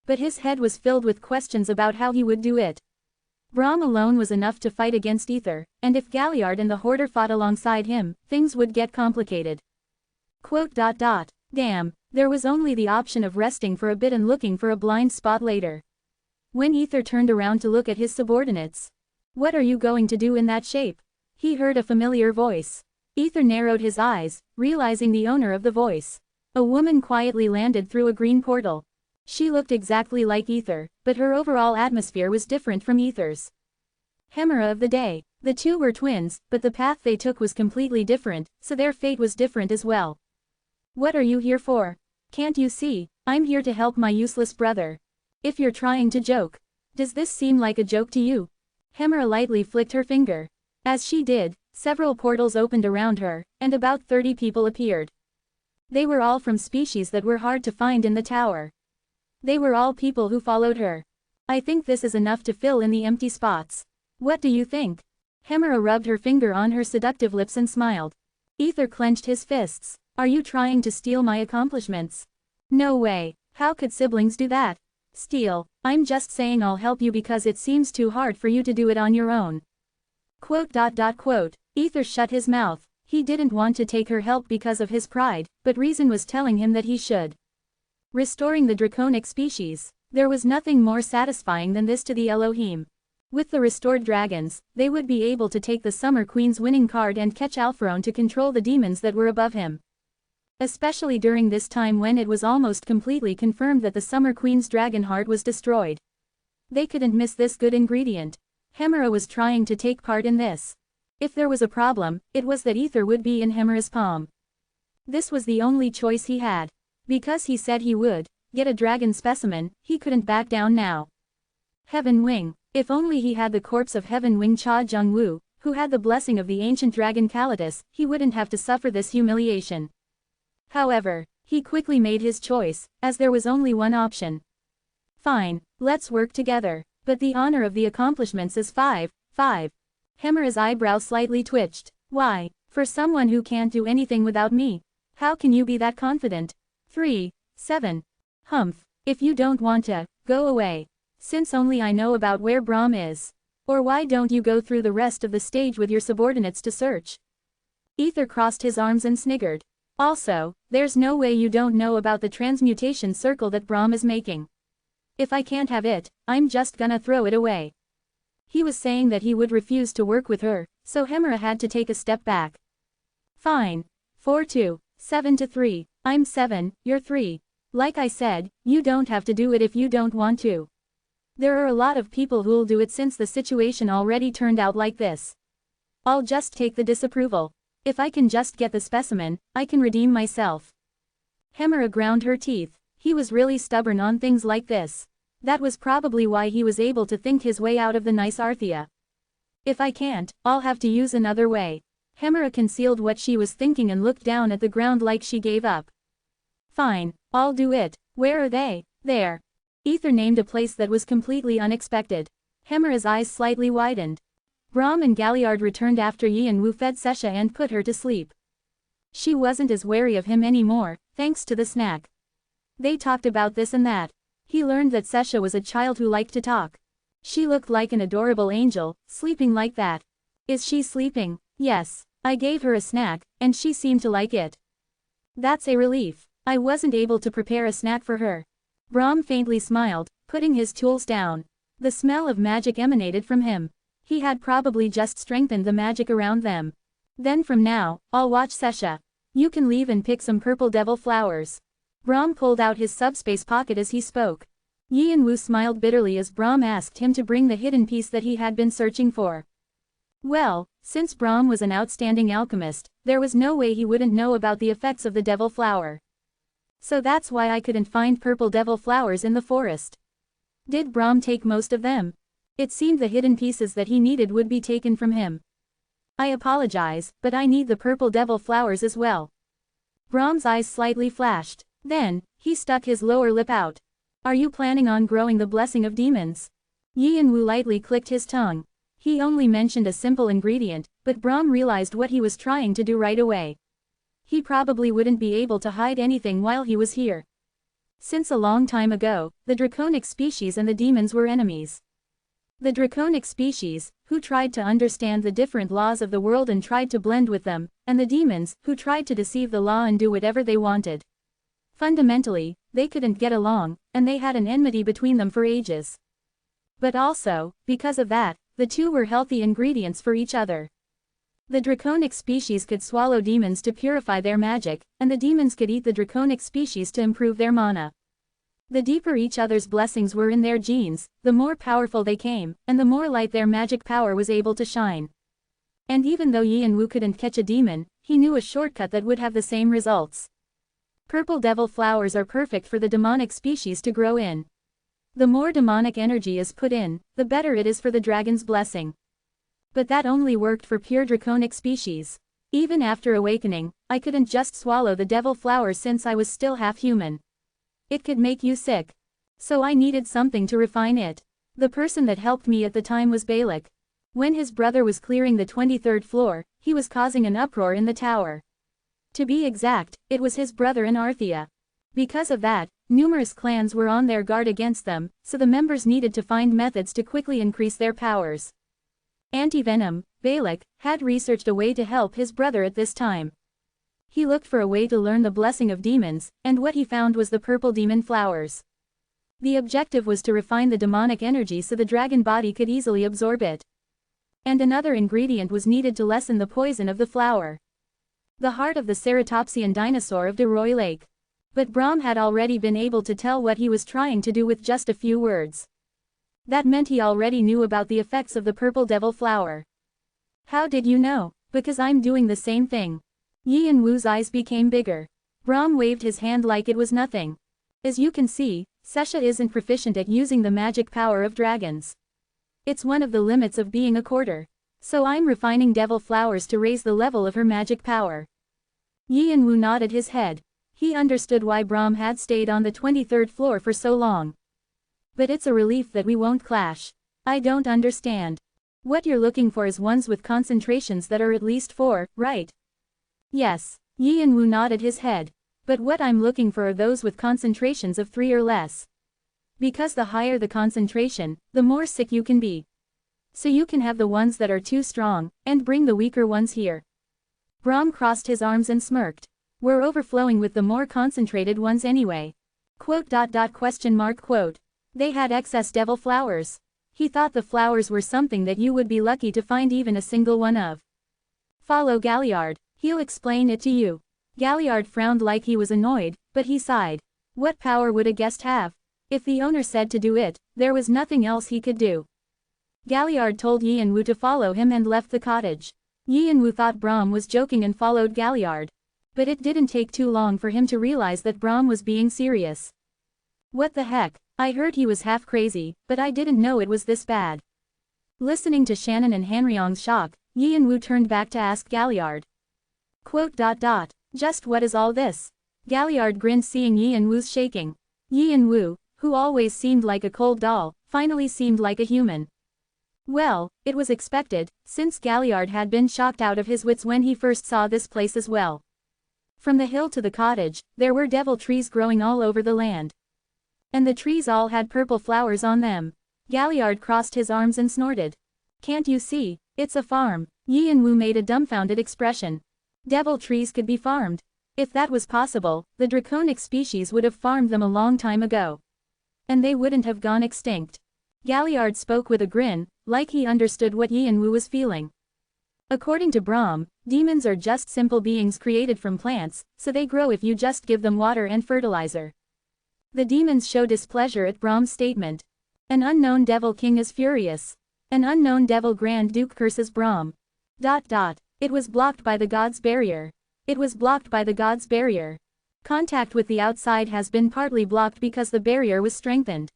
But his head was filled with questions about how he would do it. Braum alone was enough to fight against Ether, and if Galliard and the Hoarder fought alongside him, things would get complicated. Damn, there was only the option of resting for a bit and looking for a blind spot later. When Ether turned around to look at his subordinates. "What are you going to do in that shape?" he heard a familiar voice. Ether narrowed his eyes, realizing the owner of the voice. A woman quietly landed through a green portal. She looked exactly like Ether, but her overall atmosphere was different from Ether's. Hemera of the day. The two were twins, but the path they took was completely different, so their fate was different as well. "What are you here for? Can't you see? I'm here to help my useless brother. If you're trying to joke. Does this seem like a joke to you?" Hemera lightly flicked her finger. As she did, several portals opened around her, and about 30 people appeared. They were all from species that were hard to find in the tower. They were all people who followed her. "I think this is enough to fill in the empty spots. What do you think?" Hemera rubbed her finger on her seductive lips and smiled. Ether clenched his fists. "Are you trying to steal my accomplishments?" "No way. How could siblings do that?" "Steal. I'm just saying I'll help you because it seems too hard for you to do it on your own." Ether shut his mouth. He didn't want to take her help because of his pride, but reason was telling him that he should. Restoring the draconic species. There was nothing more satisfying than this to the Elohim. With the restored dragons, they would be able to take the Summer Queen's winning card and catch Alpharon to control the demons that were above him. Especially during this time when it was almost completely confirmed that the Summer Queen's dragon heart was destroyed. They couldn't miss this good ingredient. Hemera was trying to take part in this. If there was a problem, it was that Ether would be in Hemera's palm. This was the only choice he had. Because he said he would get a dragon specimen, he couldn't back down now. Heaven Wing. If only he had the corpse of Heaven Wing Cha Jung-woo, who had the blessing of the ancient dragon Kalitas, he wouldn't have to suffer this humiliation. However, he quickly made his choice, as there was only one option. "Fine, let's work together, but the honor of the accomplishments is 5. Hemera's eyebrow slightly twitched. "Why? For someone who can't do anything without me? How can you be that confident?" 7. Humph. If you don't want to, go away. Since only I know about where Braum is. Or why don't you go through the rest of the stage with your subordinates to search?" Ether crossed his arms and sniggered. "Also, there's no way you don't know about the transmutation circle that Braum is making. If I can't have it, I'm just gonna throw it away." He was saying that he would refuse to work with her, so Hemera had to take a step back. "Fine. 4-2, 7-3, I'm 7, you're 3. Like I said, you don't have to do it if you don't want to. There are a lot of people who'll do it since the situation already turned out like this. I'll just take the disapproval. If I can just get the specimen, I can redeem myself." Hemera ground her teeth. He was really stubborn on things like this. That was probably why he was able to think his way out of the nice Arthea. "If I can't, I'll have to use another way." Hemera concealed what she was thinking and looked down at the ground like she gave up. "Fine, I'll do it. Where are they?" "There." Ether named a place that was completely unexpected. Hemera's eyes slightly widened. Braum and Galliard returned after Yi and Wu fed Sesha and put her to sleep. She wasn't as wary of him anymore, thanks to the snack. They talked about this and that. He learned that Sesha was a child who liked to talk. She looked like an adorable angel, sleeping like that. "Is she sleeping?" "Yes. I gave her a snack, and she seemed to like it." "That's a relief. I wasn't able to prepare a snack for her." Braum faintly smiled, putting his tools down. The smell of magic emanated from him. He had probably just strengthened the magic around them. "Then from now, I'll watch Sesha. You can leave and pick some purple devil flowers." Braum pulled out his subspace pocket as he spoke. Yi and Wu smiled bitterly as Braum asked him to bring the hidden piece that he had been searching for. Well, since Braum was an outstanding alchemist, there was no way he wouldn't know about the effects of the devil flower. "So that's why I couldn't find purple devil flowers in the forest." "Did Braum take most of them?" It seemed the hidden pieces that he needed would be taken from him. "I apologize, but I need the purple devil flowers as well." Brahm's eyes slightly flashed. Then, he stuck his lower lip out. Are you planning on growing the blessing of demons? Yian-Wu lightly clicked his tongue. He only mentioned a simple ingredient, but Brahm realized what he was trying to do right away. He probably wouldn't be able to hide anything while he was here. Since a long time ago, the draconic species and the demons were enemies. The draconic species, who tried to understand the different laws of the world and tried to blend with them, and the demons, who tried to deceive the law and do whatever they wanted. Fundamentally, they couldn't get along, and they had an enmity between them for ages. But also, because of that, the two were healthy ingredients for each other. The draconic species could swallow demons to purify their magic, and the demons could eat the draconic species to improve their mana. The deeper each other's blessings were in their genes, the more powerful they came, and the more light their magic power was able to shine. And even though Yian-Wu couldn't catch a demon, he knew a shortcut that would have the same results. Purple devil flowers are perfect for the demonic species to grow in. The more demonic energy is put in, the better it is for the dragon's blessing. But that only worked for pure draconic species. Even after awakening, I couldn't just swallow the devil flower since I was still half human. It could make you sick. So I needed something to refine it. The person that helped me at the time was Balak. When his brother was clearing the 23rd floor, he was causing an uproar in the tower. To be exact, it was his brother and Arthea. Because of that, numerous clans were on their guard against them, so the members needed to find methods to quickly increase their powers. Anti-Venom, Balak, had researched a way to help his brother at this time. He looked for a way to learn the blessing of demons, and what he found was the purple demon flowers. The objective was to refine the demonic energy so the dragon body could easily absorb it. And another ingredient was needed to lessen the poison of the flower. The heart of the ceratopsian dinosaur of DeRoy Lake. But Brahm had already been able to tell what he was trying to do with just a few words. That meant he already knew about the effects of the purple devil flower. How did you know? Because I'm doing the same thing. Yian-Wu's eyes became bigger. Brahm waved his hand like it was nothing. As you can see, Sesha isn't proficient at using the magic power of dragons. It's one of the limits of being a quarter. So I'm refining devil flowers to raise the level of her magic power. Yian-Wu nodded his head. He understood why Brahm had stayed on the 23rd floor for so long. But it's a relief that we won't clash. I don't understand. What you're looking for is ones with concentrations that are at least 4, right? Yes. Yian-Wu nodded his head. But what I'm looking for are those with concentrations of 3 or less. Because the higher the concentration, the more sick you can be. So you can have the ones that are too strong, and bring the weaker ones here. Brahm crossed his arms and smirked. We're overflowing with the more concentrated ones anyway. Quote. They had excess devil flowers. He thought the flowers were something that you would be lucky to find even a single one of. Follow Galliard, he'll explain it to you. Galliard frowned like he was annoyed, but he sighed. What power would a guest have? If the owner said to do it, there was nothing else he could do. Galliard told Yian-Wu to follow him and left the cottage. Yian-Wu thought Brahm was joking and followed Galliard. But it didn't take too long for him to realize that Brahm was being serious. What the heck, I heard he was half crazy, but I didn't know it was this bad. Listening to Shannon and Hanryong's shock, Yian-Wu turned back to ask Galliard. Quote. Just what is all this? Galliard grinned seeing Yian-Wu's shaking. Yian-Wu, who always seemed like a cold doll, finally seemed like a human. Well, it was expected, since Galliard had been shocked out of his wits when he first saw this place as well. From the hill to the cottage, there were devil trees growing all over the land. And the trees all had purple flowers on them. Galliard crossed his arms and snorted. Can't you see? It's a farm. Yian-Wu made a dumbfounded expression. Devil trees could be farmed. If that was possible, the draconic species would have farmed them a long time ago. And they wouldn't have gone extinct. Galliard spoke with a grin, like he understood what Yian-Wu was feeling. According to Brahm, demons are just simple beings created from plants, so they grow if you just give them water and fertilizer. The demons show displeasure at Brahm's statement. An unknown devil king is furious. An unknown devil grand duke curses Brahm. It was blocked by the god's barrier. It was blocked by the god's barrier. Contact with the outside has been partly blocked because the barrier was strengthened.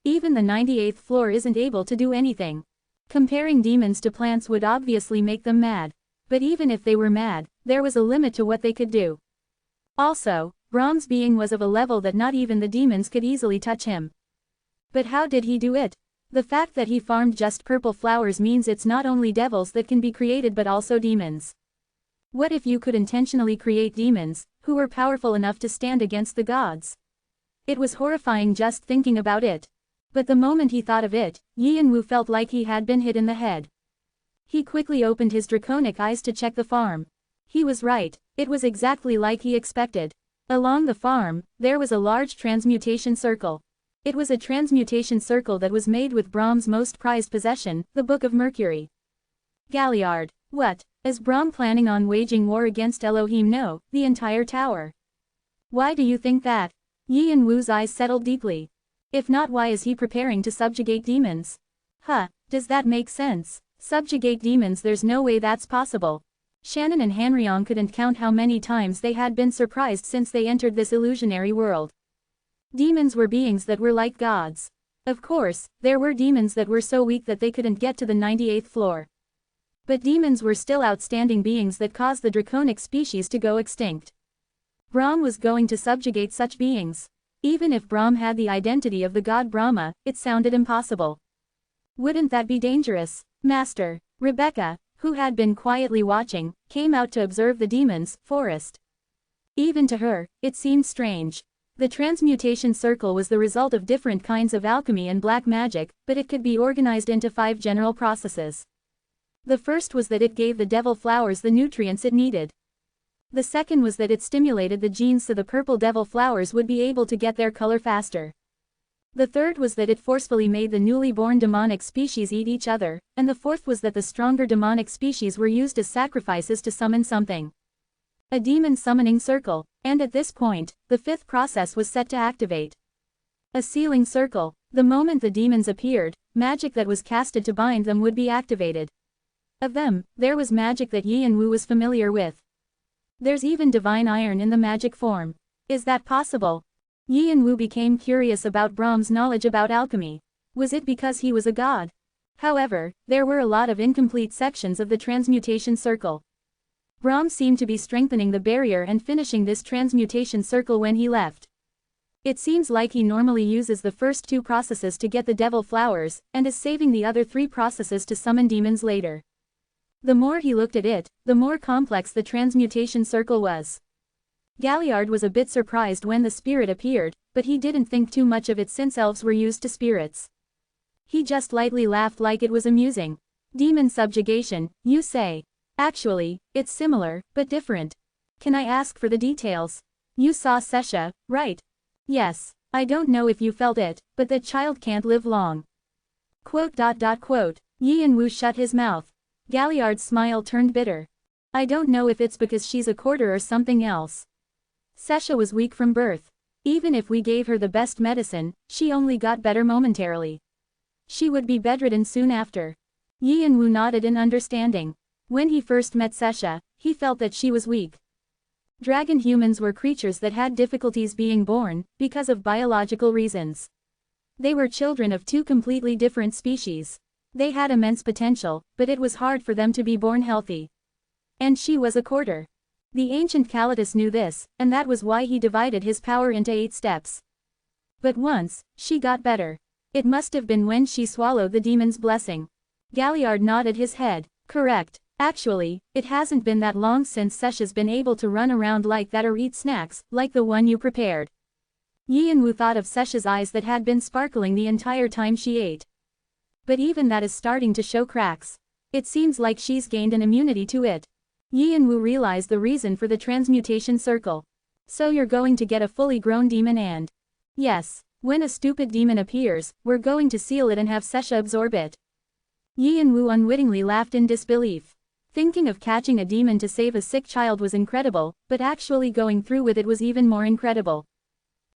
Even the 98th floor isn't able to do anything. Comparing demons to plants would obviously make them mad. But even if they were mad, there was a limit to what they could do. Also, Brahm's being was of a level that not even the demons could easily touch him. But how did he do it? The fact that he farmed just purple flowers means it's not only devils that can be created but also demons. What if you could intentionally create demons, who were powerful enough to stand against the gods? It was horrifying just thinking about it. But the moment he thought of it, Wu felt like he had been hit in the head. He quickly opened his draconic eyes to check the farm. He was right, it was exactly like he expected. Along the farm, there was a large transmutation circle. It was a transmutation circle that was made with Brahm's most prized possession, the Book of Mercury. Galliard, what? Is Brahm planning on waging war against Elohim? No, the entire tower. Why do you think that? Wu's eyes settled deeply. If not, why is he preparing to subjugate demons? Does that make sense? Subjugate demons? There's no way that's possible. Shannon and Hanryong couldn't count how many times they had been surprised since they entered this illusionary world. Demons were beings that were like gods. Of course, there were demons that were so weak that they couldn't get to the 98th floor. But demons were still outstanding beings that caused the draconic species to go extinct. Brahm was going to subjugate such beings. Even if Brahm had the identity of the god Brahma, it sounded impossible. Wouldn't that be dangerous? Master, Rebecca, who had been quietly watching, came out to observe the demons' forest. Even to her, it seemed strange. The transmutation circle was the result of different kinds of alchemy and black magic, but it could be organized into 5 general processes. The first was that it gave the devil flowers the nutrients it needed. The second was that it stimulated the genes so the purple devil flowers would be able to get their color faster. The third was that it forcefully made the newly born demonic species eat each other, and the fourth was that the stronger demonic species were used as sacrifices to summon something. A demon summoning circle, and at this point, the 5th process was set to activate. A sealing circle. The moment the demons appeared, magic that was casted to bind them would be activated. Of them, there was magic that Wu was familiar with. There's even divine iron in the magic form. Is that possible? Wu became curious about Brahm's knowledge about alchemy. Was it because he was a god? However, there were a lot of incomplete sections of the transmutation circle. Brahm seemed to be strengthening the barrier and finishing this transmutation circle when he left. It seems like he normally uses the first 2 processes to get the devil flowers, and is saving the other 3 processes to summon demons later. The more he looked at it, the more complex the transmutation circle was. Galliard was a bit surprised when the spirit appeared, but he didn't think too much of it since elves were used to spirits. He just lightly laughed like it was amusing. Demon subjugation, you say? Actually, it's similar, but different. Can I ask for the details? You saw Sesha, right? Yes. I don't know if you felt it, but that child can't live long. Wu shut his mouth. Galliard's smile turned bitter. I don't know if it's because she's a quarter or something else. Sesha was weak from birth. Even if we gave her the best medicine, she only got better momentarily. She would be bedridden soon after. Wu nodded in understanding. When he first met Sesha, he felt that she was weak. Dragon humans were creatures that had difficulties being born, because of biological reasons. They were children of 2 completely different species. They had immense potential, but it was hard for them to be born healthy. And she was a quarter. The ancient Kalitas knew this, and that was why he divided his power into 8 steps. But once, she got better. It must have been when she swallowed the demon's blessing. Galliard nodded his head. Correct. Actually, it hasn't been that long since Sesha's been able to run around like that or eat snacks, like the one you prepared. Wu thought of Sesha's eyes that had been sparkling the entire time she ate. But even that is starting to show cracks. It seems like she's gained an immunity to it. Wu realized the reason for the transmutation circle. So you're going to get a fully grown demon and... Yes, when a stupid demon appears, we're going to seal it and have Sesha absorb it. Wu unwittingly laughed in disbelief. Thinking of catching a demon to save a sick child was incredible, but actually going through with it was even more incredible.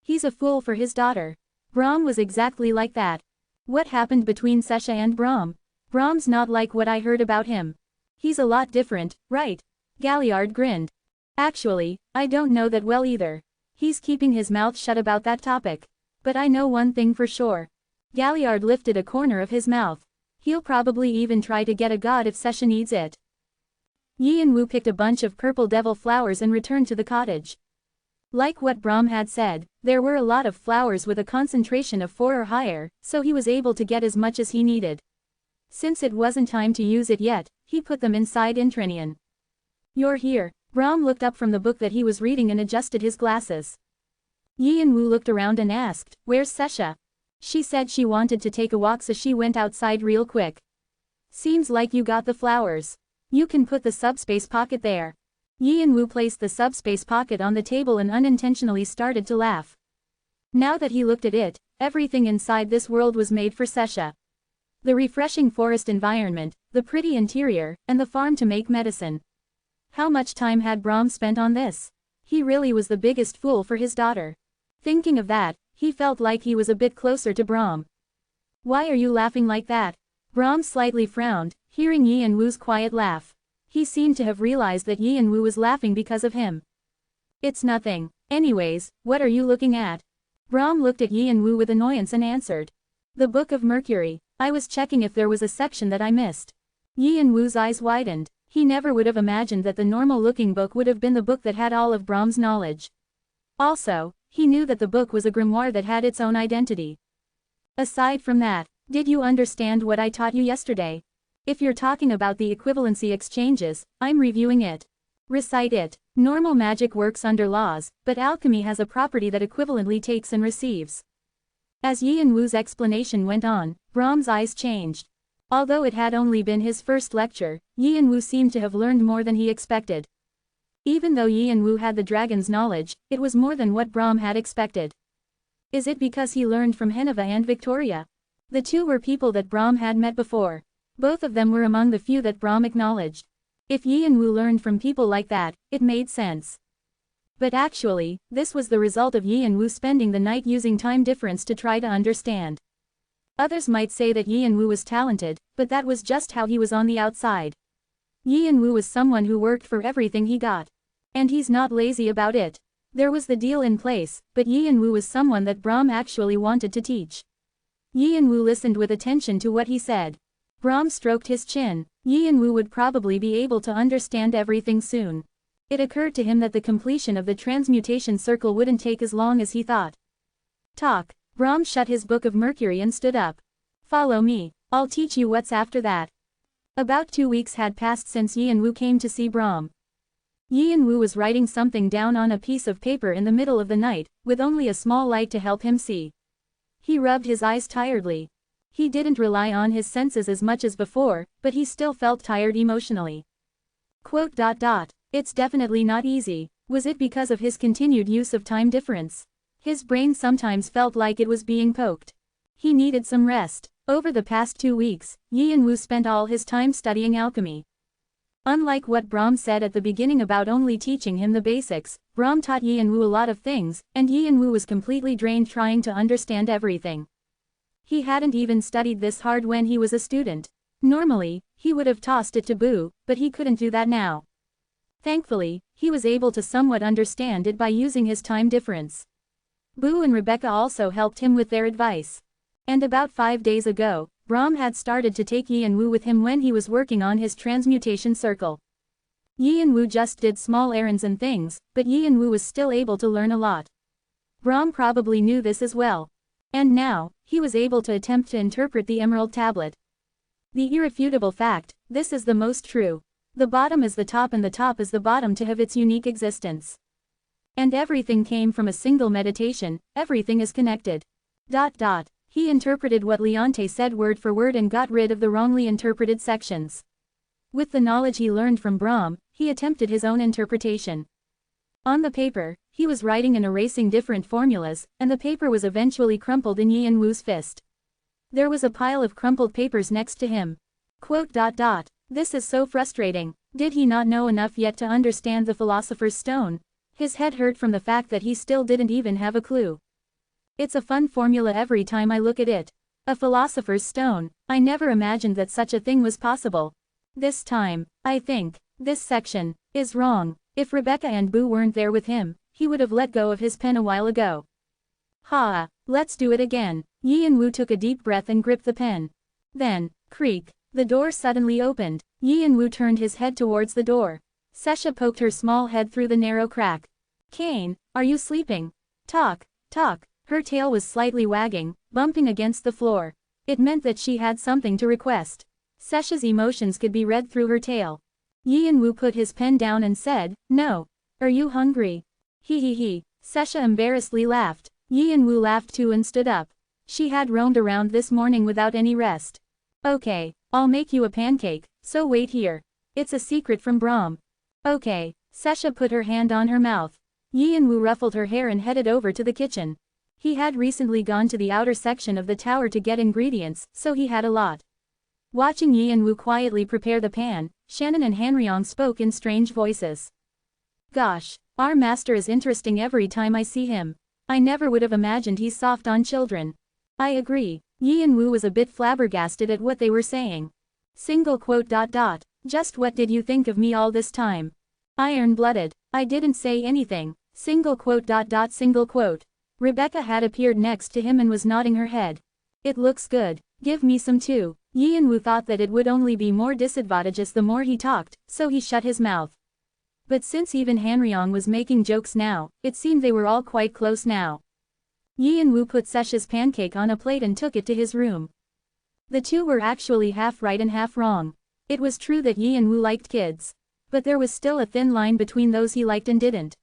He's a fool for his daughter. Brahm was exactly like that. What happened between Sesha and Brahm? Brahm's not like what I heard about him. He's a lot different, right? Galliard grinned. Actually, I don't know that well either. He's keeping his mouth shut about that topic. But I know one thing for sure. Galliard lifted a corner of his mouth. He'll probably even try to get a god if Sesha needs it. Wu picked a bunch of purple devil flowers and returned to the cottage. Like what Brahm had said, there were a lot of flowers with a concentration of 4 or higher, so he was able to get as much as he needed. Since it wasn't time to use it yet, he put them inside Intranian. You're here. Brahm looked up from the book that he was reading and adjusted his glasses. Yian-Wu looked around and asked, "Where's Sesha?" She said she wanted to take a walk, so she went outside real quick. Seems like you got the flowers. You can put the subspace pocket there. Yian-Wu placed the subspace pocket on the table and unintentionally started to laugh. Now that he looked at it, everything inside this world was made for Sesha. The refreshing forest environment, the pretty interior, and the farm to make medicine. How much time had Brahm spent on this? He really was the biggest fool for his daughter. Thinking of that, he felt like he was a bit closer to Brahm. Why are you laughing like that? Brahm slightly frowned, hearing Yian-Wu's quiet laugh. He seemed to have realized that Yian-Wu was laughing because of him. It's nothing. Anyways, what are you looking at? Brahm looked at Yian-Wu with annoyance and answered. The Book of Mercury. I was checking if there was a section that I missed. Yian-Wu's eyes widened. He never would have imagined that the normal-looking book would have been the book that had all of Brahm's knowledge. Also, he knew that the book was a grimoire that had its own identity. Aside from that, did you understand what I taught you yesterday? If you're talking about the equivalency exchanges, I'm reviewing it. Recite it. Normal magic works under laws, but alchemy has a property that equivalently takes and receives. As Yian-Wu's explanation went on, Brahm's eyes changed. Although it had only been his first lecture, Yian-Wu seemed to have learned more than he expected. Even though Yian-Wu had the dragon's knowledge, it was more than what Brahm had expected. Is it because he learned from Heneva and Victoria? The two were people that Brahm had met before. Both of them were among the few that Brahm acknowledged. If Yian-Wu learned from people like that, it made sense. But actually, this was the result of Yian-Wu spending the night using time difference to try to understand. Others might say that Yian-Wu was talented, but that was just how he was on the outside. Yian-Wu was someone who worked for everything he got. And he's not lazy about it. There was the deal in place, but Yian-Wu was someone that Brahm actually wanted to teach. Yian-Wu listened with attention to what he said. Brahm stroked his chin. Yian-Wu would probably be able to understand everything soon. It occurred to him that the completion of the transmutation circle wouldn't take as long as he thought. Talk. Brahm shut his Book of Mercury and stood up. Follow me. I'll teach you what's after that. About 2 weeks had passed since Yian-Wu came to see Brahm. Yian-Wu was writing something down on a piece of paper in the middle of the night, with only a small light to help him see. He rubbed his eyes tiredly. He didn't rely on his senses as much as before, but he still felt tired emotionally. It's definitely not easy. Was it because of his continued use of time difference? His brain sometimes felt like it was being poked. He needed some rest. Over the past 2 weeks, Yian-Wu spent all his time studying alchemy. Unlike what Brahm said at the beginning about only teaching him the basics, Brahm taught Yian-Wu a lot of things, and Yian-Wu was completely drained trying to understand everything. He hadn't even studied this hard when he was a student. Normally, he would have tossed it to Boo, but he couldn't do that now. Thankfully, he was able to somewhat understand it by using his time difference. Boo and Rebecca also helped him with their advice. And about 5 days ago, Brahm had started to take Yian-Wu with him when he was working on his transmutation circle. Yian-Wu just did small errands and things, but Yian-Wu was still able to learn a lot. Brahm probably knew this as well. And now, he was able to attempt to interpret the Emerald Tablet. The irrefutable fact, this is the most true. The bottom is the top and the top is the bottom to have its unique existence. And everything came from a single meditation, everything is connected. He interpreted what Leonte said word for word and got rid of the wrongly interpreted sections. With the knowledge he learned from Brahm, he attempted his own interpretation. On the paper, he was writing and erasing different formulas, and the paper was eventually crumpled in Yian-Wu's fist. There was a pile of crumpled papers next to him. This is so frustrating. Did he not know enough yet to understand the Philosopher's Stone? His head hurt from the fact that he still didn't even have a clue. It's a fun formula every time I look at it. A Philosopher's Stone. I never imagined that such a thing was possible. This time, I think, this section is wrong. If Rebecca and Boo weren't there with him, he would have let go of his pen a while ago. Let's do it again. Yian-Wu took a deep breath and gripped the pen. Then, creak, the door suddenly opened. Yian-Wu turned his head towards the door. Sesha poked her small head through the narrow crack. Kane, are you sleeping? Talk, talk. Her tail was slightly wagging, bumping against the floor. It meant that she had something to request. Sesha's emotions could be read through her tail. Yin-woo put his pen down and said, "No. Are you hungry?" He. Sesha embarrassedly laughed. Yin-woo laughed too and stood up. She had roamed around this morning without any rest. "Okay, I'll make you a pancake, so wait here. It's a secret from Brahm." "Okay." Sesha put her hand on her mouth. Yin-woo ruffled her hair and headed over to the kitchen. He had recently gone to the outer section of the tower to get ingredients, so he had a lot. Watching Yin-woo quietly prepare the pan, Shannon and Hanryong spoke in strange voices. "Gosh, our master is interesting every time I see him. I never would have imagined he's soft on children." "I agree." Yin-woo was a bit flabbergasted at what they were saying. "Just what did you think of me all this time? Iron-blooded. I didn't say anything. Rebecca had appeared next to him and was nodding her head. "It looks good. Give me some too." Yin-woo thought that it would only be more disadvantageous the more he talked, so he shut his mouth. But since even Hanryong was making jokes now, it seemed they were all quite close now. Yin-woo put Sesha's pancake on a plate and took it to his room. The two were actually half right and half wrong. It was true that Yin-woo liked kids. But there was still a thin line between those he liked and didn't.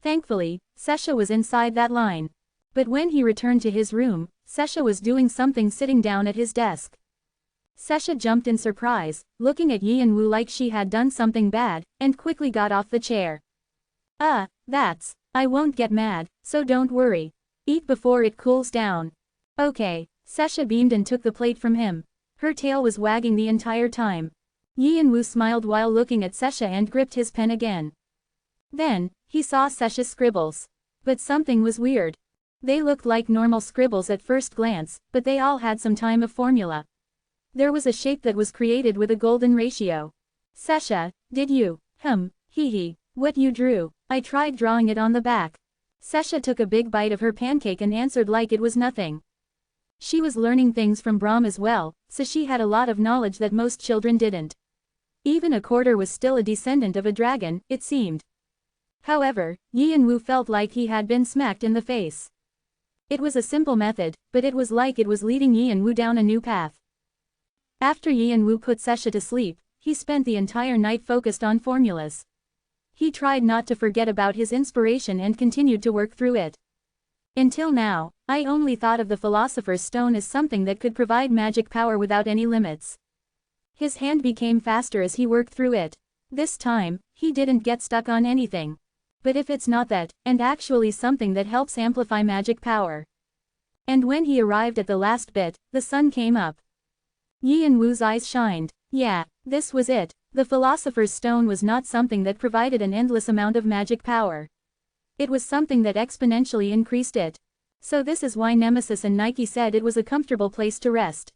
Thankfully, Sesha was inside that line. But when he returned to his room, Sesha was doing something sitting down at his desk. Sesha jumped in surprise, looking at Yin-woo like she had done something bad, and quickly got off the chair. I won't get mad, so don't worry. Eat before it cools down." "Okay." Sesha beamed and took the plate from him. Her tail was wagging the entire time. Yin-woo smiled while looking at Sesha and gripped his pen again. Then, he saw Sesha's scribbles. But something was weird. They looked like normal scribbles at first glance, but they all had some type of formula. There was a shape that was created with a golden ratio. "Sesha, did you, what you drew? I tried drawing it on the back." Sesha took a big bite of her pancake and answered like it was nothing. She was learning things from Brahm as well, so she had a lot of knowledge that most children didn't. Even a quarter was still a descendant of a dragon, it seemed. However, Yin-woo felt like he had been smacked in the face. It was a simple method, but it was like it was leading Yin-woo down a new path. After Yin-woo put Sesha to sleep, he spent the entire night focused on formulas. He tried not to forget about his inspiration and continued to work through it. "Until now, I only thought of the Philosopher's Stone as something that could provide magic power without any limits." His hand became faster as he worked through it. This time, he didn't get stuck on anything. But if it's not that, and actually something that helps amplify magic power. And when he arrived at the last bit, the sun came up. Yin-woo's eyes shined. Yeah, this was it. The Philosopher's Stone was not something that provided an endless amount of magic power. It was something that exponentially increased it. So this is why Nemesis and Nike said it was a comfortable place to rest.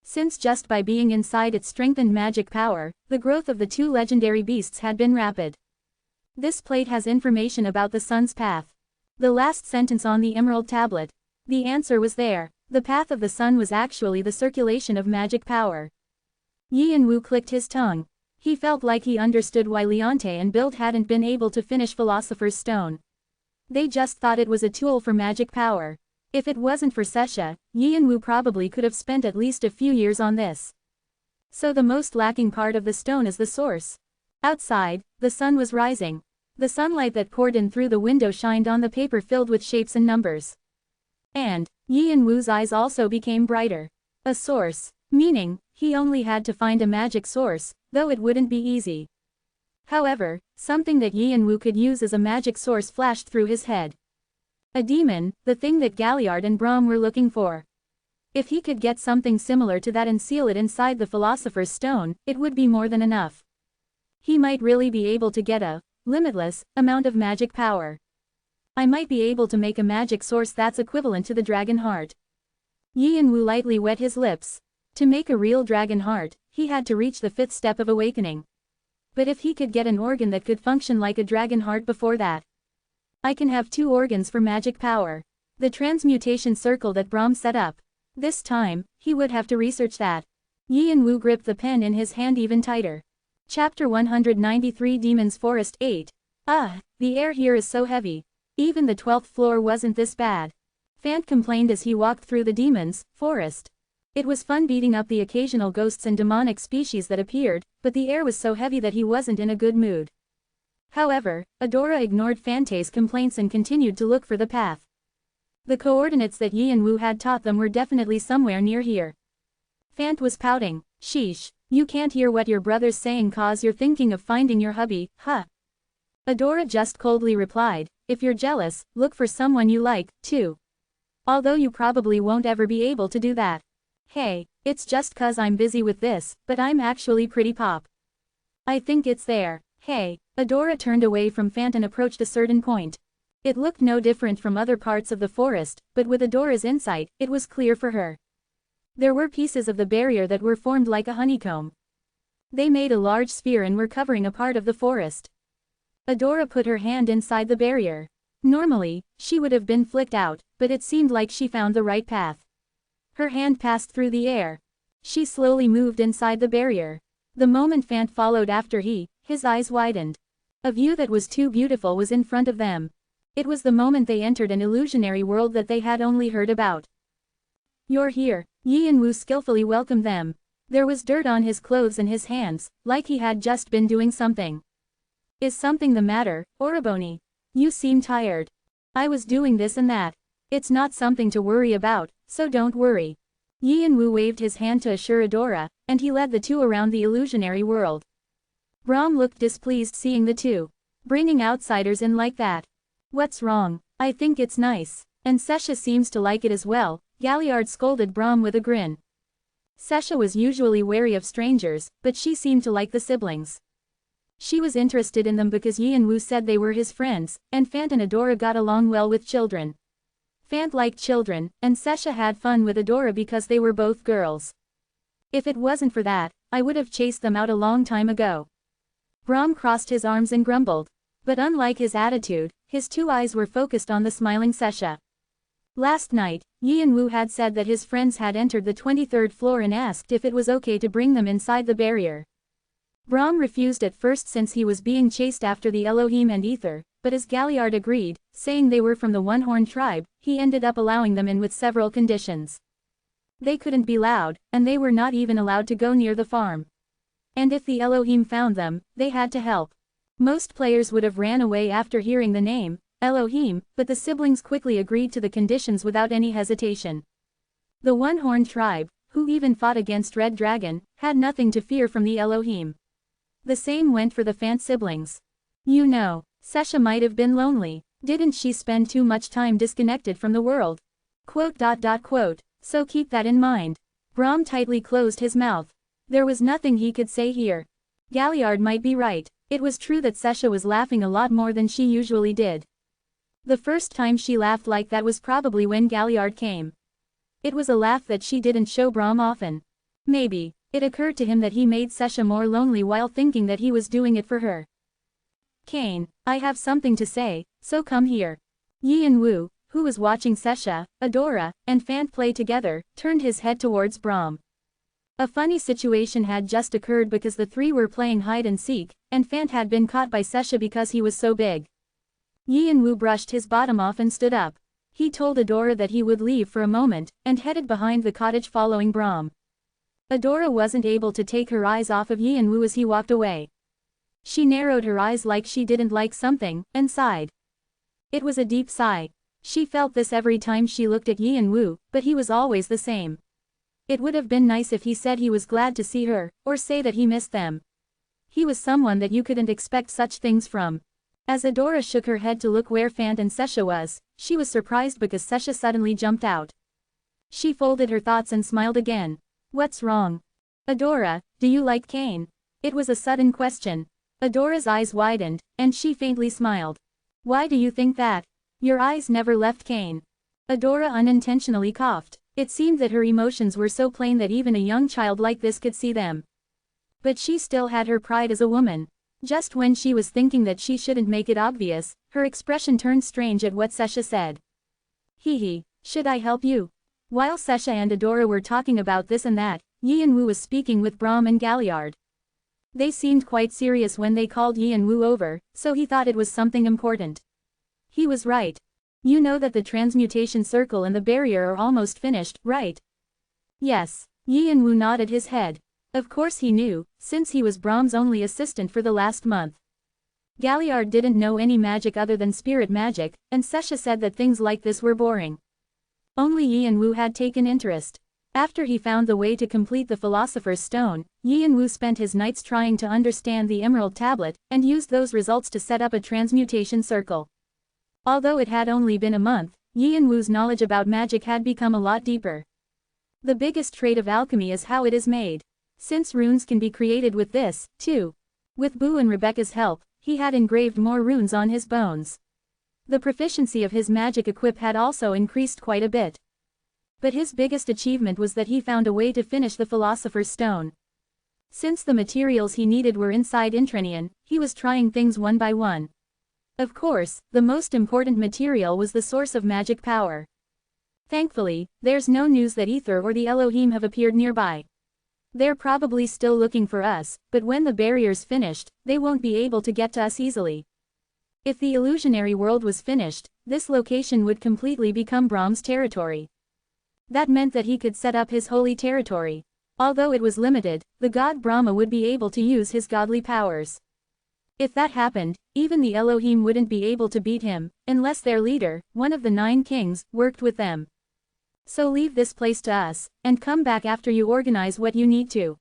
Since just by being inside it strengthened magic power, the growth of the two legendary beasts had been rapid. This plate has information about the sun's path. The last sentence on the emerald tablet. The answer was there. The path of the sun was actually the circulation of magic power. Yin-woo clicked his tongue. He felt like he understood why Leonte and Bild hadn't been able to finish Philosopher's Stone. They just thought it was a tool for magic power. If it wasn't for Sesha, Yin-woo probably could have spent at least a few years on this. So the most lacking part of the stone is the source. Outside, the sun was rising. The sunlight that poured in through the window shined on the paper filled with shapes and numbers. And, Yin-woo's eyes also became brighter. A source, meaning, he only had to find a magic source, though it wouldn't be easy. However, something that Yin-woo could use as a magic source flashed through his head. A demon, the thing that Galliard and Brahm were looking for. If he could get something similar to that and seal it inside the Philosopher's Stone, it would be more than enough. He might really be able to get a limitless amount of magic power. I might be able to make a magic source that's equivalent to the dragon heart. Yin-woo lightly wet his lips. To make a real dragon heart, he had to reach the 5th step of awakening. But if he could get an organ that could function like a dragon heart before that. I can have 2 organs for magic power. The transmutation circle that Brahm set up. This time, he would have to research that. Yin-woo gripped the pen in his hand even tighter. Chapter 193 Demon's Forest 8. The air here is so heavy. Even the 12th floor wasn't this bad. Fant complained as he walked through the demons' forest. It was fun beating up the occasional ghosts and demonic species that appeared, but the air was so heavy that he wasn't in a good mood. However, Adora ignored Fante's complaints and continued to look for the path. The coordinates that Yi and Wu had taught them were definitely somewhere near here. Fant was pouting. Sheesh, you can't hear what your brother's saying cause you're thinking of finding your hubby, huh? Adora just coldly replied, if you're jealous, look for someone you like, too. Although you probably won't ever be able to do that. Hey, it's just cause I'm busy with this, but I'm actually pretty pop. I think it's there. Hey, Adora turned away from Fant and approached a certain point. It looked no different from other parts of the forest, but with Adora's insight, it was clear for her. There were pieces of the barrier that were formed like a honeycomb. They made a large sphere and were covering a part of the forest. Adora put her hand inside the barrier. Normally, she would have been flicked out, but it seemed like she found the right path. Her hand passed through the air. She slowly moved inside the barrier. The moment Fant followed after his eyes widened. A view that was too beautiful was in front of them. It was the moment they entered an illusionary world that they had only heard about. You're here, Yi and Wu skillfully welcomed them. There was dirt on his clothes and his hands, like he had just been doing something. Is something the matter, Oroboni? You seem tired. I was doing this and that. It's not something to worry about, so don't worry. Yi and Wu waved his hand to assure Adora, and he led the two around the illusionary world. Brahm looked displeased seeing the two. Bringing outsiders in like that. What's wrong? I think it's nice. And Sesha seems to like it as well, Galliard scolded Brahm with a grin. Sesha was usually wary of strangers, but she seemed to like the siblings. She was interested in them because Yi and Wu said they were his friends, and Fant and Adora got along well with children. Fant liked children, and Sesha had fun with Adora because they were both girls. If it wasn't for that, I would have chased them out a long time ago. Brahm crossed his arms and grumbled. But unlike his attitude, his two eyes were focused on the smiling Sesha. Last night, Yi and Wu had said that his friends had entered the 23rd floor and asked if it was okay to bring them inside the barrier. Brahm refused at first since he was being chased after the Elohim and Ether, but as Galliard agreed, saying they were from the One-Horn tribe, he ended up allowing them in with several conditions. They couldn't be loud, and they were not even allowed to go near the farm. And if the Elohim found them, they had to help. Most players would have ran away after hearing the name, Elohim, but the siblings quickly agreed to the conditions without any hesitation. The One-Horn tribe, who even fought against Red Dragon, had nothing to fear from the Elohim. The same went for the Fant siblings. You know, Sesha might have been lonely. Didn't she spend too much time disconnected from the world? So keep that in mind. Brahm tightly closed his mouth. There was nothing he could say here. Galliard might be right. It was true that Sesha was laughing a lot more than she usually did. The first time she laughed like that was probably when Galliard came. It was a laugh that she didn't show Brahm often. Maybe. It occurred to him that he made Sesha more lonely while thinking that he was doing it for her. Kane, I have something to say, so come here. Yi and Wu, who was watching Sesha, Adora, and Fant play together, turned his head towards Brahm. A funny situation had just occurred because the three were playing hide and seek, and Fant had been caught by Sesha because he was so big. Yi and Wu brushed his bottom off and stood up. He told Adora that he would leave for a moment, and headed behind the cottage following Brahm. Adora wasn't able to take her eyes off of Yi and Wu as he walked away. She narrowed her eyes like she didn't like something, and sighed. It was a deep sigh. She felt this every time she looked at Yi and Wu, but he was always the same. It would have been nice if he said he was glad to see her, or say that he missed them. He was someone that you couldn't expect such things from. As Adora shook her head to look where Fant and Sesha was, she was surprised because Sesha suddenly jumped out. She folded her thoughts and smiled again. What's wrong? Adora, do you like Kane? It was a sudden question. Adora's eyes widened, and she faintly smiled. Why do you think that? Your eyes never left Kane. Adora unintentionally coughed. It seemed that her emotions were so plain that even a young child like this could see them. But she still had her pride as a woman. Just when she was thinking that she shouldn't make it obvious, her expression turned strange at what Sesha said. Hee, should I help you? While Sesha and Adora were talking about this and that, Yi and Wu was speaking with Brahm and Galliard. They seemed quite serious when they called Yi and Wu over, so he thought it was something important. He was right. You know that the transmutation circle and the barrier are almost finished, right? Yes. Yi and Wu nodded his head. Of course he knew, since he was Brahm's only assistant for the last month. Galliard didn't know any magic other than spirit magic, and Sesha said that things like this were boring. Only Yi and Wu had taken interest. After he found the way to complete the Philosopher's Stone, Yi and Wu spent his nights trying to understand the Emerald Tablet, and used those results to set up a transmutation circle. Although it had only been a month, Yi and Wu's knowledge about magic had become a lot deeper. The biggest trait of alchemy is how it is made. Since runes can be created with this, too. With Boo and Rebecca's help, he had engraved more runes on his bones. The proficiency of his magic equip had also increased quite a bit. But his biggest achievement was that he found a way to finish the Philosopher's Stone. Since the materials he needed were inside Intrenian, he was trying things one by one. Of course, the most important material was the source of magic power. Thankfully, there's no news that Ether or the Elohim have appeared nearby. They're probably still looking for us, but when the barrier's finished, they won't be able to get to us easily. If the illusionary world was finished, this location would completely become Brahm's territory. That meant that he could set up his holy territory. Although it was limited, the god Brahma would be able to use his godly powers. If that happened, even the Elohim wouldn't be able to beat him, unless their leader, one of the 9 kings, worked with them. So leave this place to us, and come back after you organize what you need to.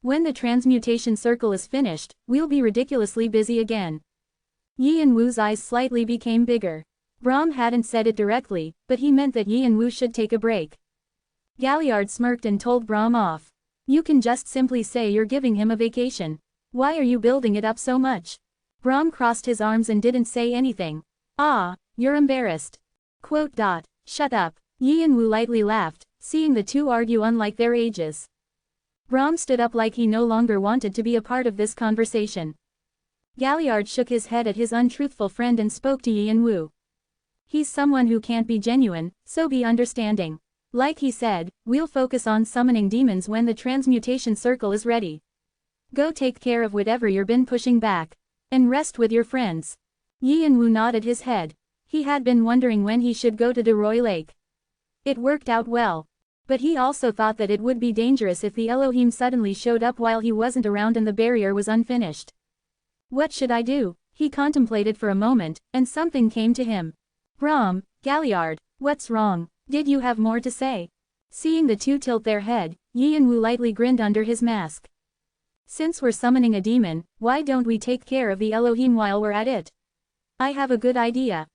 When the transmutation circle is finished, we'll be ridiculously busy again. Yi and Wu's eyes slightly became bigger. Brahm hadn't said it directly, but he meant that Yi and Wu should take a break. Galliard smirked and told Brahm off. You can just simply say you're giving him a vacation. Why are you building it up so much? Brahm crossed his arms and didn't say anything. Ah, you're embarrassed. Shut up. Yi and Wu lightly laughed, seeing the two argue unlike their ages. Brahm stood up like he no longer wanted to be a part of this conversation. Galliard shook his head at his untruthful friend and spoke to Yi and Wu. He's someone who can't be genuine, so be understanding. Like he said, we'll focus on summoning demons when the transmutation circle is ready. Go take care of whatever you've been pushing back. And rest with your friends. Yi and Wu nodded his head. He had been wondering when he should go to De Roy Lake. It worked out well. But he also thought that it would be dangerous if the Elohim suddenly showed up while he wasn't around and the barrier was unfinished. What should I do? He contemplated for a moment, and something came to him. Brahm, Galliard, what's wrong? Did you have more to say? Seeing the two tilt their head, Yi and Wu lightly grinned under his mask. Since we're summoning a demon, why don't we take care of the Elohim while we're at it? I have a good idea.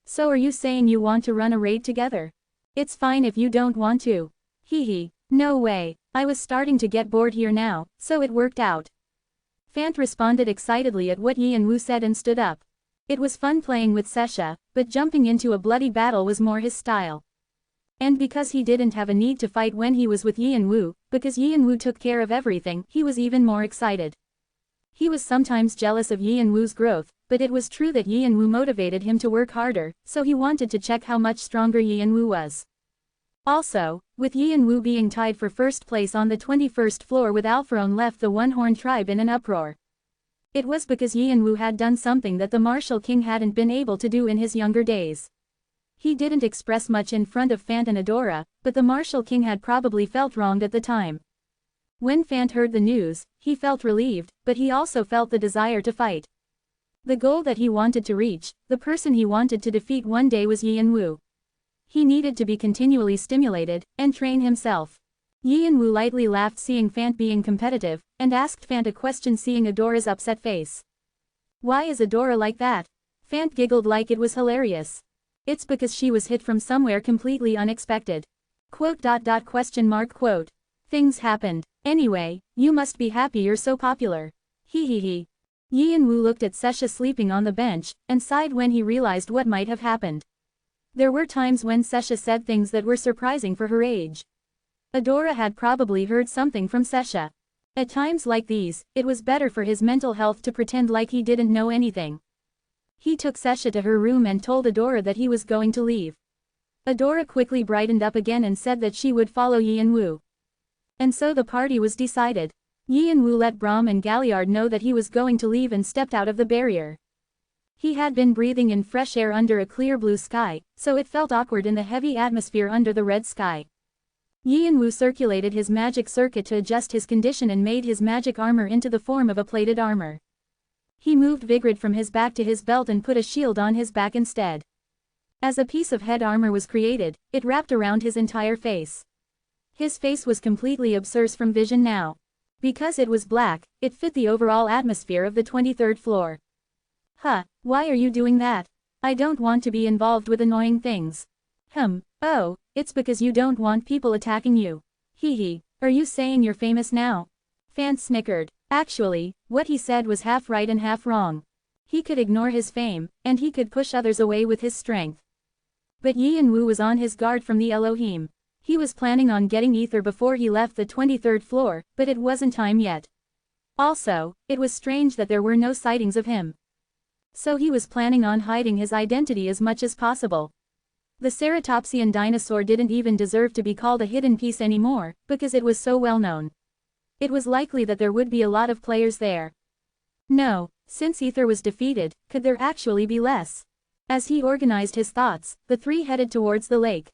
So are you saying you want to run a raid together? It's fine if you don't want to. Hee. No way. I was starting to get bored here now, so it worked out. Fant responded excitedly at what Yi and Wu said and stood up. It was fun playing with Sesha, but jumping into a bloody battle was more his style. And because he didn't have a need to fight when he was with Yi and Wu, because Yi and Wu took care of everything, he was even more excited. He was sometimes jealous of Yi and Wu's growth, but it was true that Yi and Wu motivated him to work harder, so he wanted to check how much stronger Yi and Wu was. Also, with Yi and Wu being tied for first place on the 21st floor with Alpharon left the One-Horn tribe in an uproar. It was because Yi and Wu had done something that the Martial King hadn't been able to do in his younger days. He didn't express much in front of Fant and Adora, but the Martial King had probably felt wronged at the time. When Fant heard the news, he felt relieved, but he also felt the desire to fight. The goal that he wanted to reach, the person he wanted to defeat one day was Yi and Wu. He needed to be continually stimulated, and train himself. Yi and Wu lightly laughed seeing Fant being competitive, and asked Fant a question seeing Adora's upset face. Why is Adora like that? Fant giggled like it was hilarious. It's because she was hit from somewhere completely unexpected. Things happened. Anyway, you must be happy you're so popular. Hee. Yi and Wu looked at Sesha sleeping on the bench, and sighed when he realized what might have happened. There were times when Sesha said things that were surprising for her age. Adora had probably heard something from Sesha. At times like these, it was better for his mental health to pretend like he didn't know anything. He took Sesha to her room and told Adora that he was going to leave. Adora quickly brightened up again and said that she would follow Yi and Wu. And so the party was decided. Yi and Wu let Brahm and Galliard know that he was going to leave and stepped out of the barrier. He had been breathing in fresh air under a clear blue sky, so it felt awkward in the heavy atmosphere under the red sky. Yi and Wu circulated his magic circuit to adjust his condition and made his magic armor into the form of a plated armor. He moved Vigrid from his back to his belt and put a shield on his back instead. As a piece of head armor was created, it wrapped around his entire face. His face was completely obscured from vision now. Because it was black, it fit the overall atmosphere of the 23rd floor. Huh, why are you doing that? I don't want to be involved with annoying things. Oh, it's because you don't want people attacking you. Hee hee, are you saying you're famous now? Vance snickered. Actually, what he said was half right and half wrong. He could ignore his fame, and he could push others away with his strength. But Yi and Wu was on his guard from the Elohim. He was planning on getting ether before he left the 23rd floor, but it wasn't time yet. Also, it was strange that there were no sightings of him. So he was planning on hiding his identity as much as possible. The ceratopsian dinosaur didn't even deserve to be called a hidden piece anymore, because it was so well known. It was likely that there would be a lot of players there. No, since ether was defeated, could there actually be less? As he organized his thoughts, the three headed towards the lake.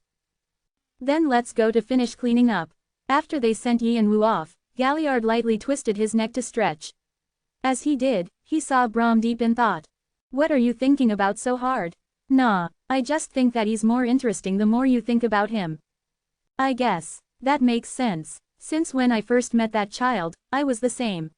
Then let's go to finish cleaning up. After they sent Yi and Wu off, Galliard lightly twisted his neck to stretch. As he did, he saw Brahm deep in thought. What are you thinking about so hard? Nah, I just think that he's more interesting the more you think about him. I guess, that makes sense. Since when I first met that child, I was the same.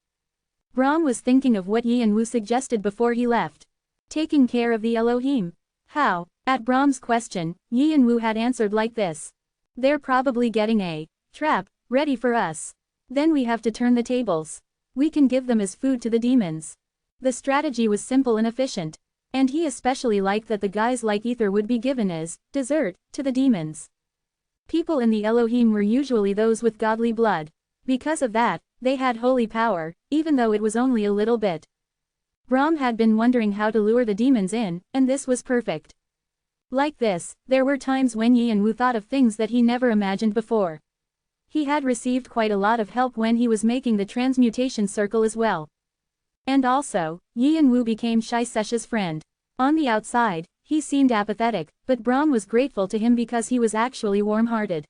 Brahm was thinking of what Yi and Wu suggested before he left. Taking care of the Elohim. How? At Brahm's question, Yi and Wu had answered like this. They're probably getting a trap ready for us. Then we have to turn the tables. We can give them as food to the demons. The strategy was simple and efficient. And he especially liked that the guys like Ether would be given as dessert to the demons. People in the Elohim were usually those with godly blood. Because of that, they had holy power, even though it was only a little bit. Brahm had been wondering how to lure the demons in, and this was perfect. Like this, there were times when Yi and Wu thought of things that he never imagined before. He had received quite a lot of help when he was making the transmutation circle as well. And also, Yi and Wu became Shai Sesha's friend. On the outside, he seemed apathetic, but Brahm was grateful to him because he was actually warm-hearted.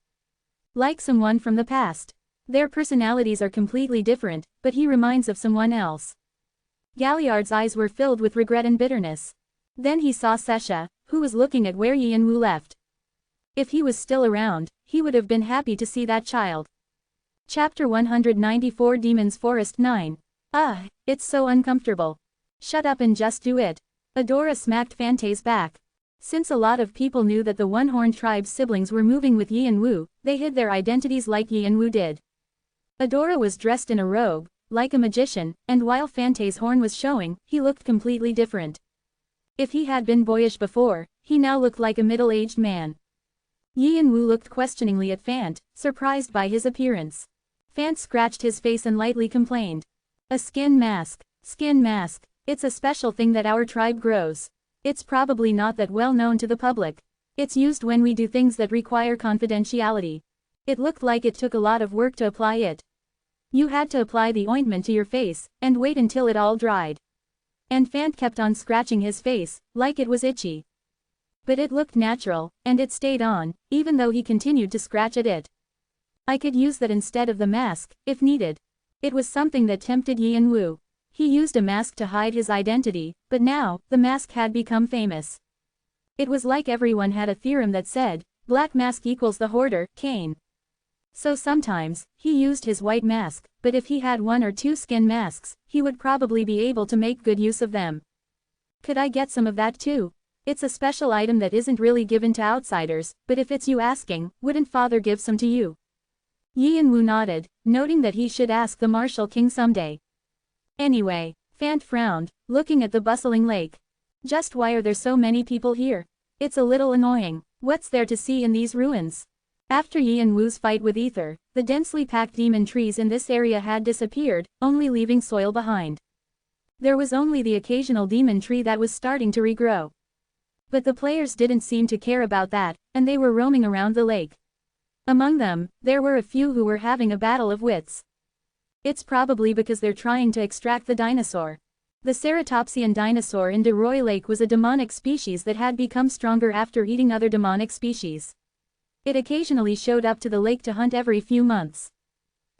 Like someone from the past. Their personalities are completely different, but he reminds of someone else. Galliard's eyes were filled with regret and bitterness. Then he saw Sesha, who was looking at where Yi and Wu left. If he was still around, he would have been happy to see that child. Chapter 194 Demon's Forest 9. It's so uncomfortable. Shut up and just do it. Adora smacked Fante's back. Since a lot of people knew that the One-Horn tribe's siblings were moving with Yi and Wu, they hid their identities like Yi and Wu did. Adora was dressed in a robe, like a magician, and while Fante's horn was showing, he looked completely different. If he had been boyish before, he now looked like a middle-aged man. Yi and Wu looked questioningly at Fant, surprised by his appearance. Fant scratched his face and lightly complained. A skin mask. Skin mask. It's a special thing that our tribe grows. It's probably not that well known to the public. It's used when we do things that require confidentiality. It looked like it took a lot of work to apply it. You had to apply the ointment to your face, and wait until it all dried. And Fant kept on scratching his face, like it was itchy. But it looked natural, and it stayed on, even though he continued to scratch at it. I could use that instead of the mask, if needed. It was something that tempted Yi and Wu. He used a mask to hide his identity, but now, the mask had become famous. It was like everyone had a theorem that said, black mask equals the hoarder, Kane. So sometimes, he used his white mask, but if he had one or two skin masks, he would probably be able to make good use of them. Could I get some of that too? It's a special item that isn't really given to outsiders, but if it's you asking, wouldn't father give some to you? Yi and Wu nodded, noting that he should ask the Martial King someday. Anyway, Fant frowned, looking at the bustling lake. Just why are there so many people here? It's a little annoying. What's there to see in these ruins? After Yi and Wu's fight with Ether, the densely packed demon trees in this area had disappeared, only leaving soil behind. There was only the occasional demon tree that was starting to regrow. But the players didn't seem to care about that, and they were roaming around the lake. Among them, there were a few who were having a battle of wits. It's probably because they're trying to extract the dinosaur. The ceratopsian dinosaur in De Roy Lake was a demonic species that had become stronger after eating other demonic species. It occasionally showed up to the lake to hunt every few months.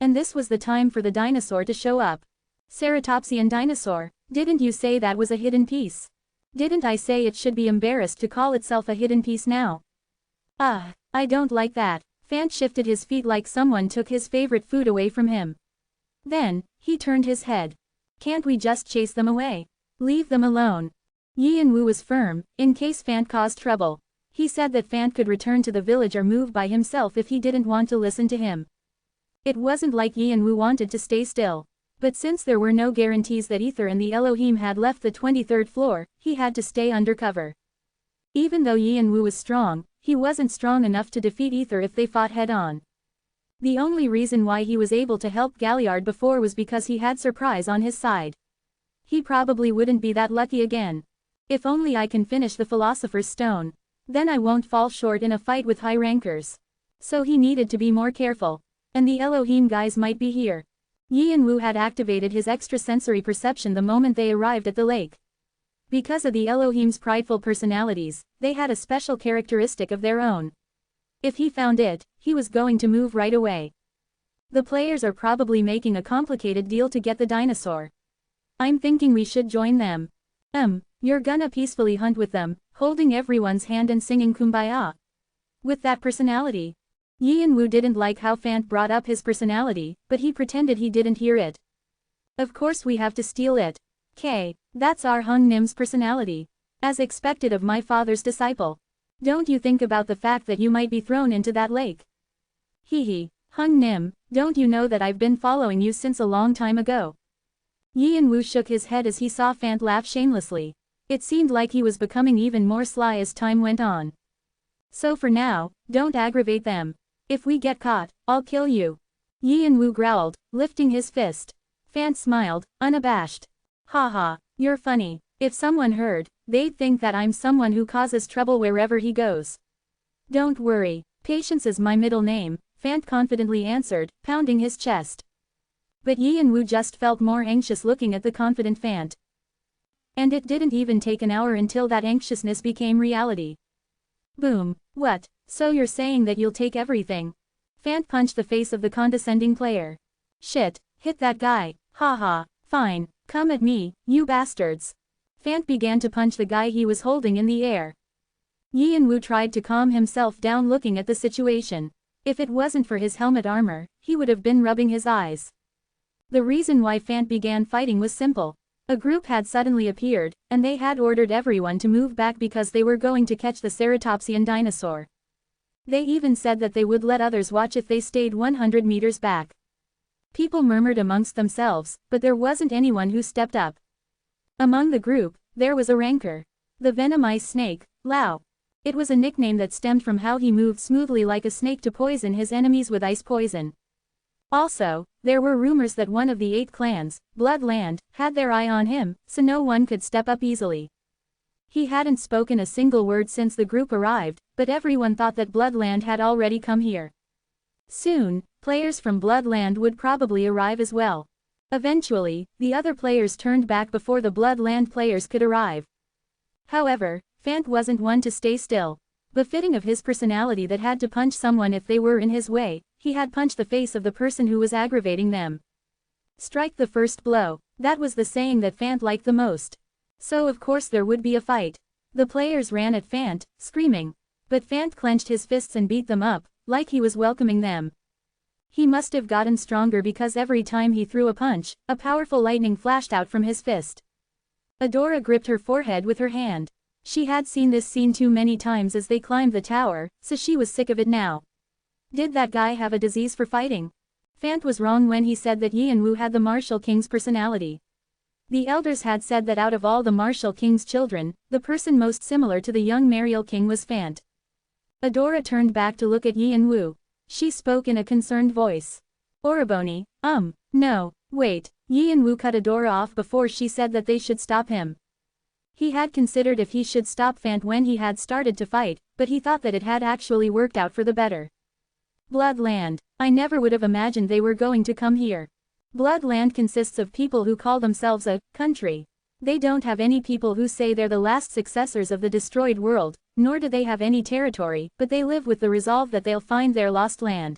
And this was the time for the dinosaur to show up. Ceratopsian dinosaur, didn't you say that was a hidden piece? Didn't I say it should be embarrassed to call itself a hidden piece now? I don't like that. Fant shifted his feet like someone took his favorite food away from him. Then, he turned his head. Can't we just chase them away? Leave them alone. Yi and Wu was firm, in case Fant caused trouble. He said that Fant could return to the village or move by himself if he didn't want to listen to him. It wasn't like Yi and Wu wanted to stay still. But since there were no guarantees that Ether and the Elohim had left the 23rd floor, he had to stay undercover. Even though Yi and Wu was strong, he wasn't strong enough to defeat Ether if they fought head-on. The only reason why he was able to help Galliard before was because he had Surprise on his side. He probably wouldn't be that lucky again. If only I can finish the Philosopher's Stone. Then I won't fall short in a fight with high rankers. So he needed to be more careful. And the Elohim guys might be here. Yi and Wu had activated his extrasensory perception the moment they arrived at the lake. Because of the Elohim's prideful personalities, they had a special characteristic of their own. If he found it, he was going to move right away. The players are probably making a complicated deal to get the dinosaur. I'm thinking we should join them. You're gonna peacefully hunt with them, holding everyone's hand and singing Kumbaya. With that personality. Yi and Wu didn't like how Fant brought up his personality, but he pretended he didn't hear it. Of course we have to steal it. That's our Hung Nim's personality. As expected of my father's disciple. Don't you think about the fact that you might be thrown into that lake? Hee. Hung Nim, don't you know that I've been following you since a long time ago? Yi and Wu shook his head as he saw Fant laugh shamelessly. It seemed like he was becoming even more sly as time went on. So for now, don't aggravate them. If we get caught, I'll kill you. Yi and Wu growled, lifting his fist. Fant smiled, unabashed. Haha, you're funny. If someone heard, they'd think that I'm someone who causes trouble wherever he goes. Don't worry, Patience is my middle name, Fant confidently answered, pounding his chest. But Yi and Wu just felt more anxious looking at the confident Fant. And it didn't even take an hour until that anxiousness became reality. Boom, what, so you're saying that you'll take everything? Fant punched the face of the condescending player. Shit, hit that guy, haha, fine, come at me, you bastards. Fant began to punch the guy he was holding in the air. Yi and Wu tried to calm himself down looking at the situation. If it wasn't for his helmet armor, he would have been rubbing his eyes. The reason why Fant began fighting was simple. A group had suddenly appeared, and they had ordered everyone to move back because they were going to catch the ceratopsian dinosaur. They even said that they would let others watch if they stayed 100 meters back. People murmured amongst themselves, but there wasn't anyone who stepped up. Among the group, there was a rancor. The venomized snake, Lao. It was a nickname that stemmed from how he moved smoothly like a snake to poison his enemies with ice poison. Also, there were rumors that one of the 8 clans, Bloodland, had their eye on him, so no one could step up easily. He hadn't spoken a single word since the group arrived, but everyone thought that Bloodland had already come here. Soon, players from Bloodland would probably arrive as well. Eventually, the other players turned back before the Bloodland players could arrive. However, Fant wasn't one to stay still. Befitting of his personality that had to punch someone if they were in his way, he had punched the face of the person who was aggravating them. Strike the first blow, that was the saying that Fant liked the most. So of course there would be a fight. The players ran at Fant, screaming. But Fant clenched his fists and beat them up, like he was welcoming them. He must have gotten stronger because every time he threw a punch, a powerful lightning flashed out from his fist. Adora gripped her forehead with her hand. She had seen this scene too many times as they climbed the tower, so she was sick of it now. Did that guy have a disease for fighting? Fant was wrong when he said that Yi and Wu had the Martial King's personality. The elders had said that out of all the Martial King's children, the person most similar to the young Mariel King was Fant. Adora turned back to look at Yi and Wu. She spoke in a concerned voice. Oriboni, no, wait, Yi and Wu cut Adora off before she said that they should stop him. He had considered if he should stop Fant when he had started to fight, but he thought that it had actually worked out for the better. Bloodland, I never would have imagined they were going to come here. Bloodland consists of people who call themselves a country. They don't have any people who say they're the last successors of the destroyed world, nor do they have any territory, but they live with the resolve that they'll find their lost land.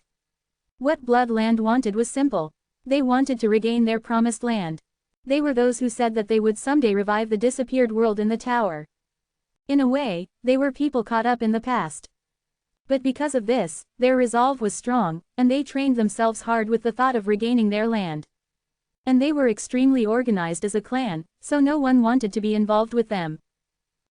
What Bloodland wanted was simple. They wanted to regain their promised land. They were those who said that they would someday revive the disappeared world in the tower. In a way, they were people caught up in the past. But because of this, their resolve was strong, and they trained themselves hard with the thought of regaining their land. And they were extremely organized as a clan, so no one wanted to be involved with them.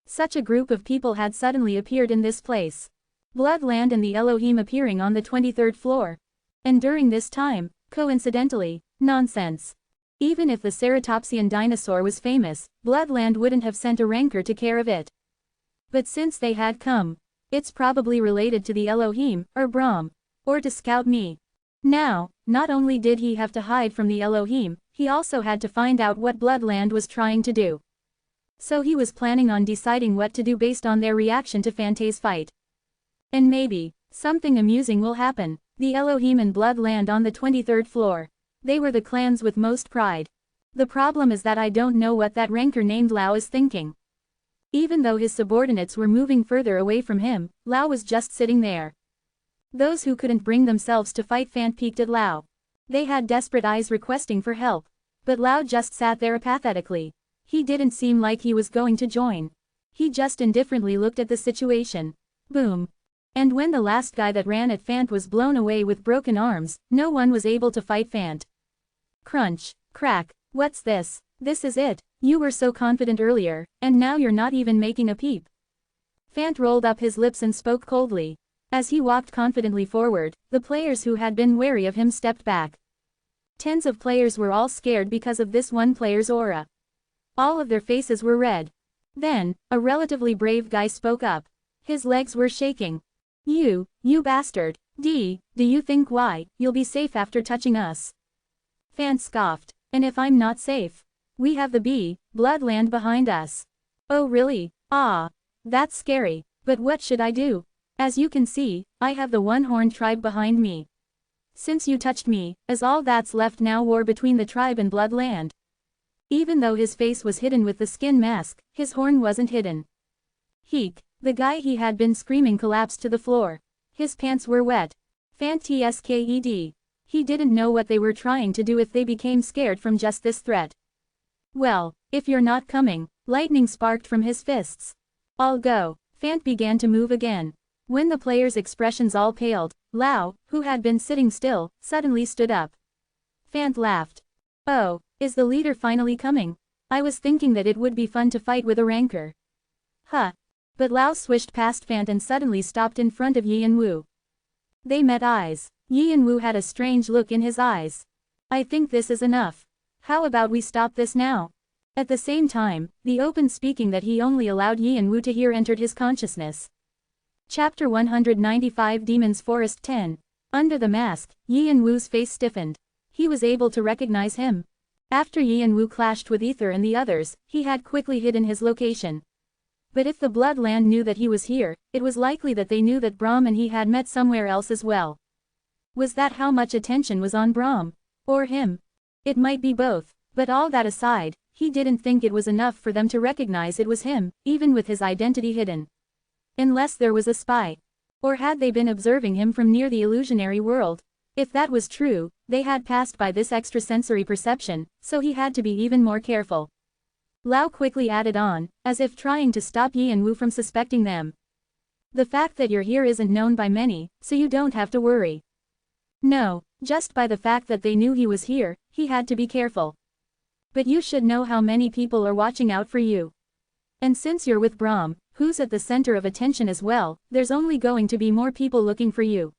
Such a group of people had suddenly appeared in this place. Bloodland and the Elohim appearing on the 23rd floor. And during this time, coincidentally, nonsense. Even if the ceratopsian dinosaur was famous, Bloodland wouldn't have sent a ranker to care of it. But since they had come, it's probably related to the Elohim, or Brahm, or to scout me. Now, not only did he have to hide from the Elohim, he also had to find out what Bloodland was trying to do. So he was planning on deciding what to do based on their reaction to Fante's fight. And maybe, something amusing will happen. The Elohim and Bloodland on the 23rd floor. They were the clans with most pride. The problem is that I don't know what that ranker named Lao is thinking. Even though his subordinates were moving further away from him, Lao was just sitting there. Those who couldn't bring themselves to fight Fant peeked at Lao. They had desperate eyes requesting for help. But Lao just sat there apathetically. He didn't seem like he was going to join. He just indifferently looked at the situation. Boom. And when the last guy that ran at Fant was blown away with broken arms, no one was able to fight Fant. Crunch. Crack. What's this? This is it. You were so confident earlier, and now you're not even making a peep. Fant rolled up his lips and spoke coldly. As he walked confidently forward, the players who had been wary of him stepped back. Tens of players were all scared because of this one player's aura. All of their faces were red. Then, a relatively brave guy spoke up. His legs were shaking. You bastard. Do you think you'll be safe after touching us? Fant scoffed. And if I'm not safe? We have the Bloodland behind us. Oh really? Ah. That's scary. But what should I do? As you can see, I have the one-horned tribe behind me. Since you touched me, is all that's left now war between the tribe and Bloodland. Even though his face was hidden with the skin mask, his horn wasn't hidden. Heek. The guy he had been screaming collapsed to the floor. His pants were wet. Fantasced. He didn't know what they were trying to do if they became scared from just this threat. Well, if you're not coming, lightning sparked from his fists. I'll go. Fant began to move again. When the players' expressions all paled, Lao, who had been sitting still, suddenly stood up. Fant laughed. Oh, is the leader finally coming? I was thinking that it would be fun to fight with a ranker. Huh. But Lao swished past Fant and suddenly stopped in front of Yi and Wu. They met eyes. Yi and Wu had a strange look in his eyes. I think this is enough. How about we stop this now? At the same time, the open speaking that he only allowed Yi and Wu to hear entered his consciousness. Chapter 195 Demon's Forest 10. Under the mask, Yi and Wu's face stiffened. He was able to recognize him. After Yi and Wu clashed with Ether and the others, he had quickly hidden his location. But if the Bloodland knew that he was here, it was likely that they knew that Brahm and he had met somewhere else as well. Was that how much attention was on Brahm? Or him? It might be both, but all that aside, he didn't think it was enough for them to recognize it was him, even with his identity hidden. Unless there was a spy. Or had they been observing him from near the illusionary world? If that was true, they had passed by this extrasensory perception, so he had to be even more careful. Lao quickly added on, as if trying to stop Yi and Wu from suspecting them. The fact that you're here isn't known by many, so you don't have to worry. No, just by the fact that they knew he was here, he had to be careful. But you should know how many people are watching out for you. And since you're with Brahm, who's at the center of attention as well, there's only going to be more people looking for you.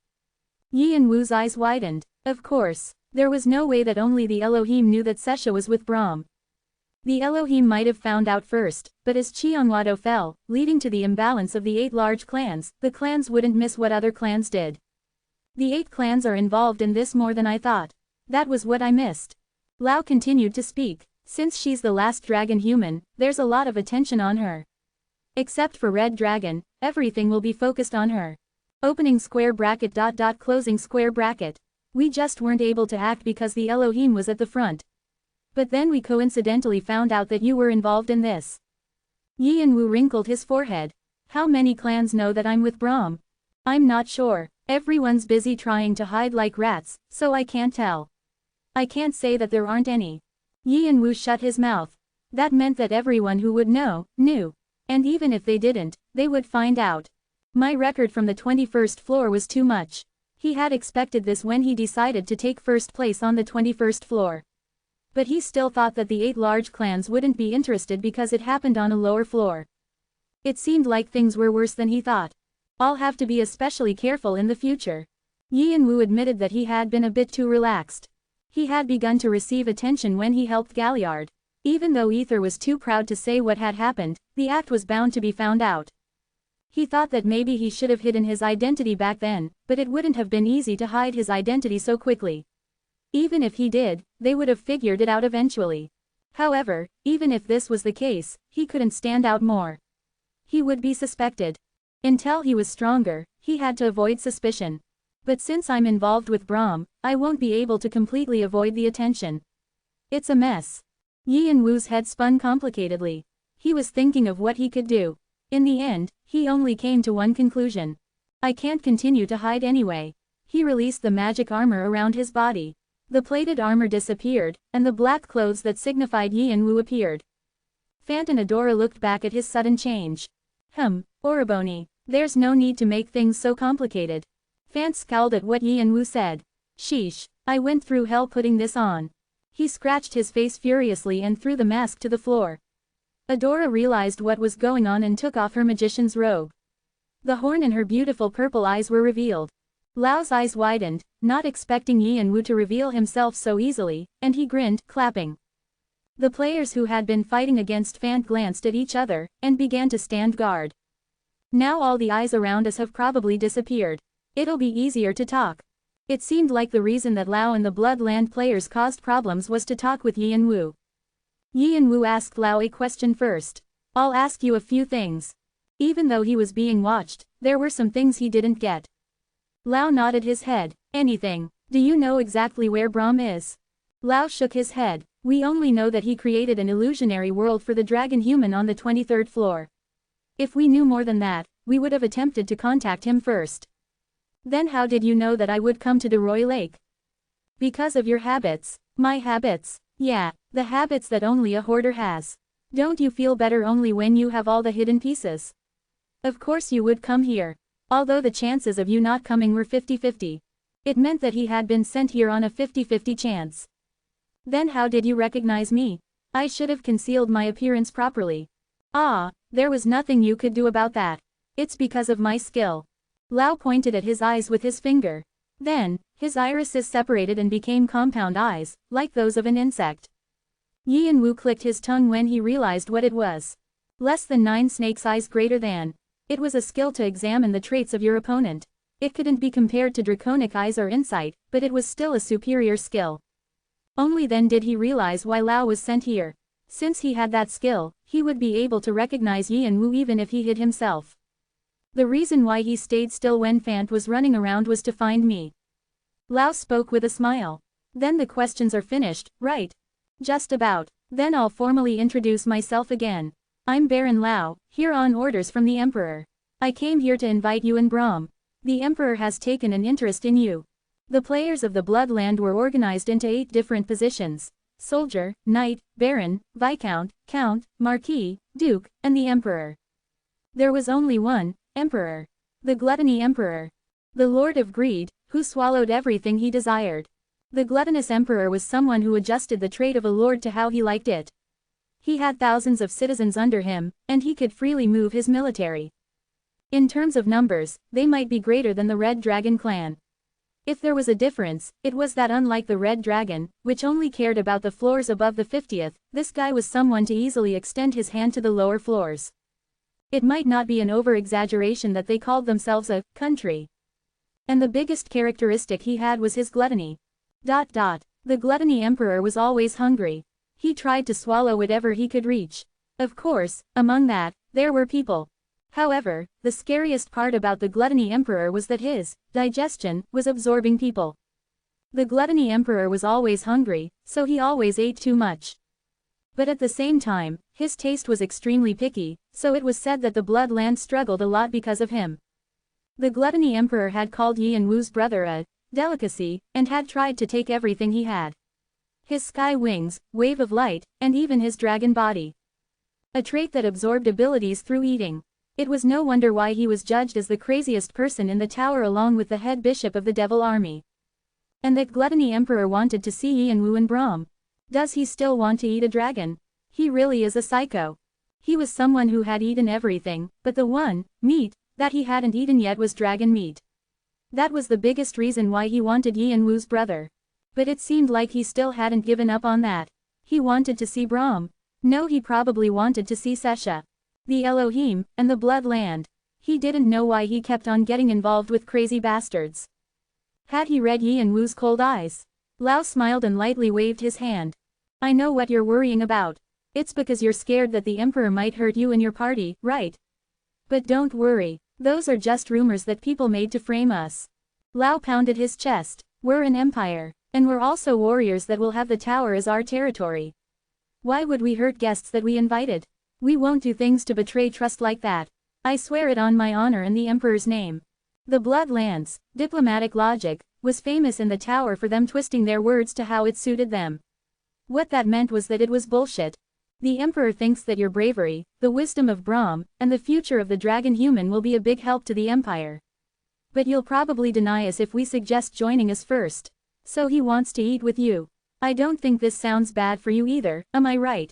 Yi and Wu's eyes widened. Of course, there was no way that only the Elohim knew that Sesha was with Brahm. The Elohim might have found out first, but as Cheonwado fell, leading to the imbalance of the 8 large clans, the clans wouldn't miss what other clans did. The 8 clans are involved in this more than I thought. That was what I missed. Lao continued to speak. Since she's the last dragon human, there's a lot of attention on her. Except for Red Dragon, everything will be focused on her. Opening square bracket .. Closing square bracket. We just weren't able to act because the Elohim was at the front. But then we coincidentally found out that you were involved in this. Yian-Wu wrinkled his forehead. How many clans know that I'm with Brahm? I'm not sure. Everyone's busy trying to hide like rats, so I can't tell. I can't say that there aren't any. Yian-Wu shut his mouth. That meant that everyone who would know, knew. And even if they didn't, they would find out. My record from the 21st floor was too much. He had expected this when he decided to take first place on the 21st floor. But he still thought that the 8 large clans wouldn't be interested because it happened on a lower floor. It seemed like things were worse than he thought. I'll have to be especially careful in the future. Yian-Wu admitted that he had been a bit too relaxed. He had begun to receive attention when he helped Galliard. Even though Ether was too proud to say what had happened, the act was bound to be found out. He thought that maybe he should have hidden his identity back then, but it wouldn't have been easy to hide his identity so quickly. Even if he did, they would have figured it out eventually. However, even if this was the case, he couldn't stand out more. He would be suspected. Until he was stronger, he had to avoid suspicion. But since I'm involved with Brahm, I won't be able to completely avoid the attention. It's a mess. Yian-Wu's head spun complicatedly. He was thinking of what he could do. In the end, he only came to one conclusion. I can't continue to hide anyway. He released the magic armor around his body. The plated armor disappeared, and the black clothes that signified Yian-Wu appeared. Fant and Adora looked back at his sudden change. Oriboni, there's no need to make things so complicated. Fant scowled at what Yian-Wu said. Sheesh, I went through hell putting this on. He scratched his face furiously and threw the mask to the floor. Adora realized what was going on and took off her magician's robe. The horn in her beautiful purple eyes were revealed. Lao's eyes widened, not expecting Yian-Wu to reveal himself so easily, and he grinned, clapping. The players who had been fighting against Fant glanced at each other, and began to stand guard. Now all the eyes around us have probably disappeared. It'll be easier to talk. It seemed like the reason that Lao and the Bloodland players caused problems was to talk with Yian-Wu. Yian-Wu asked Lao a question first. I'll ask you a few things. Even though he was being watched, there were some things he didn't get. Lao nodded his head. Anything. Do you know exactly where Brahm is? Lao shook his head. We only know that he created an illusionary world for the dragon human on the 23rd floor. If we knew more than that, we would have attempted to contact him first. Then how did you know that I would come to Deroy Lake? Because of your habits. My habits? Yeah, the habits that only a hoarder has. Don't you feel better only when you have all the hidden pieces? Of course you would come here. Although the chances of you not coming were 50-50. It meant that he had been sent here on a 50-50 chance. Then how did you recognize me? I should have concealed my appearance properly. Ah, there was nothing you could do about that. It's because of my skill. Lao pointed at his eyes with his finger. Then, his irises separated and became compound eyes, like those of an insect. Yian-Wu clicked his tongue when he realized what it was. Less than 9 snake's eyes greater than. It was a skill to examine the traits of your opponent. It couldn't be compared to draconic eyes or insight, but it was still a superior skill. Only then did he realize why Lao was sent here. Since he had that skill, he would be able to recognize Yian-Wu even if he hid himself. The reason why he stayed still when Fant was running around was to find me. Lao spoke with a smile. Then the questions are finished, right? Just about. Then I'll formally introduce myself again. I'm Baron Lao, here on orders from the Emperor. I came here to invite you and Brahm. The Emperor has taken an interest in you. The players of the Bloodland were organized into 8 different positions: Soldier, Knight, Baron, Viscount, Count, Marquis, Duke, and the Emperor. There was only one, Emperor. The Gluttony Emperor. The Lord of Greed, who swallowed everything he desired. The gluttonous Emperor was someone who adjusted the trait of a lord to how he liked it. He had thousands of citizens under him, and he could freely move his military. In terms of numbers, they might be greater than the Red Dragon clan. If there was a difference, it was that unlike the Red Dragon, which only cared about the floors above the 50th, this guy was someone to easily extend his hand to the lower floors. It might not be an over-exaggeration that they called themselves a country. And the biggest characteristic he had was his gluttony. The Gluttony Emperor was always hungry. He tried to swallow whatever he could reach. Of course, among that, there were people. However, the scariest part about the Gluttony Emperor was that his digestion was absorbing people. The gluttony emperor was always hungry, so he always ate too much. But at the same time, his taste was extremely picky, so it was said that the bloodland struggled a lot because of him. The gluttony emperor had called Yi and Wu's brother a delicacy, and had tried to take everything he had. His sky wings, wave of light, and even his dragon body. A trait that absorbed abilities through eating. It was no wonder why he was judged as the craziest person in the tower along with the head bishop of the devil army. And that gluttony emperor wanted to see Yi and Wu and Brahm. Does he still want to eat a dragon? He really is a psycho. He was someone who had eaten everything, but the one meat that he hadn't eaten yet was dragon meat. That was the biggest reason why he wanted Yi and Wu's brother. But it seemed like he still hadn't given up on that. He wanted to see Brahm. No, he probably wanted to see Sesha. The Elohim, and the bloodland. He didn't know why he kept on getting involved with crazy bastards. Had he read Yi and Wu's cold eyes? Lao smiled and lightly waved his hand. I know what you're worrying about. It's because you're scared that the emperor might hurt you and your party, right? But don't worry, those are just rumors that people made to frame us. Lao pounded his chest. We're an empire, and we're also warriors that will have the tower as our territory. Why would we hurt guests that we invited? We won't do things to betray trust like that. I swear it on my honor and the emperor's name. The bloodlands, diplomatic logic, was famous in the tower for them twisting their words to how it suited them. What that meant was that it was bullshit. The emperor thinks that your bravery, the wisdom of Brahm, and the future of the dragon human will be a big help to the empire. But you'll probably deny us if we suggest joining us first. So he wants to eat with you. I don't think this sounds bad for you either, am I right?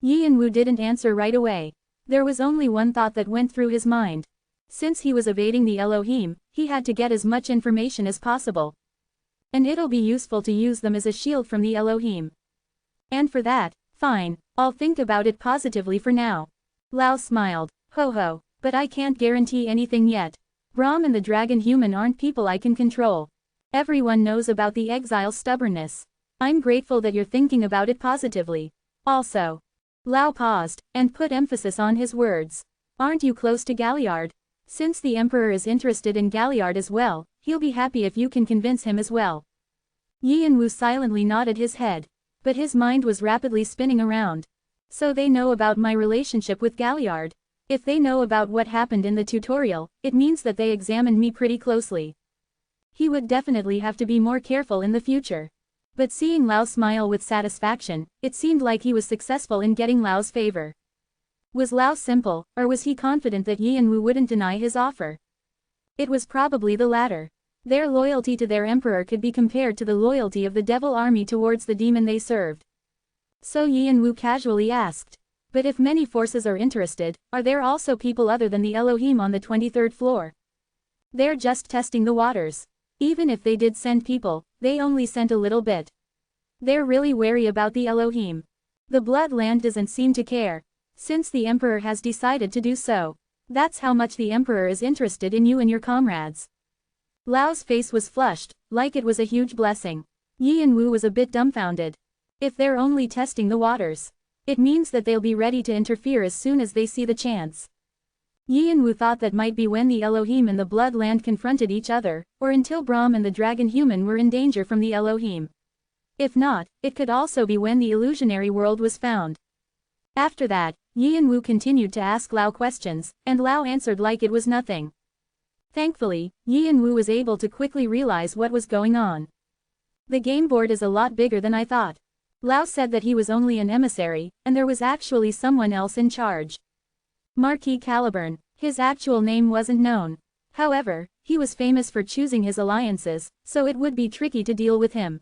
Yi and Wu didn't answer right away. There was only one thought that went through his mind. Since he was evading the Elohim, he had to get as much information as possible. And it'll be useful to use them as a shield from the Elohim. And for that, fine, I'll think about it positively for now. Lao smiled. Ho ho, but I can't guarantee anything yet. Brahm and the dragon human aren't people I can control. Everyone knows about the exile's stubbornness. I'm grateful that you're thinking about it positively. Also. Lao paused, and put emphasis on his words. Aren't you close to Galliard? Since the emperor is interested in Galliard as well, he'll be happy if you can convince him as well. Yi and Wu silently nodded his head. But his mind was rapidly spinning around. So they know about my relationship with Galliard. If they know about what happened in the tutorial, it means that they examined me pretty closely. He would definitely have to be more careful in the future. But seeing Lao smile with satisfaction, it seemed like he was successful in getting Lao's favor. Was Lao simple, or was he confident that Yi and Wu wouldn't deny his offer? It was probably the latter. Their loyalty to their emperor could be compared to the loyalty of the devil army towards the demon they served. So Yi and Wu casually asked. But if many forces are interested, are there also people other than the Elohim on the 23rd floor? They're just testing the waters. Even if they did send people, they only sent a little bit. They're really wary about the Elohim. The bloodland doesn't seem to care. Since the emperor has decided to do so. That's how much the emperor is interested in you and your comrades. Lao's face was flushed, like it was a huge blessing. Yi and Wu was a bit dumbfounded. If they're only testing the waters, it means that they'll be ready to interfere as soon as they see the chance. Yi and Wu thought that might be when the Elohim and the bloodland confronted each other, or until Brahm and the dragon human were in danger from the Elohim. If not, it could also be when the illusionary world was found. After that, Yi and Wu continued to ask Lao questions, and Lao answered like it was nothing. Thankfully, Yi and Wu was able to quickly realize what was going on. The game board is a lot bigger than I thought. Lao said that he was only an emissary, and there was actually someone else in charge. Marquis Caliburn. His actual name wasn't known. However, he was famous for choosing his alliances, so it would be tricky to deal with him.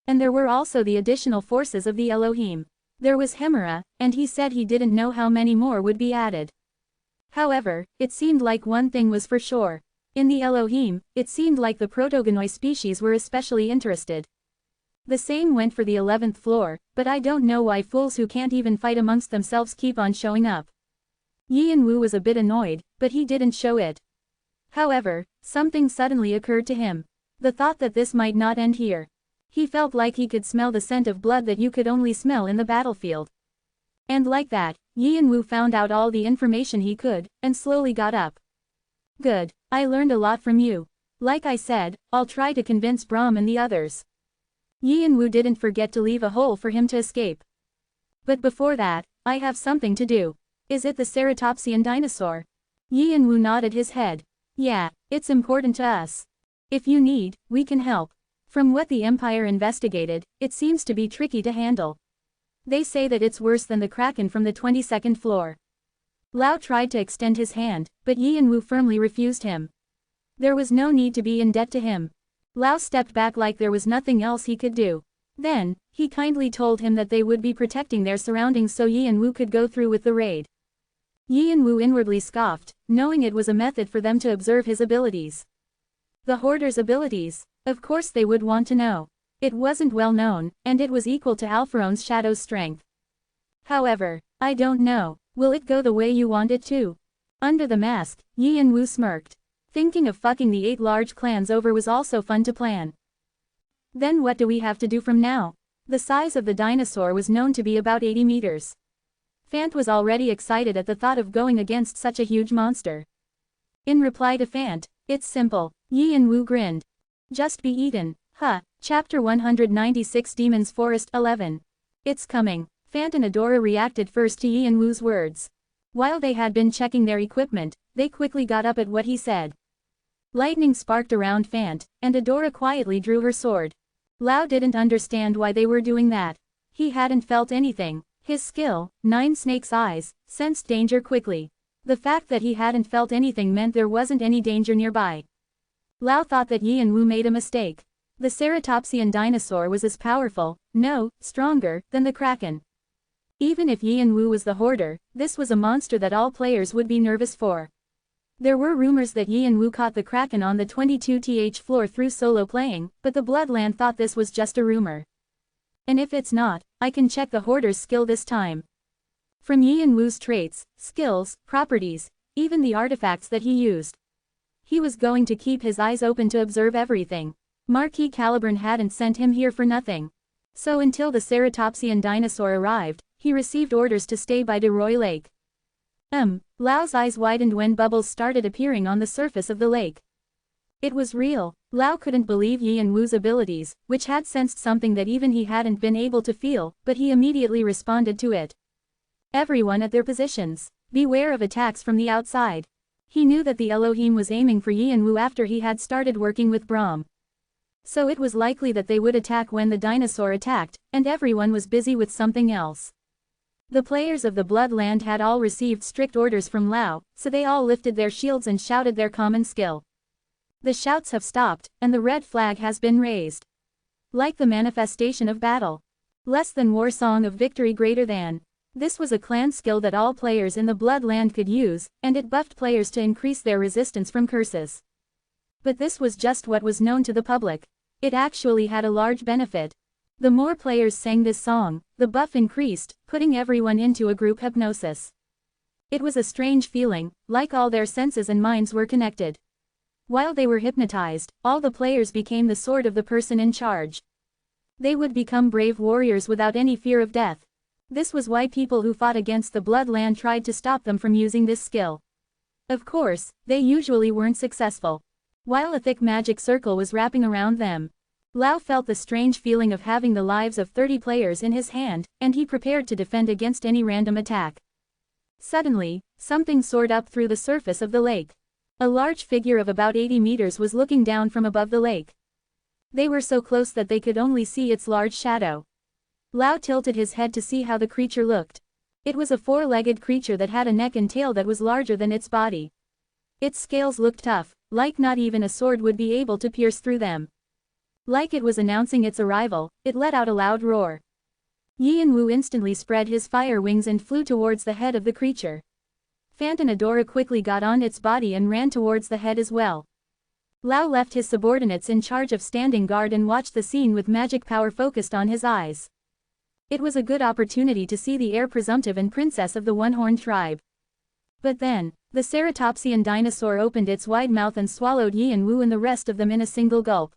And there were also the additional forces of the Elohim. There was Hemera, and he said he didn't know how many more would be added. However, it seemed like one thing was for sure. In the Elohim, it seemed like the protogonoi species were especially interested. The same went for the 11th floor, but I don't know why fools who can't even fight amongst themselves keep on showing up. Yi and Wu was a bit annoyed, but he didn't show it. However, something suddenly occurred to him. The thought that this might not end here. He felt like he could smell the scent of blood that you could only smell in the battlefield. And like that, Yi and Wu found out all the information he could, and slowly got up. Good, I learned a lot from you. Like I said, I'll try to convince Brahm and the others. Yi and Wu didn't forget to leave a hole for him to escape. But before that, I have something to do. Is it the ceratopsian dinosaur? Yi and Wu nodded his head. Yeah, it's important to us. If you need, we can help. From what the Empire investigated, it seems to be tricky to handle. They say that it's worse than the Kraken from the 22nd floor. Lao tried to extend his hand, but Yi and Wu firmly refused him. There was no need to be in debt to him. Lao stepped back like there was nothing else he could do. Then, he kindly told him that they would be protecting their surroundings so Yi and Wu could go through with the raid. Yi and Wu inwardly scoffed, knowing it was a method for them to observe his abilities. The Hoarder's abilities, of course they would want to know. It wasn't well known, and it was equal to Alpharon's shadow's strength. However, I don't know, will it go the way you want it to? Under the mask, Yi and Wu smirked. Thinking of fucking the 8 large clans over was also fun to plan. Then what do we have to do from now? The size of the dinosaur was known to be about 80 meters. Fant was already excited at the thought of going against such a huge monster. In reply to Fant, it's simple, Yi and Wu grinned. Just be eaten, huh? Chapter 196 Demon's Forest 11. It's coming. Fant and Adora reacted first to Yi and Wu's words. While they had been checking their equipment, they quickly got up at what he said. Lightning sparked around Fant, and Adora quietly drew her sword. Lao didn't understand why they were doing that. He hadn't felt anything. His skill, 9 Snake's Eyes, sensed danger quickly. The fact that he hadn't felt anything meant there wasn't any danger nearby. Lao thought that Yi and Wu made a mistake. The ceratopsian dinosaur was as powerful, no, stronger, than the Kraken. Even if Yi and Wu was the Hoarder, this was a monster that all players would be nervous for. There were rumors that Yi and Wu caught the Kraken on the 22th floor through solo playing, but the Bloodland thought this was just a rumor. And if it's not, I can check the Hoarder's skill this time. From Yi and Wu's traits, skills, properties, even the artifacts that he used. He was going to keep his eyes open to observe everything. Marquis Caliburn hadn't sent him here for nothing. So until the ceratopsian dinosaur arrived, he received orders to stay by De Roy Lake. Lao's eyes widened when bubbles started appearing on the surface of the lake. It was real. Lao couldn't believe Yi and Wu's abilities, which had sensed something that even he hadn't been able to feel, but he immediately responded to it. Everyone at their positions. Beware of attacks from the outside. He knew that the Elohim was aiming for Yi and Wu after he had started working with Brahm. So it was likely that they would attack when the dinosaur attacked, and everyone was busy with something else. The players of the Bloodland had all received strict orders from Lao, so they all lifted their shields and shouted their common skill. The shouts have stopped, and the red flag has been raised. Like the manifestation of battle. Less than war song of victory greater than. This was a clan skill that all players in the Bloodland could use, and it buffed players to increase their resistance from curses. But this was just what was known to the public. It actually had a large benefit. The more players sang this song, the buff increased, putting everyone into a group hypnosis. It was a strange feeling, like all their senses and minds were connected. While they were hypnotized, all the players became the sword of the person in charge. They would become brave warriors without any fear of death. This was why people who fought against the Bloodland tried to stop them from using this skill. Of course, they usually weren't successful. While a thick magic circle was wrapping around them, Lao felt the strange feeling of having the lives of 30 players in his hand, and he prepared to defend against any random attack. Suddenly, something soared up through the surface of the lake. A large figure of about 80 meters was looking down from above the lake. They were so close that they could only see its large shadow. Lao tilted his head to see how the creature looked. It was a 4-legged creature that had a neck and tail that was larger than its body. Its scales looked tough, like not even a sword would be able to pierce through them. Like it was announcing its arrival, it let out a loud roar. Yi and Wu instantly spread his fire wings and flew towards the head of the creature. Fant and Adora quickly got on its body and ran towards the head as well. Lao left his subordinates in charge of standing guard and watched the scene with magic power focused on his eyes. It was a good opportunity to see the heir presumptive and princess of the one-horned tribe. But then, the ceratopsian dinosaur opened its wide mouth and swallowed Yi and Wu and the rest of them in a single gulp.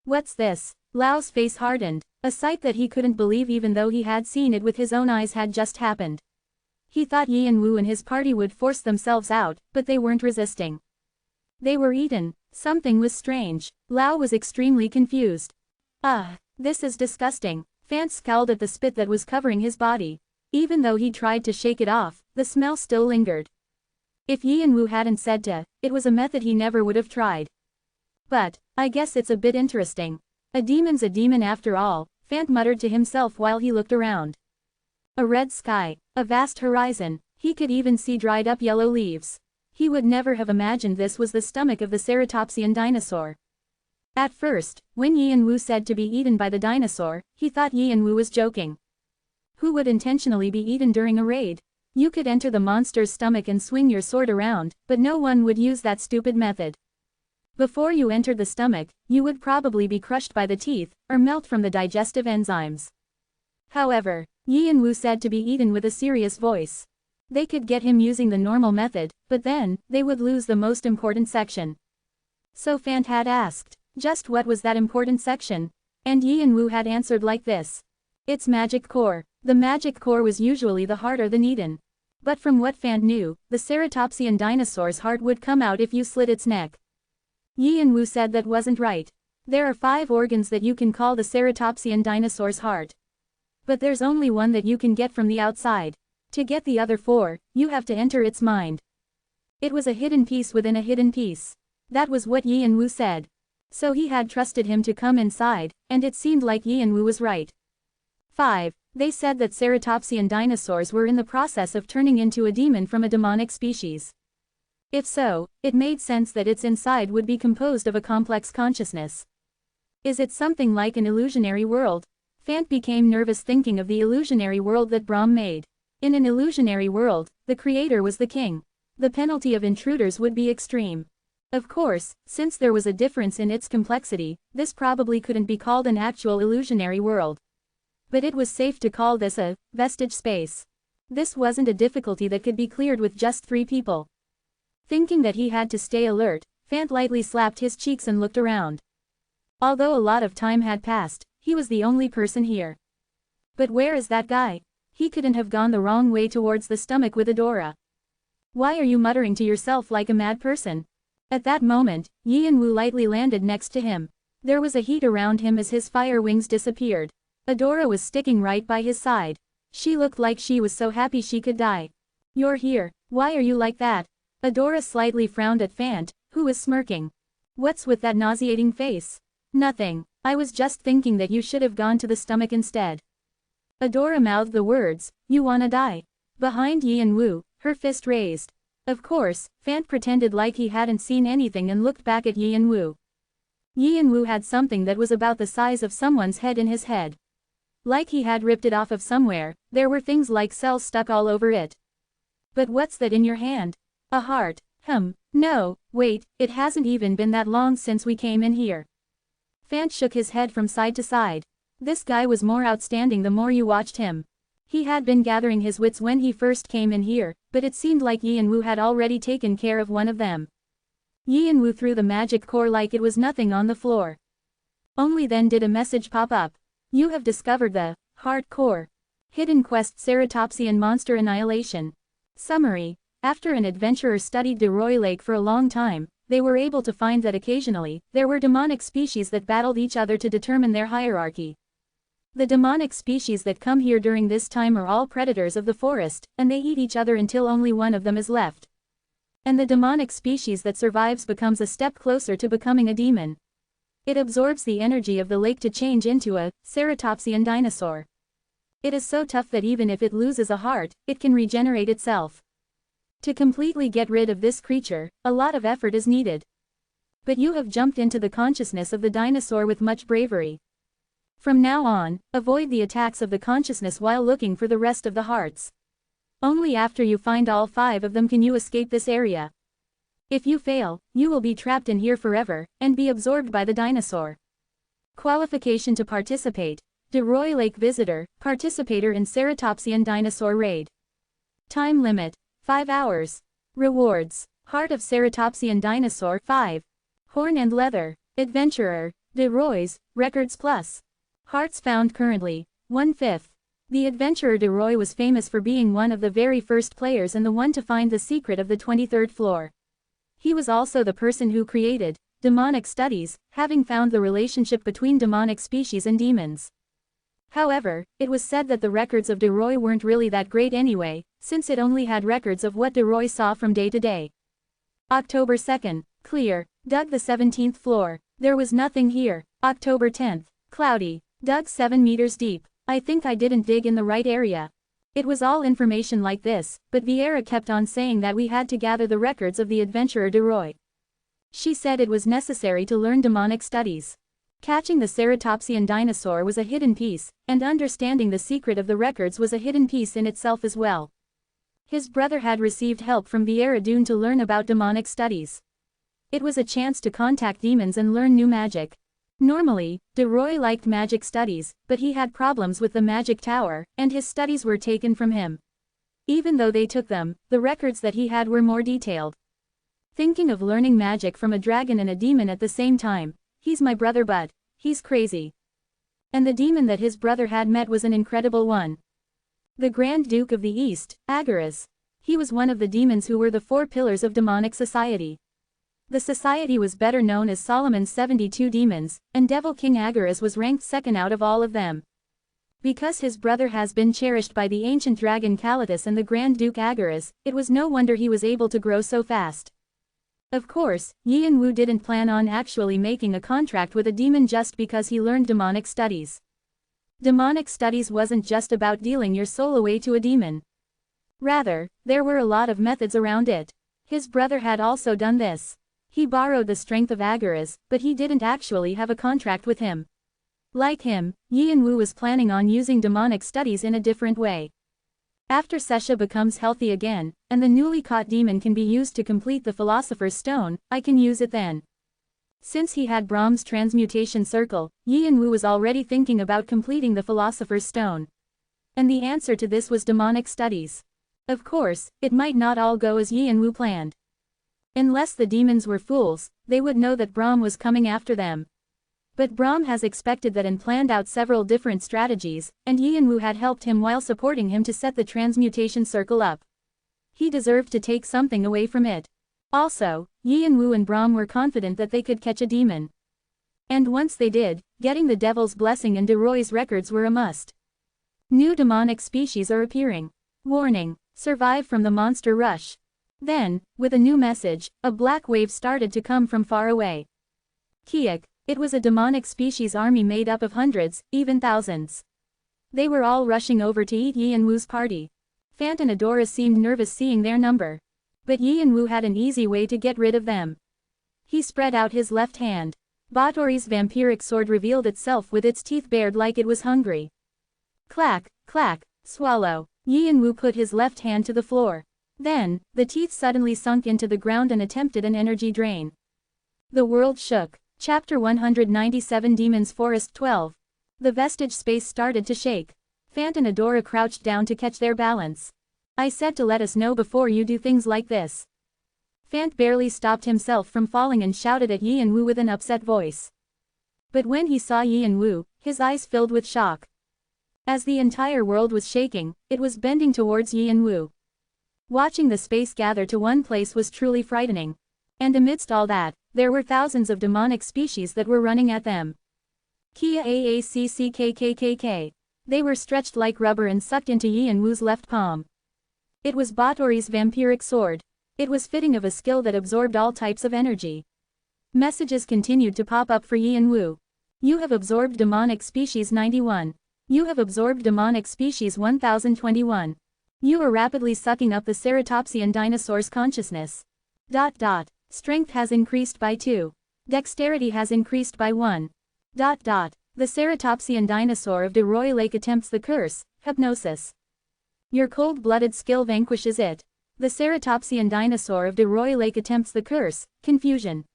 What's this? Lao's face hardened. A sight that he couldn't believe even though he had seen it with his own eyes had just happened. He thought Yi and Wu and his party would force themselves out, but they weren't resisting. They were eaten. Something was strange. Lao was extremely confused. This is disgusting. Fan scowled at the spit that was covering his body. Even though he tried to shake it off, the smell still lingered. If Yian-Wu hadn't said to, it was a method he never would have tried. But, I guess it's a bit interesting. A demon's a demon after all, Fan muttered to himself while he looked around. A red sky, a vast horizon, he could even see dried up yellow leaves. He would never have imagined this was the stomach of the ceratopsian dinosaur. At first, when Yian-Wu said to be eaten by the dinosaur, he thought Yian-Wu was joking. Who would intentionally be eaten during a raid? You could enter the monster's stomach and swing your sword around, but no one would use that stupid method. Before you entered the stomach, you would probably be crushed by the teeth, or melt from the digestive enzymes. However, Yian-Wu said to be eaten with a serious voice. They could get him using the normal method, but then, they would lose the most important section. So Fant had asked, just what was that important section? And Yian-Wu had answered like this. Its magic core. The magic core was usually the heart or the needin. But from what Fant knew, the ceratopsian dinosaur's heart would come out if you slit its neck. Yian-Wu said that wasn't right. There are 5 organs that you can call the ceratopsian dinosaur's heart. But there's only one that you can get from the outside. To get the other 4, you have to enter its mind. It was a hidden piece within a hidden piece. That was what Yian-Wu said. So he had trusted him to come inside, and it seemed like Yian-Wu was right. 5. They said that ceratopsian dinosaurs were in the process of turning into a demon from a demonic species. If so, it made sense that its inside would be composed of a complex consciousness. Is it something like an illusionary world? Fant became nervous thinking of the illusionary world that Brahm made. In an illusionary world, the creator was the king. The penalty of intruders would be extreme. Of course, since there was a difference in its complexity, this probably couldn't be called an actual illusionary world. But it was safe to call this a vestige space. This wasn't a difficulty that could be cleared with just 3 people. Thinking that he had to stay alert, Fant lightly slapped his cheeks and looked around. Although a lot of time had passed, he was the only person here. But where is that guy? He couldn't have gone the wrong way towards the stomach with Adora. Why are you muttering to yourself like a mad person? At that moment, Yian-Wu lightly landed next to him. There was a heat around him as his fire wings disappeared. Adora was sticking right by his side. She looked like she was so happy she could die. You're here, why are you like that? Adora slightly frowned at Fant, who was smirking. What's with that nauseating face? Nothing, I was just thinking that you should have gone to the stomach instead. Adora mouthed the words, you wanna die? Behind Yian-Wu, her fist raised. Of course, Fant pretended like he hadn't seen anything and looked back at Yian-Wu. Yian-Wu had something that was about the size of someone's head in his head. Like he had ripped it off of somewhere, there were things like cells stuck all over it. But what's that in your hand? A heart. No, wait, it hasn't even been that long since we came in here. Fant shook his head from side to side. This guy was more outstanding the more you watched him. He had been gathering his wits when he first came in here, but it seemed like Yian-Wu had already taken care of one of them. Yian-Wu threw the magic core like it was nothing on the floor. Only then did a message pop up. You have discovered the heart core. Hidden quest ceratopsian monster annihilation. Summary. After an adventurer studied De Roy Lake for a long time, they were able to find that occasionally, there were demonic species that battled each other to determine their hierarchy. The demonic species that come here during this time are all predators of the forest, and they eat each other until only one of them is left. And the demonic species that survives becomes a step closer to becoming a demon. It absorbs the energy of the lake to change into a ceratopsian dinosaur. It is so tough that even if it loses a heart, it can regenerate itself. To completely get rid of this creature, a lot of effort is needed. But you have jumped into the consciousness of the dinosaur with much bravery. From now on, avoid the attacks of the consciousness while looking for the rest of the hearts. Only after you find all 5 of them can you escape this area. If you fail, you will be trapped in here forever, and be absorbed by the dinosaur. Qualification to participate. De Roy Lake Visitor, participator in Ceratopsian Dinosaur Raid. Time limit, 5 hours. Rewards, Heart of Ceratopsian Dinosaur 5. Horn and Leather, Adventurer, De Roy's, Records Plus. Hearts found currently, 1/5. The adventurer De Roy was famous for being one of the very first players and the one to find the secret of the 23rd floor. He was also the person who created, demonic studies, having found the relationship between demonic species and demons. However, it was said that the records of de Roy weren't really that great anyway, since it only had records of what de Roy saw from day to day. October 2nd, clear, dug the 17th floor. There was nothing here. October 10th, cloudy, dug 7 meters deep. I think I didn't dig in the right area. It was all information like this, but Vieira kept on saying that we had to gather the records of the adventurer de Roy. She said it was necessary to learn demonic studies. Catching the ceratopsian dinosaur was a hidden piece, and understanding the secret of the records was a hidden piece in itself as well. His brother had received help from Vieira Dune to learn about demonic studies. It was a chance to contact demons and learn new magic. Normally, de Roy liked magic studies, but he had problems with the magic tower, and his studies were taken from him. Even though they took them, the records that he had were more detailed. Thinking of learning magic from a dragon and a demon at the same time, he's my brother but he's crazy. And the demon that his brother had met was an incredible one. The Grand Duke of the East, Agaras. He was one of the demons who were the 4 pillars of demonic society. The society was better known as Solomon's 72 demons, and Devil King Agaras was ranked second out of all of them. Because his brother has been cherished by the ancient dragon Kalitas and the Grand Duke Agaras, it was no wonder he was able to grow so fast. Of course, Yin Wu didn't plan on actually making a contract with a demon just because he learned demonic studies. Demonic studies wasn't just about dealing your soul away to a demon. Rather, there were a lot of methods around it. His brother had also done this. He borrowed the strength of Agaras, but he didn't actually have a contract with him. Like him, Yin Wu was planning on using demonic studies in a different way. After Sesha becomes healthy again, and the newly caught demon can be used to complete the Philosopher's Stone, I can use it then. Since he had Brahm's transmutation circle, Yin Wu was already thinking about completing the Philosopher's Stone. And the answer to this was demonic studies. Of course, it might not all go as Yin Wu planned. Unless the demons were fools, they would know that Brahm was coming after them. But Brahm has expected that and planned out several different strategies, and Yin Wu had helped him while supporting him to set the transmutation circle up. He deserved to take something away from it. Also, Yin Wu and Brahm were confident that they could catch a demon. And once they did, getting the Devil's Blessing and de Roy's records were a must. New demonic species are appearing. Warning: survive from the monster rush. Then, with a new message, a black wave started to come from far away. Kiak. It was a demonic species army made up of hundreds, even thousands. They were all rushing over to eat Yin Wu's party. Fant and Adora seemed nervous seeing their number. But Yin Wu had an easy way to get rid of them. He spread out his left hand. Batory's vampiric sword revealed itself with its teeth bared like it was hungry. Clack, clack, swallow. Yin Wu put his left hand to the floor. Then, the teeth suddenly sunk into the ground and attempted an energy drain. The world shook. Chapter 197 Demons Forest 12. The vestige space started to shake. Fant and Adora crouched down to catch their balance. I said to let us know before you do things like this. Fant barely stopped himself from falling and shouted at Yin Wu with an upset voice. But when he saw Yin Wu, his eyes filled with shock. As the entire world was shaking, it was bending towards Yin Wu. Watching the space gather to one place was truly frightening. And amidst all that, there were thousands of demonic species that were running at them. Kia AACCKKKK. They were stretched like rubber and sucked into Yin Wu's left palm. It was Batory's vampiric sword. It was fitting of a skill that absorbed all types of energy. Messages continued to pop up for Yin Wu. You have absorbed demonic species 91. You have absorbed demonic species 1021. You are rapidly sucking up the ceratopsian dinosaur's consciousness. Strength has increased by 2. Dexterity has increased by 1. The ceratopsian dinosaur of de Roy Lake attempts the curse, hypnosis. Your cold-blooded skill vanquishes it. The ceratopsian dinosaur of de Roy Lake attempts the curse, confusion.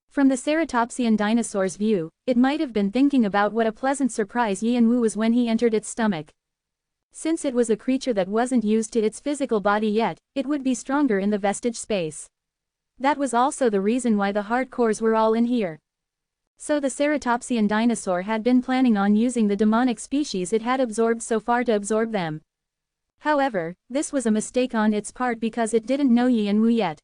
From the ceratopsian dinosaur's view, it might have been thinking about what a pleasant surprise Yin Wu was when he entered its stomach. Since it was a creature that wasn't used to its physical body yet, it would be stronger in the vestige space. That was also the reason why the hardcores were all in here. So the ceratopsian dinosaur had been planning on using the demonic species it had absorbed so far to absorb them. However, this was a mistake on its part because it didn't know Yin Wu yet.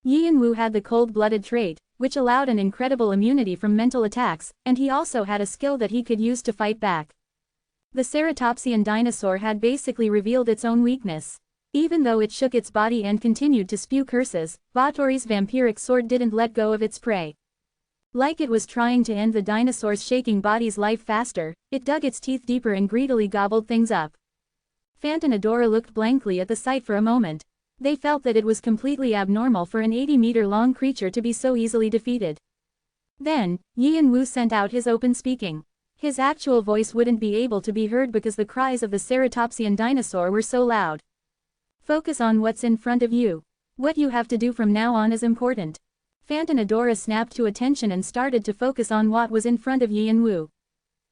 Yin Wu had the cold-blooded trait, which allowed an incredible immunity from mental attacks, and he also had a skill that he could use to fight back. The ceratopsian dinosaur had basically revealed its own weakness. Even though it shook its body and continued to spew curses, Vatori's vampiric sword didn't let go of its prey. Like it was trying to end the dinosaur's shaking body's life faster, it dug its teeth deeper and greedily gobbled things up. Fant and Adora looked blankly at the sight for a moment. They felt that it was completely abnormal for an 80-meter-long creature to be so easily defeated. Then, Yin Wu sent out his open speaking. His actual voice wouldn't be able to be heard because the cries of the ceratopsian dinosaur were so loud. Focus on what's in front of you. What you have to do from now on is important. Fant and Adora snapped to attention and started to focus on what was in front of Yin Wu.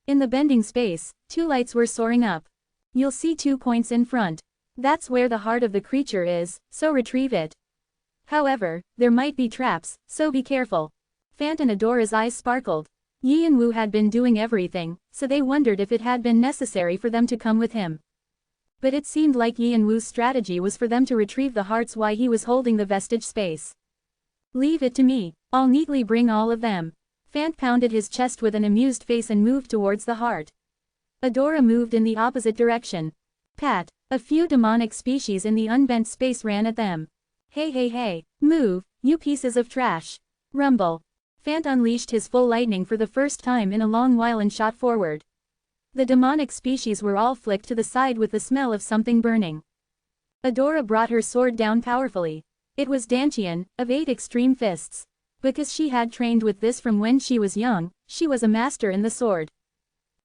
In the bending space, 2 lights were soaring up. You'll see 2 points in front. That's where the heart of the creature is, so retrieve it. However, there might be traps, so be careful. Fant and Adora's eyes sparkled. Yin Wu had been doing everything, so they wondered if it had been necessary for them to come with him. But it seemed like Yin Wu's strategy was for them to retrieve the hearts while he was holding the vestige space. Leave it to me, I'll neatly bring all of them. Fant pounded his chest with an amused face and moved towards the heart. Adora moved in the opposite direction. Pat, a few demonic species in the unbent space ran at them. Hey, move, you pieces of trash. Rumble. Fant unleashed his full lightning for the first time in a long while and shot forward. The demonic species were all flicked to the side with the smell of something burning. Adora brought her sword down powerfully. It was Dantian, of 8 extreme fists. Because she had trained with this from when she was young, she was a master in the sword.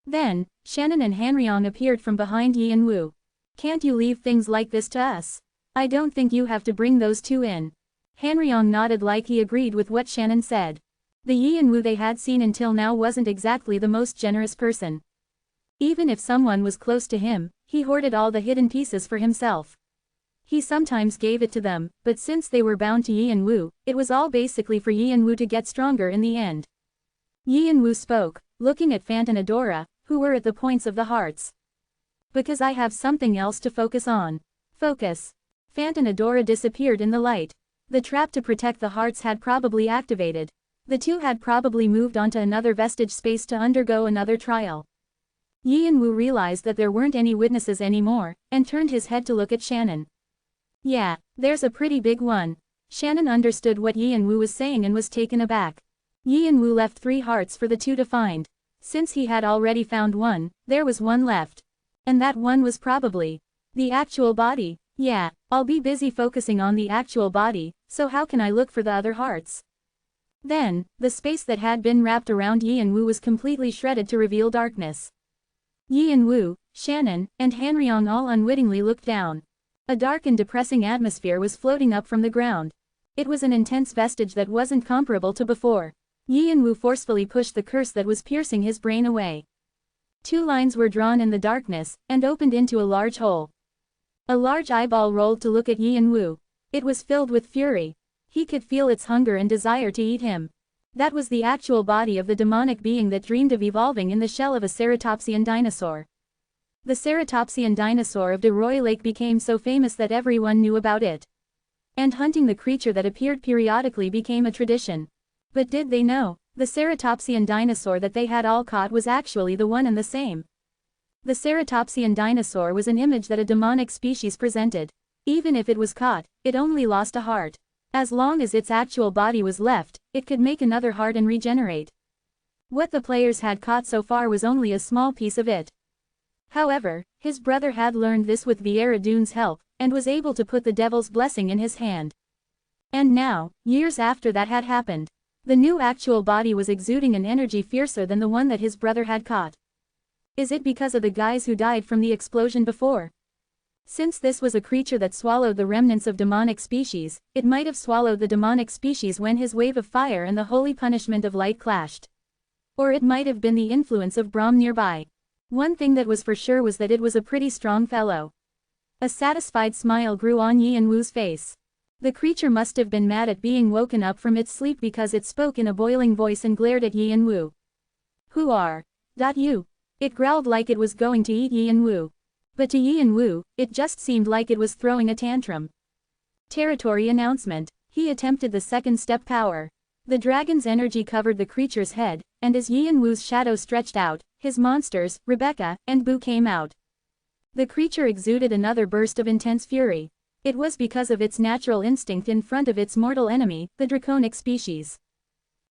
Then, Shannon and Hanryong appeared from behind Yin Wu. Can't you leave things like this to us? I don't think you have to bring those 2 in. Hanryong nodded like he agreed with what Shannon said. The Yin Wu they had seen until now wasn't exactly the most generous person. Even if someone was close to him, he hoarded all the hidden pieces for himself. He sometimes gave it to them, but since they were bound to Yin Wu, it was all basically for Yin Wu to get stronger in the end. Yin Wu spoke, looking at Fant and Adora, who were at the points of the hearts. Because I have something else to focus on. Focus. Fant and Adora disappeared in the light. The trap to protect the hearts had probably activated. The 2 had probably moved onto another vestige space to undergo another trial. Yin Wu realized that there weren't any witnesses anymore, and turned his head to look at Shannon. Yeah, there's a pretty big one. Shannon understood what Yin Wu was saying and was taken aback. Yin Wu left 3 hearts for the 2 to find. Since he had already found one, there was one left. And that one was probably the actual body. Yeah, I'll be busy focusing on the actual body, so how can I look for the other hearts? Then, the space that had been wrapped around Yin Wu was completely shredded to reveal darkness. Yin Wu, Shannon, and Hanryong all unwittingly looked down. A dark and depressing atmosphere was floating up from the ground. It was an intense vestige that wasn't comparable to before. Yin Wu forcefully pushed the curse that was piercing his brain away. 2 lines were drawn in the darkness, and opened into a large hole. A large eyeball rolled to look at Yin Wu. It was filled with fury. He could feel its hunger and desire to eat him. That was the actual body of the demonic being that dreamed of evolving in the shell of a ceratopsian dinosaur. The ceratopsian dinosaur of DeRoy Lake became so famous that everyone knew about it. And hunting the creature that appeared periodically became a tradition. But did they know, the ceratopsian dinosaur that they had all caught was actually the one and the same. The ceratopsian dinosaur was an image that a demonic species presented. Even if it was caught, it only lost a heart. As long as its actual body was left, it could make another heart and regenerate. What the players had caught so far was only a small piece of it. However, his brother had learned this with Viera Dune's help, and was able to put the devil's blessing in his hand. And now, years after that had happened, the new actual body was exuding an energy fiercer than the one that his brother had caught. Is it because of the guys who died from the explosion before? Since this was a creature that swallowed the remnants of demonic species, it might have swallowed the demonic species when his wave of fire and the holy punishment of light clashed. Or it might have been the influence of Brahm nearby. One thing that was for sure was that it was a pretty strong fellow. A satisfied smile grew on Yin Wu's face. The creature must have been mad at being woken up from its sleep because it spoke in a boiling voice and glared at Yin Wu. Who are you? It growled like it was going to eat Yin Wu. But to Yin Wu, it just seemed like it was throwing a tantrum. Territory announcement. He attempted the second step power. The dragon's energy covered the creature's head, and as Yin Wu's shadow stretched out, his monsters, Rebecca, and Boo came out. The creature exuded another burst of intense fury. It was because of its natural instinct in front of its mortal enemy, the draconic species.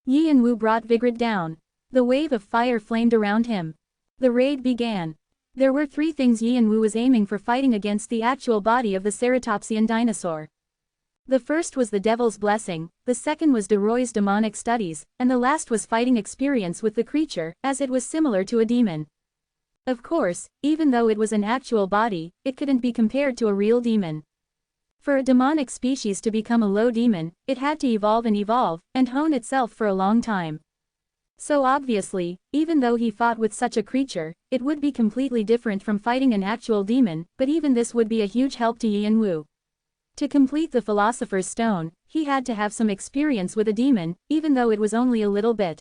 Yin Wu brought Vigrid down. The wave of fire flamed around him. The raid began. There were three things Yin Wu was aiming for fighting against the actual body of the ceratopsian dinosaur. The first was the Devil's Blessing, the second was de Roy's demonic studies, and the last was fighting experience with the creature, as it was similar to a demon. Of course, even though it was an actual body, it couldn't be compared to a real demon. For a demonic species to become a low demon, it had to evolve, and hone itself for a long time. So obviously, even though he fought with such a creature, it would be completely different from fighting an actual demon, but even this would be a huge help to Yin Wu. To complete the Philosopher's Stone, he had to have some experience with a demon, even though it was only a little bit.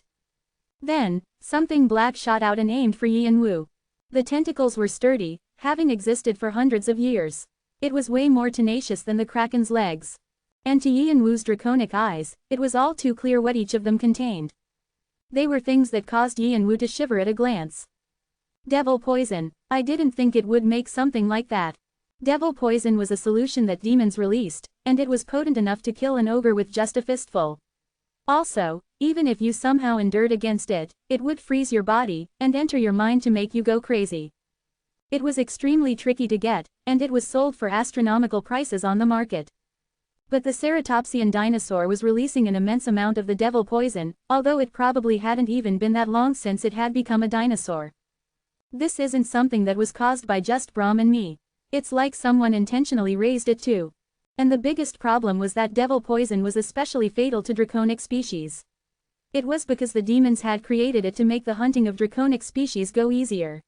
Then, something black shot out and aimed for Yin Wu. The tentacles were sturdy, having existed for hundreds of years. It was way more tenacious than the kraken's legs. And to Yin Wu's draconic eyes, it was all too clear what each of them contained. They were things that caused Yin Wu to shiver at a glance. Devil poison. I didn't think it would make something like that. Devil poison was a solution that demons released, and it was potent enough to kill an ogre with just a fistful. Also, even if you somehow endured against it, it would freeze your body, and enter your mind to make you go crazy. It was extremely tricky to get, and it was sold for astronomical prices on the market. But the ceratopsian dinosaur was releasing an immense amount of the devil poison, although it probably hadn't even been that long since it had become a dinosaur. This isn't something that was caused by just Brahm and me. It's like someone intentionally raised it too. And the biggest problem was that devil poison was especially fatal to draconic species. It was because the demons had created it to make the hunting of draconic species go easier.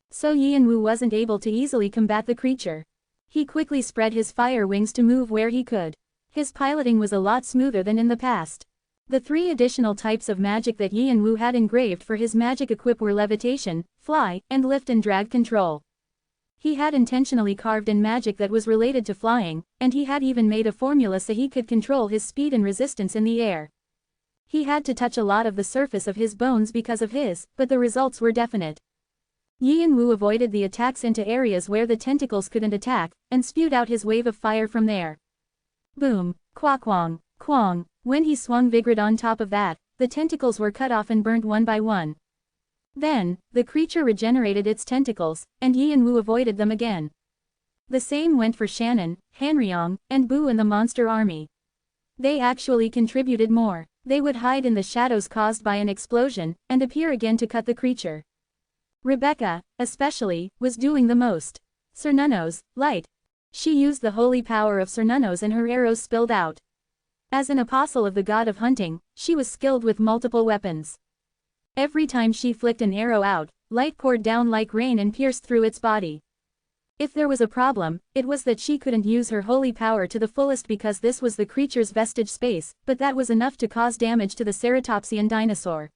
So Yin Wu wasn't able to easily combat the creature. He quickly spread his fire wings to move where he could. His piloting was a lot smoother than in the past. The three additional types of magic that Yin Wu had engraved for his magic equip were levitation, fly, and lift and drag control. He had intentionally carved in magic that was related to flying, and he had even made a formula so he could control his speed and resistance in the air. He had to touch a lot of the surface of his bones because of his, but the results were definite. Yin Wu avoided the attacks into areas where the tentacles couldn't attack, and spewed out his wave of fire from there. Boom, quakwong, quong. When he swung Vigrid on top of that, the tentacles were cut off and burnt one by one. Then, the creature regenerated its tentacles, and Yin Wu avoided them again. The same went for Shannon, Hanryong, and Boo and the monster army. They actually contributed more. They would hide in the shadows caused by an explosion, and appear again to cut the creature. Rebecca, especially, was doing the most. Cernunnos, light. She used the holy power of Cernunnos and her arrows spilled out. As an apostle of the god of hunting, she was skilled with multiple weapons. Every time she flicked an arrow out, light poured down like rain and pierced through its body. If there was a problem, it was that she couldn't use her holy power to the fullest because this was the creature's vestige space, but that was enough to cause damage to the ceratopsian dinosaur.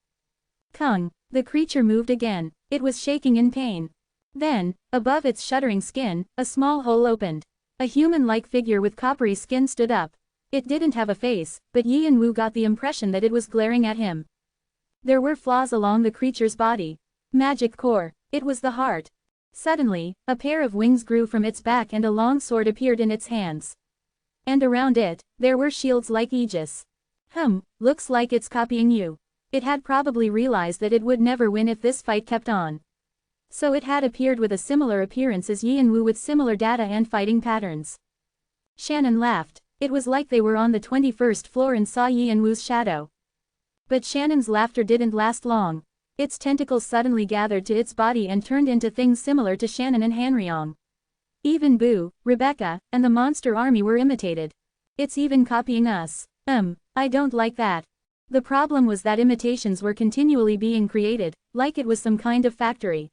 Kung! The creature moved again. It was shaking in pain. Then, above its shuddering skin, a small hole opened. A human-like figure with coppery skin stood up. It didn't have a face, but Yin Wu got the impression that it was glaring at him. There were flaws along the creature's body. Magic core. It was the heart. Suddenly, a pair of wings grew from its back and a long sword appeared in its hands. And around it, there were shields like Aegis. Looks like it's copying you. It had probably realized that it would never win if this fight kept on. So it had appeared with a similar appearance as Yin Wu with similar data and fighting patterns. Shannon laughed. It was like they were on the 21st floor and saw Yin Wu's shadow. But Shannon's laughter didn't last long. Its tentacles suddenly gathered to its body and turned into things similar to Shannon and Hanryong. Even Boo, Rebecca, and the monster army were imitated. It's even copying us. I don't like that. The problem was that imitations were continually being created, like it was some kind of factory.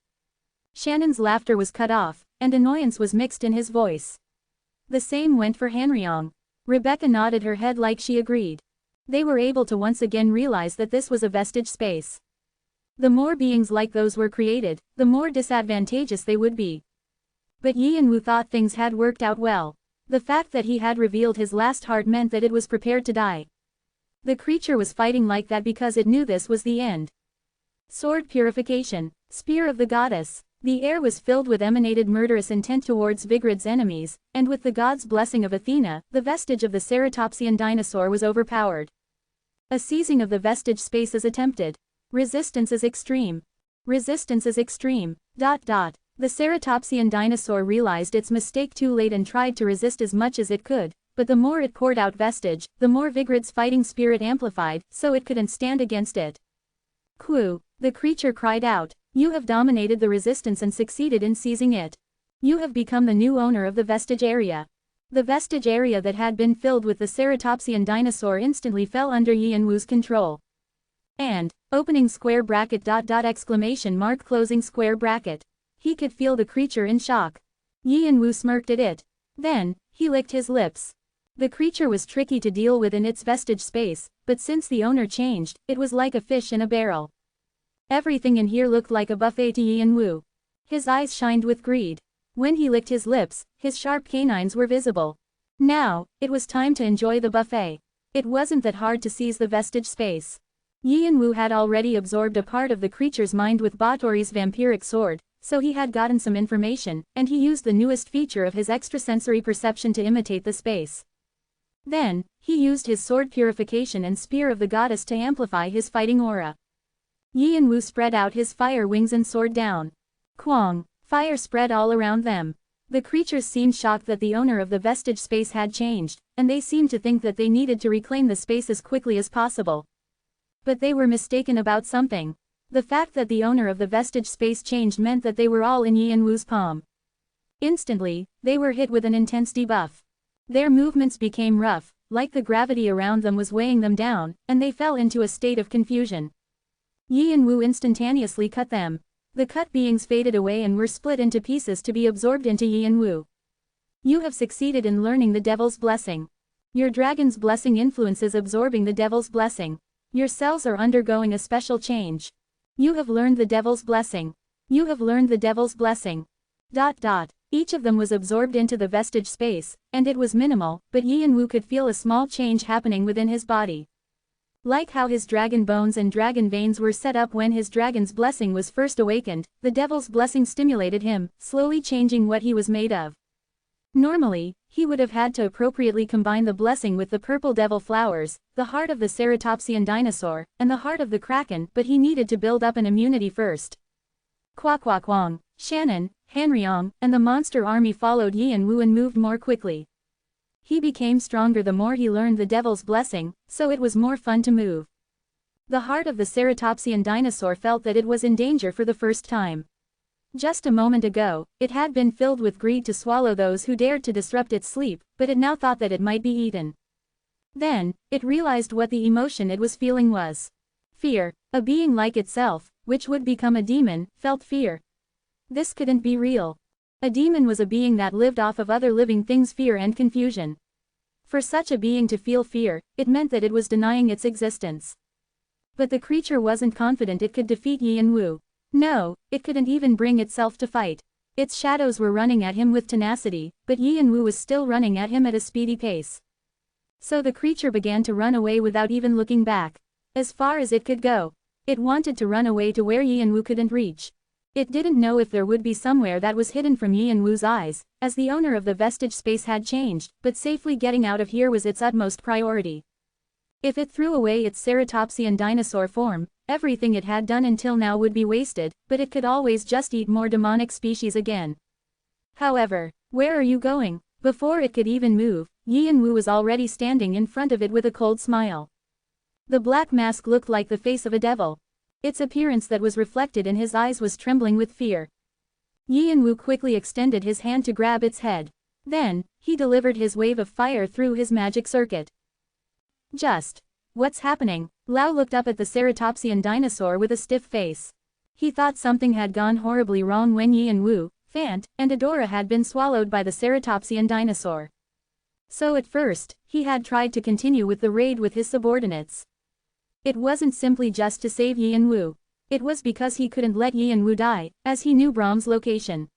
Shannon's laughter was cut off, and annoyance was mixed in his voice. The same went for Hanryong. Rebecca nodded her head like she agreed. They were able to once again realize that this was a vestige space. The more beings like those were created, the more disadvantageous they would be. But Yin Wu thought things had worked out well. The fact that he had revealed his last heart meant that it was prepared to die. The creature was fighting like that because it knew this was the end. Sword purification. Spear of the goddess. The air was filled with emanated murderous intent towards Vigrid's enemies, and with the god's blessing of Athena, the vestige of the ceratopsian dinosaur was overpowered. A seizing of the vestige space is attempted. Resistance is extreme. Resistance is extreme. The ceratopsian dinosaur realized its mistake too late and tried to resist as much as it could, but the more it poured out vestige, the more Vigrid's fighting spirit amplified, so it couldn't stand against it. Khu! The creature cried out. You have dominated the resistance and succeeded in seizing it. You have become the new owner of the vestige area. The vestige area that had been filled with the ceratopsian dinosaur instantly fell under Yianwu's control. And, opening square bracket .. exclamation mark closing square bracket. He could feel the creature in shock. Yianwu smirked at it. Then, he licked his lips. The creature was tricky to deal with in its vestige space, but since the owner changed, it was like a fish in a barrel. Everything in here looked like a buffet to Yianwu. His eyes shined with greed. When he licked his lips, his sharp canines were visible. Now, it was time to enjoy the buffet. It wasn't that hard to seize the vestige space. Yianwu had already absorbed a part of the creature's mind with Batory's vampiric sword, so he had gotten some information, and he used the newest feature of his extrasensory perception to imitate the space. Then, he used his sword purification and spear of the goddess to amplify his fighting aura. Yianwu spread out his fire wings and soared down. Kwang! Fire spread all around them. The creatures seemed shocked that the owner of the vestige space had changed, and they seemed to think that they needed to reclaim the space as quickly as possible. But they were mistaken about something. The fact that the owner of the vestige space changed meant that they were all in Yianwu's palm. Instantly, they were hit with an intense debuff. Their movements became rough, like the gravity around them was weighing them down, and they fell into a state of confusion. Yianwu instantaneously cut them. The cut beings faded away and were split into pieces to be absorbed into Yianwu. You have succeeded in learning the devil's blessing. Your dragon's blessing influences absorbing the devil's blessing. Your cells are undergoing a special change. You have learned the devil's blessing. You have learned the devil's blessing. Each of them was absorbed into the vestige space, and it was minimal, but Yianwu could feel a small change happening within his body. Like how his dragon bones and dragon veins were set up when his dragon's blessing was first awakened, the devil's blessing stimulated him, slowly changing what he was made of. Normally, he would have had to appropriately combine the blessing with the purple devil flowers, the heart of the ceratopsian dinosaur, and the heart of the kraken, but he needed to build up an immunity first. Kwang, Shannon, Hanryong, and the monster army followed Yianwu and moved more quickly. He became stronger the more he learned the devil's blessing, so it was more fun to move. The heart of the ceratopsian dinosaur felt that it was in danger for the first time. Just a moment ago, it had been filled with greed to swallow those who dared to disrupt its sleep, but it now thought that it might be eaten. Then, it realized what the emotion it was feeling was. Fear. A being like itself, which would become a demon, felt fear. This couldn't be real. A demon was a being that lived off of other living things' fear and confusion. For such a being to feel fear, it meant that it was denying its existence. But the creature wasn't confident it could defeat Yianwu. No, it couldn't even bring itself to fight. Its shadows were running at him with tenacity, but Yianwu was still running at him at a speedy pace. So the creature began to run away without even looking back. As far as it could go. It wanted to run away to where Yianwu couldn't reach. It didn't know if there would be somewhere that was hidden from Yianwu's eyes, as the owner of the vestige space had changed, but safely getting out of here was its utmost priority. If it threw away its ceratopsian dinosaur form, everything it had done until now would be wasted, but it could always just eat more demonic species again. However, where are you going? Before it could even move, Yianwu was already standing in front of it with a cold smile. The black mask looked like the face of a devil. Its appearance that was reflected in his eyes was trembling with fear. Yianwu quickly extended his hand to grab its head. Then, he delivered his wave of fire through his magic circuit. What's happening? Lao looked up at the ceratopsian dinosaur with a stiff face. He thought something had gone horribly wrong when Yianwu, Fant, and Adora had been swallowed by the ceratopsian dinosaur. So at first, he had tried to continue with the raid with his subordinates. It wasn't simply just to save Yianwu. It was because he couldn't let Yianwu die, as he knew Brahm's location.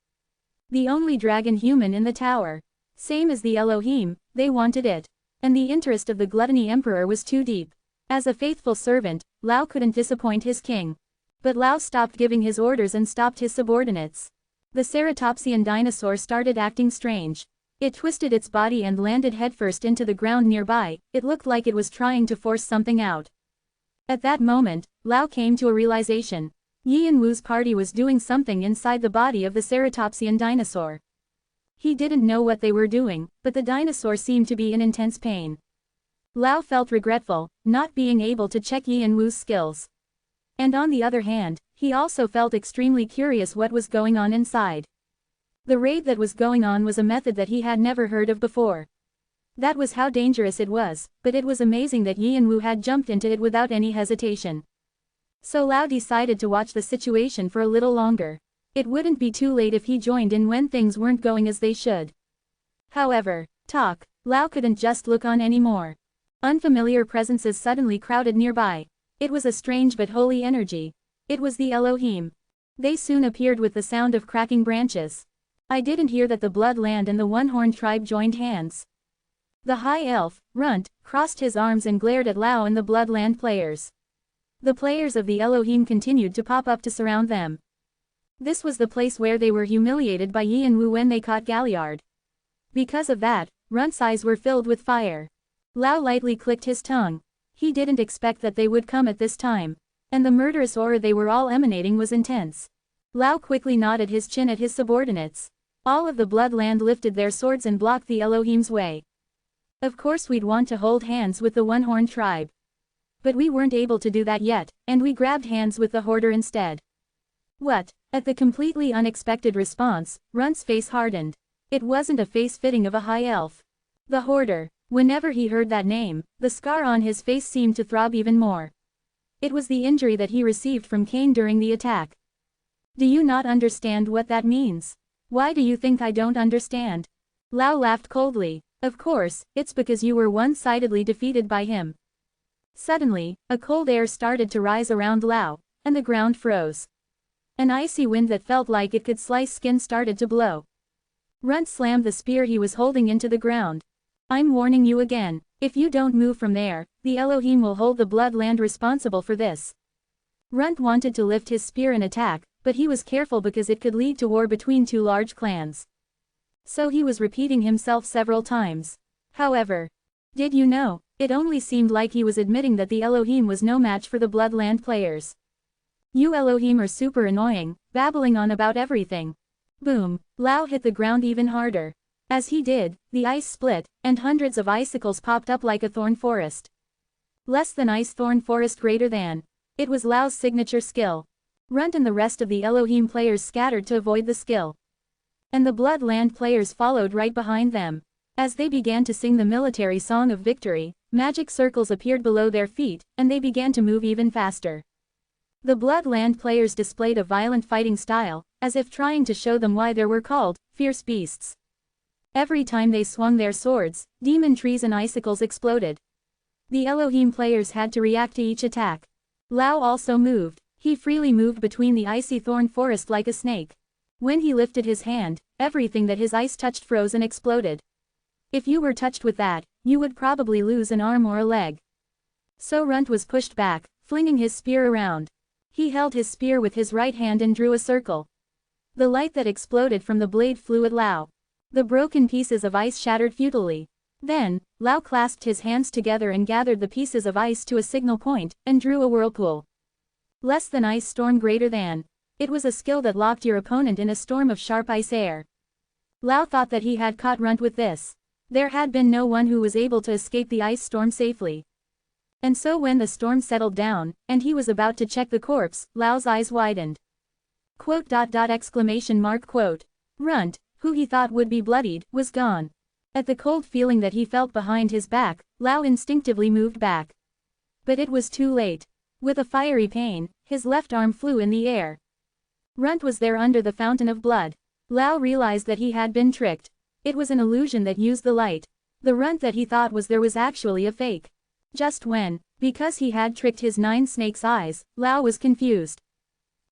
The only dragon human in the tower. Same as the Elohim, they wanted it. And the interest of the Gluttony Emperor was too deep. As a faithful servant, Lao couldn't disappoint his king. But Lao stopped giving his orders and stopped his subordinates. The ceratopsian dinosaur started acting strange. It twisted its body and landed headfirst into the ground nearby. It looked like it was trying to force something out. At that moment, Lao came to a realization. Yi and Wu's party was doing something inside the body of the ceratopsian dinosaur. He didn't know what they were doing, but the dinosaur seemed to be in intense pain. Lao felt regretful, not being able to check Yi and Wu's skills. And on the other hand, he also felt extremely curious what was going on inside. The raid that was going on was a method that he had never heard of before. That was how dangerous it was, but it was amazing that Yi and Wu had jumped into it without any hesitation. So Lao decided to watch the situation for a little longer. It wouldn't be too late if he joined in when things weren't going as they should. However, Lao couldn't just look on anymore. Unfamiliar presences suddenly crowded nearby. It was a strange but holy energy. It was the Elohim. They soon appeared with the sound of cracking branches. I didn't hear that the Bloodland and the One-Horned tribe joined hands. The high elf, Runt, crossed his arms and glared at Lao and the Bloodland players. The players of the Elohim continued to pop up to surround them. This was the place where they were humiliated by Yi and Wu when they caught Galliard. Because of that, Runt's eyes were filled with fire. Lao lightly clicked his tongue. He didn't expect that they would come at this time. And the murderous aura they were all emanating was intense. Lao quickly nodded his chin at his subordinates. All of the Bloodland lifted their swords and blocked the Elohim's way. Of course we'd want to hold hands with the One-Horned tribe. But we weren't able to do that yet, and we grabbed hands with the Hoarder instead. What? At the completely unexpected response, Runt's face hardened. It wasn't a face fitting of a high elf. The Hoarder. Whenever he heard that name, the scar on his face seemed to throb even more. It was the injury that he received from Cain during the attack. Do you not understand what that means? Why do you think I don't understand? Lao laughed coldly. Of course, it's because you were one-sidedly defeated by him. Suddenly, a cold air started to rise around Lao, and the ground froze. An icy wind that felt like it could slice skin started to blow. Runt slammed the spear he was holding into the ground. I'm warning you again, if you don't move from there, the Elohim will hold the Bloodland responsible for this. Runt wanted to lift his spear and attack, but he was careful because it could lead to war between two large clans. So he was repeating himself several times. However, did you know, it only seemed like he was admitting that the Elohim was no match for the Bloodland players. You Elohim are super annoying, babbling on about everything. Boom, Lao hit the ground even harder. As he did, the ice split, and hundreds of icicles popped up like a thorn forest. Less than ice thorn forest greater than. It was Lao's signature skill. Runt and the rest of the Elohim players scattered to avoid the skill. And the Bloodland players followed right behind them. As they began to sing the military song of victory, magic circles appeared below their feet, and they began to move even faster. The Bloodland players displayed a violent fighting style, as if trying to show them why they were called fierce beasts. Every time they swung their swords, demon trees and icicles exploded. The Elohim players had to react to each attack. Lao also moved. He freely moved between the icy thorn forest like a snake. When he lifted his hand, everything that his ice touched froze and exploded. If you were touched with that, you would probably lose an arm or a leg. So Runt was pushed back, flinging his spear around. He held his spear with his right hand and drew a circle. The light that exploded from the blade flew at Lao. The broken pieces of ice shattered futilely. Then, Lao clasped his hands together and gathered the pieces of ice to a signal point, and drew a whirlpool. Less than ice storm greater than. It was a skill that locked your opponent in a storm of sharp ice air. Lao thought that he had caught Runt with this. There had been no one who was able to escape the ice storm safely. And so when the storm settled down, and he was about to check the corpse, Lao's eyes widened. Quote. Runt, who he thought would be bloodied, was gone. At the cold feeling that he felt behind his back, Lao instinctively moved back. But it was too late. With a fiery pain, his left arm flew in the air. Runt was there under the fountain of blood. Lao realized that he had been tricked. It was an illusion that used the light. The Runt that he thought was there was actually a fake. Just when, because he had tricked his 9 snakes' eyes, Lao was confused.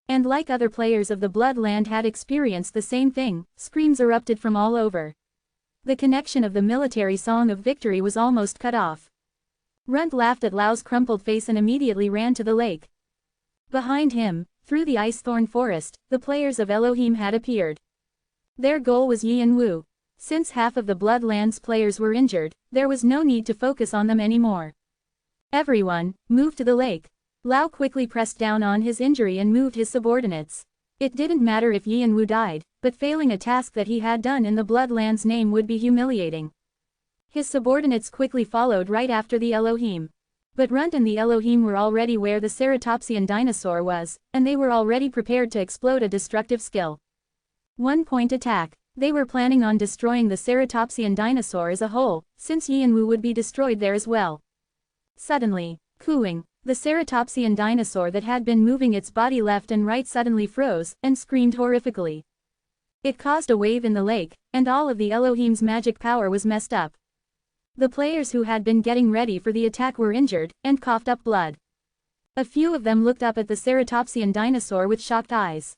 And like other players of the Bloodland had experienced the same thing, screams erupted from all over. The connection of the military song of victory was almost cut off. Runt laughed at Lau's crumpled face and immediately ran to the lake. Behind him, through the ice-thorn forest, the players of Elohim had appeared. Their goal was Yi and Wu. Since half of the Bloodlands players were injured, there was no need to focus on them anymore. Everyone, move to the lake. Lau quickly pressed down on his injury and moved his subordinates. It didn't matter if Yi and Wu died, but failing a task that he had done in the Bloodlands' name would be humiliating. His subordinates quickly followed right after the Elohim. But Runt and the Elohim were already where the ceratopsian dinosaur was, and they were already prepared to explode a destructive skill. One-point attack. They were planning on destroying the ceratopsian dinosaur as a whole, since Yi and Wu would be destroyed there as well. Suddenly, cooing, the ceratopsian dinosaur that had been moving its body left and right suddenly froze, and screamed horrifically. It caused a wave in the lake, and all of the Elohim's magic power was messed up. The players who had been getting ready for the attack were injured, and coughed up blood. A few of them looked up at the ceratopsian dinosaur with shocked eyes.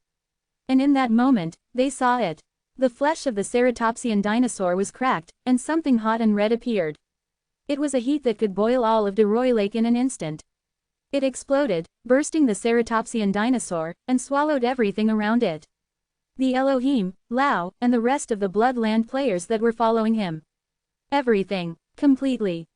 And in that moment, they saw it. The flesh of the ceratopsian dinosaur was cracked, and something hot and red appeared. It was a heat that could boil all of DeRoy Lake in an instant. It exploded, bursting the ceratopsian dinosaur, and swallowed everything around it. The Elohim, Lau, and the rest of the Bloodland players that were following him. Everything. Completely.